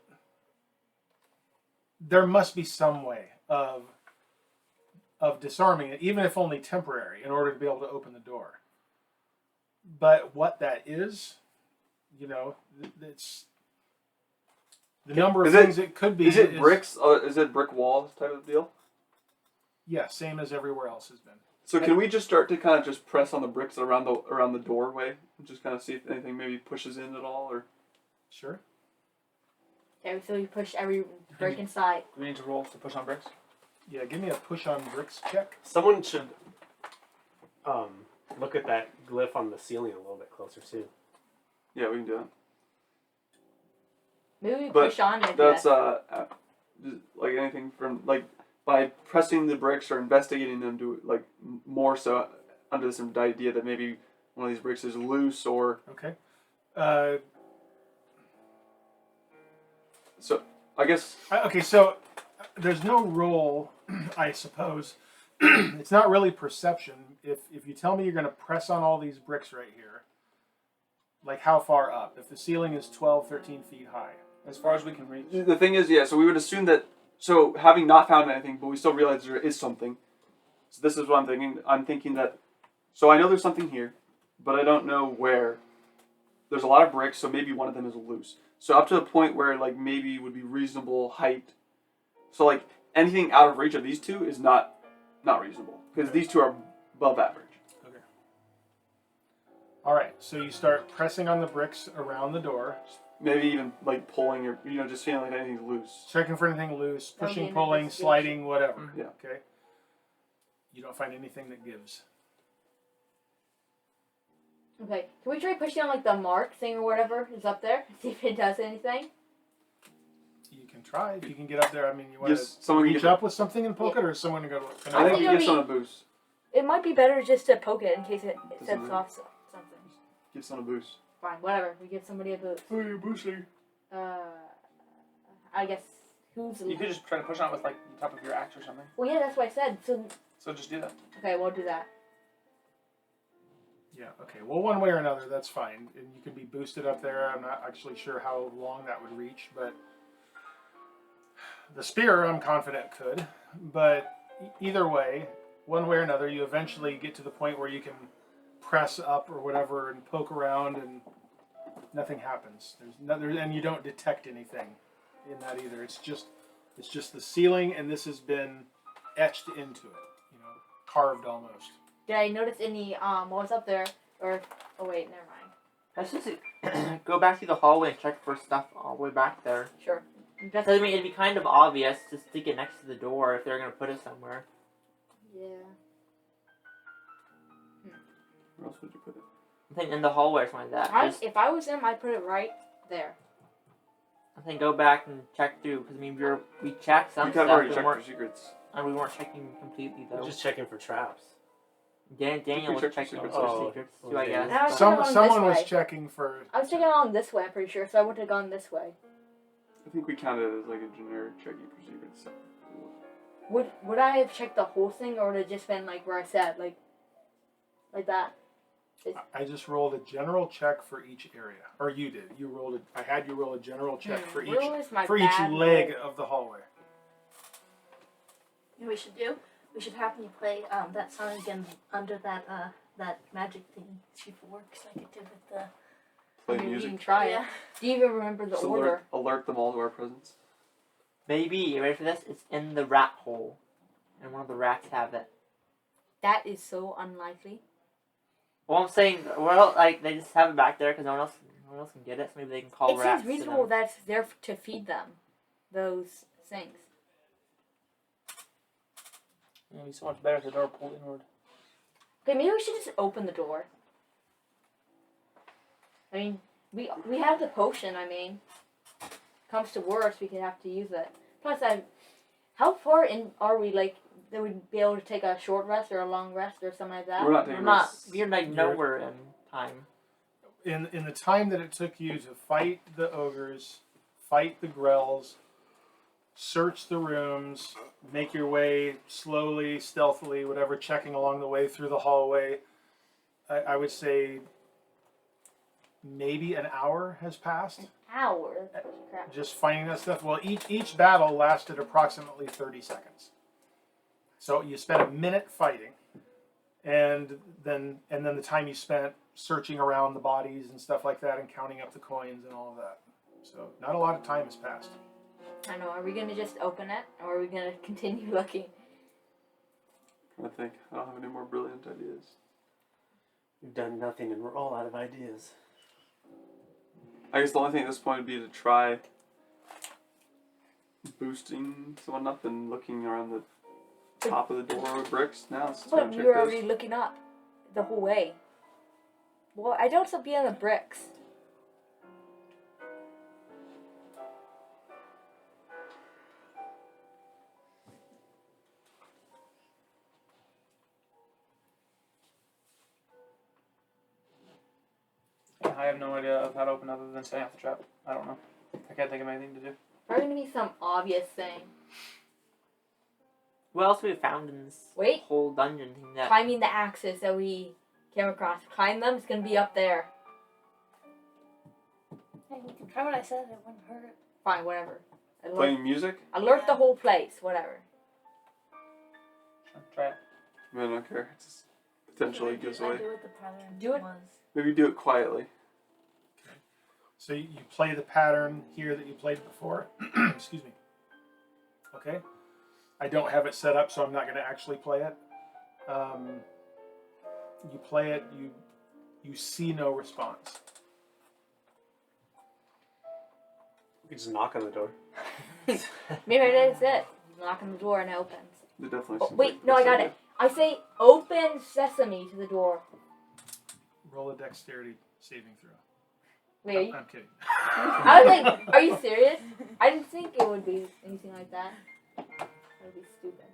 Speaker 1: there must be some way of disarming it, even if only temporary, in order to be able to open the door. But what that is, you know, it's the number of things it could be.
Speaker 2: Is it bricks? Is it brick walls type of deal?
Speaker 1: Yeah, same as everywhere else has been.
Speaker 2: So can we just start to kind of just press on the bricks around the doorway, and just kind of see if anything maybe pushes in at all, or?
Speaker 1: Sure.
Speaker 4: Okay, so we push every brick inside.
Speaker 3: Do we need to roll to push on bricks?
Speaker 1: Yeah, give me a push on bricks check.
Speaker 5: Someone should look at that glyph on the ceiling a little bit closer too.
Speaker 2: Yeah, we can do that.
Speaker 4: Maybe we
Speaker 2: But
Speaker 4: push on it.
Speaker 2: That's just, like anything from like by pressing the bricks or investigating them to like more so under this idea that maybe one of these bricks is loose or
Speaker 1: Okay.
Speaker 2: so. I guess
Speaker 1: Okay, so there's no roll, I suppose. It's not really perception. If you tell me you're going to press on all these bricks right here, like how far up? If the ceiling is 12, 13 feet high.
Speaker 3: As far as we can reach.
Speaker 2: the thing is, yeah. So we would assume that. So having not found anything, but we still realize there is something. So this is what I'm thinking. I'm thinking that. So I know there's something here, but I don't know where. There's a lot of bricks, so maybe one of them is loose. So up to the point where like maybe would be reasonable height. So like anything out of reach of these two is not reasonable because these two are above average.
Speaker 1: Okay. All right, so you start pressing on the bricks around the door,
Speaker 2: Maybe even like pulling or just feeling like anything's loose.
Speaker 1: checking for anything loose,
Speaker 4: That'll be
Speaker 1: pushing,
Speaker 4: an
Speaker 1: pulling,
Speaker 4: investigation.
Speaker 1: sliding, whatever.
Speaker 2: Yeah.
Speaker 1: Okay. You don't find anything that gives.
Speaker 4: Okay, can we try pushing on like the mark thing or whatever is up there? See if it does anything.
Speaker 1: You can try if you can get up there. I mean, you want
Speaker 2: Yes, someone
Speaker 1: to
Speaker 2: can
Speaker 1: reach
Speaker 2: get-
Speaker 1: up with something and poke it, or is someone to go to? Can
Speaker 2: I think
Speaker 4: think
Speaker 2: you
Speaker 4: it'll
Speaker 2: give someone a
Speaker 4: be-
Speaker 2: boost.
Speaker 4: It might be better just to poke it in case it
Speaker 2: Doesn't
Speaker 4: sets
Speaker 2: matter.
Speaker 4: off something.
Speaker 2: Give someone a boost.
Speaker 4: Fine, whatever. We give somebody a boost.
Speaker 1: Oh, you're boosting.
Speaker 4: I guess who's?
Speaker 3: You could just try to push on it with like the top of your axe or something.
Speaker 4: Well, yeah, that's what I said.
Speaker 3: So just do that.
Speaker 4: Okay, we'll do that.
Speaker 1: Yeah, okay. Well, one way or another, that's fine. And you can be boosted up there. I'm not actually sure how long that would reach, but the spear, I'm confident could. But either way, one way or another, you eventually get to the point where you can press up or whatever and poke around and nothing happens. And you don't detect anything in that either. It's just the ceiling, and this has been etched into it, carved almost.
Speaker 4: Did I notice any what was up there? Or oh wait, never mind.
Speaker 6: Let's just go back to the hallway and check for stuff all the way back there.
Speaker 4: Sure.
Speaker 6: So, I mean, it'd be kind of obvious to stick it next to the door if they're gonna put it somewhere.
Speaker 4: Yeah.
Speaker 2: Where else would you put it?
Speaker 6: I think in the hallway or something like that.
Speaker 4: If I was them, I'd put it right there.
Speaker 6: I think go back and check through because I mean we checked some
Speaker 2: You
Speaker 6: stuff
Speaker 2: have already
Speaker 6: but
Speaker 2: checked
Speaker 6: we
Speaker 2: for
Speaker 6: weren't,
Speaker 2: secrets.
Speaker 6: and we weren't checking completely though.
Speaker 5: We're just checking for traps.
Speaker 6: Daniel was
Speaker 2: checked for
Speaker 6: checking
Speaker 2: secrets.
Speaker 6: for
Speaker 5: Oh,
Speaker 6: secrets
Speaker 5: well,
Speaker 6: too, I
Speaker 5: yeah.
Speaker 6: guess.
Speaker 4: I was
Speaker 1: Someone
Speaker 4: this
Speaker 1: was
Speaker 4: way.
Speaker 1: checking for.
Speaker 4: I was checking along this way, I'm pretty sure, so I would have gone this way.
Speaker 2: I think we counted it as like a generic checking for secrets.
Speaker 4: Would I have checked the whole thing, or would it just been like where I said, like that?
Speaker 1: I just rolled a general check for each area, or you did. You rolled it. I had you roll a general check for each
Speaker 4: Rule is my
Speaker 1: for each
Speaker 4: bad
Speaker 1: leg
Speaker 4: roll.
Speaker 1: of the hallway.
Speaker 7: You know what we should do? We should have me play that song again under that magic thing before, because I could do with the.
Speaker 2: Play
Speaker 4: You can
Speaker 2: music.
Speaker 4: try
Speaker 7: Yeah.
Speaker 4: it. Do you even remember the
Speaker 2: Just
Speaker 4: order?
Speaker 2: alert them all to our presence.
Speaker 6: Maybe, you ready for this? It's in the rat hole. And one of the rats have it.
Speaker 4: That is so unlikely.
Speaker 6: Well, I'm saying, well, like they just have it back there because no one else can get it. So maybe they can call
Speaker 4: It
Speaker 6: rats.
Speaker 4: seems reasonable that it's there to feed them. Those things.
Speaker 3: It'd be so much better if the door pulled inward.
Speaker 4: Okay, maybe we should just open the door. I mean, we have the potion. I mean, comes to worst, we could have to use it. Plus, how far in are we? Like, that we'd be able to take a short rest or a long rest or something like that.
Speaker 2: We're not taking risks.
Speaker 6: We're like nowhere in time.
Speaker 1: In the time that it took you to fight the ogres, fight the grells, search the rooms, make your way slowly, stealthily, whatever, checking along the way through the hallway, I would say maybe an hour has passed.
Speaker 4: An hour? Crap.
Speaker 1: Just finding that stuff. Well, each battle lasted approximately 30 seconds. So you spent a minute fighting, and then the time you spent searching around the bodies and stuff like that and counting up the coins and all of that. So not a lot of time has passed.
Speaker 4: I know. Are we gonna just open it, or are we gonna continue looking?
Speaker 2: I think I don't have any more brilliant ideas.
Speaker 5: We've done nothing and we're all out of ideas.
Speaker 2: I guess the only thing at this point would be to try boosting someone up and looking around the top of the door with bricks. Now it's
Speaker 4: But we were already looking up the whole way. Well, I don't still be on the bricks.
Speaker 3: I have no idea of how to open other than setting off the trap. I don't know. I can't think of anything to do.
Speaker 4: Probably gonna be some obvious thing.
Speaker 6: What else have we found in this
Speaker 4: Wait.
Speaker 6: whole dungeon thing? That
Speaker 4: Climbing the axes that we came across. Climb them, it's gonna be up there.
Speaker 7: Hey, you can try what I said. It wouldn't hurt.
Speaker 4: Fine, whatever.
Speaker 2: Playing music?
Speaker 4: Alert the whole place, whatever.
Speaker 3: Try it.
Speaker 2: I don't care. It just potentially gives away.
Speaker 7: Do what the pattern
Speaker 4: Do it.
Speaker 7: was.
Speaker 2: Maybe do it quietly.
Speaker 1: So you play the pattern here that you played before. Excuse me. Okay. I don't have it set up, so I'm not going to actually play it. You play it. You see no response.
Speaker 5: We just knock on the door.
Speaker 4: Maybe that's it. Knock on the door and it opens.
Speaker 2: It definitely
Speaker 4: Oh,
Speaker 2: seems
Speaker 4: wait,
Speaker 2: like
Speaker 4: no, I
Speaker 2: that's
Speaker 4: got
Speaker 2: it.
Speaker 4: it. I say open sesame to the door.
Speaker 1: Roll a dexterity saving throw.
Speaker 4: Wait, are you?
Speaker 1: I'm kidding.
Speaker 4: I was like, are you serious? I didn't think it would be anything like that. That would be stupid.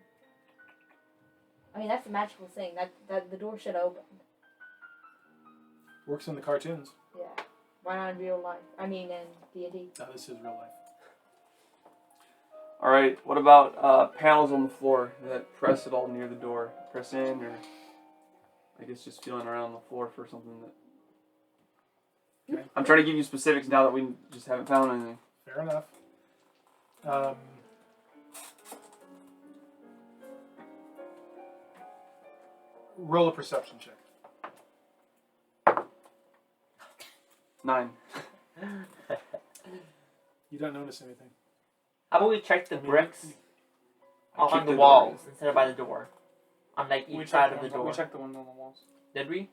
Speaker 4: I mean, that's a magical thing. That the door should open.
Speaker 1: Works in the cartoons.
Speaker 4: Yeah. Why not in real life? I mean, in D&D.
Speaker 1: No, this is real life.
Speaker 2: Alright, what about panels on the floor that press it all near the door? Press in, or I guess just feeling around the floor for something that...
Speaker 1: Okay.
Speaker 2: I'm trying to give you specifics now that we just haven't found anything.
Speaker 1: Fair enough. Roll a perception check.
Speaker 2: 9.
Speaker 1: You don't notice anything.
Speaker 6: How about we check the bricks along
Speaker 2: Keep
Speaker 6: the
Speaker 2: the
Speaker 6: walls instead of by the door? On like each side of the door.
Speaker 3: We checked the ones on the walls.
Speaker 6: Did we?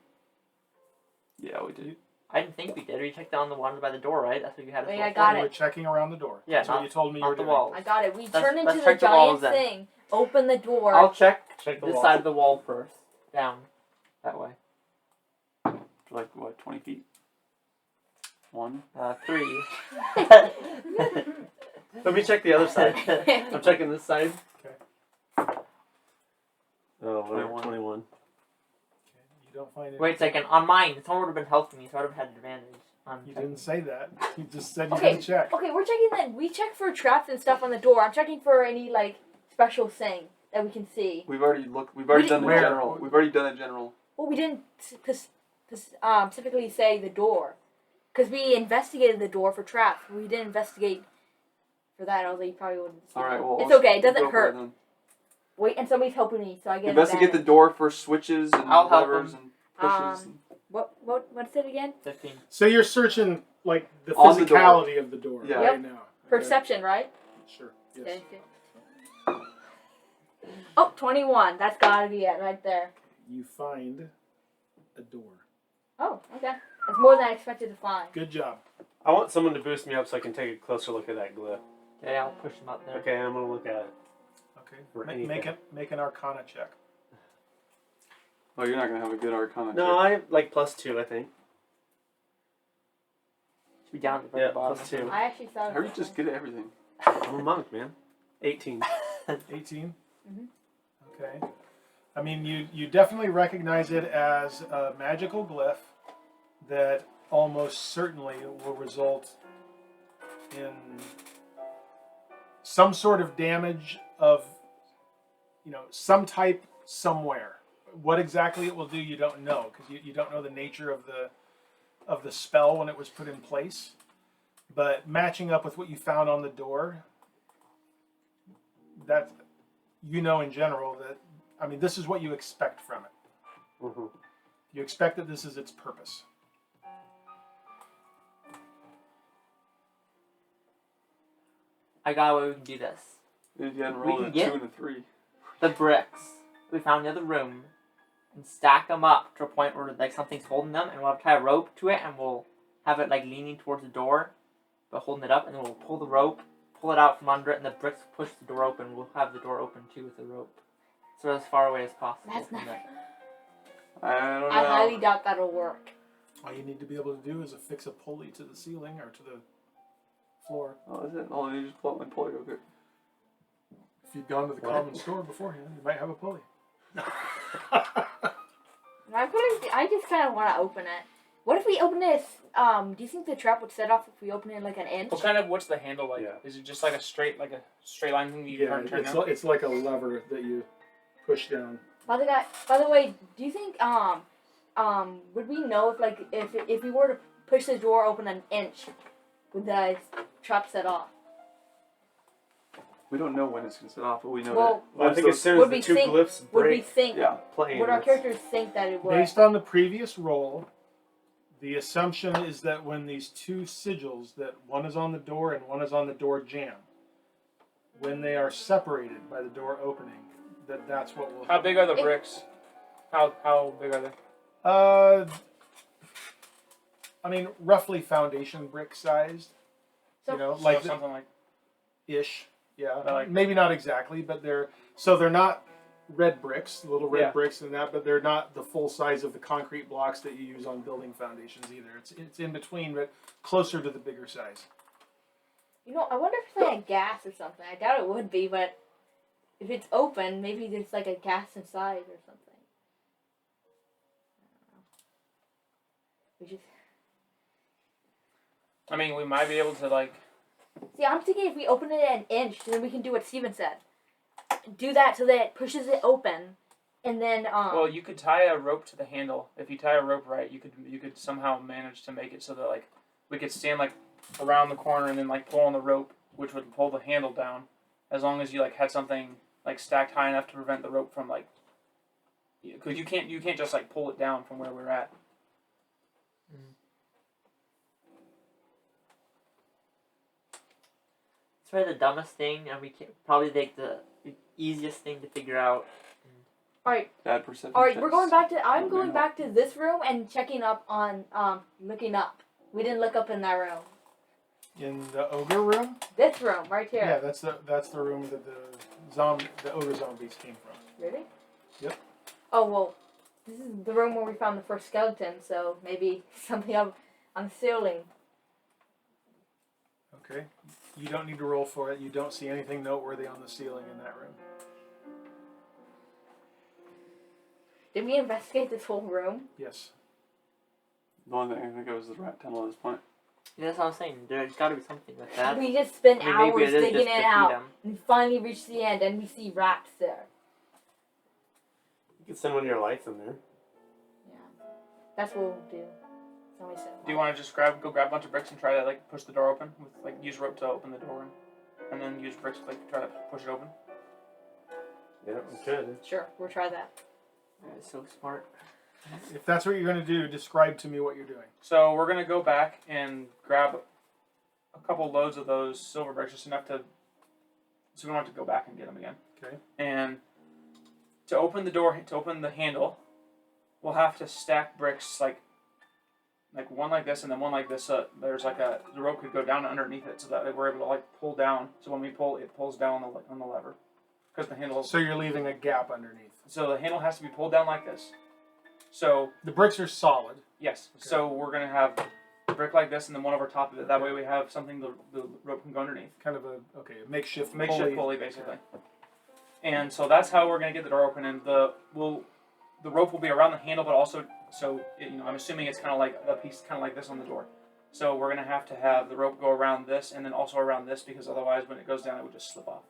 Speaker 2: Yeah, we did.
Speaker 6: I didn't think we did. We checked on the ones by the door, right? That's what you had us
Speaker 4: Wait,
Speaker 6: roll
Speaker 4: I
Speaker 6: for.
Speaker 4: got
Speaker 1: You
Speaker 4: it.
Speaker 1: were checking around the door.
Speaker 6: Yeah,
Speaker 1: That's what you told me you were
Speaker 6: Not the
Speaker 1: doing.
Speaker 6: walls.
Speaker 4: I got it. We
Speaker 6: Let's
Speaker 4: turn into the
Speaker 6: check the
Speaker 4: giant
Speaker 6: walls then.
Speaker 4: thing. Open the door.
Speaker 6: I'll check
Speaker 5: Check the
Speaker 6: this
Speaker 5: wall.
Speaker 6: side of the wall first. Down. That way.
Speaker 2: Like, what, 20 feet? 1?
Speaker 6: 3.
Speaker 5: Let me check the other side. I'm checking this side.
Speaker 1: Okay.
Speaker 5: Oh, whatever.
Speaker 2: 21.
Speaker 5: 21.
Speaker 1: Okay. You don't find it.
Speaker 6: Wait a second. On mine, someone would have been helping me, so I would have had an advantage.
Speaker 1: You didn't say that. You just said you
Speaker 4: Okay.
Speaker 1: didn't check.
Speaker 4: Okay, we're checking that. We check for traps and stuff on the door. I'm checking for any like special thing that we can see.
Speaker 2: We've already looked. We've already done the
Speaker 1: Where?
Speaker 2: general. We've already done the general.
Speaker 4: Well, we didn't specifically say the door, because we investigated the door for traps. We didn't investigate for that. Although you probably wouldn't.
Speaker 2: All right. Well,
Speaker 4: It's
Speaker 2: let's
Speaker 4: okay. It doesn't
Speaker 2: go for
Speaker 4: hurt.
Speaker 2: it then.
Speaker 4: Wait, and somebody's helping me, so I get
Speaker 2: Investigate the
Speaker 4: advantage.
Speaker 2: door for switches and
Speaker 6: I'll help
Speaker 2: levers
Speaker 6: him.
Speaker 2: and pushes. and
Speaker 4: What's it again?
Speaker 6: 15.
Speaker 1: So you're searching like the
Speaker 2: On the door.
Speaker 1: physicality of the door
Speaker 2: Yeah.
Speaker 1: right
Speaker 4: Yep.
Speaker 1: now. Okay.
Speaker 4: Perception, right?
Speaker 1: Sure. Yes.
Speaker 4: Okay. Oh, 21. That's gotta be it right there.
Speaker 1: You find a door.
Speaker 4: Oh, okay. That's more than I expected to find.
Speaker 1: Good job.
Speaker 5: I want someone to boost me up so I can take a closer look at that glyph.
Speaker 6: Okay, I'll push him up there.
Speaker 5: Okay, I'm gonna look at it.
Speaker 1: Okay.
Speaker 5: For
Speaker 1: Make an Arcana check.
Speaker 2: Oh, you're not gonna have a good Arcana.
Speaker 5: No,
Speaker 2: check.
Speaker 5: I like +2, I think.
Speaker 6: Should be down at the very
Speaker 5: Yeah,
Speaker 6: bottom.
Speaker 5: +2.
Speaker 4: I actually thought.
Speaker 2: How are you just good at everything?
Speaker 5: I'm a monk, man. 18.
Speaker 1: 18.
Speaker 4: Mhm.
Speaker 1: Okay. I mean, you definitely recognize it as a magical glyph that almost certainly will result in some sort of damage of, some type somewhere. What exactly it will do, you don't know, because you don't know the nature of the spell when it was put in place. But matching up with what you found on the door, that in general that, I mean, this is what you expect from it.
Speaker 5: Mm-hmm.
Speaker 1: You expect that this is its purpose.
Speaker 6: I got a way we can do this.
Speaker 2: If you hadn't
Speaker 6: We
Speaker 2: rolled
Speaker 6: can
Speaker 2: a
Speaker 6: get-
Speaker 2: 2 and a 3.
Speaker 6: The bricks we found in the other room and stack them up to a point where like something's holding them, and we'll tie a rope to it, and we'll have it like leaning towards the door, but holding it up, and then we'll pull the rope, pull it out from under it, and the bricks push the door open. We'll have the door open too with the rope, so as far away as possible.
Speaker 4: That's
Speaker 6: from
Speaker 4: not.
Speaker 6: it.
Speaker 2: I don't know.
Speaker 4: I highly doubt that'll work.
Speaker 1: All you need to be able to do is affix a pulley to the ceiling or to the floor.
Speaker 2: Oh, is it? Oh, I need to just pull out my pulley real quick.
Speaker 1: If you'd gone to the
Speaker 5: What?
Speaker 1: common store beforehand, you might have a pulley.
Speaker 4: I just kind of want to open it. What if we open this? Do you think the trap would set off if we open it like an inch?
Speaker 3: What's the handle like?
Speaker 5: Yeah.
Speaker 3: Is it just like a straight line thing that you
Speaker 1: Yeah,
Speaker 3: turn
Speaker 1: it's,
Speaker 3: down?
Speaker 1: it's like a lever that you push down.
Speaker 4: By the way, do you think would we know if we were to push the door open an inch, would the trap set off?
Speaker 2: We don't know when it's going to set off, but we know
Speaker 4: Well,
Speaker 5: Well, I think as soon as
Speaker 4: Would
Speaker 5: the
Speaker 4: we
Speaker 5: two
Speaker 4: think-
Speaker 5: glyphs
Speaker 4: Would we
Speaker 5: break
Speaker 4: think?
Speaker 2: that. Yeah.
Speaker 5: plane,
Speaker 4: Would our
Speaker 5: it's-
Speaker 4: characters think that it would?
Speaker 1: Based on the previous roll, the assumption is that when these two sigils, that one is on the door and one is on the door jamb, when they are separated by the door opening, that's what will
Speaker 3: How
Speaker 1: happen.
Speaker 3: big are the bricks? How big are they?
Speaker 1: I mean, roughly foundation brick sized.
Speaker 4: So-
Speaker 1: like
Speaker 3: So something like
Speaker 1: ish. Yeah,
Speaker 3: Like-
Speaker 1: maybe not exactly, but they're not red bricks, little red
Speaker 3: Yeah.
Speaker 1: bricks and that, but they're not the full size of the concrete blocks that you use on building foundations either. It's in between, but closer to the bigger size.
Speaker 4: I wonder if it's like a gas or something. I doubt it would be, but if it's open, maybe there's like a gas inside or something. I don't know. We just
Speaker 3: I mean, we might be able to like.
Speaker 4: see. I'm thinking if we open it an inch, then we can do what Steven said. Do that so that it pushes it open, and then
Speaker 3: Well, you could tie a rope to the handle. If you tie a rope right, you could somehow manage to make it so that like we could stand like around the corner and then like pull on the rope, which would pull the handle down. As long as you like had something like stacked high enough to prevent the rope from like. Because you can't just like pull it down from where we're at.
Speaker 6: It's probably the dumbest thing, and we can probably take the easiest thing to figure out.
Speaker 2: Bad perception.
Speaker 4: all right,
Speaker 2: checks.
Speaker 4: we're going back to. I'm
Speaker 2: Yeah.
Speaker 4: going back to this room and checking up on looking up. We didn't look up in that room.
Speaker 1: In the ogre room,
Speaker 4: This room right here.
Speaker 1: yeah, that's the room that the ogre zombies came from.
Speaker 4: Really?
Speaker 1: Yep.
Speaker 4: Oh well, this is the room where we found the first skeleton. So maybe something up on the ceiling.
Speaker 1: Okay, you don't need to roll for it. You don't see anything noteworthy on the ceiling in that room.
Speaker 4: Did we investigate this whole room?
Speaker 1: Yes.
Speaker 2: The only thing I think of is the rat tunnel at this point.
Speaker 6: Yeah, that's what I'm saying. There's got to be something with that.
Speaker 4: We just spent
Speaker 6: I mean, maybe
Speaker 4: hours
Speaker 6: it is
Speaker 4: digging
Speaker 6: just to
Speaker 4: it
Speaker 6: feed
Speaker 4: out,
Speaker 6: 'em.
Speaker 4: and finally reached the end, and we see rats there.
Speaker 5: You can send one of your lights in there.
Speaker 4: Yeah, that's what we'll do. Somebody said.
Speaker 3: Do you want to just go grab a bunch of bricks and try to like push the door open with like use rope to open the door and then use bricks to like try to push it open?
Speaker 5: Yeah, we could.
Speaker 4: Sure, we'll try that.
Speaker 6: That's so smart.
Speaker 1: If that's what you're going to do, describe to me what you're doing.
Speaker 3: So we're gonna go back and grab a couple loads of those silver bricks, just enough to. So we don't have to go back and get them again.
Speaker 1: Okay.
Speaker 3: And to open the door, to open the handle, we'll have to stack bricks like like one like this and then one like this. So there's like the rope could go down underneath it, so that we're able to like pull down. So when we pull, it pulls down on the lever, because the handle.
Speaker 1: So you're leaving a gap underneath.
Speaker 3: So the handle has to be pulled down like this. So
Speaker 1: the bricks are solid.
Speaker 3: Yes. Okay. So we're gonna have a brick like this and then one over top of it. That way we have something the rope can go underneath.
Speaker 1: Kind of a makeshift
Speaker 3: pulley basically. And so that's how we're gonna get the door open, and the rope will be around the handle, but also I'm assuming it's kind of like a piece kind of like this on the door. So we're gonna have to have the rope go around this and then also around this, because otherwise when it goes down it would just slip off.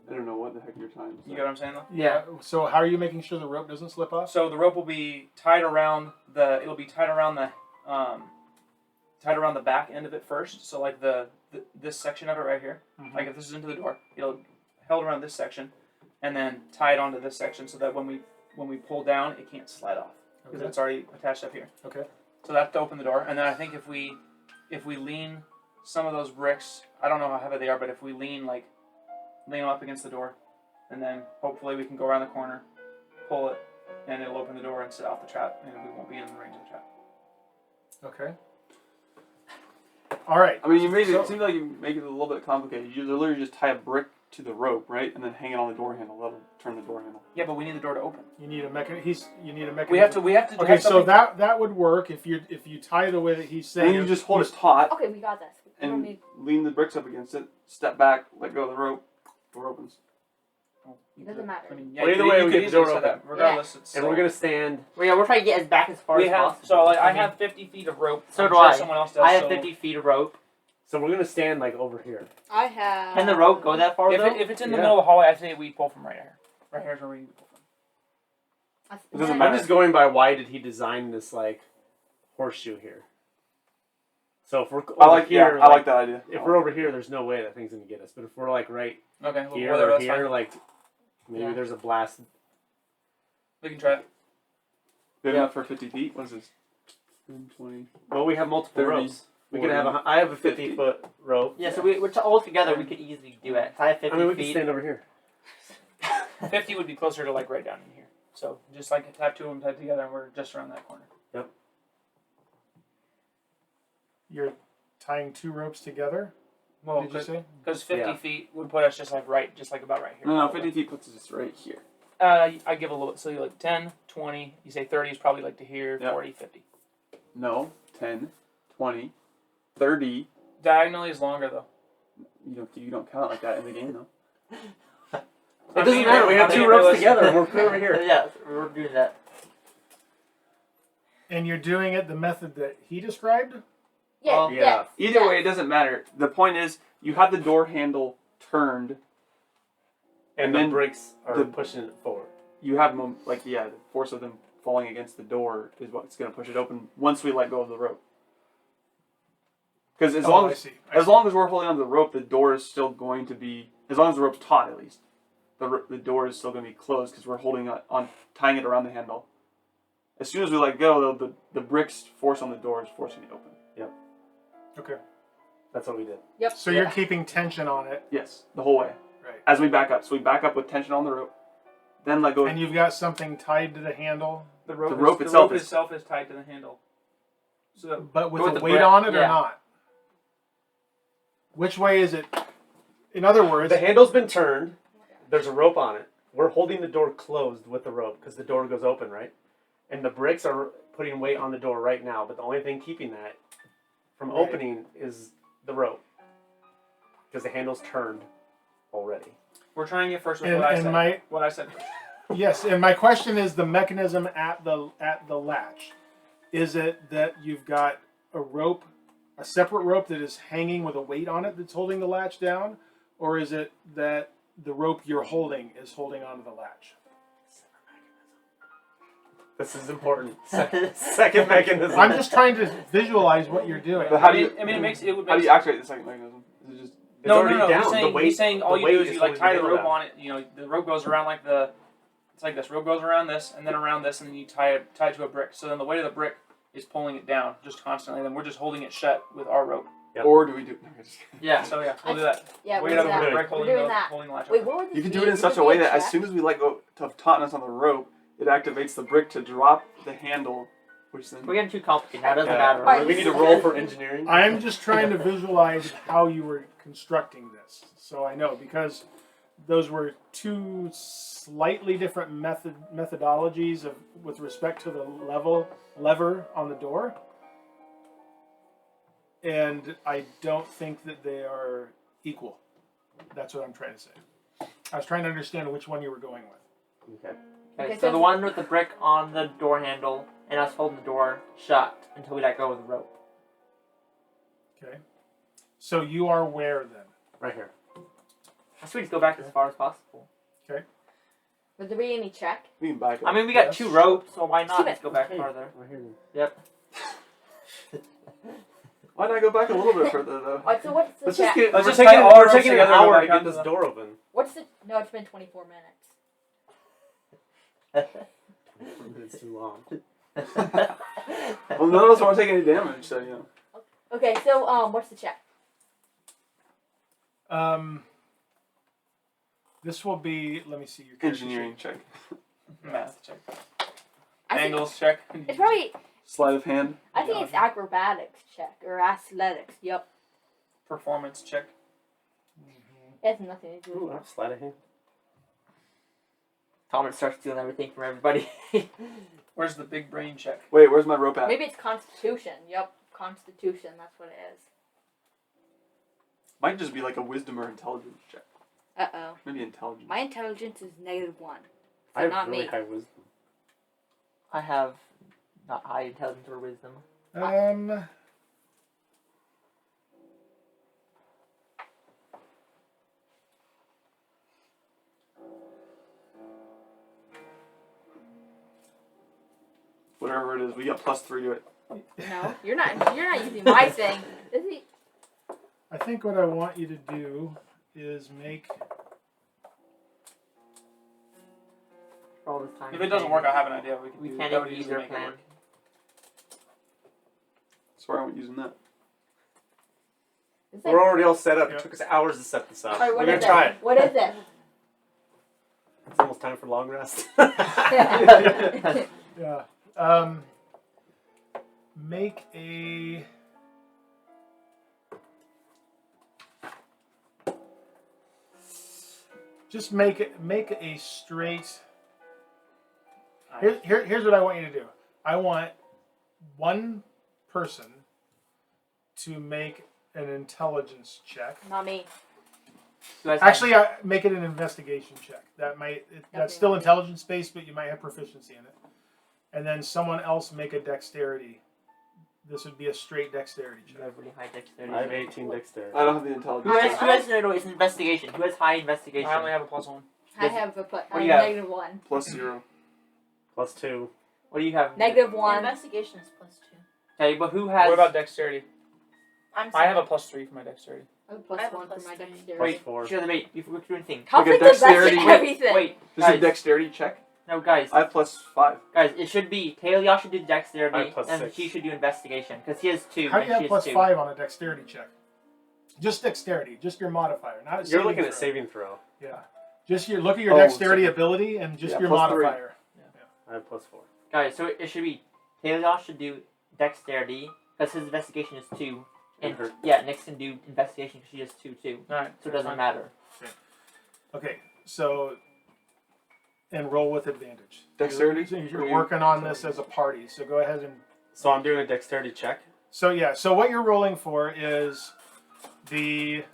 Speaker 2: I don't know what the heck you're trying to say.
Speaker 3: You get what I'm saying though?
Speaker 1: Yeah. So how are you making sure the rope doesn't slip off?
Speaker 3: So the rope will be tied around the back end of it first. So like this section of it right here.
Speaker 1: Mm-hmm.
Speaker 3: Like if this is into the door, it'll held around this section and then tied onto this section, so that when we pull down it can't slide off, because it's already attached up here.
Speaker 1: Okay.
Speaker 3: So that's to open the door. And then I think if we lean some of those bricks, I don't know how heavy they are, but if we lean them up against the door, and then hopefully we can go around the corner, pull it, and it'll open the door and set off the trap, and we won't be in the range of the trap.
Speaker 1: Okay. All right.
Speaker 2: I mean, it seems like you make it a little bit complicated. You literally just tie a brick to the rope, right, and then hang it on the door handle. That'll turn the door handle.
Speaker 3: Yeah, but we need the door to open.
Speaker 1: You need a mechanism. You need a mechanism.
Speaker 3: We have to.
Speaker 1: Okay, so that would work if you tie the way that he's saying.
Speaker 2: And you just hold it taut.
Speaker 4: Okay, we got this.
Speaker 2: And lean the bricks up against it. Step back. Let go of the rope. Door opens.
Speaker 4: It doesn't matter.
Speaker 3: I mean,
Speaker 5: Well, either way, we get the door
Speaker 3: set
Speaker 5: open.
Speaker 3: that. Regardless, it's
Speaker 5: And we're gonna stand.
Speaker 6: Well, yeah, we're trying to get as back as far as possible.
Speaker 3: So like I have 50 feet of rope.
Speaker 6: So
Speaker 3: I'm
Speaker 6: do
Speaker 3: sure
Speaker 6: I.
Speaker 3: Someone else does.
Speaker 6: I have 50 feet of rope.
Speaker 5: So we're gonna stand like over here.
Speaker 4: I have.
Speaker 6: Can the rope go that far though?
Speaker 3: If it's in the middle of the hallway, I say we pull from right here. Right here is where we pull from.
Speaker 2: It doesn't
Speaker 5: I'm
Speaker 2: matter.
Speaker 5: just going by why did he design this like horseshoe here? So if we're over
Speaker 2: I like that idea.
Speaker 5: If we're over here, there's no way that thing's gonna get us. But if we're like right
Speaker 3: Okay,
Speaker 5: here
Speaker 3: well,
Speaker 5: or
Speaker 3: that's
Speaker 5: here,
Speaker 3: fine.
Speaker 5: like maybe there's a blast.
Speaker 3: We can try it.
Speaker 2: Big enough for 50 feet? What is this? 10, 20.
Speaker 5: Well, we have multiple
Speaker 2: 30,
Speaker 5: ropes. We could
Speaker 2: 40,
Speaker 5: have I have a 50 foot rope.
Speaker 6: Yeah, so we're all together. We could easily do it. I have 50
Speaker 5: I mean, we
Speaker 6: feet.
Speaker 5: can stand over here.
Speaker 3: 50 would be closer to like right down in here. So just like have two of them tied together, and we're just around that corner.
Speaker 5: Yep.
Speaker 1: You're tying two ropes together.
Speaker 3: Well,
Speaker 1: Did you say?
Speaker 3: because 50
Speaker 5: Yeah.
Speaker 3: feet would put us just like about right here.
Speaker 2: No, 50 feet puts us right here.
Speaker 3: I give a little. So you like 10, 20. You say 30 is probably like to here.
Speaker 2: Yep.
Speaker 3: 40, 50.
Speaker 2: No, 10, 20, 30.
Speaker 3: Diagonally is longer though.
Speaker 2: You don't count like that in the game, though.
Speaker 5: It doesn't matter. We have two ropes together. And we're over here.
Speaker 6: Yeah, we're doing that.
Speaker 1: And you're doing it the method that he described?
Speaker 4: Yeah.
Speaker 5: Yeah.
Speaker 2: Either way, it doesn't matter. The point is, you have the door handle turned.
Speaker 5: And
Speaker 2: then
Speaker 5: the bricks are
Speaker 2: the-
Speaker 5: pushing it forward.
Speaker 2: You have the force of them falling against the door is what's going to push it open once we let go of the rope. Because as long as we're holding onto the rope, the door is still going to be, as long as the rope's taut at least, the door is still going to be closed because we're holding on, tying it around the handle. As soon as we let go, though, the brick's force on the door is forcing it open.
Speaker 5: Yep.
Speaker 1: Okay.
Speaker 5: That's what we did.
Speaker 4: Yep.
Speaker 1: So you're keeping tension on it.
Speaker 2: Yes, the whole way.
Speaker 1: Right.
Speaker 2: As we back up. So we back up with tension on the rope, then let go.
Speaker 1: And you've got something tied to the handle,
Speaker 3: The rope,
Speaker 2: The rope itself is
Speaker 3: tied to the handle. So
Speaker 1: but with
Speaker 2: With
Speaker 1: a
Speaker 2: the
Speaker 1: weight
Speaker 2: brick.
Speaker 1: on it or
Speaker 6: Yeah.
Speaker 1: not? Which way is it? In other words,
Speaker 5: The handle's been turned. There's a rope on it. We're holding the door closed with the rope because the door goes open, right? And the bricks are putting weight on the door right now. But the only thing keeping that from
Speaker 1: Right.
Speaker 5: opening is the rope because the handle's turned already.
Speaker 3: we're trying it first with
Speaker 1: And-
Speaker 3: what I
Speaker 1: and
Speaker 3: said.
Speaker 1: my-
Speaker 3: What I said.
Speaker 1: yes, and my question is the mechanism at the latch. Is it that you've got a rope, a separate rope that is hanging with a weight on it that's holding the latch down, or is it that the rope you're holding is holding onto the latch?
Speaker 5: This is important. Second mechanism.
Speaker 1: I'm just trying to visualize what you're doing.
Speaker 2: But how do you?
Speaker 3: it would
Speaker 2: How
Speaker 3: make
Speaker 2: do you activate the second mechanism? Is it just?
Speaker 5: It's
Speaker 3: No.
Speaker 5: already down.
Speaker 3: He's saying,
Speaker 5: the weight,
Speaker 3: he's saying all
Speaker 5: the
Speaker 3: you
Speaker 5: weight
Speaker 3: do is you like
Speaker 5: holding
Speaker 3: tie the
Speaker 5: handle
Speaker 3: rope
Speaker 5: down.
Speaker 3: on it. You know, the rope goes around like the. It's like this. Rope goes around this, and then around this, and then you tie it to a brick. So then the weight of the brick is pulling it down just constantly. Then we're just holding it shut with our rope.
Speaker 5: Yep.
Speaker 2: Or do we do? No, just kidding.
Speaker 6: Yeah.
Speaker 3: So yeah, we'll do that.
Speaker 4: Yeah,
Speaker 3: Weight
Speaker 4: we're
Speaker 3: of
Speaker 4: doing
Speaker 3: the
Speaker 4: that.
Speaker 3: brick
Speaker 4: We're
Speaker 3: holding
Speaker 4: doing
Speaker 3: the
Speaker 4: that.
Speaker 3: holding the latch.
Speaker 4: Wait,
Speaker 3: up.
Speaker 4: what would this
Speaker 2: You can
Speaker 4: be?
Speaker 2: do it in
Speaker 4: Would
Speaker 2: such a
Speaker 4: be
Speaker 2: way that as
Speaker 4: check?
Speaker 2: soon as we let go of tautness on the rope, it activates the brick to drop the handle Which then?
Speaker 6: We're getting too complicated now. It doesn't
Speaker 5: Yeah.
Speaker 6: matter.
Speaker 4: Right.
Speaker 5: We need to roll for engineering.
Speaker 1: I'm just trying to visualize how you were constructing this, so I know, because those were two slightly different methodologies with respect to the lever on the door, and I don't think that they are equal. That's what I'm trying to say. I was trying to understand which one you were going with.
Speaker 5: Okay.
Speaker 6: Okay,
Speaker 4: Okay,
Speaker 6: so
Speaker 4: so-
Speaker 6: the one with the brick on the door handle and us holding the door shut until we let go of the rope.
Speaker 1: Okay, so you are where then?
Speaker 5: Right here.
Speaker 6: So we just go back as far as possible.
Speaker 4: Would there be any check?
Speaker 2: We can back up.
Speaker 6: I mean, we got
Speaker 1: Yes.
Speaker 6: 2 ropes, so why not
Speaker 4: Shoot it.
Speaker 6: just go back
Speaker 5: Okay.
Speaker 6: farther?
Speaker 5: Right here.
Speaker 6: Yep.
Speaker 2: Why not go back a little bit further though?
Speaker 4: Alright, so what's the
Speaker 2: Let's
Speaker 4: check?
Speaker 2: just get.
Speaker 3: Let's
Speaker 5: We're
Speaker 3: just
Speaker 5: taking,
Speaker 3: tie all our
Speaker 5: we're
Speaker 3: ropes
Speaker 5: taking an
Speaker 3: together and go
Speaker 5: hour to
Speaker 3: back
Speaker 5: get
Speaker 3: out
Speaker 5: this
Speaker 3: to the-
Speaker 5: door open.
Speaker 4: What's the? No, it's been 24 minutes.
Speaker 5: It's too long.
Speaker 2: Well, none of us want to take any damage, so you know.
Speaker 4: Okay, so what's the check?
Speaker 1: This will be. Let me see your character
Speaker 2: Engineering
Speaker 1: sheet.
Speaker 2: check.
Speaker 3: Math check.
Speaker 4: I think
Speaker 3: Angles check.
Speaker 4: it's probably.
Speaker 2: Sleight of hand.
Speaker 4: I think it's acrobatics check or athletics. Yep,
Speaker 3: Performance check.
Speaker 1: Mhm.
Speaker 4: it has nothing to do
Speaker 5: Ooh,
Speaker 4: with it.
Speaker 5: I'm sleight of hand.
Speaker 6: Thomas starts stealing everything from everybody.
Speaker 3: Where's the big brain check?
Speaker 2: Wait, where's my rope at?
Speaker 4: Maybe it's Constitution. Yep, Constitution. That's what it is.
Speaker 2: Might just be like a wisdom or intelligence check.
Speaker 4: Uh-oh.
Speaker 2: Maybe intelligence.
Speaker 4: My intelligence is -1.
Speaker 5: I have
Speaker 4: not
Speaker 5: really
Speaker 4: me.
Speaker 5: high wisdom.
Speaker 6: I have not high intelligence or wisdom.
Speaker 2: Whatever it is, we got +3 to it.
Speaker 4: No, you're not using my thing. Is he?
Speaker 1: I think what I want you to do is make.
Speaker 6: For all this time.
Speaker 3: If it doesn't work, I have an idea.
Speaker 6: We
Speaker 3: do.
Speaker 6: can't
Speaker 3: That
Speaker 6: even
Speaker 3: would
Speaker 6: use
Speaker 3: usually
Speaker 6: our
Speaker 3: make it
Speaker 6: plan.
Speaker 3: work.
Speaker 2: Swear I wasn't using that.
Speaker 4: It's
Speaker 5: We're
Speaker 4: like,
Speaker 5: already all set up.
Speaker 1: Yeah.
Speaker 5: It took us hours to set this up.
Speaker 4: Alright,
Speaker 5: We're
Speaker 4: what
Speaker 5: gonna
Speaker 4: is
Speaker 5: try
Speaker 4: it?
Speaker 5: it.
Speaker 4: What is it?
Speaker 5: It's almost time for long rest.
Speaker 1: Yeah. Make a. Just make a straight. Here's what I want you to do. I want one person to make an intelligence check.
Speaker 4: Not me.
Speaker 6: You guys
Speaker 1: Actually, make it an investigation check. That's still intelligence based, but you might have proficiency in it. And then someone else make a dexterity. This would be a straight dexterity
Speaker 6: You
Speaker 1: check.
Speaker 6: have really high dexterity.
Speaker 5: I have 18 dexterity.
Speaker 2: I don't have the
Speaker 6: Who
Speaker 2: intelligence.
Speaker 6: has,
Speaker 2: check.
Speaker 6: who has no, it's investigation. Who has high investigation?
Speaker 3: I only have a +1.
Speaker 4: I have a
Speaker 6: What do you have?
Speaker 4: -1.
Speaker 2: +0.
Speaker 5: +2.
Speaker 6: What do you have?
Speaker 4: -1.
Speaker 7: Investigation is +2.
Speaker 6: Okay, but who has?
Speaker 3: What about dexterity?
Speaker 7: I'm
Speaker 3: I have a +3 for my dexterity.
Speaker 4: I have
Speaker 7: I have a
Speaker 4: +1 for my
Speaker 7: +3.
Speaker 4: dexterity.
Speaker 6: Wait,
Speaker 5: +4.
Speaker 6: share the mate. Before we do anything.
Speaker 4: How
Speaker 2: Okay,
Speaker 4: can the best
Speaker 2: dexterity.
Speaker 4: at everything?
Speaker 6: Wait,
Speaker 2: Just a
Speaker 6: guys.
Speaker 2: dexterity check.
Speaker 6: No, guys.
Speaker 2: I have +5.
Speaker 6: Guys, it should be Taèlios should do
Speaker 5: I
Speaker 6: dexterity,
Speaker 5: have
Speaker 6: and
Speaker 5: +6.
Speaker 6: she should do investigation because he has 2
Speaker 1: How do
Speaker 6: and
Speaker 1: you have
Speaker 6: she has 2.
Speaker 1: +5 on a dexterity check? Just dexterity, just your modifier, not.
Speaker 5: You're
Speaker 1: saving
Speaker 5: looking at
Speaker 1: throw.
Speaker 5: saving throw.
Speaker 1: Yeah, just look at your
Speaker 2: Oh,
Speaker 1: dexterity
Speaker 2: sorry.
Speaker 1: ability and just
Speaker 2: Yeah,
Speaker 1: your
Speaker 2: +3.
Speaker 1: modifier.
Speaker 5: I have +4.
Speaker 6: Guys, so it should be Taèlios should do dexterity because his investigation is 2, and
Speaker 5: her-
Speaker 6: yeah, Nyx can do investigation because she has 2 too,
Speaker 3: Alright.
Speaker 6: so it doesn't matter.
Speaker 1: Okay, so and roll with advantage.
Speaker 2: Dexterity?
Speaker 1: You're working on this as a party, so go ahead and.
Speaker 5: So I'm doing a dexterity check.
Speaker 1: So yeah, so what you're rolling for is the.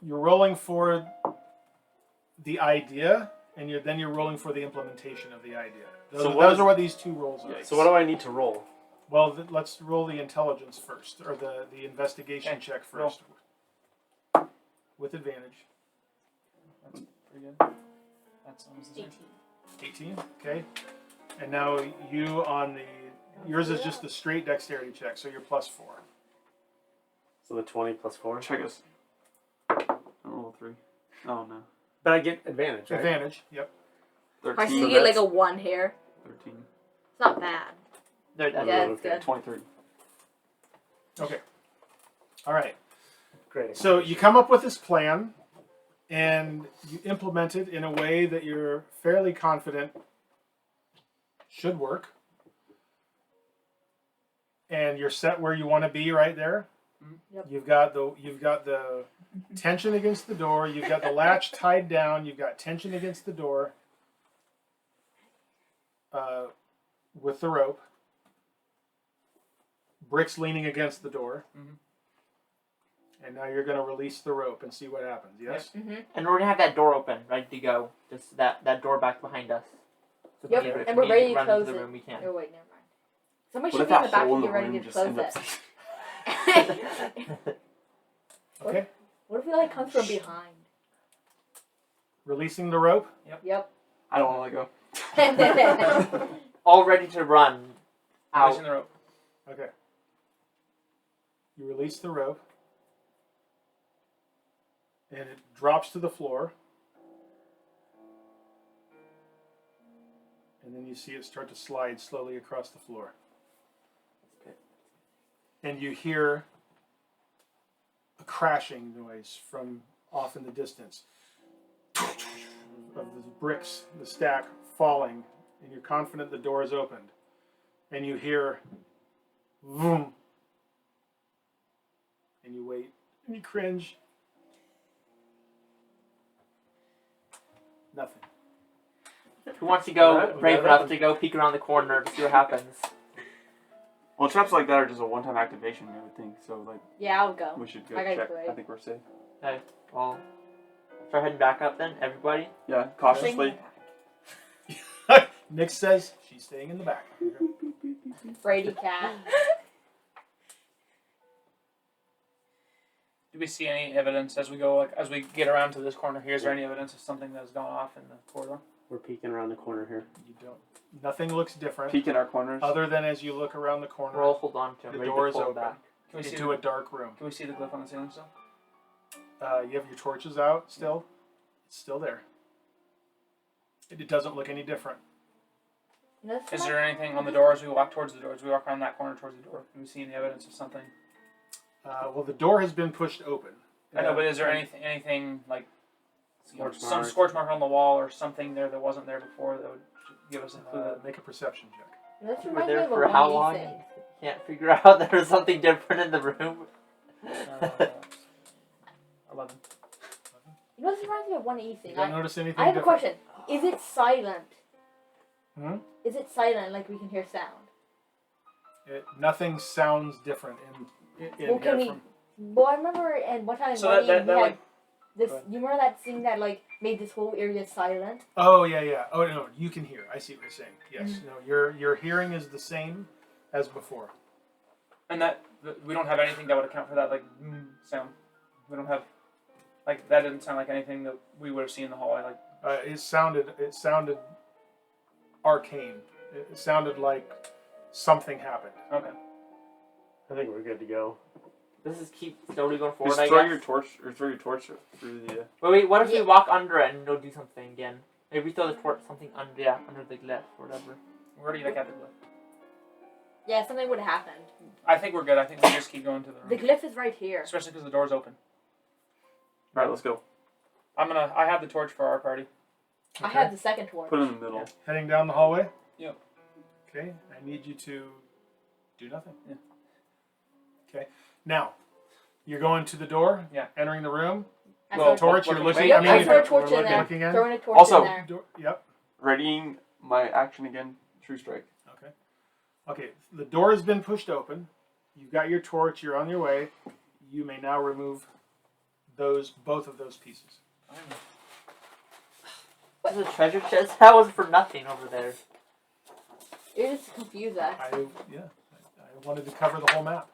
Speaker 1: You're rolling for the idea, and then you're rolling for the implementation of the idea. Those are what these two rolls are.
Speaker 5: So what do I need to roll?
Speaker 1: Well, let's roll the intelligence first, or the investigation
Speaker 3: Okay,
Speaker 1: check
Speaker 3: roll.
Speaker 1: first. With advantage.
Speaker 3: That's pretty good. That's almost the same.
Speaker 4: 18.
Speaker 1: 18, okay. And now you on the, yours is just the straight dexterity check, so you're +4.
Speaker 5: So the 20 +4.
Speaker 2: Check us. I roll a 3. Oh no.
Speaker 5: But I get advantage, right?
Speaker 1: Advantage, yep.
Speaker 2: 13.
Speaker 4: I still get like a 1 here.
Speaker 2: 13.
Speaker 4: It's not bad.
Speaker 6: No, that's
Speaker 4: Yeah,
Speaker 5: okay.
Speaker 4: it's good.
Speaker 2: 23.
Speaker 1: Okay. All right.
Speaker 5: Great.
Speaker 1: So you come up with this plan, and you implement it in a way that you're fairly confident should work. And you're set where you want to be right there.
Speaker 4: Yep.
Speaker 1: You've got the tension against the door. You've got the latch tied down. You've got tension against the door with the rope. Bricks leaning against the door. And now you're going to release the rope and see what happens. Yes?
Speaker 4: Mm-hmm.
Speaker 6: And we're gonna have that door open, ready to go. Just that door back behind us. So
Speaker 4: Yep,
Speaker 6: if
Speaker 4: and
Speaker 6: we
Speaker 4: we're ready
Speaker 6: need
Speaker 4: to
Speaker 6: run into
Speaker 4: close
Speaker 6: the
Speaker 4: it.
Speaker 6: room, we can.
Speaker 4: Oh wait, never mind. Somebody
Speaker 2: What
Speaker 4: should
Speaker 2: if
Speaker 4: be in
Speaker 2: that
Speaker 4: the back
Speaker 2: hole
Speaker 4: and
Speaker 2: in
Speaker 4: get
Speaker 2: the
Speaker 4: ready
Speaker 2: room
Speaker 4: to
Speaker 2: just
Speaker 4: close
Speaker 2: ends up?
Speaker 4: it.
Speaker 1: Okay.
Speaker 4: What if it comes from behind?
Speaker 1: Releasing the rope.
Speaker 4: Yep.
Speaker 2: I don't want to let go.
Speaker 6: All ready to run out.
Speaker 3: Releasing the rope.
Speaker 1: Okay. You release the rope. And it drops to the floor. And then you see it start to slide slowly across the floor. And you hear a crashing noise from off in the distance. Of the bricks, the stack falling. And you're confident the door is opened. And you hear vroom. And you wait. And you cringe. Nothing.
Speaker 6: Who wants to go
Speaker 5: Alright,
Speaker 6: brave
Speaker 5: well,
Speaker 6: enough to go peek around the corner to see what happens?
Speaker 2: Well, traps like that are just a one-time activation, I would think. So, like,
Speaker 4: Yeah, I'll go.
Speaker 2: we should go
Speaker 4: I gotta
Speaker 2: check.
Speaker 4: play.
Speaker 2: I think we're safe.
Speaker 6: Okay, well, start heading back up then, everybody.
Speaker 2: Yeah, cautiously.
Speaker 1: Nick says she's staying in the back.
Speaker 4: Brady cat.
Speaker 3: Do we see any evidence as we go, like as we get around to this corner here? Is there any evidence of something that's gone off in the corridor?
Speaker 5: We're peeking around the corner here.
Speaker 1: You don't. Nothing looks different,
Speaker 2: Peek in our corners.
Speaker 1: other than as you look around the corner,
Speaker 6: We'll all hold on to him.
Speaker 1: the
Speaker 6: ready to
Speaker 1: door is
Speaker 6: pull
Speaker 1: open
Speaker 6: back.
Speaker 3: Can we see
Speaker 1: into a dark room.
Speaker 3: Can we see the glyph on the ceiling still?
Speaker 1: You have your torches out still. It's still there. It doesn't look any different.
Speaker 3: Is there anything on the door as we walk towards the door? As we walk around that corner towards the door, can we see any evidence of something?
Speaker 1: Well, the door has been pushed open.
Speaker 3: I know, but is there anything like
Speaker 5: Scorch
Speaker 3: some
Speaker 5: mark.
Speaker 3: scorch mark on the wall or something there that wasn't there before that would give us a clue?
Speaker 1: Make a perception check.
Speaker 4: This
Speaker 6: We were
Speaker 4: reminds me
Speaker 6: there
Speaker 4: of a
Speaker 6: for how
Speaker 4: 1E
Speaker 6: long?
Speaker 4: thing.
Speaker 6: and Can't figure out there was something different in the room.
Speaker 3: 11.
Speaker 4: You know, this reminds me of 1E
Speaker 1: You
Speaker 4: thing.
Speaker 1: don't notice anything
Speaker 4: I have a
Speaker 1: different?
Speaker 4: question. Is it silent?
Speaker 1: Hmm?
Speaker 4: Is it silent, like we can hear sound?
Speaker 1: Nothing sounds different in
Speaker 4: Well, can
Speaker 1: here
Speaker 4: we-
Speaker 1: from.
Speaker 4: Well, I remember in one time in
Speaker 3: So
Speaker 4: 1E,
Speaker 3: that
Speaker 4: we had
Speaker 3: like
Speaker 4: this.
Speaker 1: Go ahead.
Speaker 4: You remember that thing that like made this whole area silent?
Speaker 1: Oh yeah. Oh no, you can hear. I see what you're saying. Yes.
Speaker 4: Mm-hmm.
Speaker 1: No, your hearing is the same as before.
Speaker 3: and that we don't have anything that would account for that like sound. We don't have like that didn't sound like anything that we would have seen in the hallway. Like
Speaker 1: It sounded arcane. It sounded like something happened.
Speaker 3: okay,
Speaker 5: I think we're good to go.
Speaker 6: This is keep slowly going forward,
Speaker 2: Just
Speaker 6: I
Speaker 2: throw
Speaker 6: guess.
Speaker 2: your torch through the.
Speaker 6: Wait, what if
Speaker 4: Yeah.
Speaker 6: we walk under it and it'll do something again? Maybe we throw the torch something under the glyph or whatever.
Speaker 3: we're already like at the glyph.
Speaker 4: Yeah, something would have happened.
Speaker 3: I think we're good. I think we just keep going to the room,
Speaker 4: The glyph is right here.
Speaker 3: especially because the door's open.
Speaker 2: All right, let's go.
Speaker 3: I have the torch for our party.
Speaker 4: I have the second torch.
Speaker 2: Put it in the middle.
Speaker 1: Heading down the hallway.
Speaker 3: Yep.
Speaker 1: Okay. I need you to do nothing.
Speaker 3: Yeah.
Speaker 1: Okay. Now, you're going to the door.
Speaker 3: Yeah.
Speaker 1: Entering the room.
Speaker 4: I
Speaker 1: Well,
Speaker 4: throw-
Speaker 1: torch. You're looking.
Speaker 4: Yep,
Speaker 1: I mean,
Speaker 4: I
Speaker 1: if
Speaker 4: throw a
Speaker 1: you're
Speaker 4: torch in there.
Speaker 1: looking in.
Speaker 4: Throwing a torch
Speaker 2: Also-
Speaker 4: in there.
Speaker 1: Yep.
Speaker 2: Readying my action again. True strike.
Speaker 1: Okay. Okay. The door has been pushed open. You've got your torch. You're on your way. You may now remove both of those pieces.
Speaker 6: What is a treasure chest? That was for nothing over there.
Speaker 4: It just confused us.
Speaker 1: I wanted to cover the whole map.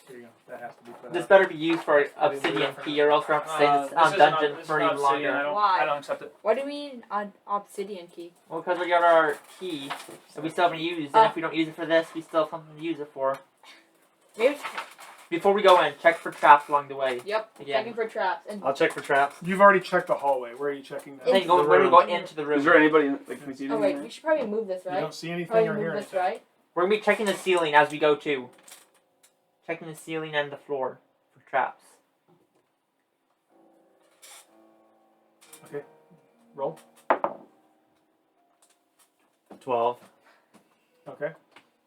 Speaker 1: There you go. That has to be put
Speaker 6: This
Speaker 1: out.
Speaker 6: better be used for obsidian key, or else we'll have to stay this dungeon for even longer.
Speaker 3: I don't accept it.
Speaker 4: Why do we need an obsidian key?
Speaker 6: Well, because we got our key that we still haven't used, and if we don't use it for this, we still have something to use it for.
Speaker 4: Maybe.
Speaker 6: Before we go in, check for traps along the way.
Speaker 4: Yep.
Speaker 6: Again.
Speaker 4: Checking for traps. And
Speaker 5: I'll check for traps.
Speaker 1: You've already checked the hallway. Where are you checking that?
Speaker 6: I think
Speaker 4: Into
Speaker 6: we're
Speaker 4: the
Speaker 6: going to
Speaker 4: room.
Speaker 6: go into the room.
Speaker 2: Is there anybody like can we see
Speaker 4: oh
Speaker 2: anything
Speaker 4: wait,
Speaker 2: there?
Speaker 4: we should probably move this,
Speaker 1: You
Speaker 4: right?
Speaker 1: don't see anything
Speaker 4: Probably
Speaker 1: or
Speaker 4: move
Speaker 1: hear
Speaker 4: this,
Speaker 1: anything.
Speaker 4: right?
Speaker 6: We're going to be checking the ceiling as we go too. Checking the ceiling and the floor for traps.
Speaker 1: Roll.
Speaker 5: 12.
Speaker 1: Okay.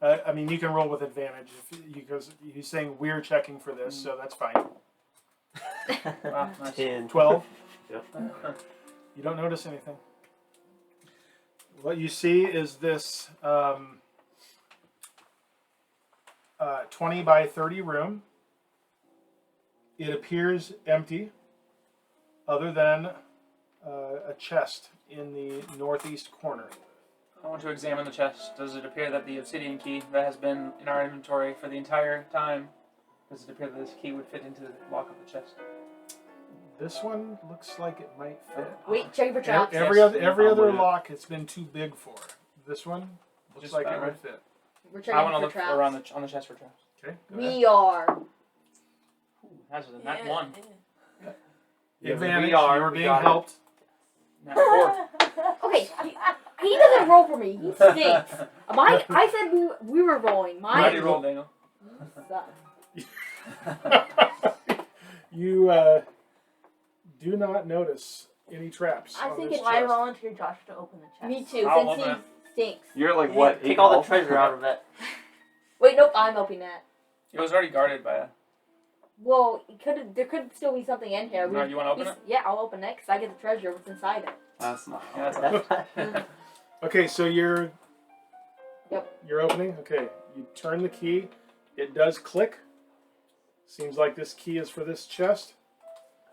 Speaker 1: I mean, you can roll with advantage because he's saying we're checking for this, so that's fine.
Speaker 3: Wow, nice.
Speaker 5: 10.
Speaker 1: 12.
Speaker 5: Yep.
Speaker 1: You don't notice anything. What you see is this 20 by 30 room. It appears empty, other than a chest in the northeast corner.
Speaker 3: I want to examine the chest. Does it appear that the obsidian key that has been in our inventory for the entire time, does it appear that this key would fit into the lock of the chest?
Speaker 1: This one looks like it might fit.
Speaker 4: Wait, check for traps.
Speaker 1: Every other
Speaker 2: one.
Speaker 1: lock it's been too big for. This one looks
Speaker 3: Just
Speaker 1: like it
Speaker 3: better.
Speaker 1: would fit.
Speaker 4: We're
Speaker 3: I
Speaker 4: checking
Speaker 3: want to
Speaker 4: for
Speaker 3: look
Speaker 4: traps.
Speaker 3: around on the chest for traps.
Speaker 1: Okay. Go ahead.
Speaker 4: We are.
Speaker 3: That's a nat 1.
Speaker 1: Advantage.
Speaker 6: We are.
Speaker 1: You're
Speaker 6: We
Speaker 1: being
Speaker 6: got it.
Speaker 1: helped.
Speaker 3: Nat 4.
Speaker 4: Okay, he doesn't roll for me. He stinks. I said we were rolling.
Speaker 3: How do you
Speaker 4: Mine
Speaker 3: roll, Daniel?
Speaker 4: sucks.
Speaker 1: You do not notice any traps.
Speaker 4: I
Speaker 1: on
Speaker 4: think
Speaker 1: this
Speaker 4: it's
Speaker 7: I
Speaker 1: chest.
Speaker 7: volunteer Josh to open the chest.
Speaker 4: Me too,
Speaker 3: I'll
Speaker 4: since
Speaker 3: open
Speaker 4: he stinks.
Speaker 2: You're like
Speaker 6: You
Speaker 2: what?
Speaker 6: Take
Speaker 2: 8
Speaker 6: all the
Speaker 2: health?
Speaker 6: treasure out of it.
Speaker 4: Wait, nope, I'm opening that.
Speaker 3: It was already guarded by a...
Speaker 4: Well, there could still be something in here.
Speaker 3: No, you want to open it?
Speaker 4: Yeah, I'll open it because I get the treasure what's inside it.
Speaker 2: That's not.
Speaker 3: Yeah, that's
Speaker 6: That's
Speaker 1: Okay, so you're.
Speaker 4: Yep.
Speaker 1: You're opening. Okay, you turn the key. It does click. Seems like this key is for this chest.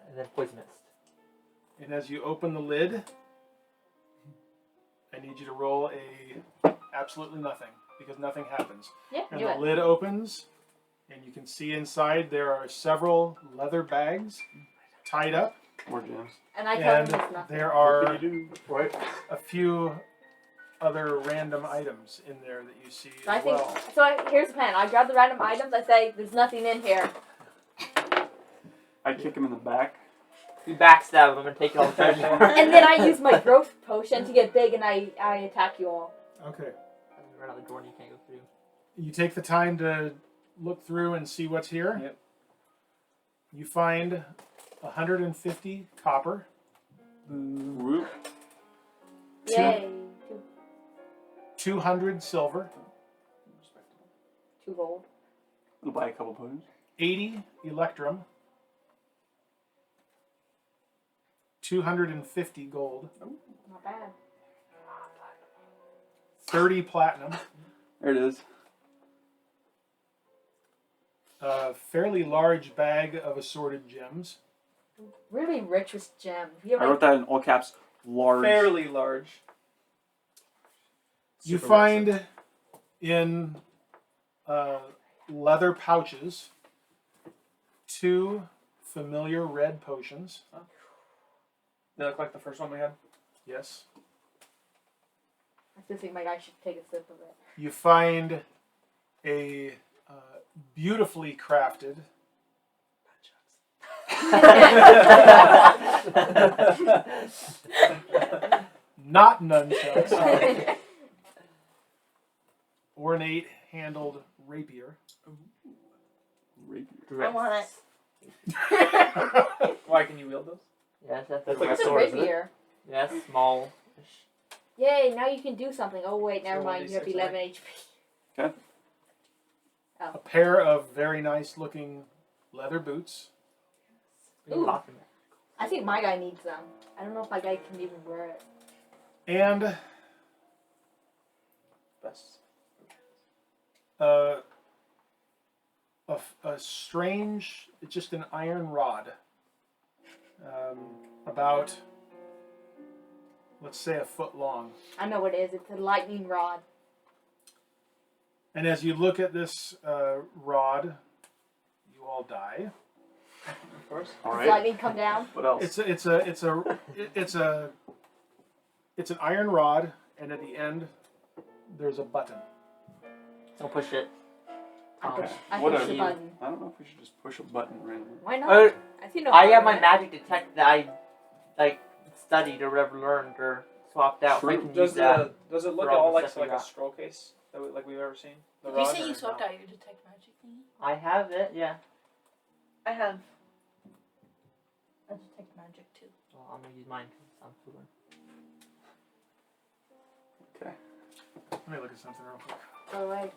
Speaker 6: and then poison mist.
Speaker 1: And as you open the lid, I need you to roll a absolutely nothing because nothing happens.
Speaker 4: Yeah,
Speaker 1: And
Speaker 4: do
Speaker 1: the
Speaker 4: it.
Speaker 1: lid opens, and you can see inside there are several leather bags tied up,
Speaker 2: More gems.
Speaker 4: And I tell him
Speaker 1: and
Speaker 4: it's nothing.
Speaker 1: there
Speaker 5: What
Speaker 1: are
Speaker 5: can you do? Right?
Speaker 1: a few other random items in there that you see
Speaker 4: So I
Speaker 1: as
Speaker 4: think
Speaker 1: well.
Speaker 4: here's the plan. I grab the random items. I say there's nothing in here.
Speaker 2: I kick him in the back.
Speaker 6: We backstab him and take all the treasure.
Speaker 4: And then I use my growth potion to get big, and I attack you all.
Speaker 1: Okay.
Speaker 6: Right out the door and you can't go through.
Speaker 1: You take the time to look through and see what's here.
Speaker 3: Yep.
Speaker 1: You find 150 copper,
Speaker 2: Whoop.
Speaker 4: Yay!
Speaker 1: 200 silver,
Speaker 4: 2 gold.
Speaker 2: We'll buy a couple potions.
Speaker 1: 80 electrum, 250 gold,
Speaker 4: Not bad.
Speaker 1: 30 platinum,
Speaker 2: There it is.
Speaker 1: a fairly large bag of assorted gems,
Speaker 4: Really rich with gems. You
Speaker 2: I wrote that in all caps. Large.
Speaker 3: fairly large.
Speaker 1: You
Speaker 5: Super
Speaker 1: find in leather pouches 2 familiar red potions.
Speaker 3: They look like the first one we had.
Speaker 1: Yes.
Speaker 4: I still think my guy should take a sip of it.
Speaker 1: You find a beautifully crafted not nunchucks, ornate handled rapier.
Speaker 7: I want it.
Speaker 3: Why can you wield those?
Speaker 6: Yes, that's
Speaker 5: That's like a
Speaker 4: What's a
Speaker 5: sword, isn't it?
Speaker 4: rapier?
Speaker 6: Yes, small.
Speaker 4: Yay! Now you can do something. Oh wait, never
Speaker 1: So
Speaker 4: mind. You have
Speaker 1: 1d6,
Speaker 4: 11 HP.
Speaker 2: Okay.
Speaker 1: A pair of very nice looking leather boots.
Speaker 4: Ooh. I think my guy needs them. I don't know if my guy can even wear it.
Speaker 1: And
Speaker 3: Best.
Speaker 1: a strange, it's just an iron rod. About, let's say, a foot long.
Speaker 4: I know what it is. It's a lightning rod.
Speaker 1: And as you look at this rod, you all die.
Speaker 3: Of course.
Speaker 2: All
Speaker 4: Does
Speaker 2: right.
Speaker 4: lightning come down?
Speaker 2: What else?
Speaker 1: It's an iron rod, and at the end, there's a button.
Speaker 6: Don't push it.
Speaker 4: I push, I
Speaker 2: What
Speaker 4: push
Speaker 2: a-
Speaker 4: the button.
Speaker 2: I don't know if we should just push a button randomly.
Speaker 4: Why not? I see no
Speaker 6: I
Speaker 4: harm
Speaker 6: have
Speaker 4: in
Speaker 6: my
Speaker 4: it.
Speaker 6: magic detect that I studied or ever learned or swapped out. So I
Speaker 2: True.
Speaker 6: can
Speaker 3: Does
Speaker 6: use that.
Speaker 3: does it look
Speaker 6: for all
Speaker 3: all
Speaker 6: the
Speaker 3: like
Speaker 6: stuff we
Speaker 3: a
Speaker 6: got.
Speaker 3: scroll case that like we've ever seen? The
Speaker 7: Did you
Speaker 3: rod
Speaker 7: say
Speaker 3: or
Speaker 7: you swapped
Speaker 3: no?
Speaker 7: out your detect magic thingy?
Speaker 6: I have it, yeah.
Speaker 7: I have a detect magic too.
Speaker 6: Well, I'm gonna use mine 'cause I'm cooler.
Speaker 2: Okay.
Speaker 1: Let me look at something real quick.
Speaker 4: Alright.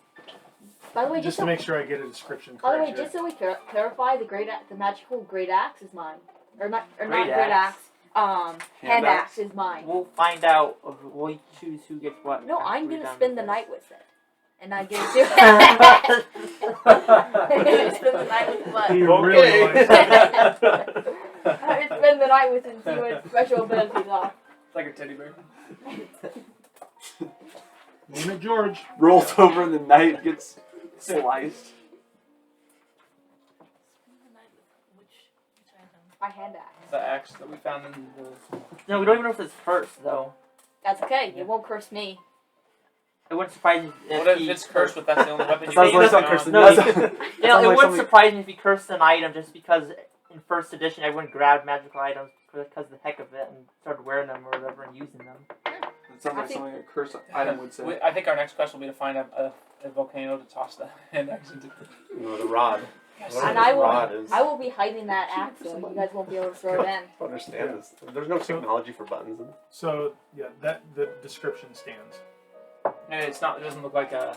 Speaker 4: By the way,
Speaker 1: Just to make sure I get a description
Speaker 4: By the
Speaker 1: correct
Speaker 4: way,
Speaker 1: here.
Speaker 4: just so we clarify, the magical great axe is mine. Not
Speaker 6: Great
Speaker 4: great
Speaker 6: axe?
Speaker 4: axe. Hand axe is mine.
Speaker 6: We'll find out. We'll choose who gets what.
Speaker 4: No,
Speaker 6: after
Speaker 4: I'm
Speaker 6: we're
Speaker 4: gonna
Speaker 6: done
Speaker 4: spend
Speaker 6: with
Speaker 4: the
Speaker 6: this.
Speaker 4: night with it, and I get to.
Speaker 7: You're gonna spend the night with what?
Speaker 1: You really want to-
Speaker 4: I spend the night with it and see what its special abilities are.
Speaker 3: It's like a teddy bear.
Speaker 1: Name it George.
Speaker 2: Rolls over in the night, gets sliced.
Speaker 7: Spend the night with which item?
Speaker 4: My hand axe.
Speaker 3: The axe that we found in the.
Speaker 6: No, we don't even know if it's cursed though.
Speaker 4: That's okay. You won't curse me.
Speaker 6: It wouldn't surprise me if
Speaker 3: What if
Speaker 6: he
Speaker 3: it's cursed, but that's the only weapon you
Speaker 2: Sounds
Speaker 3: can
Speaker 2: like
Speaker 3: use
Speaker 2: some
Speaker 3: on?
Speaker 2: cursed.
Speaker 6: No,
Speaker 2: That's-
Speaker 6: it
Speaker 2: sounds
Speaker 6: wouldn't
Speaker 2: like something-
Speaker 6: surprise me if he cursed an item just because in first edition everyone grabbed magical items because of the heck of it and started wearing them or whatever and using them.
Speaker 2: It sounds like something a cursed item would say.
Speaker 3: I think our next quest will be to find a volcano to toss the hand axe into.
Speaker 5: No, the rod.
Speaker 3: Yes.
Speaker 5: Whatever
Speaker 4: And
Speaker 5: this
Speaker 4: I will.
Speaker 5: rod is.
Speaker 4: I will be hiding that axe, so you guys won't be able to throw it in.
Speaker 5: I don't understand this. There's no technology for buttons.
Speaker 1: So yeah, that the description stands.
Speaker 3: And it's not. It doesn't look like a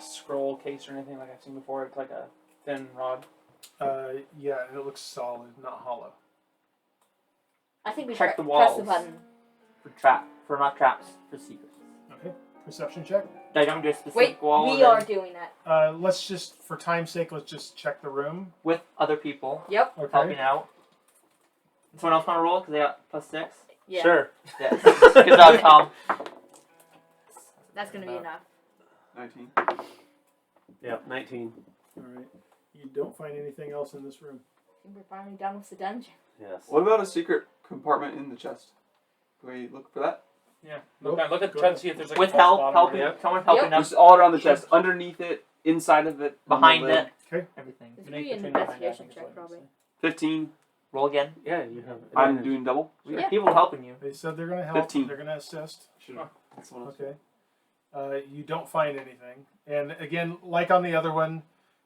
Speaker 3: scroll case or anything like I've seen before. It's like a thin rod.
Speaker 1: Yeah, and it looks solid, not hollow.
Speaker 4: I think we
Speaker 6: Check the
Speaker 4: press the
Speaker 6: walls.
Speaker 4: button.
Speaker 6: For not traps, for secrets.
Speaker 1: Okay, perception check.
Speaker 6: I don't do a specific
Speaker 4: Wait,
Speaker 6: wall
Speaker 4: we
Speaker 6: and then
Speaker 4: are doing that.
Speaker 1: Let's just, for time's sake, let's just check the room.
Speaker 6: with other people
Speaker 4: Yep.
Speaker 6: helping
Speaker 1: Okay.
Speaker 6: out. Someone else want to roll because they got +6.
Speaker 4: Yeah.
Speaker 5: Sure.
Speaker 6: Yes. Good job, Tom.
Speaker 4: That's gonna be enough.
Speaker 2: 19.
Speaker 5: Yeah, 19.
Speaker 1: All right. You don't find anything else in this room.
Speaker 4: I think we're finally done with the dungeon.
Speaker 5: Yes.
Speaker 2: What about a secret compartment in the chest? Can we look for that?
Speaker 3: Yeah.
Speaker 1: Nope.
Speaker 3: Look at
Speaker 1: Go
Speaker 3: try
Speaker 1: ahead.
Speaker 3: to see if there's like
Speaker 6: With
Speaker 3: a false
Speaker 6: help,
Speaker 3: bottom
Speaker 6: helping,
Speaker 3: or-
Speaker 5: Yep.
Speaker 6: someone helping us
Speaker 2: Just all around the chest, underneath it, inside of it, on the
Speaker 6: behind
Speaker 2: lid.
Speaker 6: it.
Speaker 1: Okay.
Speaker 6: Everything.
Speaker 4: This
Speaker 3: You
Speaker 4: would be
Speaker 3: make
Speaker 4: an
Speaker 3: between the behind, I
Speaker 4: investigation
Speaker 3: think is
Speaker 4: check,
Speaker 3: what it
Speaker 4: probably.
Speaker 3: is.
Speaker 2: 15.
Speaker 6: Roll again.
Speaker 5: Yeah, you have.
Speaker 2: I'm doing double.
Speaker 6: We got people helping you.
Speaker 1: They said they're going to help.
Speaker 2: 15.
Speaker 1: They're going to assist.
Speaker 2: That's what I was-
Speaker 1: Okay. You don't find anything. And again, like on the other one,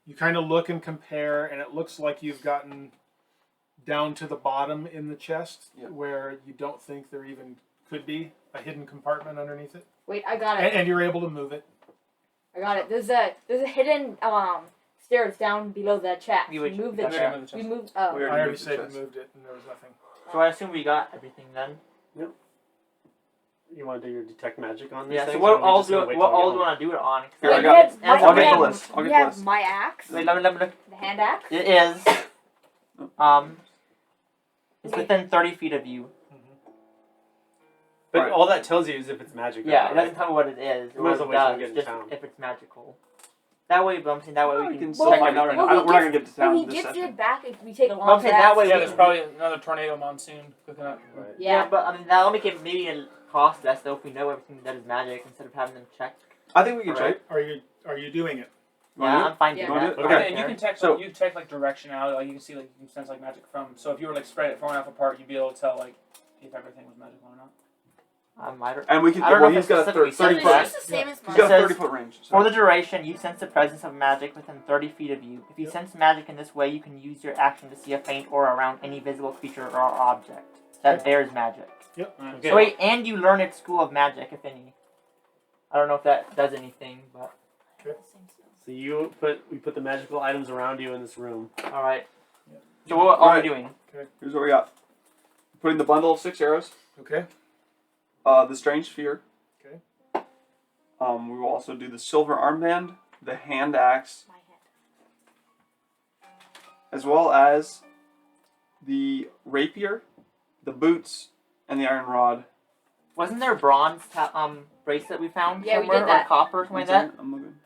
Speaker 1: you kind of look and compare, and it looks like you've gotten down to the bottom in the chest,
Speaker 2: Yep.
Speaker 1: where you don't think there even could be a hidden compartment underneath it.
Speaker 4: Wait, I got it.
Speaker 1: And you're able to move it.
Speaker 4: I got it. There's a hidden stairs down below the chest.
Speaker 6: You
Speaker 4: We
Speaker 6: would-
Speaker 4: moved the
Speaker 6: gotcha.
Speaker 4: chest. We moved. Oh.
Speaker 2: We
Speaker 1: I
Speaker 2: already
Speaker 1: already
Speaker 2: moved the
Speaker 1: said
Speaker 2: chest.
Speaker 1: you moved it, and there was nothing.
Speaker 6: So I assume we got everything then.
Speaker 5: You want to do your detect magic on this
Speaker 6: Yeah.
Speaker 5: thing?
Speaker 6: So what all do
Speaker 5: we
Speaker 6: what all do you want to do it on? 'Cause
Speaker 2: Here, I
Speaker 4: Wait,
Speaker 2: got-
Speaker 4: we have
Speaker 6: I'll
Speaker 4: my-
Speaker 2: get
Speaker 4: we
Speaker 2: the
Speaker 4: have-
Speaker 2: list. I'll
Speaker 4: we
Speaker 2: get the
Speaker 4: have
Speaker 2: list.
Speaker 4: my axe,
Speaker 6: Wait, let me look.
Speaker 4: the hand axe.
Speaker 6: It is. It's within 30 feet of you.
Speaker 5: But
Speaker 2: Right.
Speaker 5: all that tells you is if it's magic. or
Speaker 6: Yeah,
Speaker 5: not,
Speaker 6: it doesn't
Speaker 5: right?
Speaker 6: tell me what it is.
Speaker 5: You
Speaker 6: Or
Speaker 5: might
Speaker 6: what
Speaker 5: as well
Speaker 6: it
Speaker 5: wait till we
Speaker 6: does,
Speaker 5: get in
Speaker 6: just
Speaker 5: town.
Speaker 6: if it's magical. That way, but I'm saying that way
Speaker 2: We
Speaker 6: we
Speaker 2: can
Speaker 6: can
Speaker 2: still
Speaker 6: check
Speaker 2: find out.
Speaker 6: everything.
Speaker 4: Well,
Speaker 2: We're not going to get to
Speaker 4: Well,
Speaker 2: town
Speaker 4: he
Speaker 2: this
Speaker 4: gets
Speaker 2: session.
Speaker 4: it back if we take a long
Speaker 6: I'm saying that
Speaker 4: rest.
Speaker 6: way
Speaker 3: Yeah,
Speaker 6: we
Speaker 3: there's
Speaker 6: can-
Speaker 3: probably another tornado monsoon cooking up.
Speaker 5: Right.
Speaker 6: Yeah, but I mean that'll make it maybe a cost less though if we know everything that is magic instead of having them check.
Speaker 2: I think we can
Speaker 6: Alright.
Speaker 2: check.
Speaker 1: Are you doing it?
Speaker 6: Yeah, I'm fine
Speaker 4: Yeah.
Speaker 6: doing
Speaker 2: You
Speaker 6: that.
Speaker 2: wanna
Speaker 6: I
Speaker 2: do it?
Speaker 6: don't
Speaker 3: And you
Speaker 6: care.
Speaker 3: can text
Speaker 2: So-
Speaker 3: you text like directionality, like you can see like you can sense like magic from. So if you were like spread it far enough apart, you'd be able to tell like if everything was magical or not.
Speaker 6: I don't-
Speaker 2: And we can.
Speaker 6: I don't
Speaker 2: Well,
Speaker 6: know if
Speaker 2: he's got a
Speaker 6: specifically
Speaker 2: 30
Speaker 6: says
Speaker 2: foot.
Speaker 6: that.
Speaker 7: It's just the same as
Speaker 2: He's
Speaker 7: mine.
Speaker 2: got a
Speaker 6: It says,
Speaker 2: 30-foot range.
Speaker 6: For the duration, you sense the presence of magic within 30 feet of you. If you
Speaker 1: Yep.
Speaker 6: sense magic in this way, you can use your action to see a faint aura around any visible creature or object that bears magic.
Speaker 3: Alright,
Speaker 5: Okay.
Speaker 6: So wait, and you learn at School of Magic, if any. I don't know if that does anything, but
Speaker 5: So we put the magical items around you in this room.
Speaker 6: all right.
Speaker 1: Yeah.
Speaker 6: So what are we
Speaker 2: Alright.
Speaker 6: doing?
Speaker 2: Here's what we got. Putting the bundle of 6 arrows.
Speaker 1: Okay.
Speaker 2: The strange sphere.
Speaker 1: Okay.
Speaker 2: We will also do the silver armband, the hand axe,
Speaker 4: My hand.
Speaker 2: as well as the rapier, the boots, and the iron rod.
Speaker 6: Wasn't there a bronze bracelet we found
Speaker 4: Yeah, we
Speaker 6: somewhere,
Speaker 4: did that.
Speaker 6: or copper or something like that?
Speaker 2: I'm looking.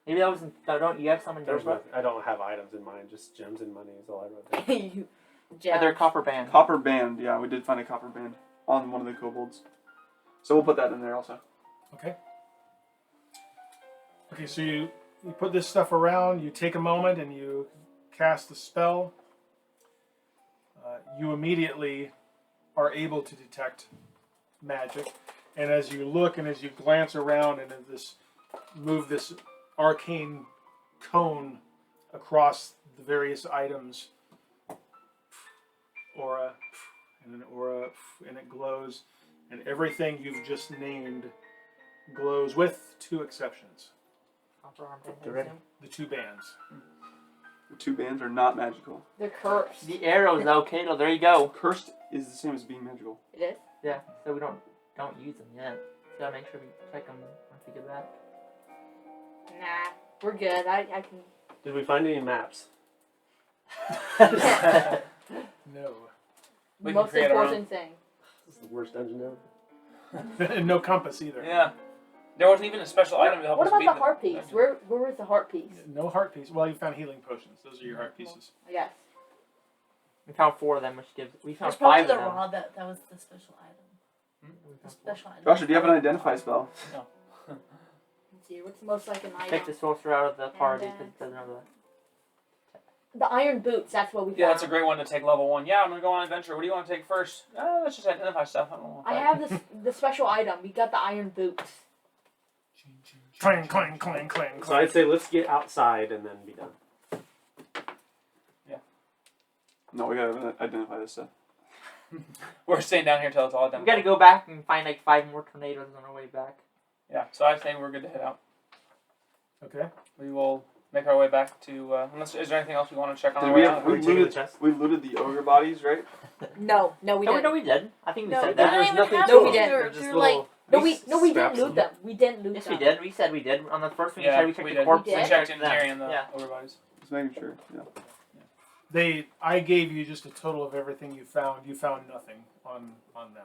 Speaker 6: Maybe that wasn't. Don't you have some in
Speaker 5: There's
Speaker 6: yours?
Speaker 5: no, I don't have items in mine, just gems and money is all I wrote down.
Speaker 4: You.
Speaker 6: Yeah, they're a copper band.
Speaker 2: Copper band. Yeah, we did find a copper band on one of the kobolds. So we'll put that in there also.
Speaker 1: Okay. Okay, so you put this stuff around, you take a moment and you cast the spell. You immediately are able to detect magic. And as you look and as you glance around and move this arcane cone across the various items, aura, and an aura, and it glows, and everything you've just named glows with 2 exceptions.
Speaker 6: Copper arm thing,
Speaker 5: You ready?
Speaker 1: The 2 bands.
Speaker 2: The 2 bands are not magical.
Speaker 4: They're cursed.
Speaker 6: The arrows, okay, though. There you go.
Speaker 2: Cursed is the same as being magical.
Speaker 4: It is?
Speaker 6: Yeah, so we don't use them yet. So gotta make sure we check them once we get back.
Speaker 4: Nah, we're good. I can.
Speaker 5: Did we find any maps?
Speaker 1: No.
Speaker 3: We can
Speaker 4: Most
Speaker 3: create our
Speaker 4: important thing.
Speaker 5: This is the worst dungeon ever.
Speaker 1: And no compass either.
Speaker 3: Yeah. There wasn't even a special item to help
Speaker 4: What
Speaker 3: us
Speaker 4: about
Speaker 3: beat
Speaker 4: the
Speaker 3: them.
Speaker 4: heart piece? Where was the heart piece?
Speaker 1: No heart piece. Well, you found healing potions. Those are your heart pieces.
Speaker 4: I guess.
Speaker 6: We found 4 of them, which gives. We found
Speaker 7: It's probably
Speaker 6: 5
Speaker 7: the
Speaker 6: of them.
Speaker 7: rod that was the special item.
Speaker 6: We
Speaker 7: The
Speaker 6: found 4.
Speaker 7: special item.
Speaker 2: Joshua, do you have an identify spell?
Speaker 4: Let's see. What's the most like an item?
Speaker 6: Take the sorcerer out of the party
Speaker 4: And,
Speaker 6: because it doesn't have the.
Speaker 4: The iron boots. That's what we found.
Speaker 3: Yeah, that's a great one to take level 1. Yeah, I'm gonna go on an adventure. What do you want to take first? Let's just identify stuff. I don't know.
Speaker 4: I have this the special item. We got the iron boots.
Speaker 1: Clang, clang, clang, clang,
Speaker 5: So
Speaker 1: clang.
Speaker 5: I'd say let's get outside and then be done.
Speaker 2: No, we gotta identify this stuff.
Speaker 3: We're staying down here till it's all done.
Speaker 6: We gotta go back and find like 5 more tornadoes on our way back.
Speaker 3: Yeah, so I think we're good to head out.
Speaker 1: Okay.
Speaker 3: We will make our way back to. Unless is there anything else we want to check on
Speaker 2: Did
Speaker 3: our
Speaker 2: we
Speaker 3: way
Speaker 2: have-
Speaker 3: out?
Speaker 5: Are we taking the
Speaker 2: looted-
Speaker 5: chest?
Speaker 2: We looted the ogre bodies, right?
Speaker 4: No, we
Speaker 6: No,
Speaker 4: didn't.
Speaker 6: we did. I think we
Speaker 7: No,
Speaker 6: said
Speaker 7: we
Speaker 6: that.
Speaker 7: don't even
Speaker 5: nothing
Speaker 7: have
Speaker 4: to
Speaker 7: to.
Speaker 4: it.
Speaker 7: We were,
Speaker 5: Just
Speaker 7: we were
Speaker 5: little-
Speaker 7: like,
Speaker 4: No, we didn't
Speaker 5: scraps.
Speaker 4: loot them. We didn't loot
Speaker 6: Yes,
Speaker 4: them.
Speaker 6: we did. We said we did. On the first one,
Speaker 3: Yeah,
Speaker 6: we checked
Speaker 3: we
Speaker 6: the
Speaker 3: did.
Speaker 6: corpse.
Speaker 4: We did.
Speaker 3: We checked
Speaker 6: and
Speaker 3: engineering and the
Speaker 6: Yeah.
Speaker 3: ogre bodies.
Speaker 2: Just making sure. Yeah.
Speaker 1: I gave you just a total of everything you found. You found nothing on them.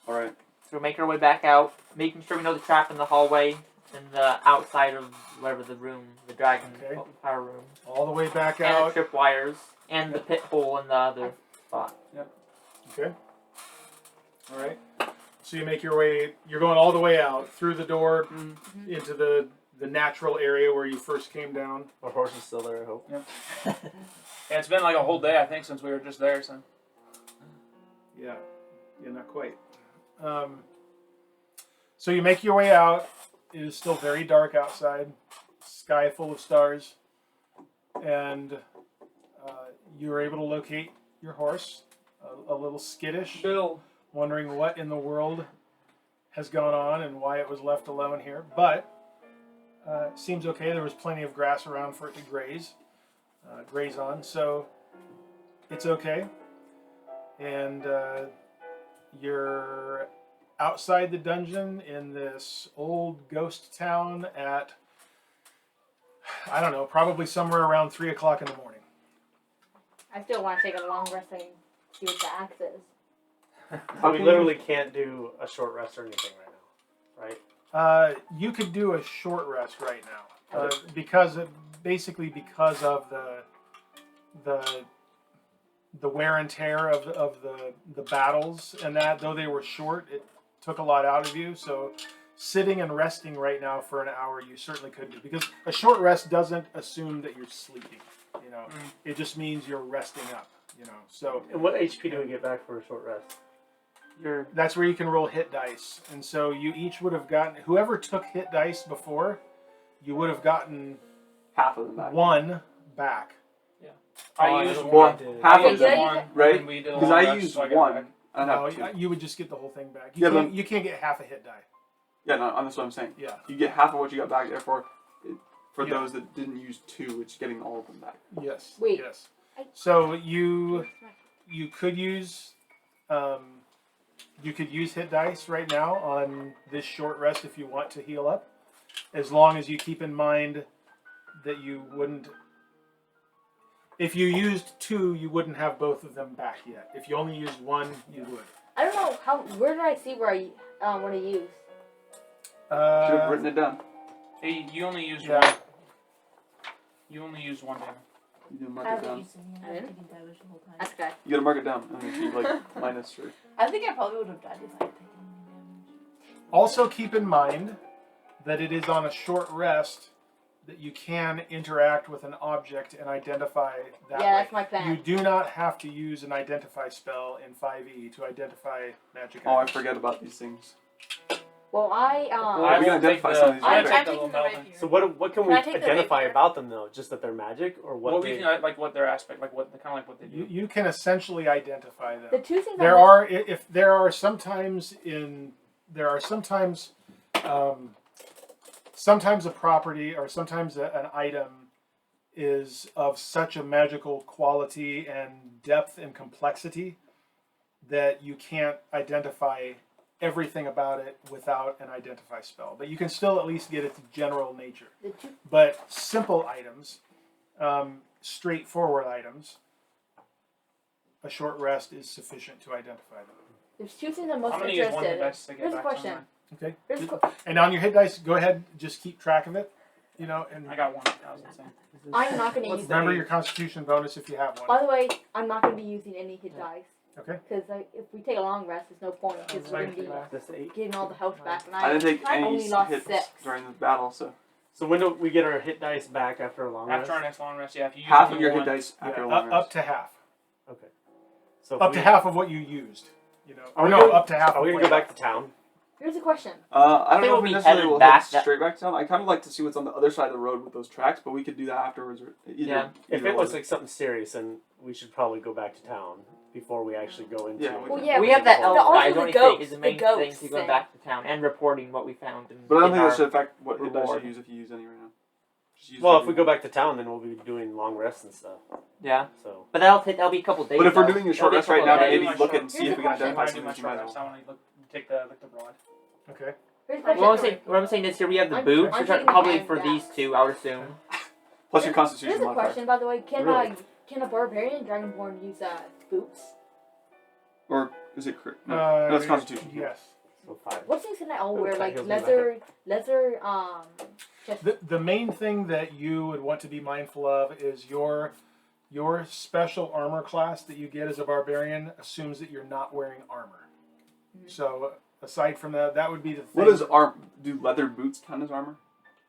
Speaker 2: All right.
Speaker 6: So we make our way back out, making sure we know the trap in the hallway and the outside of whatever the room, the dragon
Speaker 1: Okay.
Speaker 6: power room,
Speaker 1: All the way back
Speaker 6: and the
Speaker 1: out.
Speaker 6: trip wires, and the pit hole in the other spot.
Speaker 1: Okay. All right. So you make your way. You're going all the way out through the door into the natural area where you first came down.
Speaker 5: Our horse is still there, I hope.
Speaker 3: Yeah, it's been like a whole day, I think, since we were just there. So
Speaker 1: Yeah, not quite. So you make your way out. It is still very dark outside. Sky full of stars, and you are able to locate your horse. A little skittish,
Speaker 3: Bill.
Speaker 1: wondering what in the world has gone on and why it was left alone here. But seems okay. There was plenty of grass around for it to graze on, so it's okay. And you're outside the dungeon in this old ghost town at, I don't know, probably somewhere around 3 o'clock in the morning.
Speaker 4: I still want to take a long rest and see what the axe is.
Speaker 5: We literally can't do a short rest or anything right now, right?
Speaker 1: You could do a short rest right now, because of the wear and tear of the battles, and that though they were short, it took a lot out of you. So sitting and resting right now for an hour, you certainly could do, because a short rest doesn't assume that you're sleeping. You know, it just means you're resting up. You know, so
Speaker 5: And what HP do we get back for a short rest?
Speaker 1: that's where you can roll hit dice, and so you each would have gotten, whoever took hit dice before, you would have gotten
Speaker 2: Half of them back.
Speaker 1: one back.
Speaker 3: I used
Speaker 5: don't
Speaker 3: one.
Speaker 5: want to-
Speaker 2: Half
Speaker 3: I
Speaker 2: of
Speaker 3: used
Speaker 4: them,
Speaker 3: one,
Speaker 2: right?
Speaker 3: and we did a
Speaker 2: Because
Speaker 3: long
Speaker 2: I
Speaker 3: rest,
Speaker 2: used
Speaker 3: so I got
Speaker 2: one.
Speaker 3: back.
Speaker 2: I
Speaker 1: No,
Speaker 2: have two.
Speaker 1: you would just get the whole thing back.
Speaker 2: Yeah,
Speaker 1: You can't get half a hit die.
Speaker 2: Yeah, no, that's what I'm saying.
Speaker 1: Yeah.
Speaker 2: You get half of what you got back. Therefore, for
Speaker 1: Yeah.
Speaker 2: those that didn't use two, it's getting all of them back.
Speaker 1: Yes.
Speaker 4: Wait.
Speaker 1: Yes. So you could use hit dice right now on this short rest if you want to heal up, as long as you keep in mind that you wouldn't. If you used two, you wouldn't have both of them back yet. If you only used one, you would.
Speaker 4: I don't know how. Where did I see what I use?
Speaker 2: Should have written it down.
Speaker 3: Hey, you only used
Speaker 1: Yeah.
Speaker 3: one. You only used one there.
Speaker 2: You didn't mark
Speaker 7: I
Speaker 2: it
Speaker 7: haven't
Speaker 2: down.
Speaker 7: used any.
Speaker 4: I
Speaker 7: I've
Speaker 4: didn't?
Speaker 7: taken damage the whole time.
Speaker 4: That's good.
Speaker 2: You gotta mark it down. And if you like minus or
Speaker 7: I think I probably would have died if I had taken any damage.
Speaker 1: Also keep in mind that it is on a short rest that you can interact with an object and identify that
Speaker 4: Yeah,
Speaker 1: way.
Speaker 4: that's my plan.
Speaker 1: You do not have to use an identify spell in 5e to identify magic
Speaker 2: oh, I
Speaker 1: items.
Speaker 2: forget about these things.
Speaker 4: Well, I
Speaker 2: we can
Speaker 3: will take
Speaker 2: identify
Speaker 3: the-
Speaker 2: some of these
Speaker 3: I
Speaker 7: I'm
Speaker 3: will
Speaker 2: right?
Speaker 3: take the
Speaker 7: taking
Speaker 3: little
Speaker 7: the
Speaker 3: melon.
Speaker 7: rapier.
Speaker 5: So what can we
Speaker 7: Can I take the
Speaker 5: identify
Speaker 7: rapier?
Speaker 5: about them though? Just that they're magic, or what?
Speaker 3: What we
Speaker 5: they-
Speaker 3: can like what their aspect, like what kind of like what they do.
Speaker 1: You can essentially identify them.
Speaker 4: the two things
Speaker 1: There
Speaker 4: I
Speaker 1: are sometimes sometimes a property or sometimes an item is of such a magical quality and depth and complexity that you can't identify everything about it without an identify spell. But you can still at least get its general nature. But simple items, straightforward items, a short rest is sufficient to identify them.
Speaker 4: There's two things I'm most
Speaker 3: I'm gonna use one hit
Speaker 4: interested in.
Speaker 3: dice to get
Speaker 4: Here's a
Speaker 3: back
Speaker 4: question.
Speaker 1: Okay.
Speaker 4: Here's a qu-
Speaker 1: And on your hit dice, go ahead, just keep track of it. You know, and
Speaker 3: I got one. That was insane.
Speaker 4: I'm not going to use
Speaker 1: remember
Speaker 4: them.
Speaker 1: your Constitution bonus if you have one.
Speaker 4: By the way, I'm not going to be using any hit dice.
Speaker 1: Okay.
Speaker 4: Because if we take a long rest, there's no point. Because we're going to be
Speaker 5: This 8.
Speaker 4: getting all the health back. And
Speaker 2: I didn't take
Speaker 4: I
Speaker 2: any
Speaker 4: only lost
Speaker 2: hits
Speaker 4: 6.
Speaker 2: during the battle, so
Speaker 5: So when do we get our hit dice back after a long
Speaker 3: After our
Speaker 5: rest?
Speaker 3: next long rest, yeah. If you use
Speaker 2: half
Speaker 3: only
Speaker 2: of your
Speaker 3: one,
Speaker 2: hit dice after
Speaker 1: Yeah,
Speaker 2: a long
Speaker 1: up
Speaker 2: rest.
Speaker 1: to half.
Speaker 5: Okay. So if
Speaker 1: Up
Speaker 5: we-
Speaker 1: to half of what you used. You know.
Speaker 5: Are we
Speaker 1: no,
Speaker 5: gonna-
Speaker 1: up to half.
Speaker 5: Are we
Speaker 1: of
Speaker 5: gonna
Speaker 1: what
Speaker 5: go
Speaker 1: you-
Speaker 5: back to town?
Speaker 4: Here's a question.
Speaker 2: I don't
Speaker 6: think
Speaker 2: know
Speaker 6: we'll
Speaker 2: if we
Speaker 6: be
Speaker 2: necessarily
Speaker 6: headed
Speaker 2: will
Speaker 6: back
Speaker 2: head
Speaker 6: that-
Speaker 2: straight back to town. I kind of like to see what's on the other side of the road with those tracks, but we could do that afterwards. Or
Speaker 6: Yeah.
Speaker 5: If
Speaker 2: either
Speaker 5: it was
Speaker 2: order.
Speaker 5: like something serious, then we should probably go back to town before we actually go into.
Speaker 2: Yeah,
Speaker 4: Well, yeah,
Speaker 6: We have that
Speaker 4: the-
Speaker 6: elf
Speaker 4: also
Speaker 6: guy.
Speaker 4: the
Speaker 6: Only
Speaker 4: ghosts,
Speaker 6: thing is the
Speaker 4: the
Speaker 6: main thing
Speaker 4: ghosts
Speaker 6: to going
Speaker 4: thing.
Speaker 6: back to town and reporting what we found. And
Speaker 2: But I don't
Speaker 6: in
Speaker 2: think
Speaker 6: our-
Speaker 2: that should affect what hit dice you
Speaker 6: reward.
Speaker 2: use if you use any right now. Just use
Speaker 5: Well,
Speaker 2: what
Speaker 5: if we go back to town, then we'll be doing long rests and stuff.
Speaker 6: Yeah,
Speaker 5: So
Speaker 6: but that'll be a couple days.
Speaker 2: But if we're
Speaker 6: though.
Speaker 2: doing a
Speaker 6: That'll
Speaker 2: short
Speaker 6: be
Speaker 2: rest right
Speaker 6: couple
Speaker 2: now, to
Speaker 6: days.
Speaker 2: maybe look and see
Speaker 4: Here's
Speaker 2: if we
Speaker 4: the
Speaker 2: can
Speaker 4: question.
Speaker 2: identify
Speaker 3: I do my
Speaker 2: something we might
Speaker 3: short rest.
Speaker 2: know.
Speaker 3: I want to take the rod.
Speaker 1: Okay.
Speaker 4: Here's a
Speaker 6: What
Speaker 4: question.
Speaker 6: I'm saying is here we have the
Speaker 4: I'm-
Speaker 6: boots,
Speaker 4: I'm
Speaker 6: which are
Speaker 4: taking the
Speaker 6: probably
Speaker 4: hand
Speaker 6: for
Speaker 4: back.
Speaker 6: these two, I would assume.
Speaker 2: Plus your constitution
Speaker 4: Here's a
Speaker 2: modifier.
Speaker 4: question, by the way. Can
Speaker 5: Really?
Speaker 4: can a barbarian dragonborn use boots?
Speaker 2: Or is it crit? No,
Speaker 1: Uh,
Speaker 2: that's constitution.
Speaker 1: Yes.
Speaker 5: so 5.
Speaker 4: What things can I all wear?
Speaker 5: Okay,
Speaker 4: Like
Speaker 5: heels and
Speaker 4: leather, chest.
Speaker 1: The main thing that you would want to be mindful of is your special armor class that you get as a barbarian assumes that you're not wearing armor. So aside from that, that would be the thing.
Speaker 2: What does do leather boots count as armor?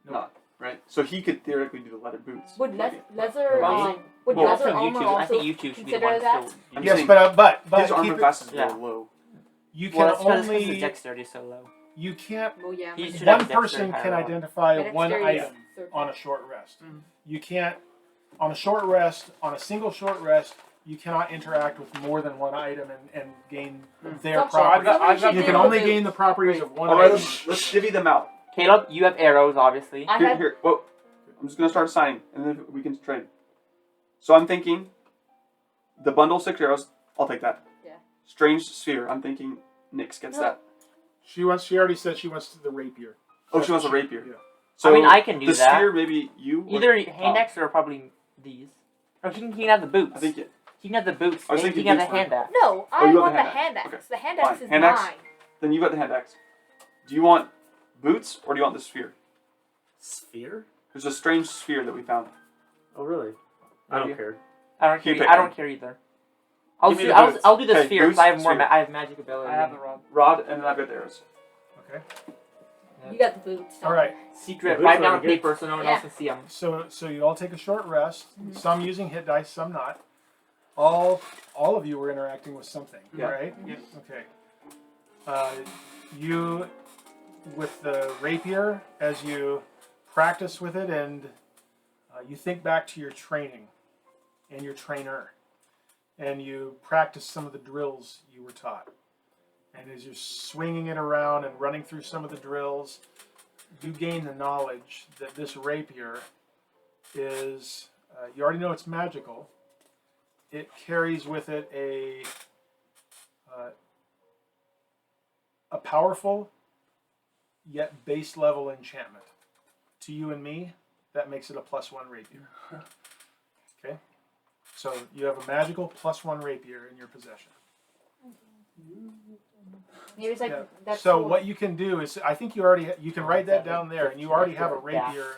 Speaker 1: No.
Speaker 2: Not, right? So he could theoretically do the leather boots.
Speaker 4: Would
Speaker 2: Like,
Speaker 4: leather
Speaker 6: Well,
Speaker 4: would
Speaker 6: Well,
Speaker 4: leather
Speaker 6: from
Speaker 4: armor
Speaker 6: YouTube, I
Speaker 4: also
Speaker 6: think you two should be the
Speaker 4: consider
Speaker 6: ones
Speaker 4: that?
Speaker 6: to.
Speaker 2: I'm
Speaker 1: Yes,
Speaker 2: saying
Speaker 1: but
Speaker 2: his
Speaker 1: keep
Speaker 2: armor
Speaker 1: it-
Speaker 2: class is
Speaker 6: Yeah.
Speaker 2: very low.
Speaker 1: you can
Speaker 6: Well, that's because his
Speaker 1: only
Speaker 6: dexterity is so low.
Speaker 1: you can't
Speaker 4: Well, yeah.
Speaker 6: He
Speaker 4: my-
Speaker 6: should have
Speaker 1: one
Speaker 6: a
Speaker 1: person
Speaker 6: dexterity
Speaker 1: can
Speaker 6: higher.
Speaker 1: identify
Speaker 4: my
Speaker 1: one
Speaker 4: dexterity is
Speaker 1: item
Speaker 4: 13.
Speaker 1: on a short rest.
Speaker 3: Mhm.
Speaker 1: You can't on a short rest, on a single short rest, you cannot interact with more than one item and gain their
Speaker 4: Some-
Speaker 1: properties.
Speaker 3: I've got
Speaker 1: You
Speaker 4: should
Speaker 1: can
Speaker 4: do
Speaker 1: only
Speaker 4: the
Speaker 1: gain the properties of one
Speaker 2: All right,
Speaker 1: item.
Speaker 2: let's divvy them out.
Speaker 6: Caleb, you have arrows, obviously.
Speaker 4: I
Speaker 2: Here,
Speaker 4: have
Speaker 2: here. Whoa. I'm just gonna start assigning, and then we can trade. So I'm thinking, the bundle of 6 arrows. I'll take that.
Speaker 4: Yeah.
Speaker 2: Strange sphere. I'm thinking Nyx gets
Speaker 4: No.
Speaker 2: that.
Speaker 1: She already said she wants the rapier.
Speaker 2: Oh, she wants a rapier.
Speaker 1: Yeah.
Speaker 2: So
Speaker 6: I mean, I can do
Speaker 2: the
Speaker 6: that.
Speaker 2: sphere, maybe you. or
Speaker 6: Either
Speaker 2: Tom.
Speaker 6: hand axe or probably these. Or he can have the boots.
Speaker 2: I think it.
Speaker 6: He can have the boots.
Speaker 2: I was
Speaker 6: and he
Speaker 2: thinking
Speaker 6: can have the
Speaker 2: boots
Speaker 6: hand axe.
Speaker 4: no.
Speaker 2: Oh,
Speaker 4: I
Speaker 2: you have
Speaker 4: want
Speaker 2: the
Speaker 4: the
Speaker 2: hand
Speaker 4: hand axe.
Speaker 2: axe.
Speaker 4: The hand
Speaker 2: Fine.
Speaker 4: axe is
Speaker 2: Hand axe?
Speaker 4: mine.
Speaker 2: Then you got the hand axe. Do you want boots or do you want the sphere?
Speaker 5: Sphere?
Speaker 2: There's a strange sphere that we found.
Speaker 5: Oh, really? I don't
Speaker 2: Yeah.
Speaker 5: care.
Speaker 6: I don't
Speaker 2: You
Speaker 6: care.
Speaker 2: pick
Speaker 6: I don't
Speaker 2: one.
Speaker 6: care either. I'll
Speaker 2: Give me
Speaker 6: do.
Speaker 2: the
Speaker 6: I'll,
Speaker 2: boots.
Speaker 6: I'll do the
Speaker 2: Okay,
Speaker 6: sphere because
Speaker 2: boots,
Speaker 6: I have more.
Speaker 2: sphere.
Speaker 6: I have magic ability.
Speaker 3: I have the rod.
Speaker 2: Rod, and then I've got the arrows.
Speaker 1: Okay.
Speaker 4: You got the boots.
Speaker 1: All right.
Speaker 6: Secret.
Speaker 5: The
Speaker 6: Write
Speaker 5: boots
Speaker 6: down
Speaker 5: are
Speaker 6: on
Speaker 5: good.
Speaker 6: paper so no one
Speaker 4: Yeah.
Speaker 6: else can see them.
Speaker 1: So you all take a short rest.
Speaker 4: Mhm.
Speaker 1: Some using hit dice, some not. All of you were interacting with something,
Speaker 2: Yeah.
Speaker 1: right?
Speaker 3: Yeah.
Speaker 1: Okay. You with the rapier as you practice with it, and you think back to your training and your trainer, and you practice some of the drills you were taught. And as you're swinging it around and running through some of the drills, you gain the knowledge that this rapier is, you already know it's magical. It carries with it a powerful yet base level enchantment. To you and me, that makes it a +1 rapier. Okay? So you have a magical +1 rapier in your possession.
Speaker 4: Maybe it's like
Speaker 1: Yeah.
Speaker 4: that's
Speaker 1: So
Speaker 4: cool.
Speaker 1: what you can do is, I think you can write that down there, and you already have a rapier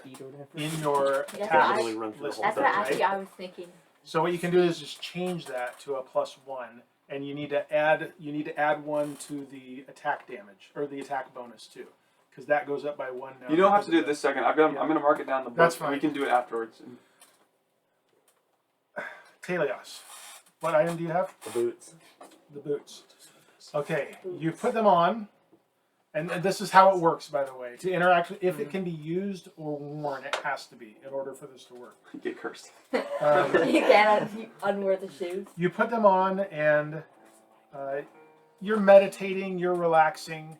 Speaker 1: in your
Speaker 4: That's
Speaker 1: attack
Speaker 4: what I-
Speaker 5: Literally run through the
Speaker 1: list.
Speaker 5: whole
Speaker 4: That's
Speaker 5: thing,
Speaker 4: what
Speaker 5: right?
Speaker 4: actually I was thinking.
Speaker 1: So what you can do is just change that to a +1, and you need to add 1 to the attack damage or the attack bonus too, because that goes up by 1 now.
Speaker 2: You don't have to do it this second. I'm gonna mark it down in the book.
Speaker 1: That's fine.
Speaker 2: We can do it afterwards.
Speaker 1: Taèlios, what item do you have?
Speaker 5: The boots.
Speaker 1: The boots. Okay, you put them on, and this is how it works, by the way. To interact, if it can be used or worn, it has to be in order for this to work.
Speaker 2: Get cursed.
Speaker 4: You can't unwear the shoes.
Speaker 1: You put them on, and you're meditating, you're relaxing,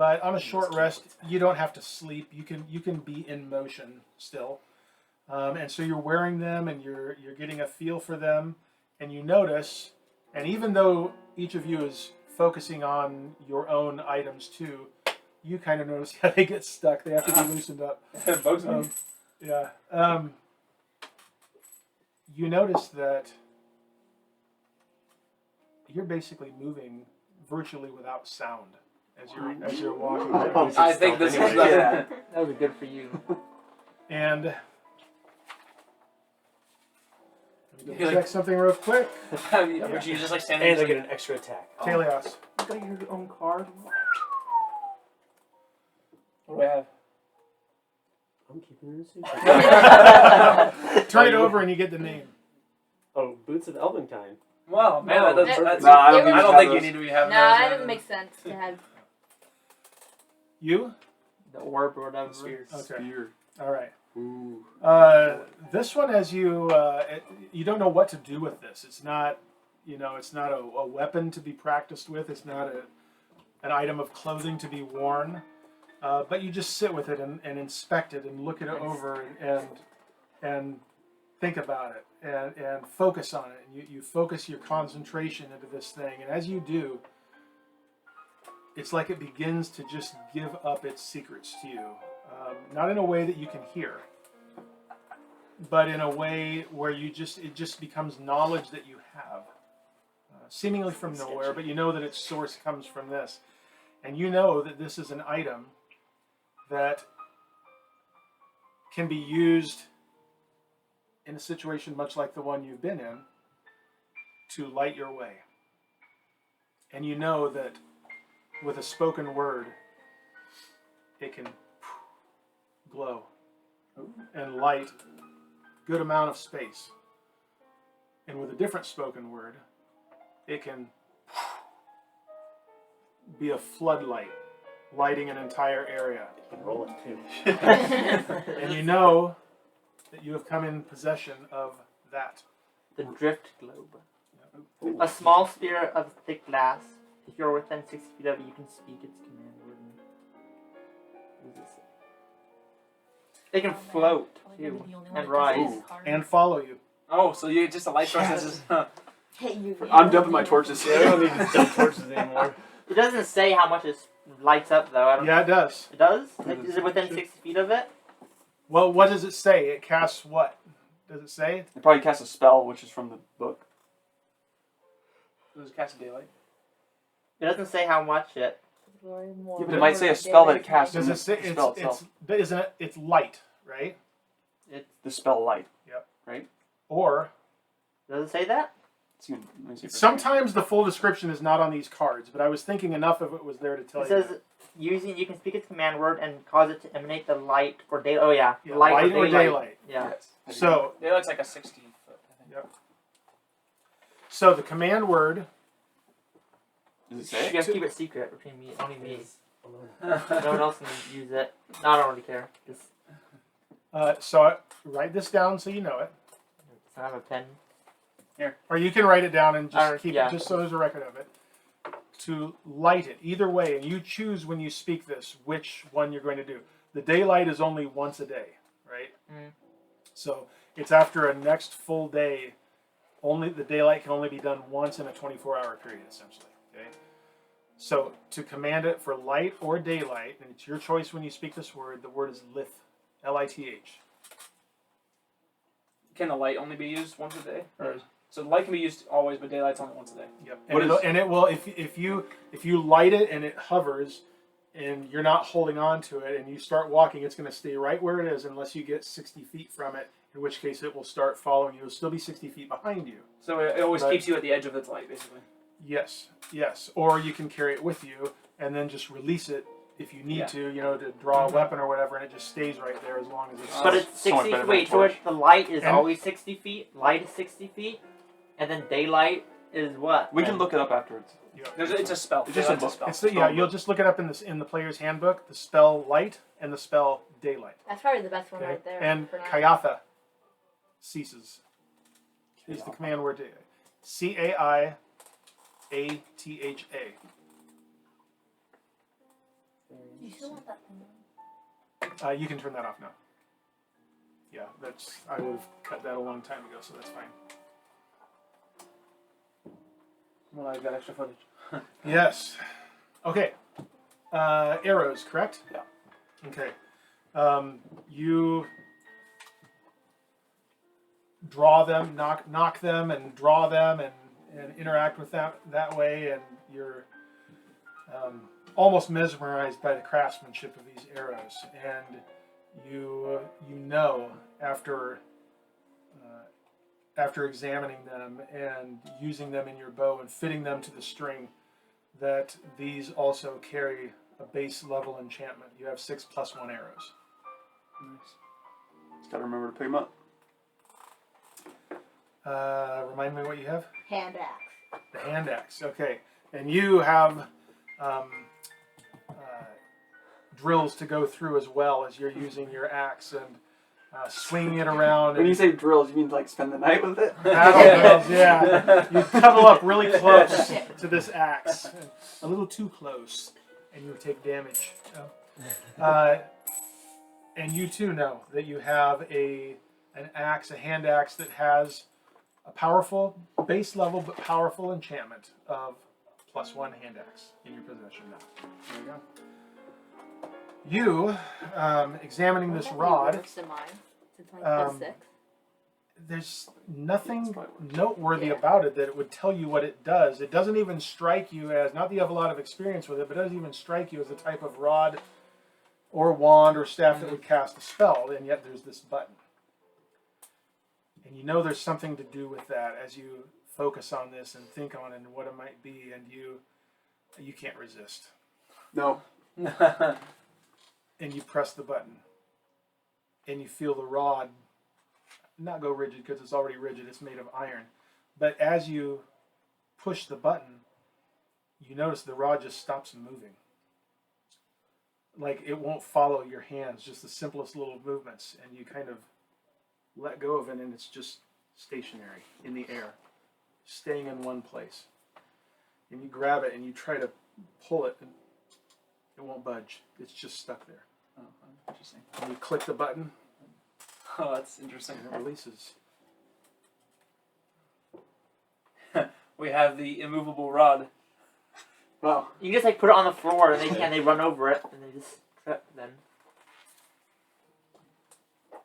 Speaker 1: but on a short rest, you don't have to sleep. You can be in motion still, and so you're wearing them, and you're getting a feel for them, and you notice. And even though each of you is focusing on your own items too, you kind of notice how they get stuck. They have to be loosened up.
Speaker 3: Bugs me.
Speaker 1: Yeah. You notice that you're basically moving virtually without sound as you're walking.
Speaker 3: I think this is
Speaker 2: Yeah.
Speaker 6: That would be good for you.
Speaker 1: And let me check something real quick.
Speaker 3: But you just like standing
Speaker 5: And I
Speaker 3: there.
Speaker 5: get an extra attack.
Speaker 1: Taèlios.
Speaker 6: You got your own card.
Speaker 3: What do I have?
Speaker 5: I'm keeping it a secret.
Speaker 1: Turn it over and you get the name.
Speaker 5: Oh, Boots of Elvenkind.
Speaker 3: Well, man,
Speaker 6: No.
Speaker 3: that's
Speaker 2: No, I don't,
Speaker 4: They
Speaker 2: think
Speaker 3: I don't
Speaker 2: have
Speaker 3: think you
Speaker 2: those.
Speaker 3: need to be having
Speaker 4: No,
Speaker 3: those.
Speaker 4: that doesn't make sense to have.
Speaker 1: You?
Speaker 6: The orb or whatever.
Speaker 3: Spheres.
Speaker 1: Okay.
Speaker 2: Spear.
Speaker 1: All right.
Speaker 2: Ooh.
Speaker 1: This one, as you you don't know what to do with this. It's not, it's not a weapon to be practiced with. It's not an item of clothing to be worn. But you just sit with it and inspect it and look it over and think about it and focus on it. And you focus your concentration into this thing. And as you do, it's like it begins to just give up its secrets to you. Not in a way that you can hear, but in a way where it just becomes knowledge that you have, seemingly from nowhere, but you know that its source comes from this. And you know that this is an item that can be used in a situation much like the one you've been in to light your way. And you know that with a spoken word, it can glow and light a good amount of space. And with a different spoken word, it can be a floodlight, lighting an entire area.
Speaker 5: Roll it too.
Speaker 1: And you know that you have come in possession of that.
Speaker 6: The drift globe. A small sphere of thick glass. If you're within 60 feet of it, you can speak its command word. What does it say? They can float too and rise.
Speaker 1: And follow you.
Speaker 3: Oh, so you just a light source.
Speaker 1: Yes.
Speaker 3: Is
Speaker 4: Hey, you.
Speaker 2: I'm dumping my torches.
Speaker 5: Yeah, we don't need to dump torches anymore.
Speaker 6: It doesn't say how much it lights up though. I don't.
Speaker 1: Yeah, it does.
Speaker 6: It does? Is it within 60 feet of it?
Speaker 1: Well, what does it say? It casts what? Does it say?
Speaker 2: They probably cast a spell, which is from the book.
Speaker 3: It was cast daylight.
Speaker 6: It doesn't say how much it.
Speaker 2: Yeah, but it might say a spell that it casts.
Speaker 1: Does
Speaker 2: in
Speaker 1: it say
Speaker 2: the spell itself.
Speaker 1: but isn't it? It's light, right?
Speaker 2: The spell light.
Speaker 1: Or
Speaker 6: Does it say that?
Speaker 2: Let me see if
Speaker 1: sometimes the full description is not on these cards, but I was thinking enough of it was there to tell
Speaker 6: It
Speaker 1: you.
Speaker 6: says you can speak its command word and cause it to emanate the light or day. Oh yeah,
Speaker 1: Yeah,
Speaker 6: light,
Speaker 1: light
Speaker 6: or daylight.
Speaker 1: daylight.
Speaker 6: Yeah.
Speaker 2: Yes.
Speaker 1: So,
Speaker 3: Daylight's like a 60 foot, I think.
Speaker 1: so the command word.
Speaker 2: Does it
Speaker 6: You
Speaker 2: say?
Speaker 6: have to keep it secret between me, only me. No one else can use it. No, I don't really care. Just
Speaker 1: So write this down so you know it,
Speaker 6: I have a pen.
Speaker 1: or you can write it down and just keep
Speaker 6: yeah.
Speaker 1: it, just so there's a record of it. To light it either way, and you choose when you speak this which one you're going to do. The daylight is only once a day, right?
Speaker 6: Mm.
Speaker 1: So it's after a next full day. Only the daylight can only be done once in a 24-hour period, essentially. Okay. So to command it for light or daylight, and it's your choice when you speak this word. The word is lith, L-I-T-H.
Speaker 3: Can the light only be used once a day? So the light can be used always, but daylight's only once a day.
Speaker 1: Yep.
Speaker 2: What
Speaker 1: And it will if you light it and it hovers, and you're not holding on to it, and you start walking, it's going to stay right where it is unless you get 60 feet from it. In which case, it will start following you. It'll still be 60 feet behind you.
Speaker 3: So it always
Speaker 1: Right.
Speaker 3: keeps you at the edge of its light, basically.
Speaker 1: Yes. Or you can carry it with you and then just release it if you need
Speaker 3: Yeah.
Speaker 1: to draw a weapon or whatever, and it just stays right there as long as it's.
Speaker 6: But it's
Speaker 2: so much
Speaker 6: 60.
Speaker 2: better than
Speaker 6: Wait,
Speaker 2: a
Speaker 6: so
Speaker 2: torch.
Speaker 6: the light is
Speaker 1: And-
Speaker 6: always 60 feet. Light is 60 feet, and then daylight is what?
Speaker 2: We can look it up afterwards.
Speaker 3: It's a spell.
Speaker 2: It's just a
Speaker 3: Daylight's
Speaker 2: book.
Speaker 1: It's you'll just look it up in the player's handbook. The spell light and the spell daylight.
Speaker 4: That's probably the best one
Speaker 1: Okay.
Speaker 4: right there.
Speaker 1: And
Speaker 4: for now.
Speaker 1: Kayatha ceases. Is the command word. C-A-I-A-T-H-A.
Speaker 4: you still want that thing?
Speaker 1: You can turn that off now. Yeah, I would have cut that a long time ago, so that's fine.
Speaker 3: Well, I've got extra footage.
Speaker 1: Yes. Okay. Arrows, correct?
Speaker 2: Yeah.
Speaker 1: Okay. You draw them, knock them, and draw them, and interact with that way, and you're almost mesmerized by the craftsmanship of these arrows, and you know after examining them and using them in your bow and fitting them to the string, that these also carry a base level enchantment. You have 6+1 arrows.
Speaker 3: Nice.
Speaker 2: Just gotta remember to pick them up.
Speaker 1: Remind me what you have?
Speaker 4: Hand axe.
Speaker 1: The hand axe. Okay, and you have drills to go through as well as you're using your axe and swinging it around.
Speaker 2: When you say drills, you mean like spend the night with it?
Speaker 1: Battle drills, yeah. You cuddle up really close to this axe, a little too close, and you take damage. And you too know that you have an axe, a hand axe that has a powerful base level but powerful enchantment of +1 hand axe in your possession now. There you go. You, examining this rod,
Speaker 4: Worse than mine, since mine's +6.
Speaker 1: there's nothing noteworthy about it that it would tell you what it does. It doesn't even strike you as, not that you have a lot of experience with it, but it doesn't even strike you as a type of rod or wand or staff that would cast a spell, and yet there's this button. And you know there's something to do with that as you focus on this and think on it and what it might be, and you can't resist.
Speaker 2: No.
Speaker 1: And you press the button, and you feel the rod not go rigid because it's already rigid, it's made of iron. But as you push the button, you notice the rod just stops moving. Like it won't follow your hands, just the simplest little movements, and you kind of let go of it, and it's just stationary in the air, staying in one place. And you grab it and you try to pull it, and it won't budge. It's just stuck there.
Speaker 3: Oh, interesting.
Speaker 1: And you click the button,
Speaker 3: Oh, that's interesting.
Speaker 1: and it releases.
Speaker 3: We have the immovable rod.
Speaker 2: Wow.
Speaker 6: You can just like put it on the floor and they run over it and they just trip then.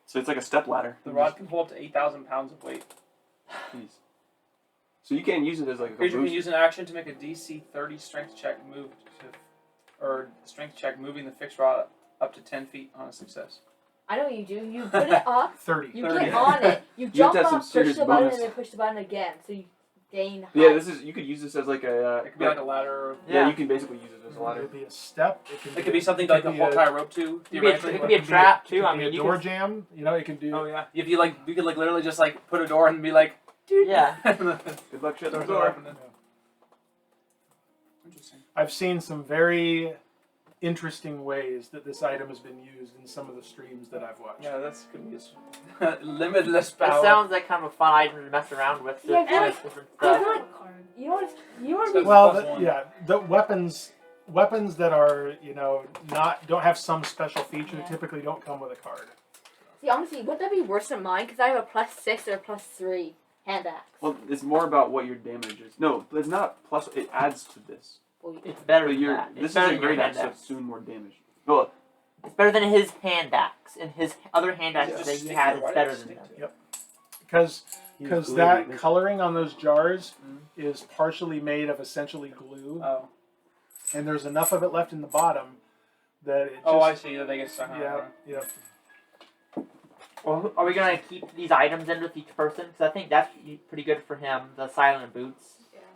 Speaker 2: So it's like a step ladder.
Speaker 3: The rod can hold up to 8,000 pounds of weight.
Speaker 2: Jeez. So you can't use it as like a
Speaker 3: Creature can
Speaker 2: boost.
Speaker 3: use an action to make a DC 30 strength check or strength check moving the fixed rod up to 10 feet on a success.
Speaker 4: I know what you do. You put it up,
Speaker 1: 30.
Speaker 4: you
Speaker 3: 30.
Speaker 4: get on it, you
Speaker 2: have
Speaker 4: jump
Speaker 2: to have some
Speaker 4: up, push
Speaker 2: serious
Speaker 4: the button,
Speaker 2: bonus.
Speaker 4: and then push the button again. So you gain height.
Speaker 2: Yeah, you could use this as like a.
Speaker 3: It could be like a ladder. Or,
Speaker 2: Yeah, you can basically use it as a
Speaker 1: It
Speaker 2: ladder.
Speaker 1: could be a step.
Speaker 3: it could be something like a whole tie rope to.
Speaker 6: It could be a,
Speaker 3: Theoretically.
Speaker 6: it could be a trap
Speaker 1: It
Speaker 6: too.
Speaker 1: could
Speaker 6: I
Speaker 1: be
Speaker 6: mean,
Speaker 1: a
Speaker 6: you
Speaker 1: door
Speaker 6: can,
Speaker 1: jam. You know, it can do.
Speaker 3: Oh yeah. If you could literally just like put a door and be like, dude.
Speaker 6: yeah.
Speaker 2: Good luck shutting the
Speaker 3: Doors
Speaker 2: door.
Speaker 3: open. Interesting.
Speaker 1: I've seen some very interesting ways that this item has been used in some of the streams that I've watched.
Speaker 3: Yeah, that's gonna be a limitless
Speaker 6: That
Speaker 3: power.
Speaker 6: sounds like kind of a fun item to mess around with.
Speaker 4: Yeah,
Speaker 6: Just
Speaker 4: I feel
Speaker 6: test different
Speaker 4: I
Speaker 6: stuff.
Speaker 4: feel like you know what? You know what?
Speaker 3: So-
Speaker 1: Well,
Speaker 3: Plus one.
Speaker 1: the weapons that are don't have some special feature
Speaker 4: Yeah.
Speaker 1: typically don't come with a card.
Speaker 4: See, honestly, would that be worse than mine? Because I have a +6 or a +3 hand axe.
Speaker 2: Well, it's more about what your damage is. No, it's not plus. It adds to this.
Speaker 6: It's better
Speaker 2: But
Speaker 6: than that.
Speaker 2: this
Speaker 6: It's
Speaker 2: is
Speaker 6: better
Speaker 2: a
Speaker 6: than your
Speaker 2: great
Speaker 6: hand
Speaker 2: axe, so
Speaker 6: axe.
Speaker 2: it's doing more damage. Well,
Speaker 6: It's better than his hand axe and his other hand axes
Speaker 3: Just
Speaker 6: that he
Speaker 3: stick
Speaker 6: had.
Speaker 3: to it,
Speaker 6: It's
Speaker 3: right?
Speaker 6: better
Speaker 3: Stick
Speaker 6: than
Speaker 3: to
Speaker 6: them.
Speaker 3: it.
Speaker 1: Because
Speaker 2: he's
Speaker 1: that
Speaker 2: gluey.
Speaker 1: coloring on those jars
Speaker 3: Mhm.
Speaker 1: is partially made of essentially glue,
Speaker 3: Oh.
Speaker 1: and there's enough of it left in the bottom that it just
Speaker 3: Oh, I see. That they get stuck on.
Speaker 1: yeah.
Speaker 6: Well, are we gonna keep these items in with each person? Because I think that's pretty good for him. The silent boots,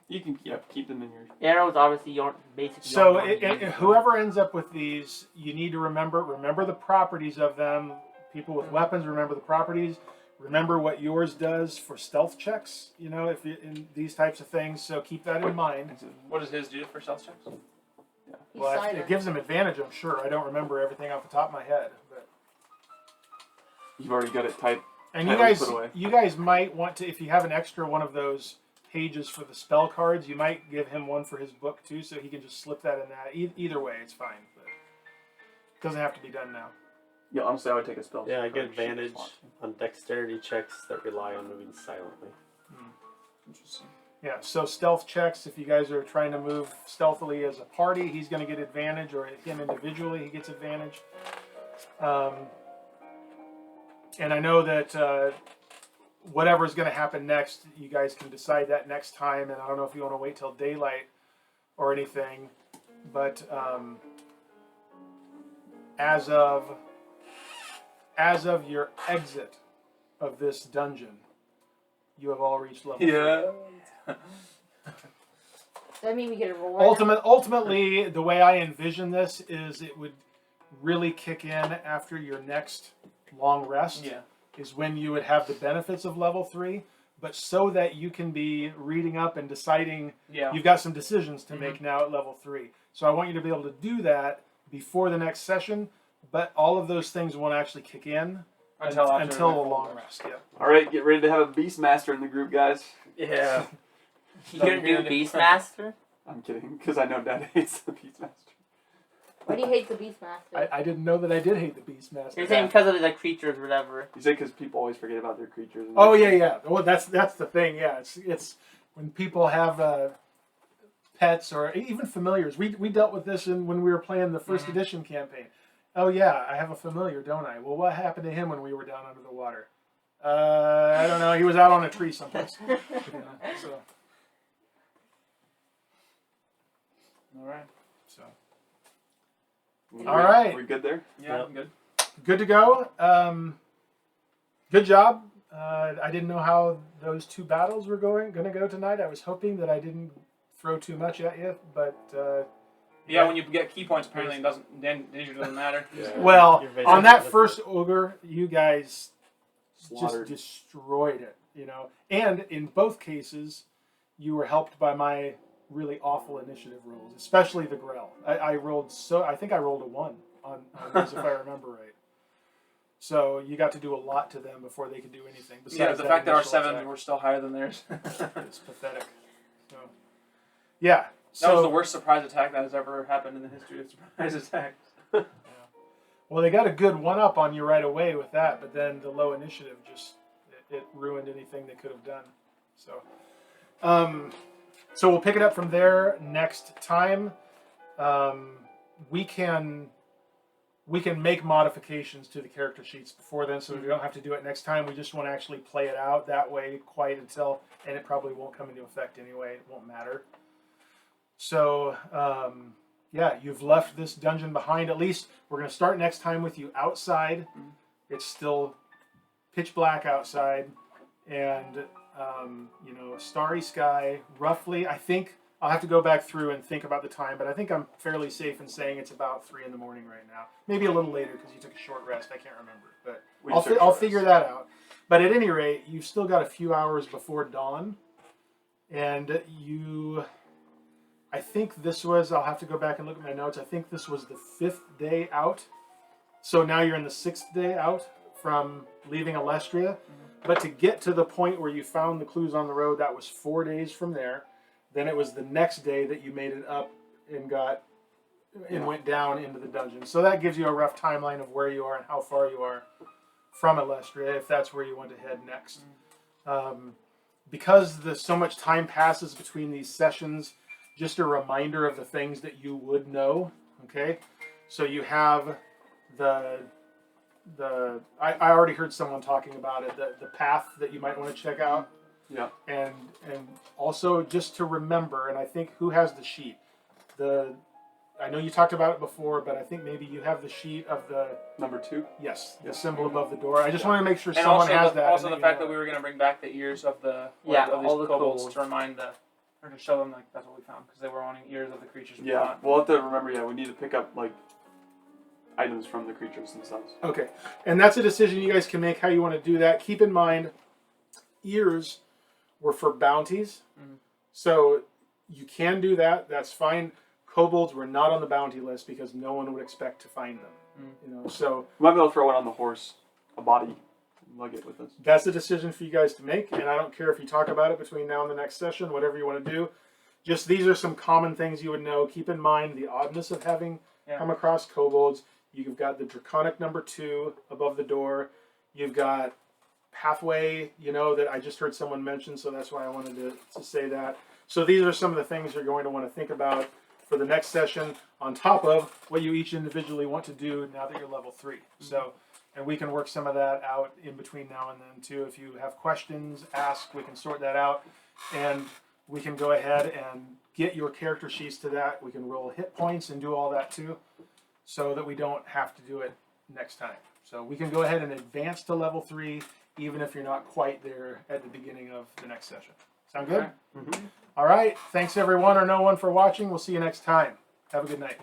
Speaker 2: you can keep them in your.
Speaker 6: arrows. Obviously, you don't basically.
Speaker 1: So
Speaker 6: don't want to use them.
Speaker 1: whoever ends up with these, you need to remember the properties of them. People with weapons, remember the properties. Remember what yours does for stealth checks. You know, if you, in these types of things. So keep that in mind.
Speaker 3: What does his do for stealth checks?
Speaker 4: He's
Speaker 1: Well,
Speaker 4: silent.
Speaker 1: it gives them advantage. I'm sure. I don't remember everything off the top of my head, but.
Speaker 2: You've already got it typed.
Speaker 1: And you
Speaker 2: Tightly
Speaker 1: guys,
Speaker 2: put away.
Speaker 1: you guys might want to, if you have an extra one of those pages for the spell cards, you might give him one for his book too, so he can just slip that in that. Either way, it's fine. But Doesn't have to be done now.
Speaker 2: Yeah, honestly, I would take a spell.
Speaker 5: Yeah, I get
Speaker 2: or shoot
Speaker 5: advantage
Speaker 2: slot.
Speaker 5: on dexterity checks that rely on moving silently.
Speaker 3: Interesting.
Speaker 1: Yeah, so stealth checks, if you guys are trying to move stealthily as a party, he's going to get advantage, or him individually, he gets advantage. And I know that whatever's going to happen next, you guys can decide that next time, and I don't know if you want to wait till daylight or anything, but as of your exit of this dungeon, you have all reached level 3.
Speaker 3: Yeah.
Speaker 4: Does that mean we get a roll? Right now?
Speaker 1: Ultimately, the way I envision this is it would really kick in after your next long rest.
Speaker 3: Yeah.
Speaker 1: Is when you would have the benefits of level 3, but so that you can be reading up and deciding.
Speaker 3: Yeah.
Speaker 1: You've got some decisions to make now at level 3. So I want you to be able to do that before the next session, but all of those things won't actually kick in until the long rest. Yeah.
Speaker 2: All right, get ready to have a Beastmaster in the group, guys.
Speaker 5: Yeah.
Speaker 6: You gonna do Beastmaster?
Speaker 2: I'm kidding, because I know Dad hates the Beastmaster.
Speaker 4: Why do you hate the Beastmaster?
Speaker 1: I didn't know that I did hate the Beastmaster.
Speaker 6: You're saying because of the creatures or whatever.
Speaker 2: You say because people always forget about their creatures. And
Speaker 1: Oh yeah. Well, that's the thing. Yeah, it's when people have pets or even familiars. We dealt with this when we were playing the first edition campaign. Oh yeah, I have a familiar, don't I? Well, what happened to him when we were down under the water? I don't know. He was out on a tree someplace. So.
Speaker 3: All right.
Speaker 1: So.
Speaker 2: We-
Speaker 1: All right.
Speaker 2: We good there?
Speaker 3: Yeah,
Speaker 5: Yep.
Speaker 3: I'm good.
Speaker 1: Good to go. Good job. I didn't know how those 2 battles were going to go tonight. I was hoping that I didn't throw too much at you, but
Speaker 3: Yeah, when you get key points, apparently it doesn't. Then danger doesn't matter.
Speaker 1: well,
Speaker 5: Your
Speaker 1: on that
Speaker 5: vision-
Speaker 1: first ogre, you guys
Speaker 2: Slaughtered.
Speaker 1: just destroyed it. And in both cases, you were helped by my really awful initiative rolls, especially the Grell. I think I rolled a 1 on these, if I remember right. So you got to do a lot to them before they could do anything.
Speaker 3: Yeah,
Speaker 1: Besides
Speaker 3: the
Speaker 1: that
Speaker 3: fact that our
Speaker 1: initial
Speaker 3: 7
Speaker 1: attack.
Speaker 3: were still higher than theirs.
Speaker 1: It's pathetic. So, yeah.
Speaker 3: That was the worst surprise attack that has ever happened in the history of surprise attacks.
Speaker 1: Well, they got a good 1-up on you right away with that, but then the low initiative just it ruined anything they could have done. So we'll pick it up from there next time. We can make modifications to the character sheets before then, so we don't have to do it next time. We just want to actually play it out that way quite until, and it probably won't come into effect anyway. It won't matter. So, yeah, you've left this dungeon behind. At least we're going to start next time with you outside. It's still pitch black outside, and starry sky. Roughly, I think I'll have to go back through and think about the time, but I think I'm fairly safe in saying it's about 3 in the morning right now. Maybe a little later because you took a short rest. I can't remember, but I'll figure that out. But at any rate, you've still got a few hours before dawn, and I think this was, I'll have to go back and look at my notes, I think this was the 5th day out. So now you're in the 6th day out from leaving Alestria. But to get to the point where you found the clues on the road, that was 4 days from there. Then it was the next day that you made it up and went down into the dungeon. So that gives you a rough timeline of where you are and how far you are from Alestria, if that's where you want to head next. Because so much time passes between these sessions, just a reminder of the things that you would know. Okay, so you have I already heard someone talking about it. The path that you might want to check out.
Speaker 2: Yeah.
Speaker 1: And also just to remember, and I think who has the sheet? I know you talked about it before, but I think maybe you have the sheet of the
Speaker 2: Number 2.
Speaker 1: yes, the
Speaker 2: Yeah.
Speaker 1: symbol above the door. I just want to make sure
Speaker 3: And
Speaker 1: someone
Speaker 3: also
Speaker 1: has
Speaker 3: the,
Speaker 1: that.
Speaker 3: also
Speaker 1: and
Speaker 3: the
Speaker 1: that
Speaker 3: fact
Speaker 1: you
Speaker 3: that
Speaker 1: know
Speaker 3: we were going to bring back the ears of the
Speaker 6: Yeah,
Speaker 3: of these
Speaker 6: all the
Speaker 3: kobolds
Speaker 6: kobolds.
Speaker 3: to remind or to show them like that's what we found because they were wanting ears of the creatures. we
Speaker 2: Yeah,
Speaker 3: fought.
Speaker 2: we'll have to remember. Yeah, we need to pick up like items from the creatures themselves.
Speaker 1: Okay, and that's a decision you guys can make how you want to do that. Keep in mind, ears were for bounties, so you can do that. That's fine. Kobolds were not on the bounty list because no one would expect to find them. So
Speaker 2: We might be able to throw it on the horse, a body, and lug it with us.
Speaker 1: that's a decision for you guys to make, and I don't care if you talk about it between now and the next session, whatever you want to do. Just these are some common things you would know. Keep in mind the oddness of having come across kobolds. You've got the Draconic number 2 above the door. You've got Pathway, that I just heard someone mention, so that's why I wanted to say that. So these are some of the things you're going to want to think about for the next session, on top of what you each individually want to do now that you're level 3. So, and we can work some of that out in between now and then too. If you have questions, ask. We can sort that out, and we can go ahead and get your character sheets to that. We can roll hit points and do all that too, so that we don't have to do it next time. So we can go ahead and advance to level 3, even if you're not quite there at the beginning of the next session. Sound good?
Speaker 5: Mm-hmm.
Speaker 1: All right. Thanks everyone or no one for watching. We'll see you next time. Have a good night.